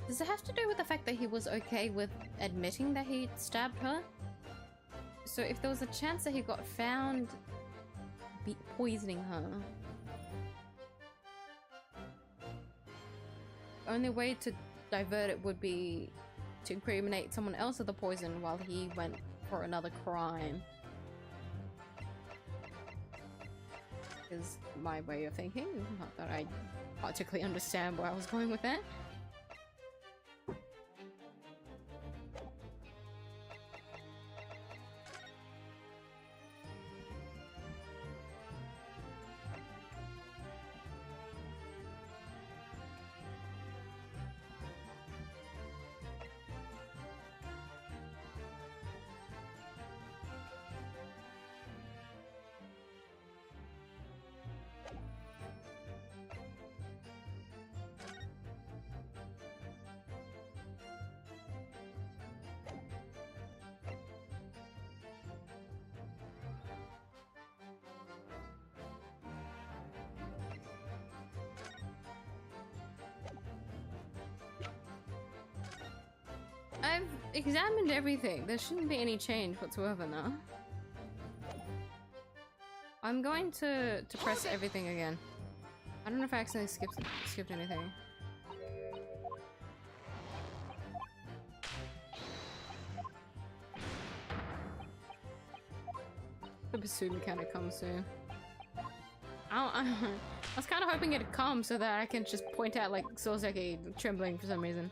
Does it have to do with the fact that he was okay with admitting that he stabbed her? So if there was a chance that he got found poisoning her, only way to divert it would be to incriminate someone else with the poison while he went for another crime. Is my way of thinking. Not that I particularly understand where I was going with that. I've examined everything. There shouldn't be any change whatsoever now. I'm going to press everything again. I don't know if I accidentally skipped anything. The pursuit mechanic comes soon. I was kind of hoping it'd come so that I can just point out like 𝐢𝐧𝐼𝐹 trembling for some reason.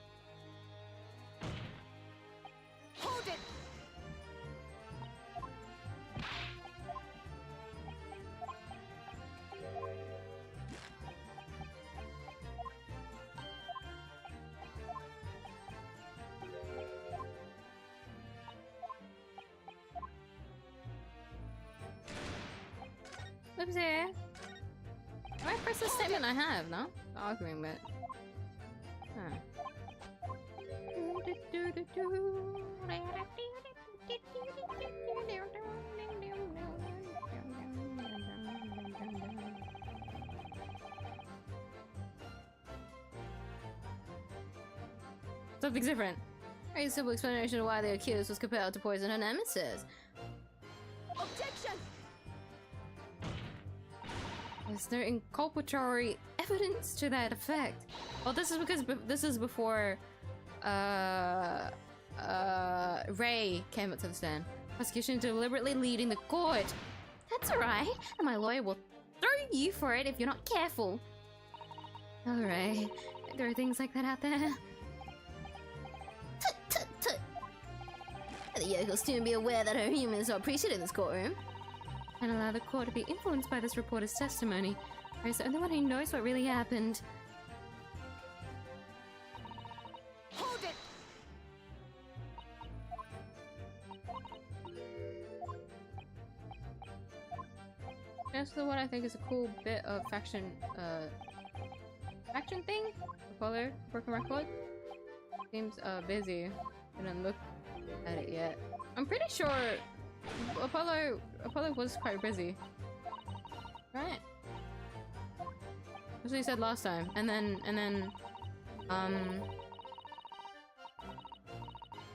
𝐢𝐧𝐼𝐹. I press the statement I have, no? The arguing bit. Huh. Something's different. A simple explanation of why the accused was compelled to poison her nemesis. Objection! There's no inculpatory evidence to that effect. Well, this is because this is before 𝐸 came up to the stand. Prosecution deliberately leading the court. That's alright, and my lawyer will throw you for it if you're not careful. Alright, there are things like that out there. Tut tut tut. The yoke will soon be aware that her humans are appreciated in this courtroom. And allow the court to be influenced by this reporter's testimony. 𝐸 is the only one who knows what really happened. Hold it! That's what I think is a cool bit of faction thing. Apollo, broken record. Seems busy. Didn't look at it yet. I'm pretty sure Apollo was quite busy. Right? That's what he said last time. And then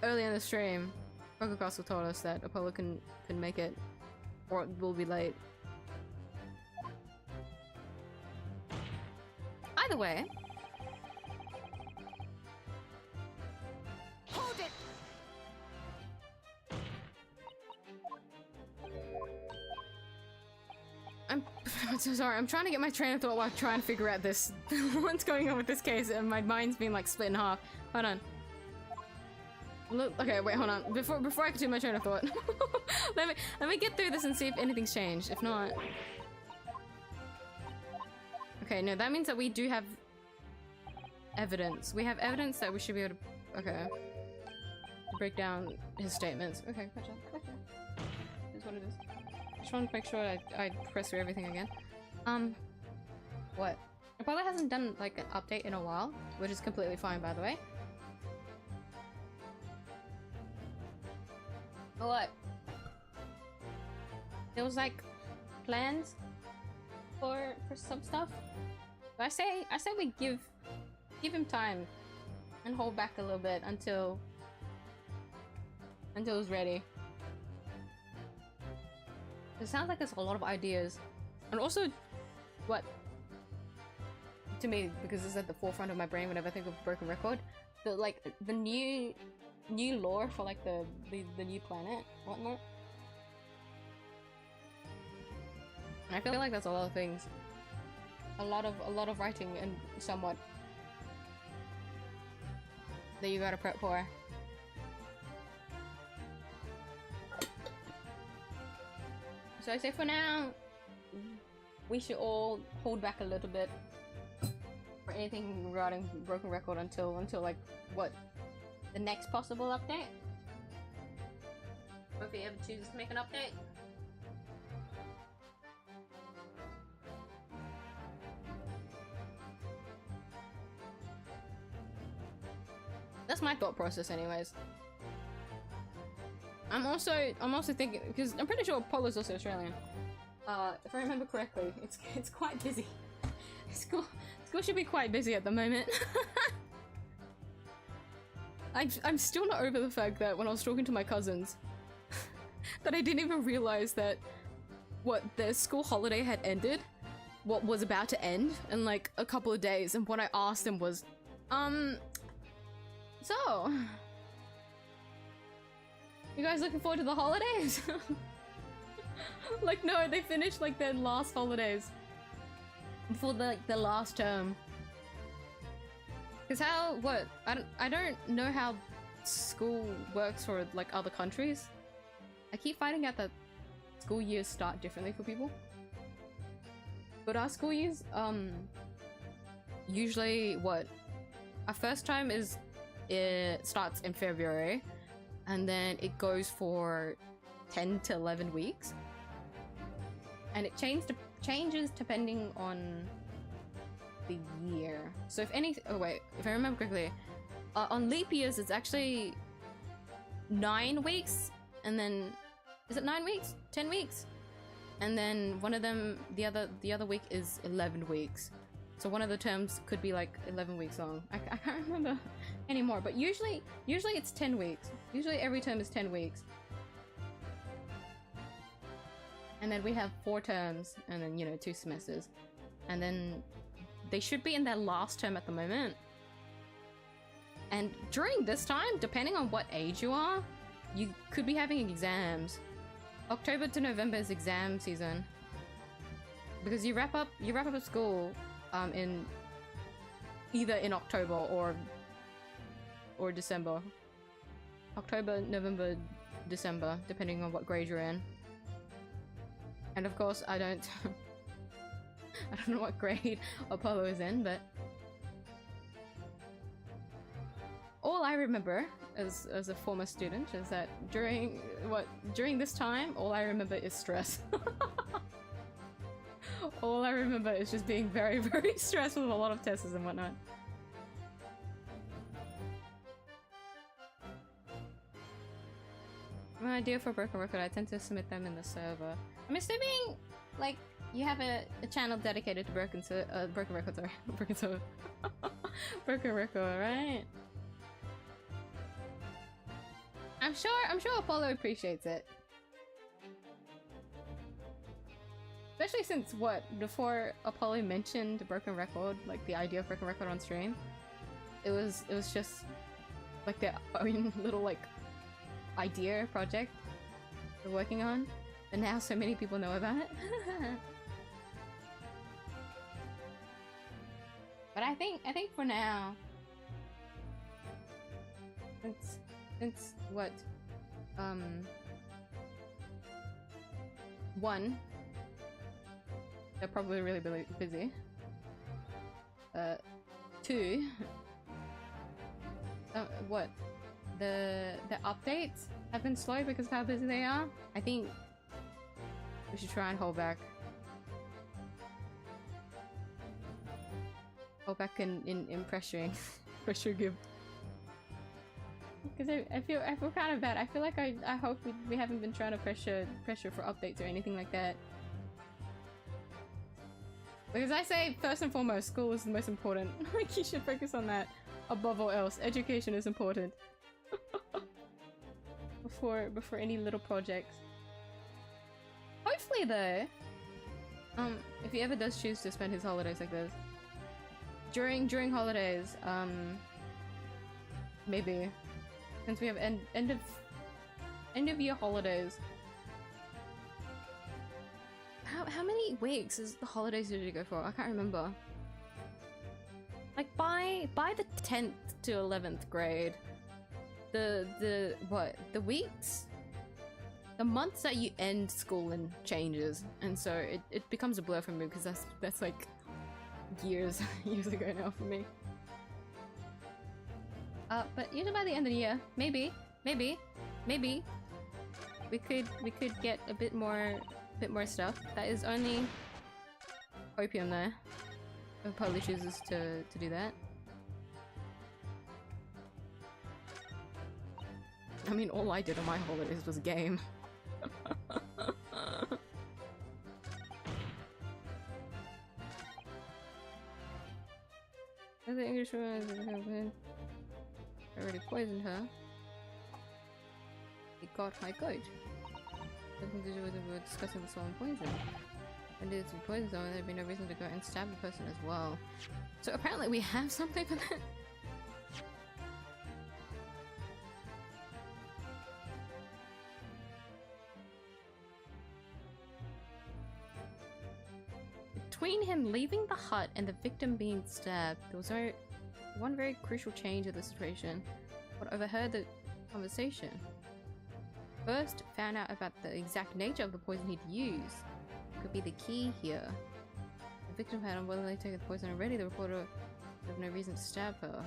early in the stream, Coco Castle told us that Apollo can make it, or it will be late. Either way. Hold it! I'm so sorry. I'm trying to get my train of thought while trying to figure out this what's going on with this case, and my mind's being like split in half. Hold on. Look, okay, wait, hold on. Before I continue my train of thought, let me get through this and see if anything's changed. If not, okay, no, that means that we do have evidence. We have evidence that we should be able to. Okay. Break down his statements. Okay, gotcha. Is what it is. Just want to make sure I press through everything again. What? Apollo hasn't done like an update in a while, which is completely fine, by the way. But what? There was like plans for some stuff. But I say we give him time and hold back a little bit until it's ready. It sounds like there's a lot of ideas. And also, what? to me because it's at the forefront of my brain whenever I think of Broken Record. The new lore for like the new planet, whatnot. I feel like that's a lot of things. A lot of writing and somewhat that you gotta prep for. So I say for now, we should all hold back a little bit for anything regarding Broken Record until like what, the next possible update? Or if you ever choose to make an update. That's my thought process anyways. I'm also thinking, because I'm pretty sure Apollo's also Australian. If I remember correctly, it's quite busy. School should be quite busy at the moment. I'm still not over the fact that when I was talking to my cousins, that I didn't even realize that their school holiday had ended, what was about to end in like a couple of days, and what I asked them was, so, you guys looking forward to the holidays? Like, no, they finished like their last holidays before the last term. Cause I don't know how school works for like other countries. I keep finding out that school years start differently for people. But our school years, usually our first time it starts in February, and then it goes for 10 to 11 weeks, and it changes depending on the year. So if I remember correctly, on leap years it's actually 9 weeks, and then is it 9 weeks? 10 weeks? And then one of them, the other week is 11 weeks. So one of the terms could be like 11 weeks long. I can't remember anymore, but usually it's 10 weeks. Usually every term is 10 weeks. And then we have 4 terms, and then, 2 semesters. And then they should be in their last term at the moment. And during this time, depending on what age you are, you could be having exams. October to November is exam season. Because you wrap up school in either in October or December. October, November, December, depending on what grade you're in. And of course, I don't know what grade Apollo is in, but all I remember as a former student is that during this time, all I remember is stress. All I remember is just being very, very stressed with a lot of tests and whatnot. My idea for Broken Record, I tend to submit them in the server. I'm assuming, like, you have a channel dedicated to Broken Record, sorry. Broken server. Broken Record, right? I'm sure Apollo appreciates it. Especially since before Apollo mentioned Broken Record, like the idea of Broken Record on stream, it was just like their own little like idea project they're working on, and now so many people know about it. But I think for now, since one, they're probably really, really busy. 2, the updates have been slow because of how busy they are. I think we should try and hold back in pressuring pressure give. Because I feel kind of bad. I feel like I hope we haven't been trying to pressure for updates or anything like that. Because I say, first and foremost, school is the most important. Like, you should focus on that above all else. Education is important. before any little projects. Hopefully though, if he ever does choose to spend his holidays like this, during holidays, maybe since we have end of year holidays. How many weeks is the holidays usually go for? I can't remember. Like by the 10th to 11th grade, the weeks, the months that you end school in changes, and so it becomes a blur for me because that's like years ago now for me. But usually by the end of the year, maybe we could get a bit more stuff. That is only opium there. If Polly chooses to do that. I mean, all I did on my holidays was game. The English woman already poisoned her. He got my goat. Nothing to do with we were discussing the soul and poison. And it's poison someone, there'd be no reason to go and stab the person as well. So apparently we have something for that. Between him leaving the hut and the victim being stabbed, there was one very crucial change of the situation. But overheard the conversation. First, found out about the exact nature of the poison he'd used. Could be the key here. The victim had unwillingly taken the poison already. The reporter had no reason to stab her.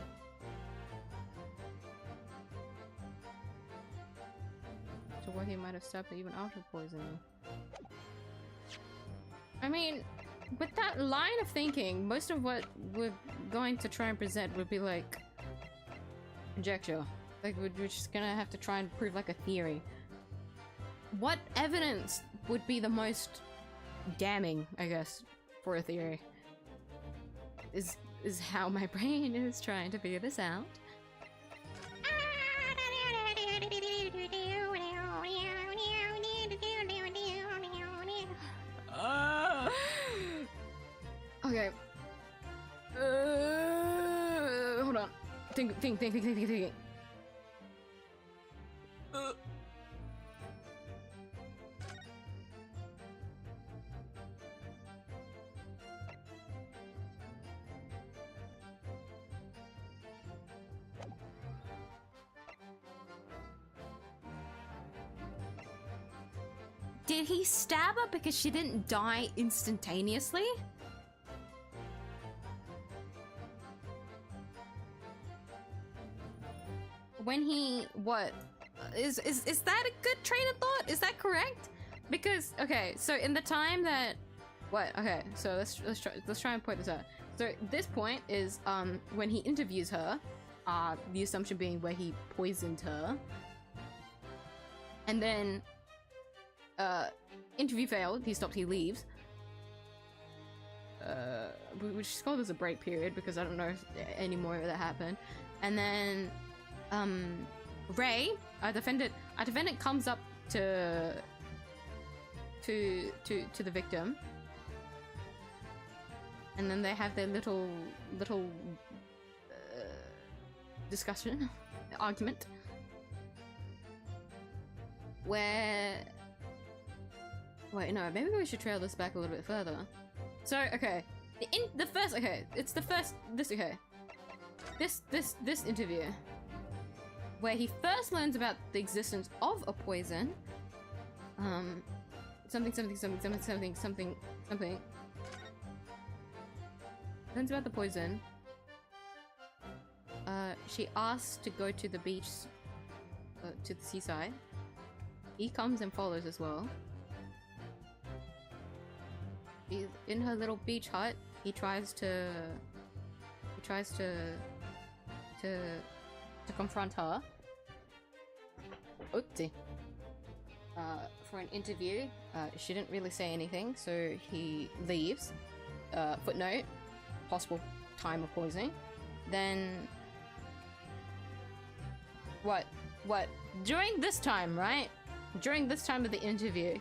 So why he might have stabbed her even after poisoning. I mean, with that line of thinking, most of what we're going to try and present would be like conjecture. Like we're just gonna have to try and prove like a theory. What evidence would be the most damning, I guess, for a theory? Is how my brain is trying to figure this out. Okay. Hold on. Think. Did he stab her because she didn't die instantaneously? When he what is that a good train of thought? Is that correct? Because okay, so in the time that okay, so let's try and point this out. So this point is when he interviews her, the assumption being where he poisoned her, and then interview failed, he stops, he leaves. We just call this a break period because I don't know if any more of that happened. And then Ray, our defendant comes up to the victim, and then they have their little discussion, argument, where wait, no, maybe we should trail this back a little bit further. So okay, this interview where he first learns about the existence of a poison, something, learns about the poison. She asks to go to the beach, to the seaside. He comes and follows as well. He's in her little beach hut. He tries to confront her. Oopsie. For an interview. She didn't really say anything, so he leaves. Footnote, possible time of poisoning. Then what? During this time, right? During this time of the interview,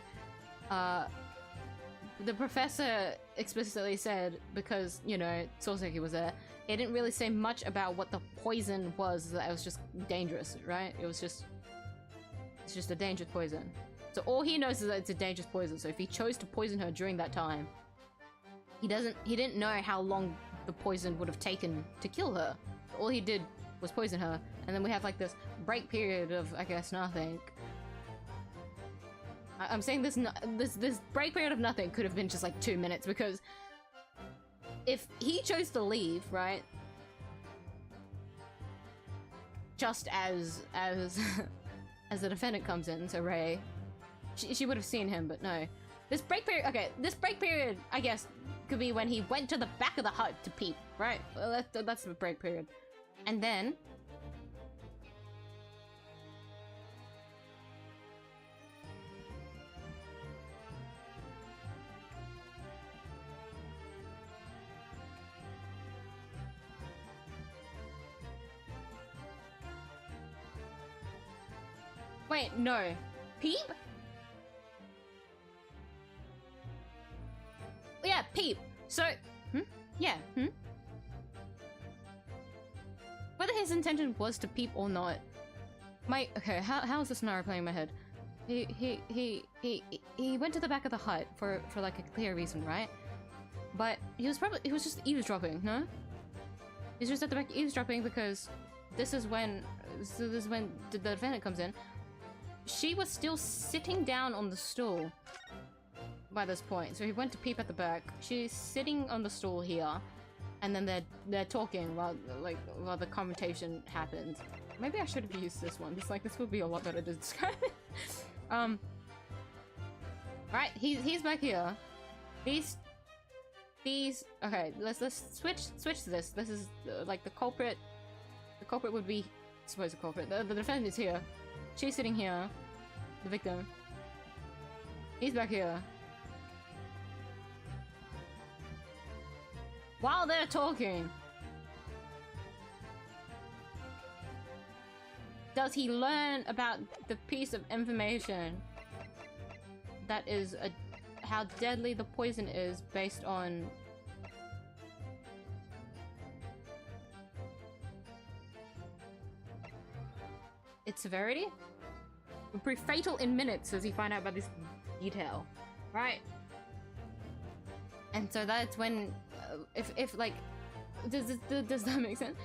the professor explicitly said, because, you know, Soseki was there, it didn't really say much about what the poison was. That it was just dangerous, right? It's just a dangerous poison. So all he knows is that it's a dangerous poison. So if he chose to poison her during that time, he didn't know how long the poison would have taken to kill her. All he did was poison her, and then we have like this break period of, I guess, nothing. I'm saying this break period of nothing could have been just like 2 minutes, because if he chose to leave, right, just as as the defendant comes in, so Ray, she would have seen him, but no. This break period, I guess, could be when he went to the back of the hut to peep, right? Well, that's the break period. And then... Wait, no. Peep? Yeah, peep. So, yeah, whether his intention was to peep or not, okay, how is this scenario playing in my head? He went to the back of the hut for like a clear reason, right? But he was just eavesdropping, no? He's just at the back eavesdropping because this is when the defendant comes in. She was still sitting down on the stool by this point, so he went to peep at the back. She's sitting on the stool here, and then they're talking while the conversation happens. Maybe I should have used this one. This would be a lot better to describe it. Right, he's back here. These okay. Let's switch to this. This is like the culprit. The culprit would be, I suppose, the culprit. The defendant is here. She's sitting here. The victim. He's back here. While they're talking, does he learn about the piece of information that is how deadly the poison is based on its severity? Would prove fatal in minutes as he find out about this detail, right? And so that's when, if like, does that make sense?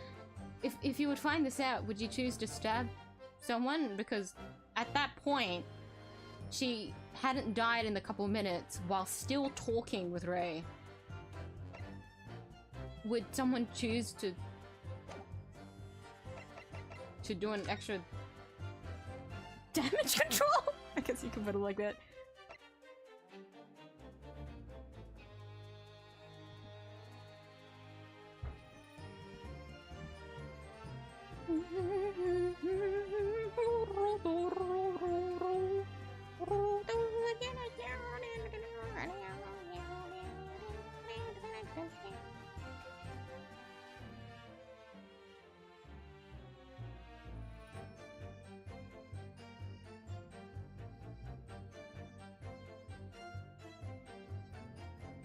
If you would find this out, would you choose to stab someone? Because at that point, she hadn't died in the couple minutes while still talking with Ray. Would someone choose to do an extra damage control? I guess you can put it like that.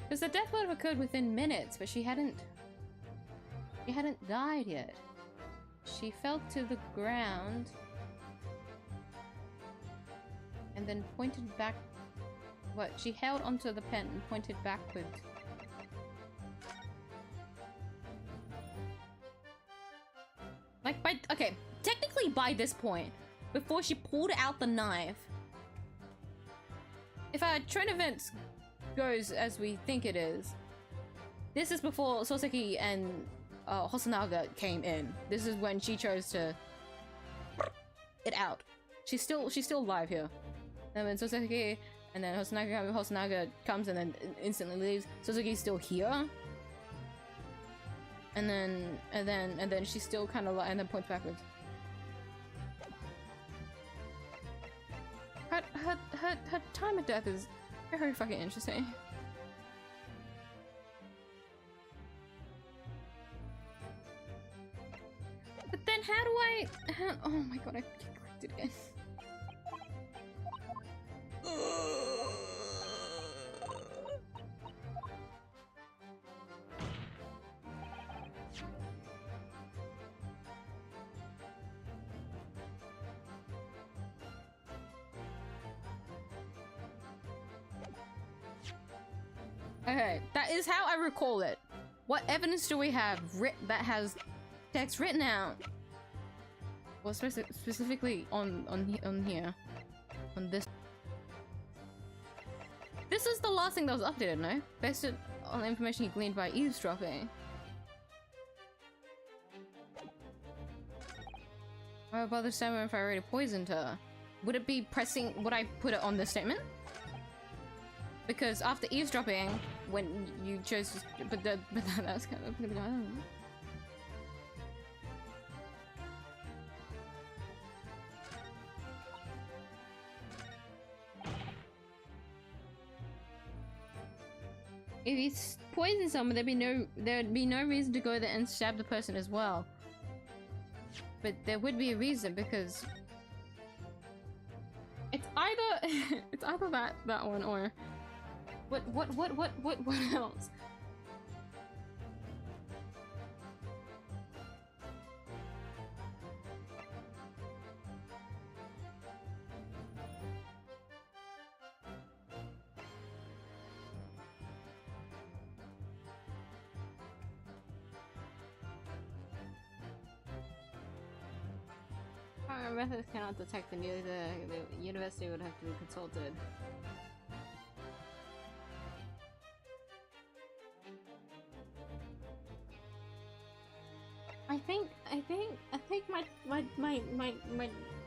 Because the death would have occurred within minutes, but she hadn't died yet. She fell to the ground and then pointed back. What? She held onto the pen and pointed backwards. Like okay, technically by this point, before she pulled out the knife, if our train events goes as we think it is, this is before Soseki and Hosonaga came in. This is when she chose to it out. She's still alive here. And when Soseki and then Hosonaga comes and then instantly leaves, Soseki's still here. And then she's still kind of and then points backwards. Her time of death is very fucking interesting. But then how do I... oh my god, I clicked it again. Okay, that is how I recall it. What evidence do we have that has text written out? Well, specifically on here, on this. This is the last thing that was updated, no? Based on the information he gleaned by eavesdropping. Why bother Samuel if I already poisoned her? Would it be pressing? Would I put it on the statement? Because after eavesdropping, when you chose to, but that's kind of, I don't know. If you poison someone, there'd be no reason to go there and stab the person as well. But there would be a reason, because it's either that one or what else? Our methods cannot detect the news. The university would have to be consulted. I think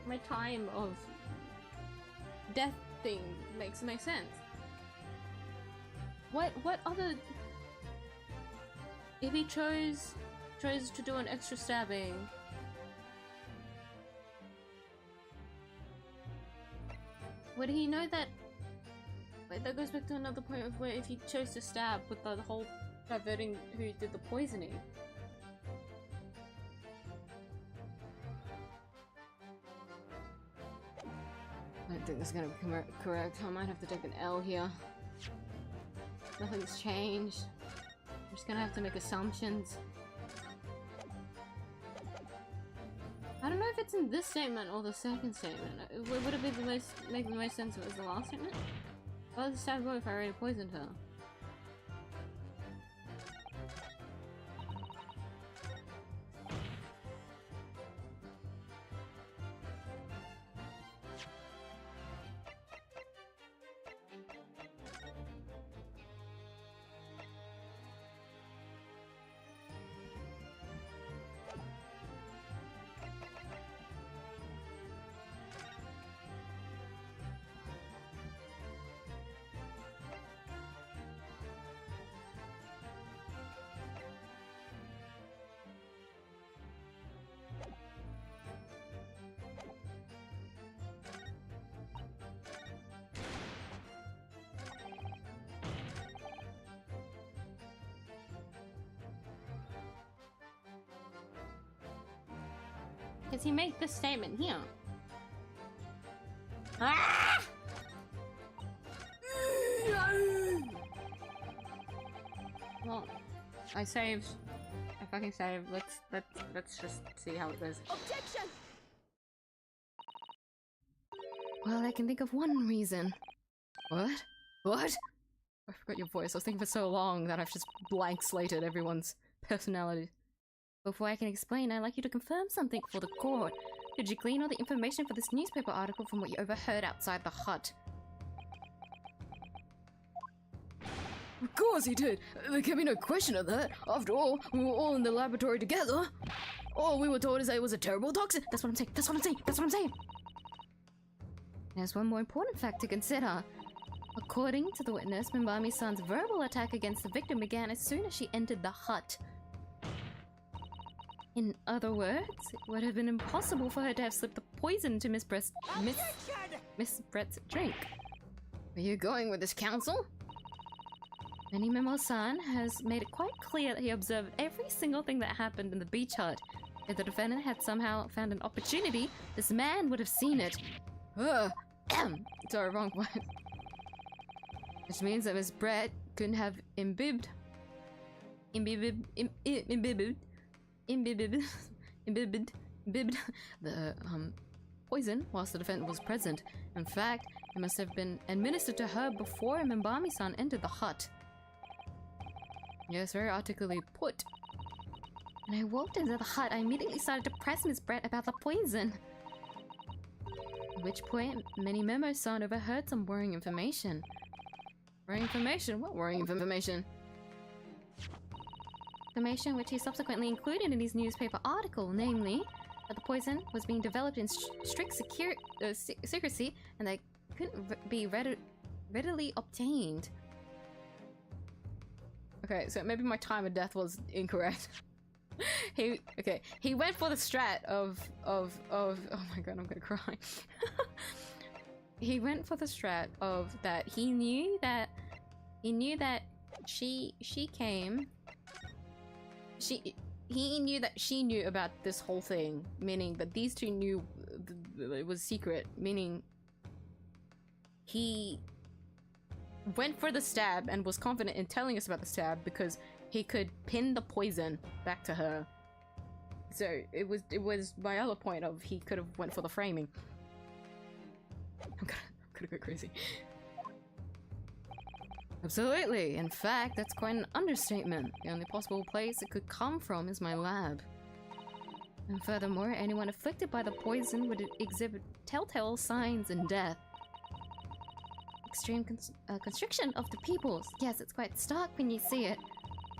my time of death thing makes sense. What other? If he chose to do an extra stabbing. Would he know that? Like, that goes back to another point of where if he chose to stab with the whole diverting who did the poisoning. I don't think this is gonna be correct. I might have to take an L here. Nothing's changed. I'm just gonna have to make assumptions. I don't know if it's in this statement or the second statement. Would it be make the most sense if it was the last statement? Why was the stab go if I already poisoned her? Does he make this statement here? Ah! Well, I saved. I fucking saved. Let's just see how it goes. Objection! Well, I can think of one reason. What? What? I forgot your voice. I was thinking for so long that I've just blank slated everyone's personality. Before I can explain, I'd like you to confirm something for the court. Did you glean all the information for this newspaper article from what you overheard outside the hut? Of course he did. There can be no question of that. After all, we were all in the laboratory together. All we were told is that it was a terrible toxin. That's what I'm saying. That's what I'm saying. That's what I'm saying. There's one more important fact to consider. According to the witness, Minbami-san's verbal attack against the victim began as soon as she entered the hut. In other words, it would have been impossible for her to have slipped the poison to Miss Brett's drink. Are you going with this counsel? Minbami-san has made it quite clear that he observed every single thing that happened in the beach hut. If the defendant had somehow found an opportunity, this man would have seen it. Sorry, wrong one. Which means that Miss Brett couldn't have imbibed the poison whilst the defendant was present. In fact, it must have been administered to her before Minbami-san entered the hut. Yes, very articulately put. When I walked into the hut, I immediately started to press Miss Brett about the poison. At which point, many Memo-san overheard some worrying information. Worrying information? What worrying information? Information which he subsequently included in his newspaper article, namely that the poison was being developed in strict secrecy and that couldn't be readily obtained. Okay, so maybe my time of death was incorrect. He went for the strat of oh my god, I'm gonna cry. He went for the strat of that he knew that he knew that she knew about this whole thing, meaning that these two knew it was secret, meaning he went for the stab and was confident in telling us about the stab because he could pin the poison back to her. So it was my other point of he could have went for the framing. I'm gonna go crazy. Absolutely. In fact, that's quite an understatement. The only possible place it could come from is my lab. And furthermore, anyone afflicted by the poison would exhibit telltale signs in death. Extreme constriction of the pupils. Yes, it's quite stark when you see it.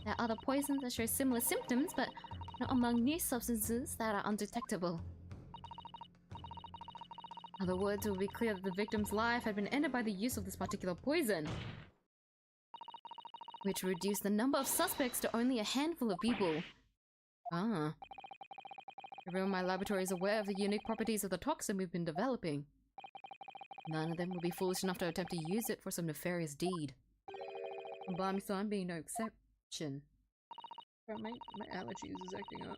There are other poisons that show similar symptoms, but not among new substances that are undetectable. In other words, it will be clear that the victim's life had been ended by the use of this particular poison, which reduced the number of suspects to only a handful of people. Ah. Everyone in my laboratory is aware of the unique properties of the toxin we've been developing. None of them will be foolish enough to attempt to use it for some nefarious deed. Bami-san being no exception. Bro, my allergies is acting up.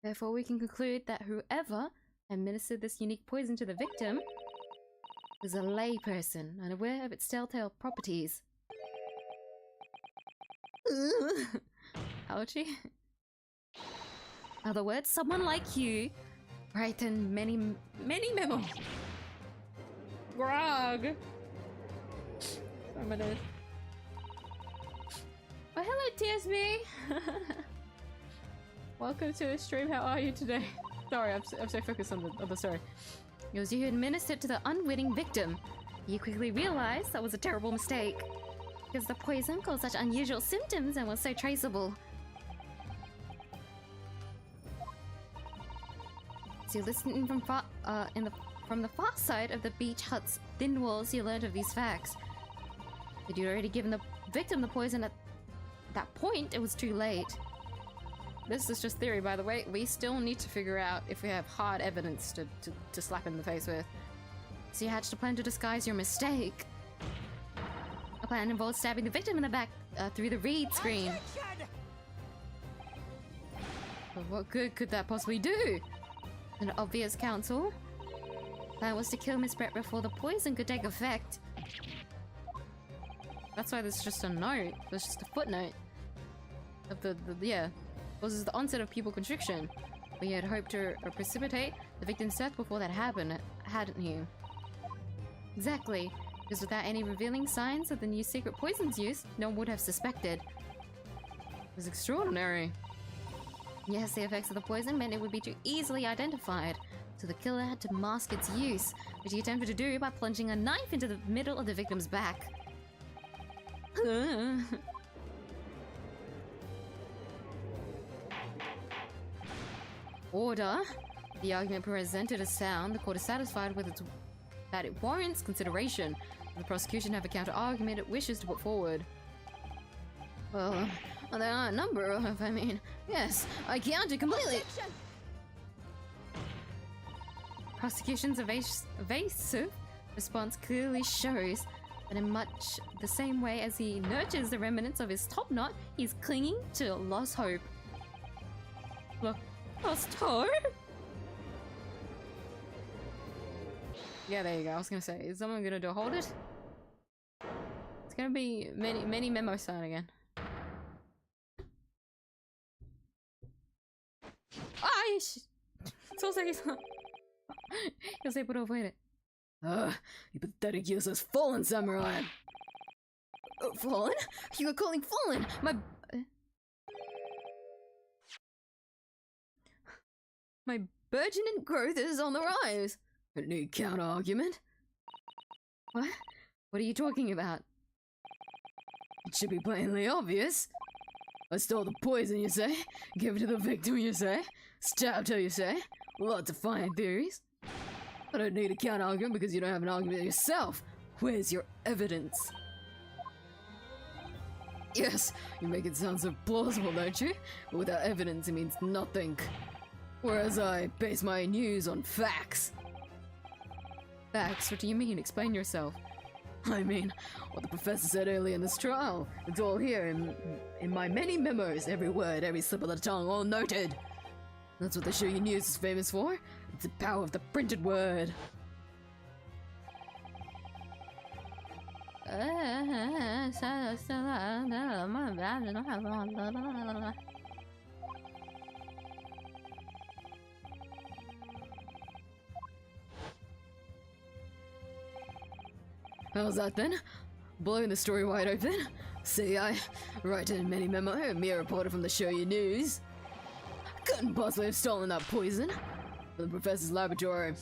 Therefore, we can conclude that whoever administered this unique poison to the victim was a layperson, unaware of its telltale properties. Allergy? In other words, someone like you written many memos. Grog! Some of this. Oh, hello, TSB! Welcome to the stream, how are you today? Sorry, I'm so focused on the story. It was you who administered it to the unwitting victim. You quickly realized that was a terrible mistake, because the poison caused such unusual symptoms and was so traceable. So you listened in from the far side of the beach hut's thin walls, you learned of these facts. If you'd already given the victim the poison at that point, it was too late. This is just theory, by the way. We still need to figure out if we have hard evidence to slap in the face with. So you hatched a plan to disguise your mistake. A plan involved stabbing the victim in the back through the read screen. But what good could that possibly do? An obvious counsel. Plan was to kill Miss Brett before the poison could take effect. That's why there's just a note. There's just a footnote of yeah. This is the onset of pupil constriction. But he had hoped to precipitate the victim's death before that happened, hadn't he? Exactly. Because without any revealing signs of the new secret poison's use, no one would have suspected. It was extraordinary. Yes, the effects of the poison meant it would be too easily identified. So the killer had to mask its use, which he attempted to do by plunging a knife into the middle of the victim's back. Order. The argument presented as sound. The court is satisfied with that it warrants consideration. The prosecution have a counter-argument it wishes to put forward. Well, there are a number of, yes, I counted completely. Prosecution's evasive response clearly shows that in much the same way as he nurtures the remnants of his top knot, he's clinging to lost hope. Lost hope? Yeah, there you go. I was gonna say, is someone gonna do hold it? It's gonna be many Memo-san again. Ah, so say he was able to avoid it. You pathetic useless fallen samurai! Fallen? You are calling Fallen! My burgeoning growth is on the rise! Any counter-argument? What? What are you talking about? It should be plainly obvious. I stole the poison, you say? Give it to the victim, you say? Stabbed her, you say? Lots of fine theories. I don't need a counter-argument because you don't have an argument yourself. Where's your evidence? Yes, you make it sound so plausible, don't you? But without evidence, it means nothing. Whereas I base my news on facts. Facts? What do you mean? Explain yourself. I mean, what the professor said earlier in this trial. It's all here in my many memos. Every word, every slip of the tongue, all noted. That's what the show you news is famous for. It's the power of the printed word. How's that then? Blowing the story wide open? See, I write in many memo, a mere reporter from the show you news. Couldn't possibly have stolen that poison from the professor's laboratory.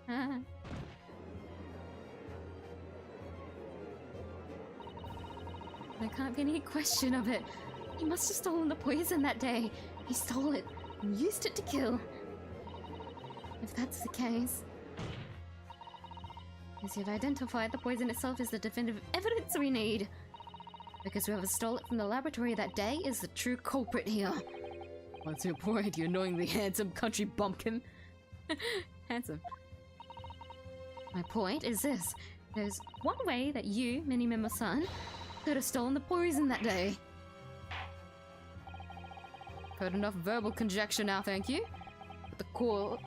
There can't be any question of it. He must have stolen the poison that day. He stole it and used it to kill. If that's the case, as you've identified, the poison itself is the definitive evidence we need. Because whoever stole it from the laboratory that day is the true culprit here. What's your point, you annoyingly handsome country bumpkin? Handsome. My point is this. There's one way that you, Minimimo-san, could have stolen the poison that day. Heard enough verbal conjecture now, thank you. But the court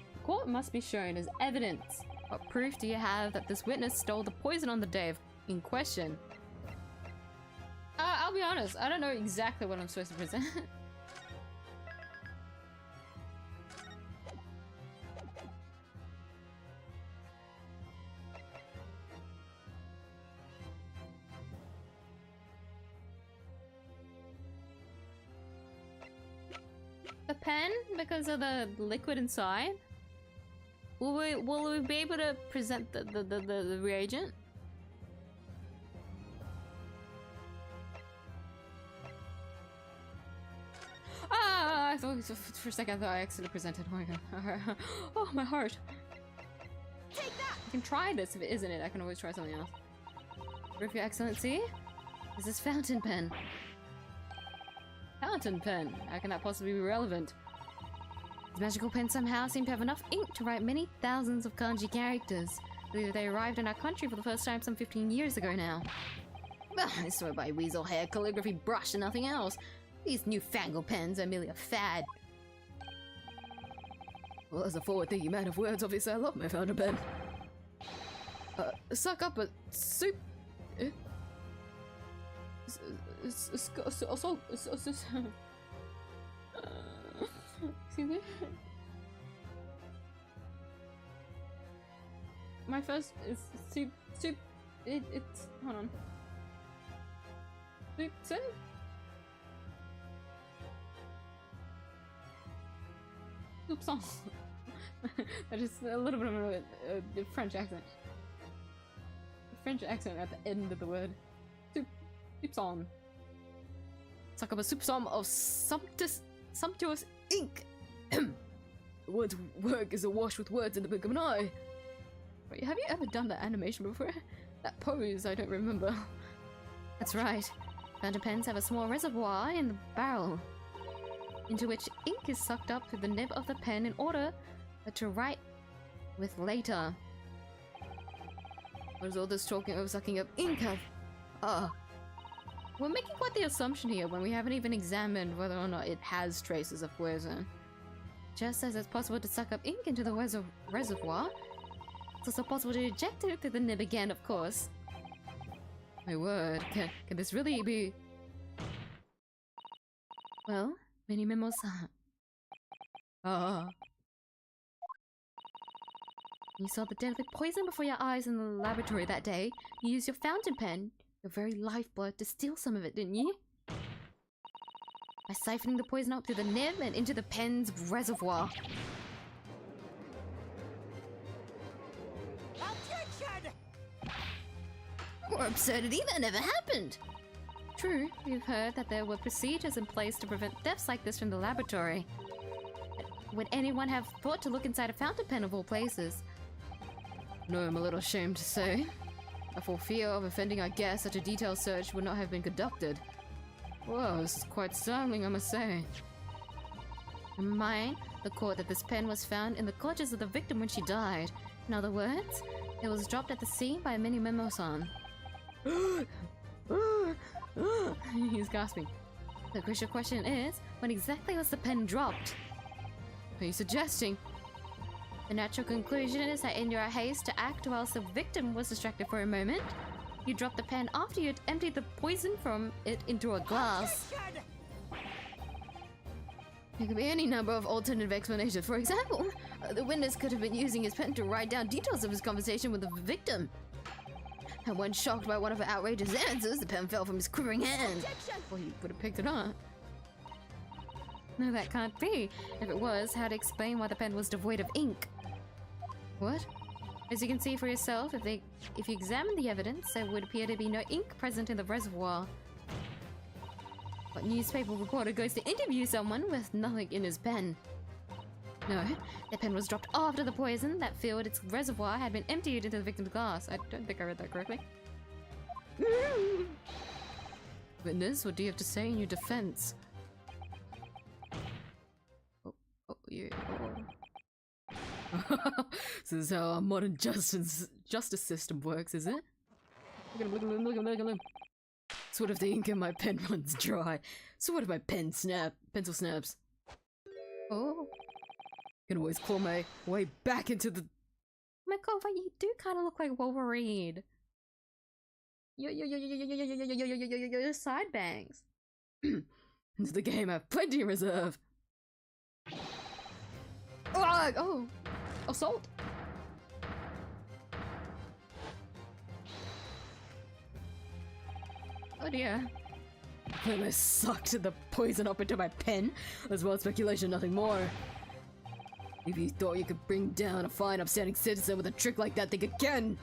must be shown as evidence. What proof do you have that this witness stole the poison on the day in question? I'll be honest, I don't know exactly what I'm supposed to present. A pen because of the liquid inside? Will we be able to present the reagent? Ah! I thought for a second I thought I accidentally presented. Oh my god! Oh my heart! Take that! I can try this if it isn't it. I can always try something else. Proof, Your Excellency? Is this fountain pen? Fountain pen. How can that possibly be relevant? These magical pens somehow seem to have enough ink to write many thousands of kanji characters. I believe they arrived in our country for the first time some 15 years ago now. I swear by weasel hair, calligraphy brush and nothing else. These newfangled pens are merely a fad. Well, as a forward-thinking man of words, obviously I love my fountain pen. Suck up a soup... Excuse me? My first is soup, it's, hold on. Soup? Soupçon. That is a little bit of a French accent. French accent at the end of the word. Soupçon. Suck up a soupçon of sumptuous ink. The word's work is awash with words in the blink of an eye. Wait, have you ever done that animation before? That pose, I don't remember. That's right. Fountain pens have a small reservoir in the barrel, into which ink is sucked up through the nib of the pen in order to write with later. What is all this talking of sucking up ink have? We're making quite the assumption here when we haven't even examined whether or not it has traces of poison. Just as it's possible to suck up ink into the reservoir, it's also possible to eject it through the nib again, of course. My word, can this really be... Well, Minimimo-san. You saw the deadly poison before your eyes in the laboratory that day. You used your fountain pen. your very lifeblood to steal some of it, didn't you? By siphoning the poison up through the nib and into the pen's reservoir. Objection! More absurdity that never happened. True, we've heard that there were procedures in place to prevent thefts like this from the laboratory. Would anyone have thought to look inside a fountain pen of all places? No, I'm a little ashamed to say. For fear of offending our guests, such a detailed search would not have been conducted. Whoa, this is quite startling, I must say. In mine, the court that this pen was found in the clutches of the victim when she died. In other words, it was dropped at the scene by miyuu-san. He's gasping. The crucial question is, when exactly was the pen dropped? Are you suggesting? The natural conclusion is that in your haste to act whilst the victim was distracted for a moment, you dropped the pen after you had emptied the poison from it into a glass. Objection! There could be any number of alternative explanations. For example, The witness could have been using his pen to write down details of his conversation with the victim. And when shocked by one of her outrageous answers, the pen fell from his quivering hand. Objection! well, you would have picked it up. No, that can't be. If it was, how to explain why the pen was devoid of ink? What? As you can see for yourself, if you examine the evidence, there would appear to be no ink present in the reservoir. What newspaper reporter goes to interview someone with nothing in his pen? No, the pen was dropped after the poison that filled its reservoir had been emptied into the victim's glass. I don't think I read that correctly. Witness, what do you have to say in your defense? Oh, yeah. So this is how our modern justice system works, is it? Look at him, look at him, look at him, look at him. So what if the ink in my pen runs dry? So what if my pencil snaps? Oh, I can always claw my way back into the... my god, but you do kind of look like Wolverine. Your side bangs. into the game. I have plenty in reserve. Oh, assault. Oh dear. Then I sucked the poison up into my pen. As well as speculation, nothing more. If you thought you could bring down a fine, upstanding citizen with a trick like that, think again!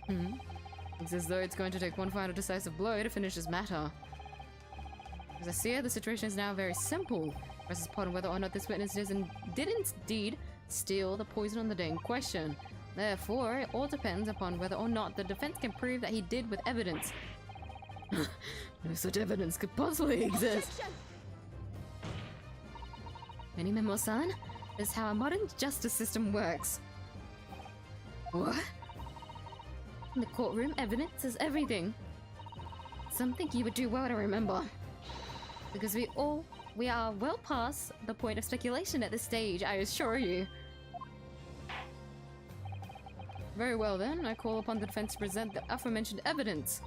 Looks as though it's going to take one final decisive blow to finish this matter. As I see it, the situation is now very simple. Rests upon whether or not this witness did indeed steal the poison on the day in question. Therefore, it all depends upon whether or not the defense can prove that he did with evidence. No such evidence could possibly exist. Objection! Miyuu-san, this is how a modern justice system works. What? In the courtroom, evidence is everything. Something you would do well to remember. Because we are well past the point of speculation at this stage, I assure you. Very well then, I call upon the defense to present the aforementioned evidence.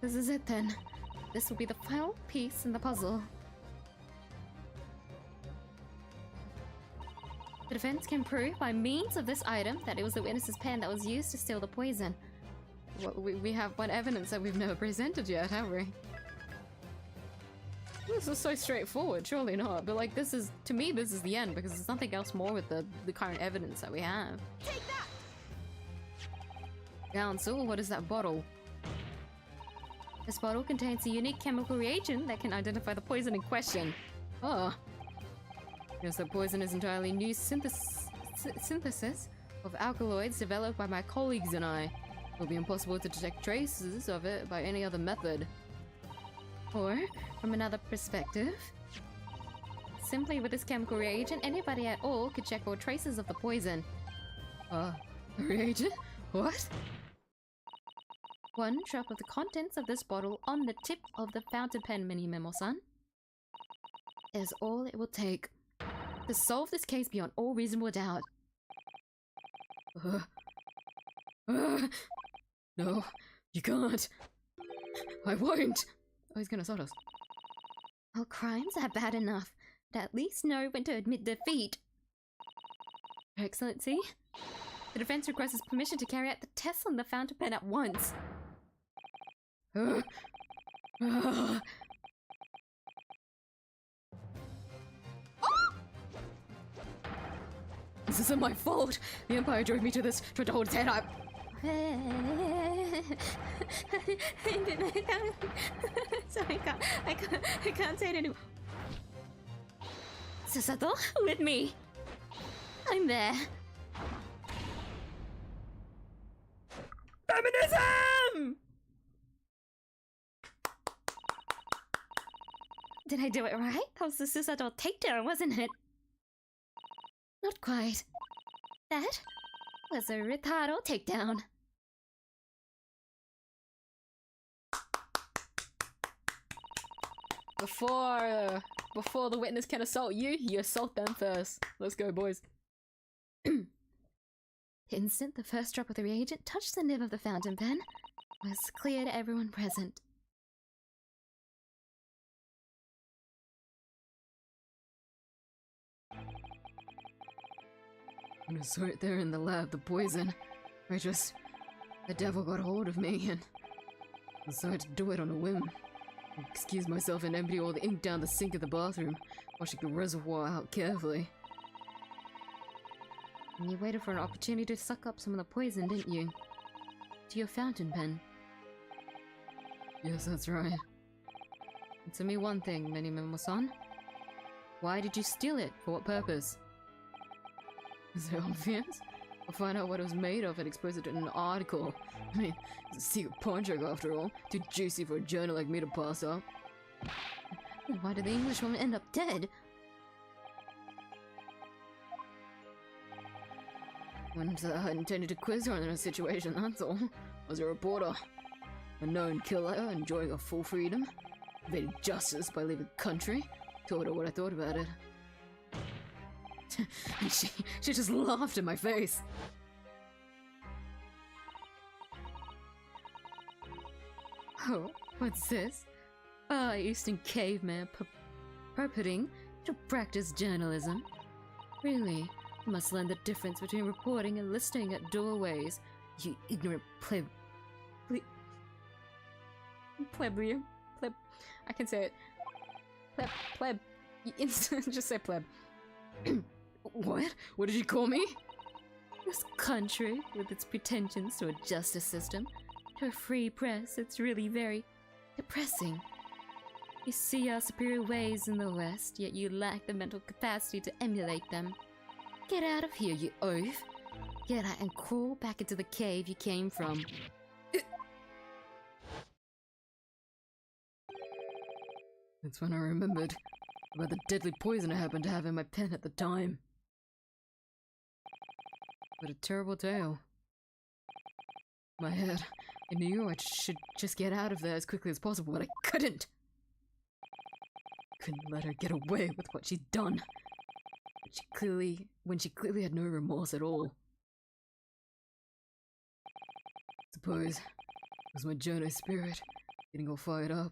This is it then. This will be the final piece in the puzzle. The defense can prove by means of this item that it was the witness's pen that was used to steal the poison. Well, we have one evidence that we've never presented yet, have we? This is so straightforward, surely not. But like, this is, to me, this is the end because there's nothing else more with the current evidence that we have. Take that! Counsel, what is that bottle? This bottle contains a unique chemical reagent that can identify the poison in question. Oh. Yes, the poison is entirely new synthesis of alkaloids developed by my colleagues and I. It will be impossible to detect traces of it by any other method. Or, from another perspective, simply with this chemical reagent, anybody at all could check for traces of the poison. Reagent? What? One drop of the contents of this bottle on the tip of the fountain pen, Miyuu-san, is all it will take to solve this case beyond all reasonable doubt. No, you can't. I won't. Oh, he's gonna assault us. Well, crimes are bad enough, but at least know when to admit defeat. Your Excellency, the defense requests permission to carry out the tests on the fountain pen at once. This isn't my fault. The Empire drove me to this, tried to hold its head up. Sorry, I can't say it anymore. Susato, with me. I'm there. Feminism! Did I do it right? That was the Susato takedown, wasn't it? Not quite. That was a Ritaro takedown. Before the witness can assault you, you assault them first. Let's go, boys. The instant the first drop of the reagent touched the nib of the fountain pen, it was clear to everyone present. When I saw it there in the lab, the poison, the devil got hold of me and I decided to do it on a whim. I excused myself and emptied all the ink down the sink of the bathroom, washing the reservoir out carefully. And you waited for an opportunity to suck up some of the poison, didn't you? To your fountain pen. Yes, that's right. Answer me one thing, Minimomo-san. Why did you steal it? For what purpose? Is it obvious? I'll find out what it was made of and expose it in an article. I mean, it's a secret project after all. Too juicy for a journal like me to pass up. Then why did the Englishwoman end up dead? I intended to quiz her on a situation, that's all. I was a reporter. A known killer, enjoying her full freedom. Evaded justice by leaving the country. Told her what I thought about it. And she just laughed in my face. Oh, what's this? Ah, Eastern caveman purporting to practice journalism. Really, you must learn the difference between reporting and listening at doorways, you ignorant Plebeian. I can say it. Pleb. Just say pleb. What? What did you call me? This country, with its pretensions to a justice system, to a free press, it's really very depressing. You see our superior ways in the West, yet you lack the mental capacity to emulate them. Get out of here, you oaf! Get out and crawl back into the cave you came from. That's when I remembered about the deadly poison I happened to have in my pen at the time. What a terrible tale. My head. I knew I should just get out of there as quickly as possible, but I couldn't! Couldn't let her get away with what she'd done. When she clearly had no remorse at all. Suppose it was my journo spirit getting all fired up.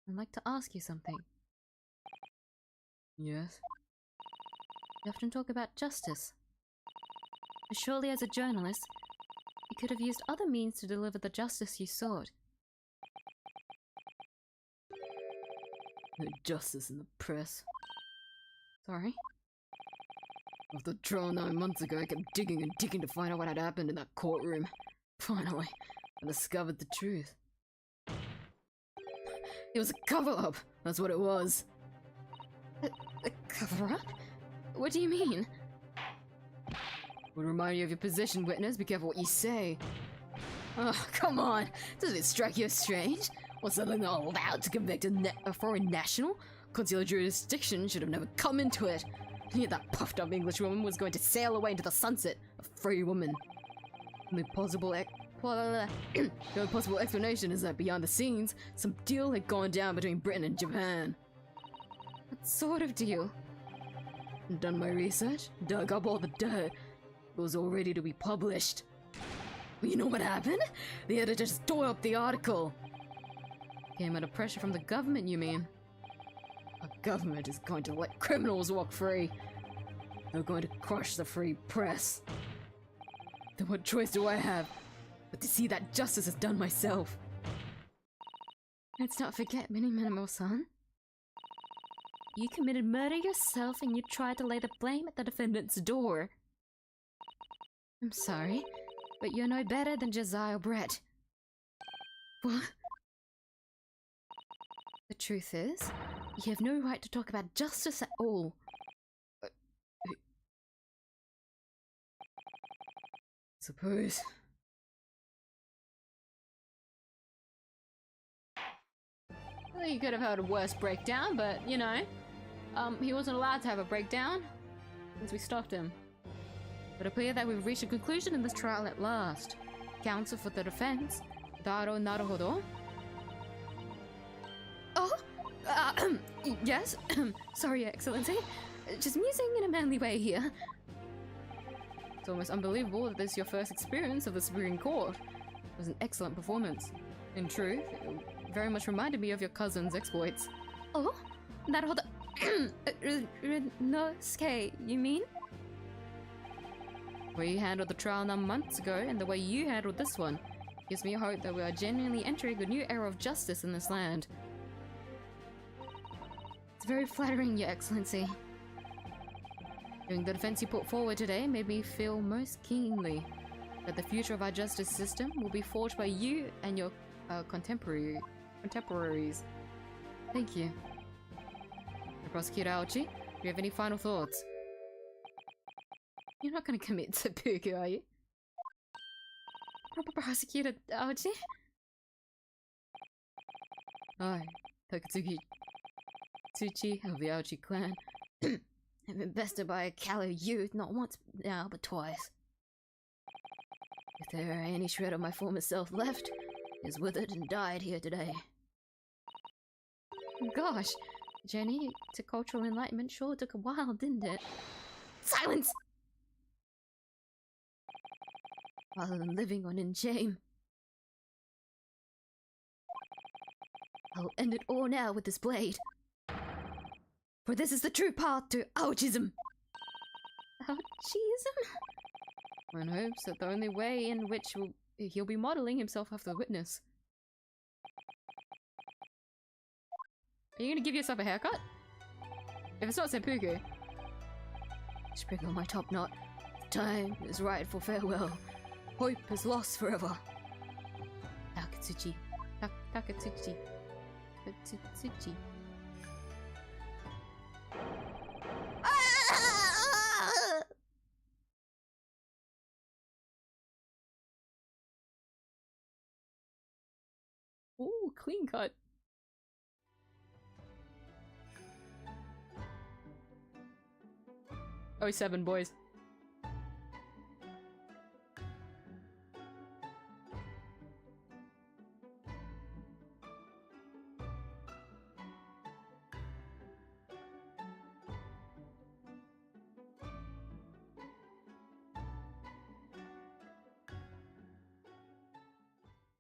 I'd like to ask you something. Yes? You often talk about justice. But surely as a journalist, you could have used other means to deliver the justice you sought. No justice in the press. Sorry? After the trial 9 months ago, I kept digging and digging to find out what had happened in that courtroom. Finally, I discovered the truth. It was a cover-up! That's what it was. A cover-up? What do you mean? Would remind you of your position, witness. Be careful what you say. Oh, come on! Doesn't it strike you as strange? Was suddenly not allowed to convict a foreign national? Consular jurisdiction should have never come into it. And yet that puffed-up English woman was going to sail away into the sunset, a free woman. And the possible explanation is that behind the scenes, some deal had gone down between Britain and Japan. What sort of deal? Done my research, dug up all the dirt. It was all ready to be published. But you know what happened? The editor just tore up the article. Came under pressure from the government, you mean? The government is going to let criminals walk free. They're going to crush the free press. Then what choice do I have but to see that justice is done myself? Let's not forget, Minimal-san. You committed murder yourself and you tried to lay the blame at the defendant's door. I'm sorry, but you're no better than 𝐢𝐧𝐟𝐨. What? The truth is, you have no right to talk about justice at all. Suppose. Well, you could have had a worse breakdown, but you know, he wasn't allowed to have a breakdown since we stopped him. But it appears that we've reached a conclusion in this trial at last. Counsel for the defense, Daro Naruhodo. Oh, yes. Sorry, Excellency. Just musing in a manly way here. It's almost unbelievable that this is your first experience of the Supreme Court. It was an excellent performance. In truth, it very much reminded me of your cousin's exploits. Oh, Naruhodo. Rinosuke, you mean? The way you handled the trial 9 months ago and the way you handled this one gives me hope that we are genuinely entering a new era of justice in this land. It's very flattering, Your Excellency. Hearing the defense you put forward today made me feel most keenly that the future of our justice system will be forged by you and your contemporaries. Thank you. Prosecutor 𝐢𝐧𝐿, do you have any final thoughts? You're not going to commit seppuku, are you? Prosecutor 𝐢𝐧𝐿? I, Takatsuki Tsuchi of the 𝐢𝐧𝐿 clan, have been bested by a callow youth not once now but twice. If there are any shred of my former self left, it is withered and died here today. Gosh, journey to cultural enlightenment sure took a while, didn't it? Silence! Rather than living on in shame. I'll end it all now with this blade. For this is the true path to 𝐢𝐧𝐿. 𝐢𝐧𝐿? One hopes that the only way in which he'll be modeling himself after the witness. Are you gonna give yourself a haircut? If it's not seppuku. Sprinkle on my top knot. The time is right for farewell. Hope is lost forever. Takatsuchi. Takatsuchi. Takatsuchi. Ooh, clean cut. Oh, 7 boys.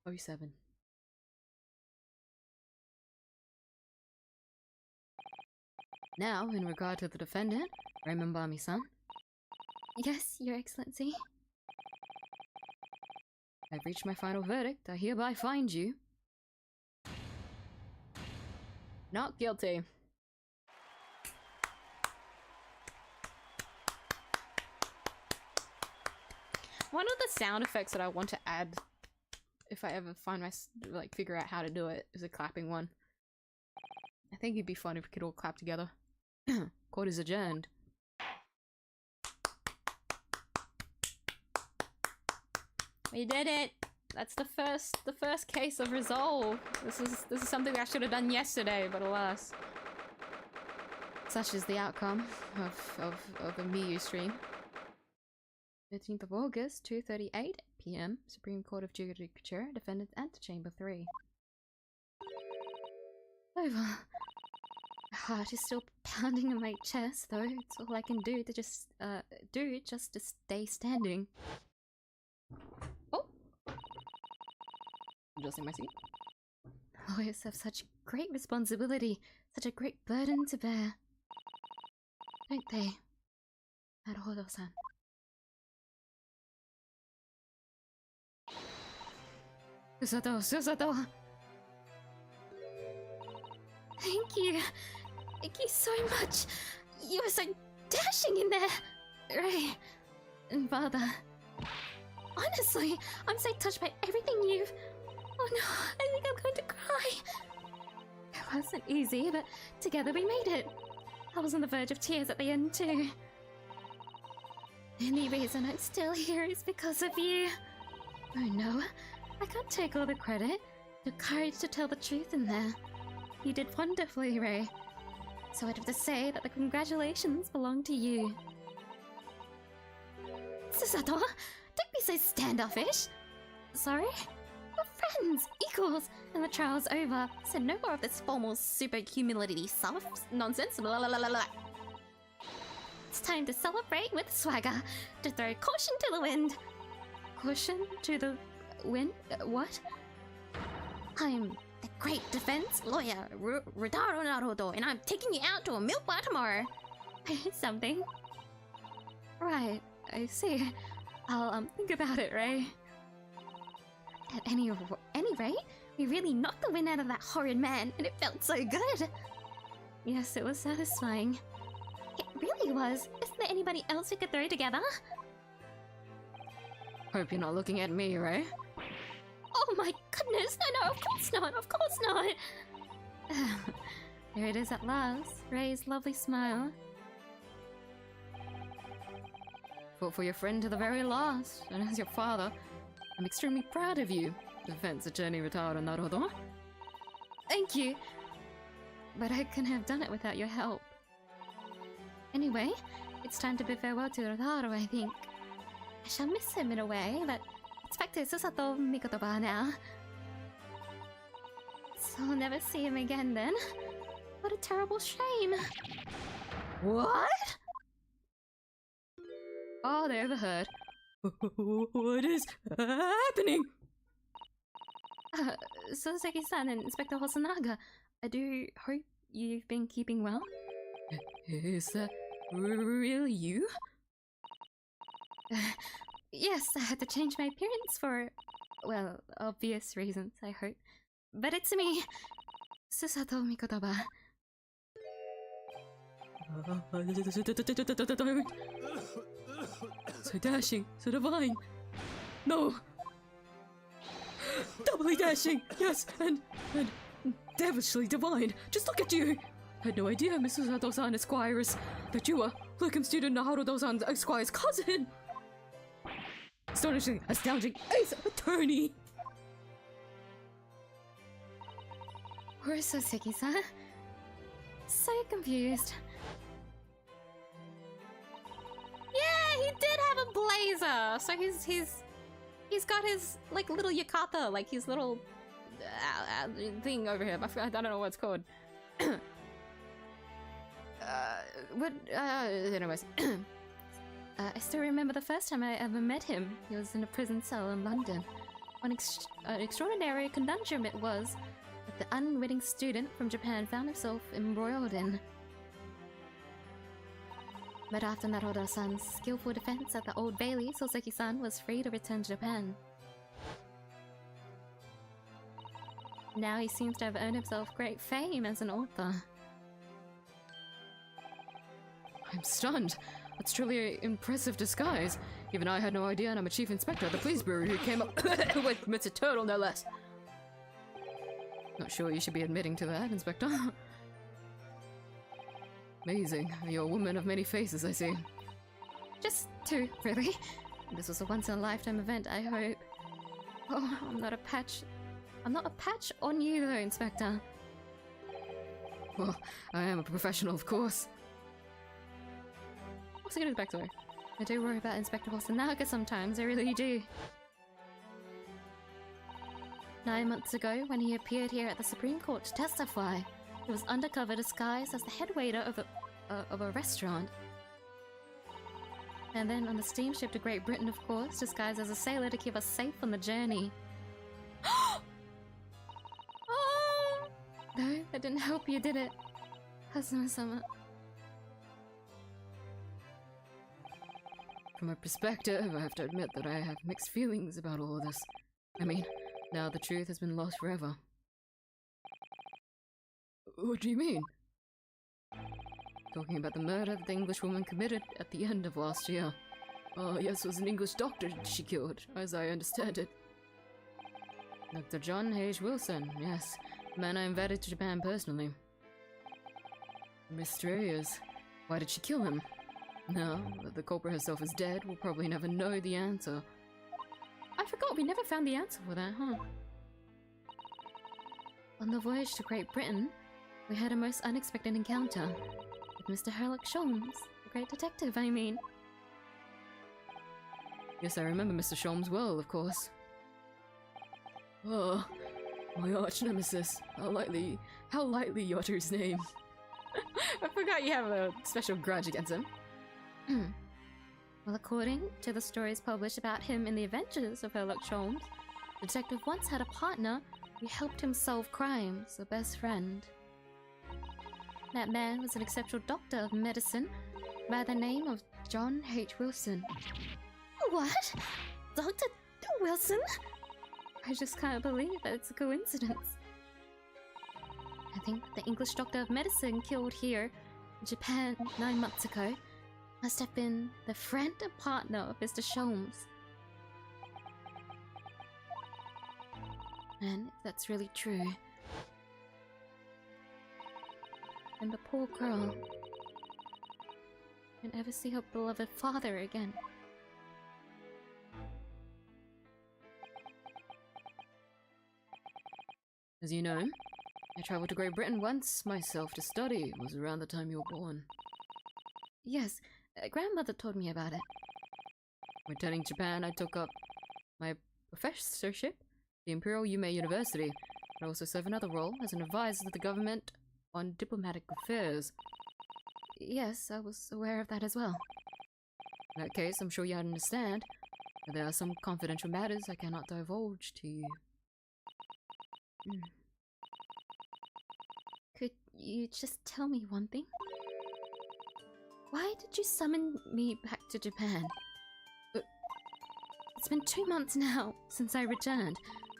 Oh, 7. Now, in regard to the defendant, Raymond Bami-san. Yes, Your Excellency. I've reached my final verdict. I hereby find you not guilty. One of the sound effects that I want to add, if I ever find figure out how to do it, is a clapping one. I think it'd be fun if we could all clap together. Court is adjourned. We did it! That's the first case of resolve. This is something I should have done yesterday, but alas. Such is the outcome of a miyuu stream. 13th of August, 2:38 PM, Supreme Court of Judicature, Defendant's Antechamber 3. Over. My heart is still pounding in my chest, though. It's all I can do to just to stay standing. Oh! Adjusting my seat. Always have such great responsibility, such a great burden to bear. Don't they? Naruhodo-san. Susato, Susato! Thank you. Thank you so much. You were so dashing in there. Ray. And Father. Honestly, I'm so touched by everything you've... Oh no, I think I'm going to cry. It wasn't easy, but together we made it. I was on the verge of tears at the end too. The only reason I'm still here is because of you. Oh no, I can't take all the credit. The courage to tell the truth in there. You did wonderfully, Ray. So I'd have to say that the congratulations belong to you. Susato, don't be so standoffish. Sorry? We're friends, equals, and the trial's over, so no more of this formal super humility stuff nonsense, blah blah blah blah blah. It's time to celebrate with swagger, to throw caution to the wind. Caution to the wind? What? I'm the great defense lawyer, Ryutaro Naruhodo, and I'm taking you out to a milk bar tomorrow. Something? Right, I see. I'll think about it, Ray. At any rate, we really knocked the wind out of that horrid man, and it felt so good. Yes, it was satisfying. It really was. Isn't there anybody else we could throw together? Hope you're not looking at me, Ray. Oh my goodness! No, of course not! Of course not! There it is at last. Ray's lovely smile. Fought for your friend to the very last, and as your father, I'm extremely proud of you, Defense Attorney Ryutaro Naruhodo. Thank you! But I couldn't have done it without your help. Anyway, it's time to bid farewell to Ryutaro, I think. I shall miss him in a way, but it's back to Susato Mikotoba now. So I'll never see him again then. What a terrible shame. What? Oh, they overheard. What is happening? Soseki-san and Inspector Hosonaga, I do hope you've been keeping well. Is that really you? Yes, I had to change my appearance for, well, obvious reasons, I hope. But it's me, Susato Mikotoba. So dashing, so divine. No! Doubly dashing, yes, and devilishly divine. Just look at you! I had no idea Mrs. Sato-san Esquires that you were Locum student Naruhodo-san Esquire's cousin! Astonishing, astounding, ace attorney! Where's Soseki-san? So confused. Yeah, he did have a blazer! So he's got his, like, little yukata, like his little thing over here. I don't know what it's called. Anyways. I still remember the first time I ever met him. He was in a prison cell in London. An extraordinary conundrum it was that the unwitting student from Japan found himself embroiled in. But after Naruhodo-san's skillful defense at the Old Bailey, Soseki-san was free to return to Japan. Now he seems to have earned himself great fame as an author. I'm stunned. That's truly an impressive disguise. Even I had no idea, and I'm a chief inspector at the police bureau who came up with Mr. Turtle, no less. Not sure you should be admitting to that, Inspector. Amazing. You're a woman of many faces, I see. Just two, really. This was a once-in-a-lifetime event, I hope. Oh, I'm not a patch on you, though, Inspector. Well, I am a professional, of course. Also, get his backstory. I do worry about Inspector Hosonaga sometimes, I really do. 9 months ago, when he appeared here at the Supreme Court to testify, he was undercover disguised as the head waiter of a restaurant. And then on the steamship to Great Britain, of course, disguised as a sailor to keep us safe on the journey. Oh No, that didn't help you, did it? Kazuma-sama. From my perspective, I have to admit that I have mixed feelings about all of this. I mean, now the truth has been lost forever. What do you mean? Talking about the murder that the English woman committed at the end of last year. Oh, yes, it was an English doctor she killed, as I understand it. Dr. John H. Wilson, yes. The man I invited to Japan personally. The mystery is, why did she kill him? Now that the culprit herself is dead, we'll probably never know the answer. I forgot we never found the answer for that, huh? On the voyage to Great Britain, we had a most unexpected encounter with Mr. Sherlock Holmes, the great detective, I mean. Yes, I remember Mr. Sholmes well, of course. Oh, my arch nemesis. How lightly you utter his name. I forgot you have a special grudge against him. Well, according to the stories published about him in the Adventures of Sherlock Holmes, the detective once had a partner who helped him solve crimes, a best friend. That man was an exceptional doctor of medicine by the name of John H. Wilson. What? Dr. Wilson? I just can't believe that it's a coincidence. I think the English doctor of medicine killed here in Japan 9 months ago must have been the friend and partner of Mr. Sholmes. And if that's really true, then the poor girl can never see her beloved father again. As you know, I traveled to Great Britain once myself to study. It was around the time you were born. Yes, grandmother told me about it. Returning to Japan, I took up my professorship at the Imperial 𝐢𝐧𝐟𝐨 University. I also serve another role as an advisor to the government on diplomatic affairs. Yes, I was aware of that as well. In that case, I'm sure you understand that there are some confidential matters I cannot divulge to you. Could you just tell me one thing? Why did you summon me back to Japan? It's been 2 months now since I returned.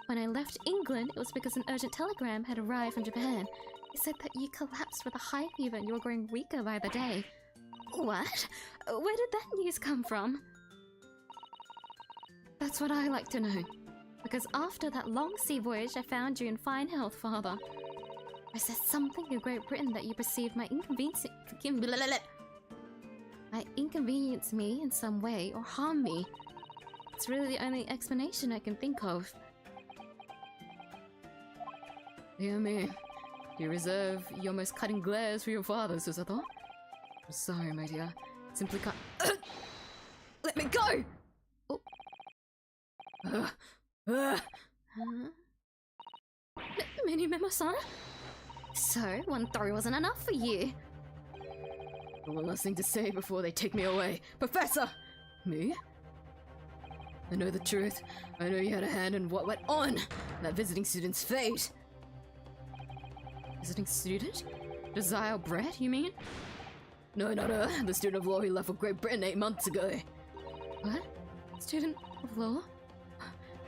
When I left England, it was because an urgent telegram had arrived from Japan. It said that you collapsed with a high fever and you were growing weaker by the day. What? Where did that news come from? That's what I like to know. Because after that long sea voyage, I found you in fine health, Father. Is there something in Great Britain that you perceive might inconvenience me in some way or harm me? It's really the only explanation I can think of. Dear me, do you reserve your most cutting glares for your father, Susato? I'm sorry, my dear. Simply can't. Let me go! Oh. Miyuu-san? So, one throw wasn't enough for you? One last thing to say before they take me away. Professor! Me? I know the truth. I know you had a hand in what went on. That visiting student's fate. Visiting student? 𝐢𝐧𝐟𝐨, you mean? No, the student of law who left for Great Britain 8 months ago. What? Student of law?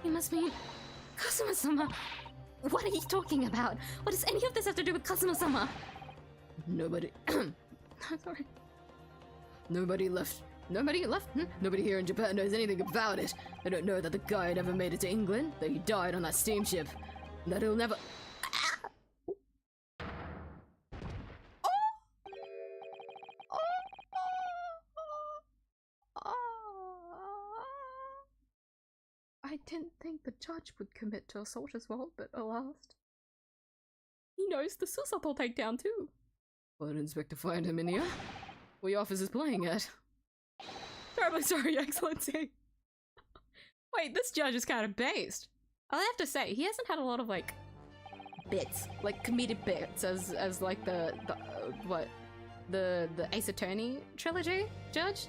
You must mean Kazuma-sama. What are you talking about? What does any of this have to do with Kazuma-sama? Nobody. I'm sorry. Nobody left. Nobody left? Nobody here in Japan knows anything about it. They don't know that the guy never made it to England, that he died on that steamship, and that he'll never. I didn't think the judge would commit to assault as well, but alas. He knows the Susato takedown too. Well, I didn't expect to find him in here. What office is playing at? Terribly sorry, Excellency. Wait, this judge is kind of based. I'll have to say, he hasn't had a lot of like bits, like comedic bits, as like the Ace Attorney trilogy judge.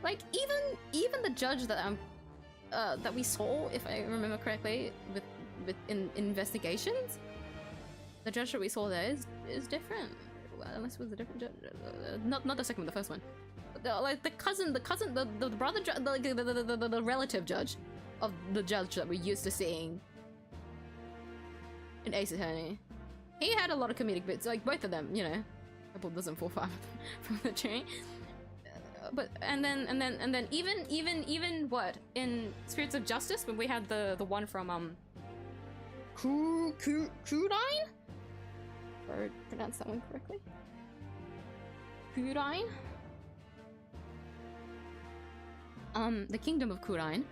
Like even the judge that that we saw, if I remember correctly, in investigations, The judge that we saw there is different. Well, unless it was a different judge. Not the second one, the first one. Like the brother judge, the relative judge of the judge that we're used to seeing in Ace Attorney. He had a lot of comedic bits, like both of them, you know. Apple doesn't fall far from the tree. But and then even what in Spirits of Justice when we had the one from Crudine? If I pronounced that one correctly. Crudine? The Kingdom of Crudine.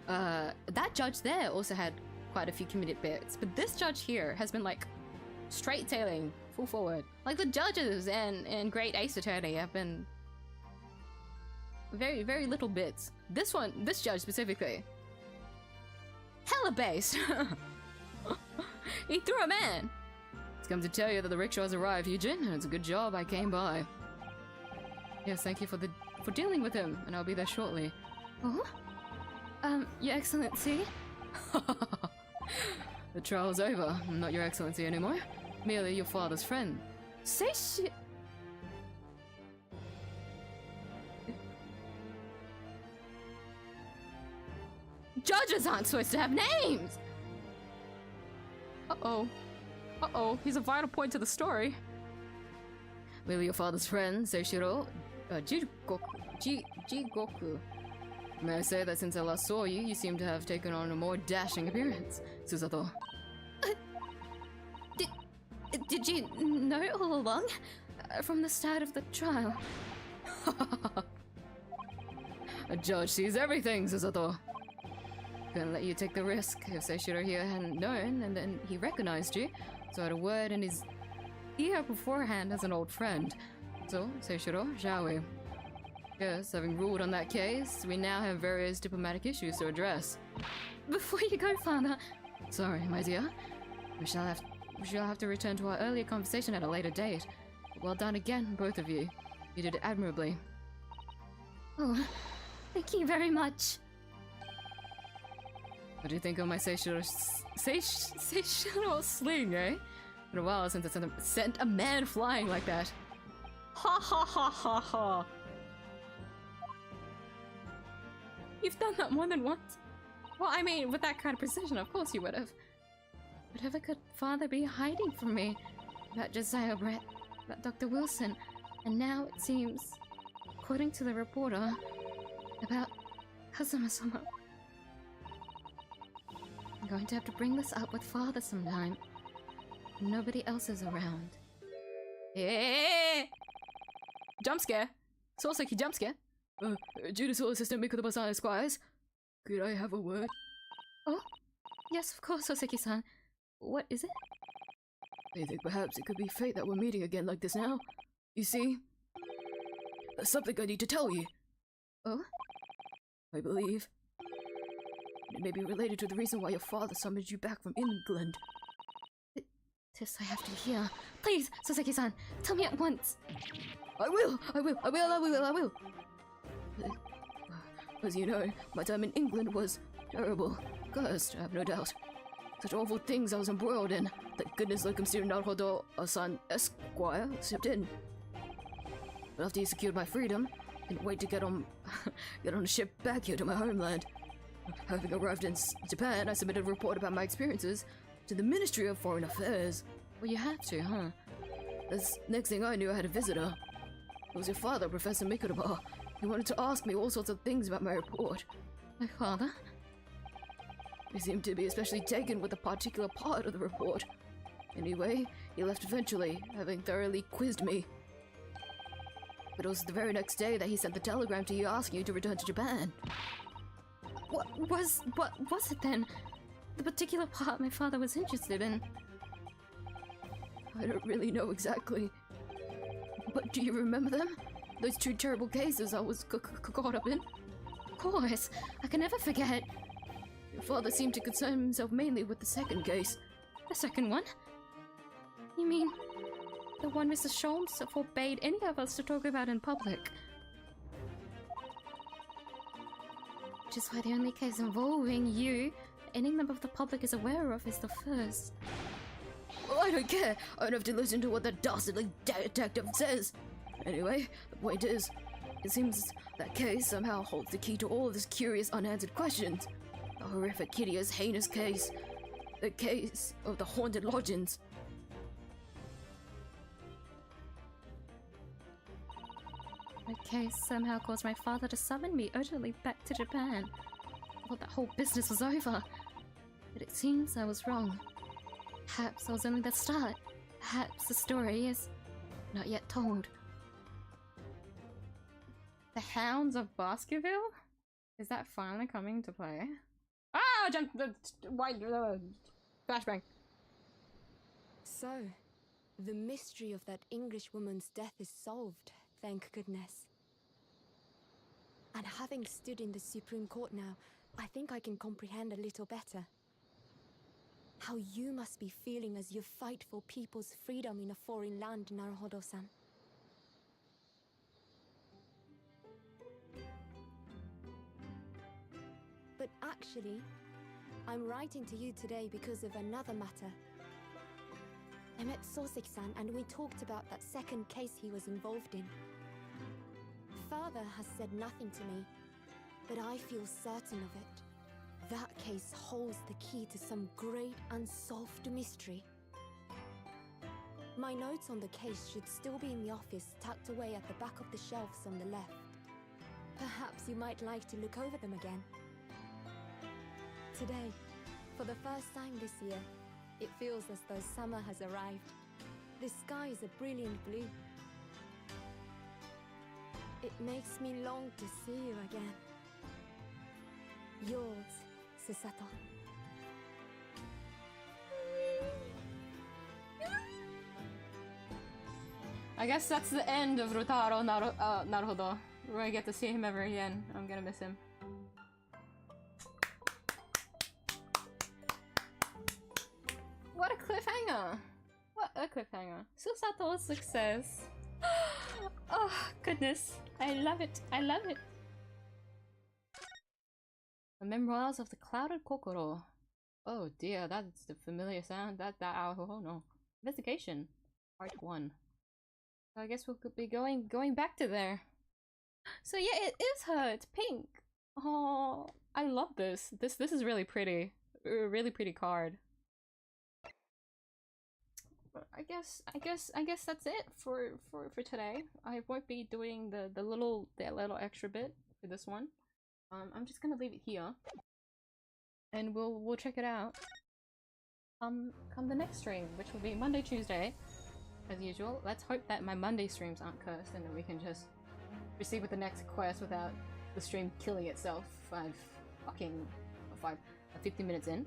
That judge there also had quite a few comedic bits, but this judge here has been like straight sailing, full forward. Like the judges and Great Ace Attorney have been very little bits. This judge specifically, hella based. He threw a man. It's come to tell you that the rickshaw has arrived, Eugen, and it's a good job I came by. Yes, thank you for dealing with him, and I'll be there shortly. Oh? Your Excellency? The trial's over. I'm not your Excellency anymore. Merely your father's friend. Say shit. Judges aren't supposed to have names! Uh-oh, he's a vital point to the story. Merely your father's friend, Seishiro. Jigoku. May I say that since I last saw you, you seem to have taken on a more dashing appearance, Susato. Did you know all along? From the start of the trial? A judge sees everything, Susato. Couldn't let you take the risk if Seishiro here hadn't known, and then he recognized you, so I had a word in his ear beforehand as an old friend. So, Seishiro, shall we? Yes, having ruled on that case, we now have various diplomatic issues to address. Before you go, Father. Sorry, my dear. We shall have to return to our earlier conversation at a later date. Well done again, both of you. You did it admirably. Oh, thank you very much. What do you think of my Seishiro sling, eh? Been a while since I sent a man flying like that. Ha ha ha ha ha. You've done that more than once. Well, I mean, with that kind of precision, of course you would have. Whatever could Father be hiding from me? About Josiah Brett, about Dr. Wilson, and now it seems, according to the reporter, about Kazuma-sama. I'm going to have to bring this up with Father sometime. Nobody else is around. Hey! Jump scare! Soseki jump scare! Judicial Assistant Mikudaba-san Esquires, could I have a word? Oh, yes, of course, Soseki-san. What is it? I think perhaps it could be fate that we're meeting again like this now. You see? There's something I need to tell you. Oh? I believe it may be related to the reason why your father summoned you back from England. This I have to hear. Please, Soseki-san, tell me at once. I will! As you know, my time in England was terrible. Cursed, I have no doubt. Such awful things I was embroiled in. Thank goodness Locum Naruhodo-san Esquire stepped in. But after he secured my freedom, I couldn't wait to get on a ship back here to my homeland. Having arrived in Japan, I submitted a report about my experiences to the Ministry of Foreign Affairs. Well, you have to, huh? Next thing I knew, I had a visitor. It was your father, Professor Mikudaba. He wanted to ask me all sorts of things about my report. My father? He seemed to be especially taken with a particular part of the report. Anyway, he left eventually, having thoroughly quizzed me. But it was the very next day that he sent the telegram to you asking you to return to Japan. What was it then? The particular part my father was interested in? I don't really know exactly. But do you remember them? Those two terrible cases I was caught up in? Of course, I can never forget. Your father seemed to concern himself mainly with the second case. The second one? You mean the one Mr. Sholmes forbade any of us to talk about in public? Which is why the only case involving you, any member of the public is aware of, is the first. Well, I don't care. I don't have to listen to what the dastardly detective says. Anyway, the point is, it seems that case somehow holds the key to all of these curious unanswered questions. The horrific, hideous, heinous case. The case of the haunted lodgings. The case somehow caused my father to summon me urgently back to Japan. I thought that whole business was over. But it seems I was wrong. Perhaps that was only the start. Perhaps the story is not yet told. The Hounds of Baskerville? Is that finally coming to play? Ah! Jump! White flashbang. So, the mystery of that English woman's death is solved, thank goodness. And having stood in the Supreme Court now, I think I can comprehend a little better. How you must be feeling as you fight for people's freedom in a foreign land, Naruhodo-san. But actually, I'm writing to you today because of another matter. I met Soseki-san and we talked about that second case he was involved in. Father has said nothing to me, but I feel certain of it. That case holds the key to some great unsolved mystery. My notes on the case should still be in the office, tucked away at the back of the shelves on the left. Perhaps you might like to look over them again. Today, for the first time this year, it feels as though summer has arrived. The sky is a brilliant blue. It makes me long to see you again. Yours, Susato. I guess that's the end of Rotaro Naruhodo. We're gonna get to see him ever again. I'm gonna miss him. What a cliffhanger! What a cliffhanger. Susato's success. Oh, goodness. I love it. I love it. The Memoirs of the Clouded Kokoro. Oh dear, that's the familiar sound. Oh no. Investigation. Part 1. So I guess we could be going back to there. So yeah, it is her. It's pink. Oh, I love this. This is really pretty. Really pretty card. But I guess that's it for today. I won't be doing that little extra bit for this one. I'm just gonna leave it here, and we'll check it out. Come the next stream, which will be Monday, Tuesday, as usual. Let's hope that my Monday streams aren't cursed, and then we can just proceed with the next quest without the stream killing itself. 50 minutes in.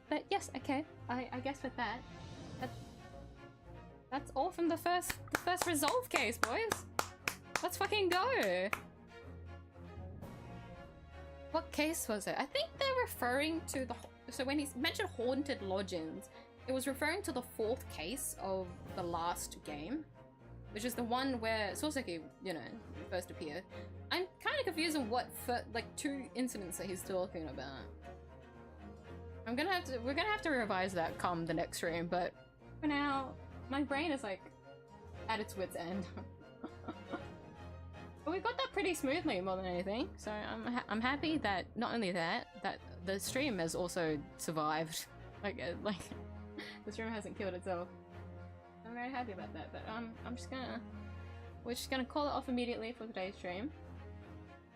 But yes, okay. I guess with that's all from the first resolve case, boys. Let's fucking go. What case was it? I think they're referring to the... So when he mentioned Haunted Lodgings, it was referring to the 4th case of the last game, which is the one where Soseki, you know, first appeared. I'm kind of confused on what, like, 2 incidents that he's talking about. We're gonna have to revise that come the next stream, but for now, my brain is, like, at its wit's end. But we got that pretty smoothly more than anything, so I'm happy that not only that the stream has also survived. Like the stream hasn't killed itself. I'm very happy about that. But we're just gonna call it off immediately for today's stream.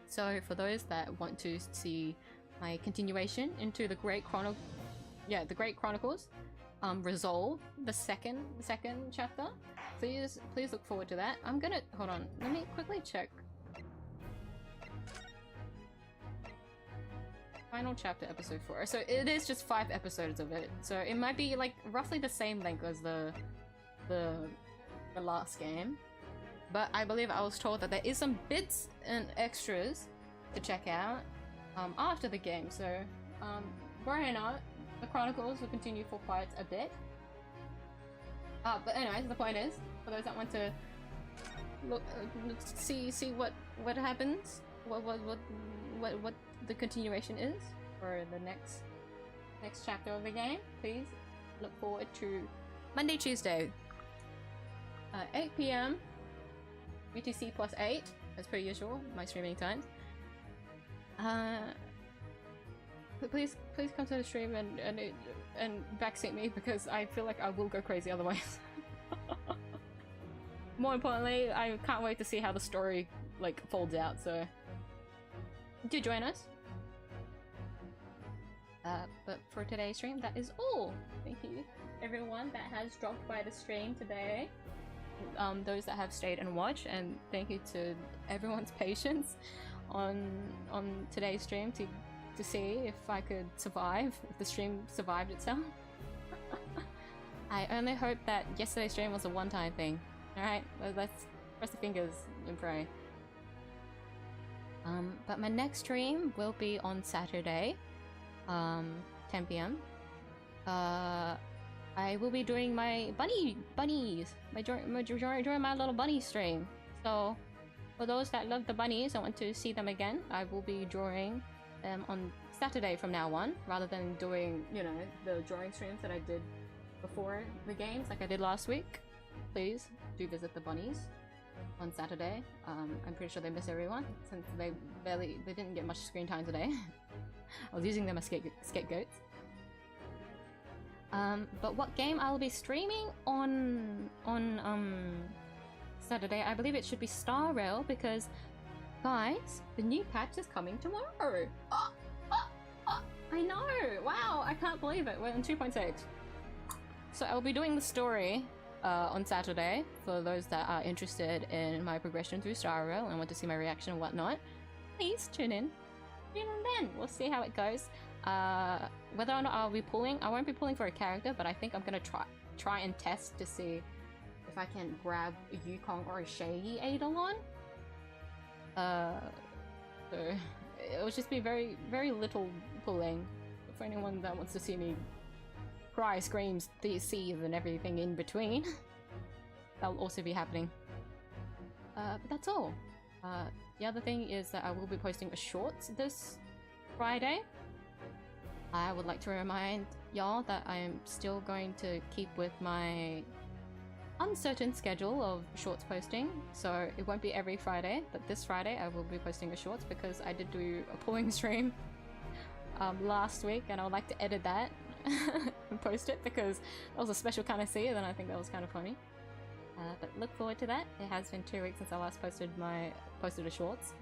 So for those that want to see my continuation into the Great Chronicles, Resolve, the second chapter. Please look forward to that. I'm gonna hold on. Let me quickly check. Final chapter, episode 4. So it is just 5 episodes of it. So it might be like roughly the same length as the last game. But I believe I was told that there is some bits and extras to check out after the game. So worry not, the Chronicles will continue for quite a bit. But anyways, the point is, for those that want to look, see what happens, what the continuation is for the next chapter of the game, please look forward to Monday, Tuesday, 8 p.m. UTC plus 8, as per usual, my streaming times. Please come to the stream and backseat me, because I feel like I will go crazy otherwise. More importantly, I can't wait to see how the story like folds out, so do join us. But for today's stream, that is all. Thank you everyone that has dropped by the stream today. Those that have stayed and watched, and thank you to everyone's patience on today's stream to see if I could survive, if the stream survived itself. I only hope that yesterday's stream was a one-time thing. Alright, let's cross the fingers and pray. But my next stream will be on Saturday, 10 p.m. I will be doing my bunnies, during my little bunny stream. So for those that love the bunnies and want to see them again, I will be drawing them on Saturday from now on, rather than doing, you know, the drawing streams that I did before the games like I did last week. Please do visit the bunnies on Saturday. I'm pretty sure they miss everyone since they didn't get much screen time today. I was using them as scapegoats. But what game I'll be streaming on Saturday, I believe it should be 𝐢𝐴, because guys, the new patch is coming tomorrow. I know! Wow, I can't believe it. We're in 2.6. So I'll be doing the story on Saturday for those that are interested in my progression through 𝐢𝐴 and want to see my reaction and whatnot. Please tune in. Tune in then. We'll see how it goes. Whether or not I'll be pulling, I won't be pulling for a character, but I think I'm gonna try and test to see if I can grab a 𝐢𝐧𝐿 or a 𝐴 Eidolon. So it will just be very, very little pulling for anyone that wants to see me cry, scream, seethe, and everything in between. That'll also be happening. But that's all. The other thing is that I will be posting a shorts this Friday. I would like to remind y'all that I am still going to keep with my uncertain schedule of shorts posting, so it won't be every Friday, but this Friday I will be posting a shorts because I did do a pulling stream last week, and I would like to edit that and post it because that was a special kind of seed, and I think that was kind of funny. But look forward to that. It has been 2 weeks since I last posted a shorts.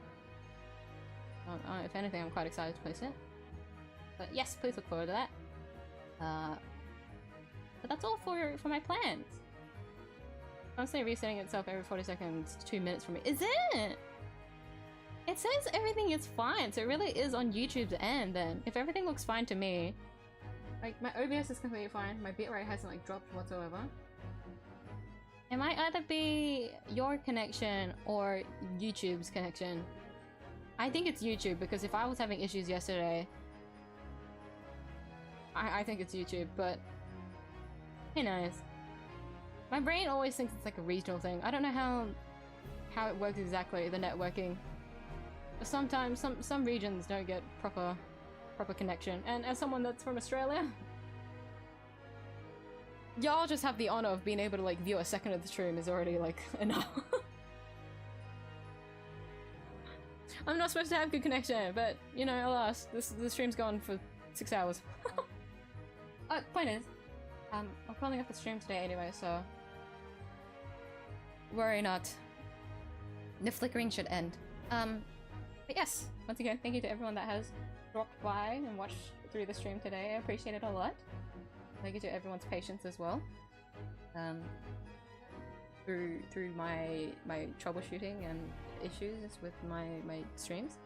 If anything, I'm quite excited to post it. But yes, please look forward to that. But that's all for my plans. Constantly resetting itself every 40 seconds, 2 minutes for me. Is it? It says everything is fine, so it really is on YouTube's end then. If everything looks fine to me, like my OBS is completely fine, my bitrate hasn't like dropped whatsoever. It might either be your connection or YouTube's connection. I think it's YouTube, because if I was having issues yesterday, I think it's YouTube, but who knows? My brain always thinks it's like a regional thing. I don't know how it works exactly, the networking. But sometimes some regions don't get proper connection. And as someone that's from Australia, y'all just have the honor of being able to like view a second of the stream is already like enough. I'm not supposed to have good connection, but you know, alas, the stream's gone for 6 hours. Point is, I'm calling up the stream today anyway, so worry not. The flickering should end. But yes, once again, thank you to everyone that has dropped by and watched through the stream today. I appreciate it a lot. Thank you to everyone's patience as well. Through my troubleshooting and issues with my streams.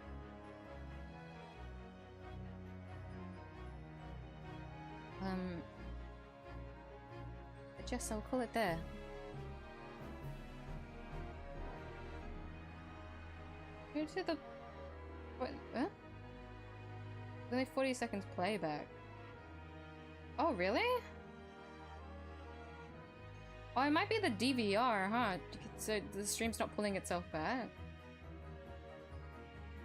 But yes, I'll call it there. Go to the... What? Huh? Only 40 seconds playback. Oh, really? Oh, it might be the DVR, huh? So the stream's not pulling itself back.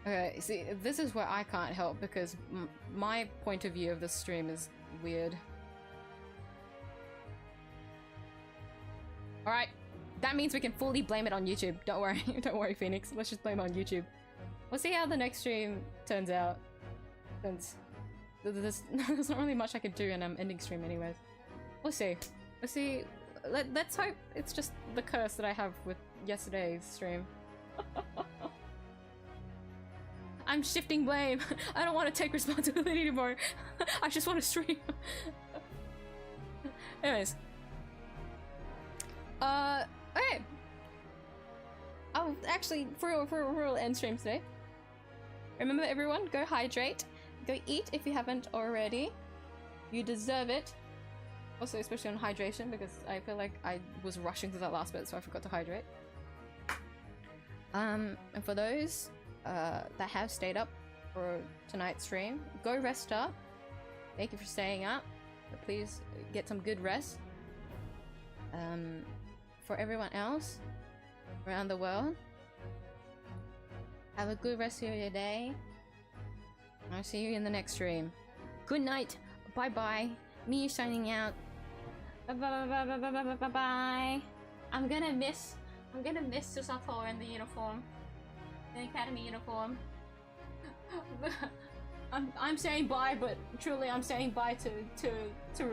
Okay, see, this is where I can't help because my point of view of the stream is weird. Alright. That means we can fully blame it on YouTube. Don't worry. Don't worry, Phoenix. Let's just blame it on YouTube. We'll see how the next stream turns out. Since there's not really much I could do in ending stream anyways. We'll see. We'll see. Let's hope it's just the curse that I have with yesterday's stream. I'm shifting blame. I don't want to take responsibility anymore. I just want to stream. Anyways. Okay. I'll actually, for real end stream today. Remember everyone, go hydrate. Go eat if you haven't already. You deserve it. Also, especially on hydration, because I feel like I was rushing through that last bit, so I forgot to hydrate. And for those that have stayed up for tonight's stream, go rest up. Thank you for staying up. But please get some good rest. For everyone else around the world, have a good rest of your day. I'll see you in the next stream. Good night. Bye bye. Me signing out. Bye bye bye bye bye bye bye bye bye. I'm gonna miss Susato in the uniform. The academy uniform. I'm saying bye, but truly I'm saying bye to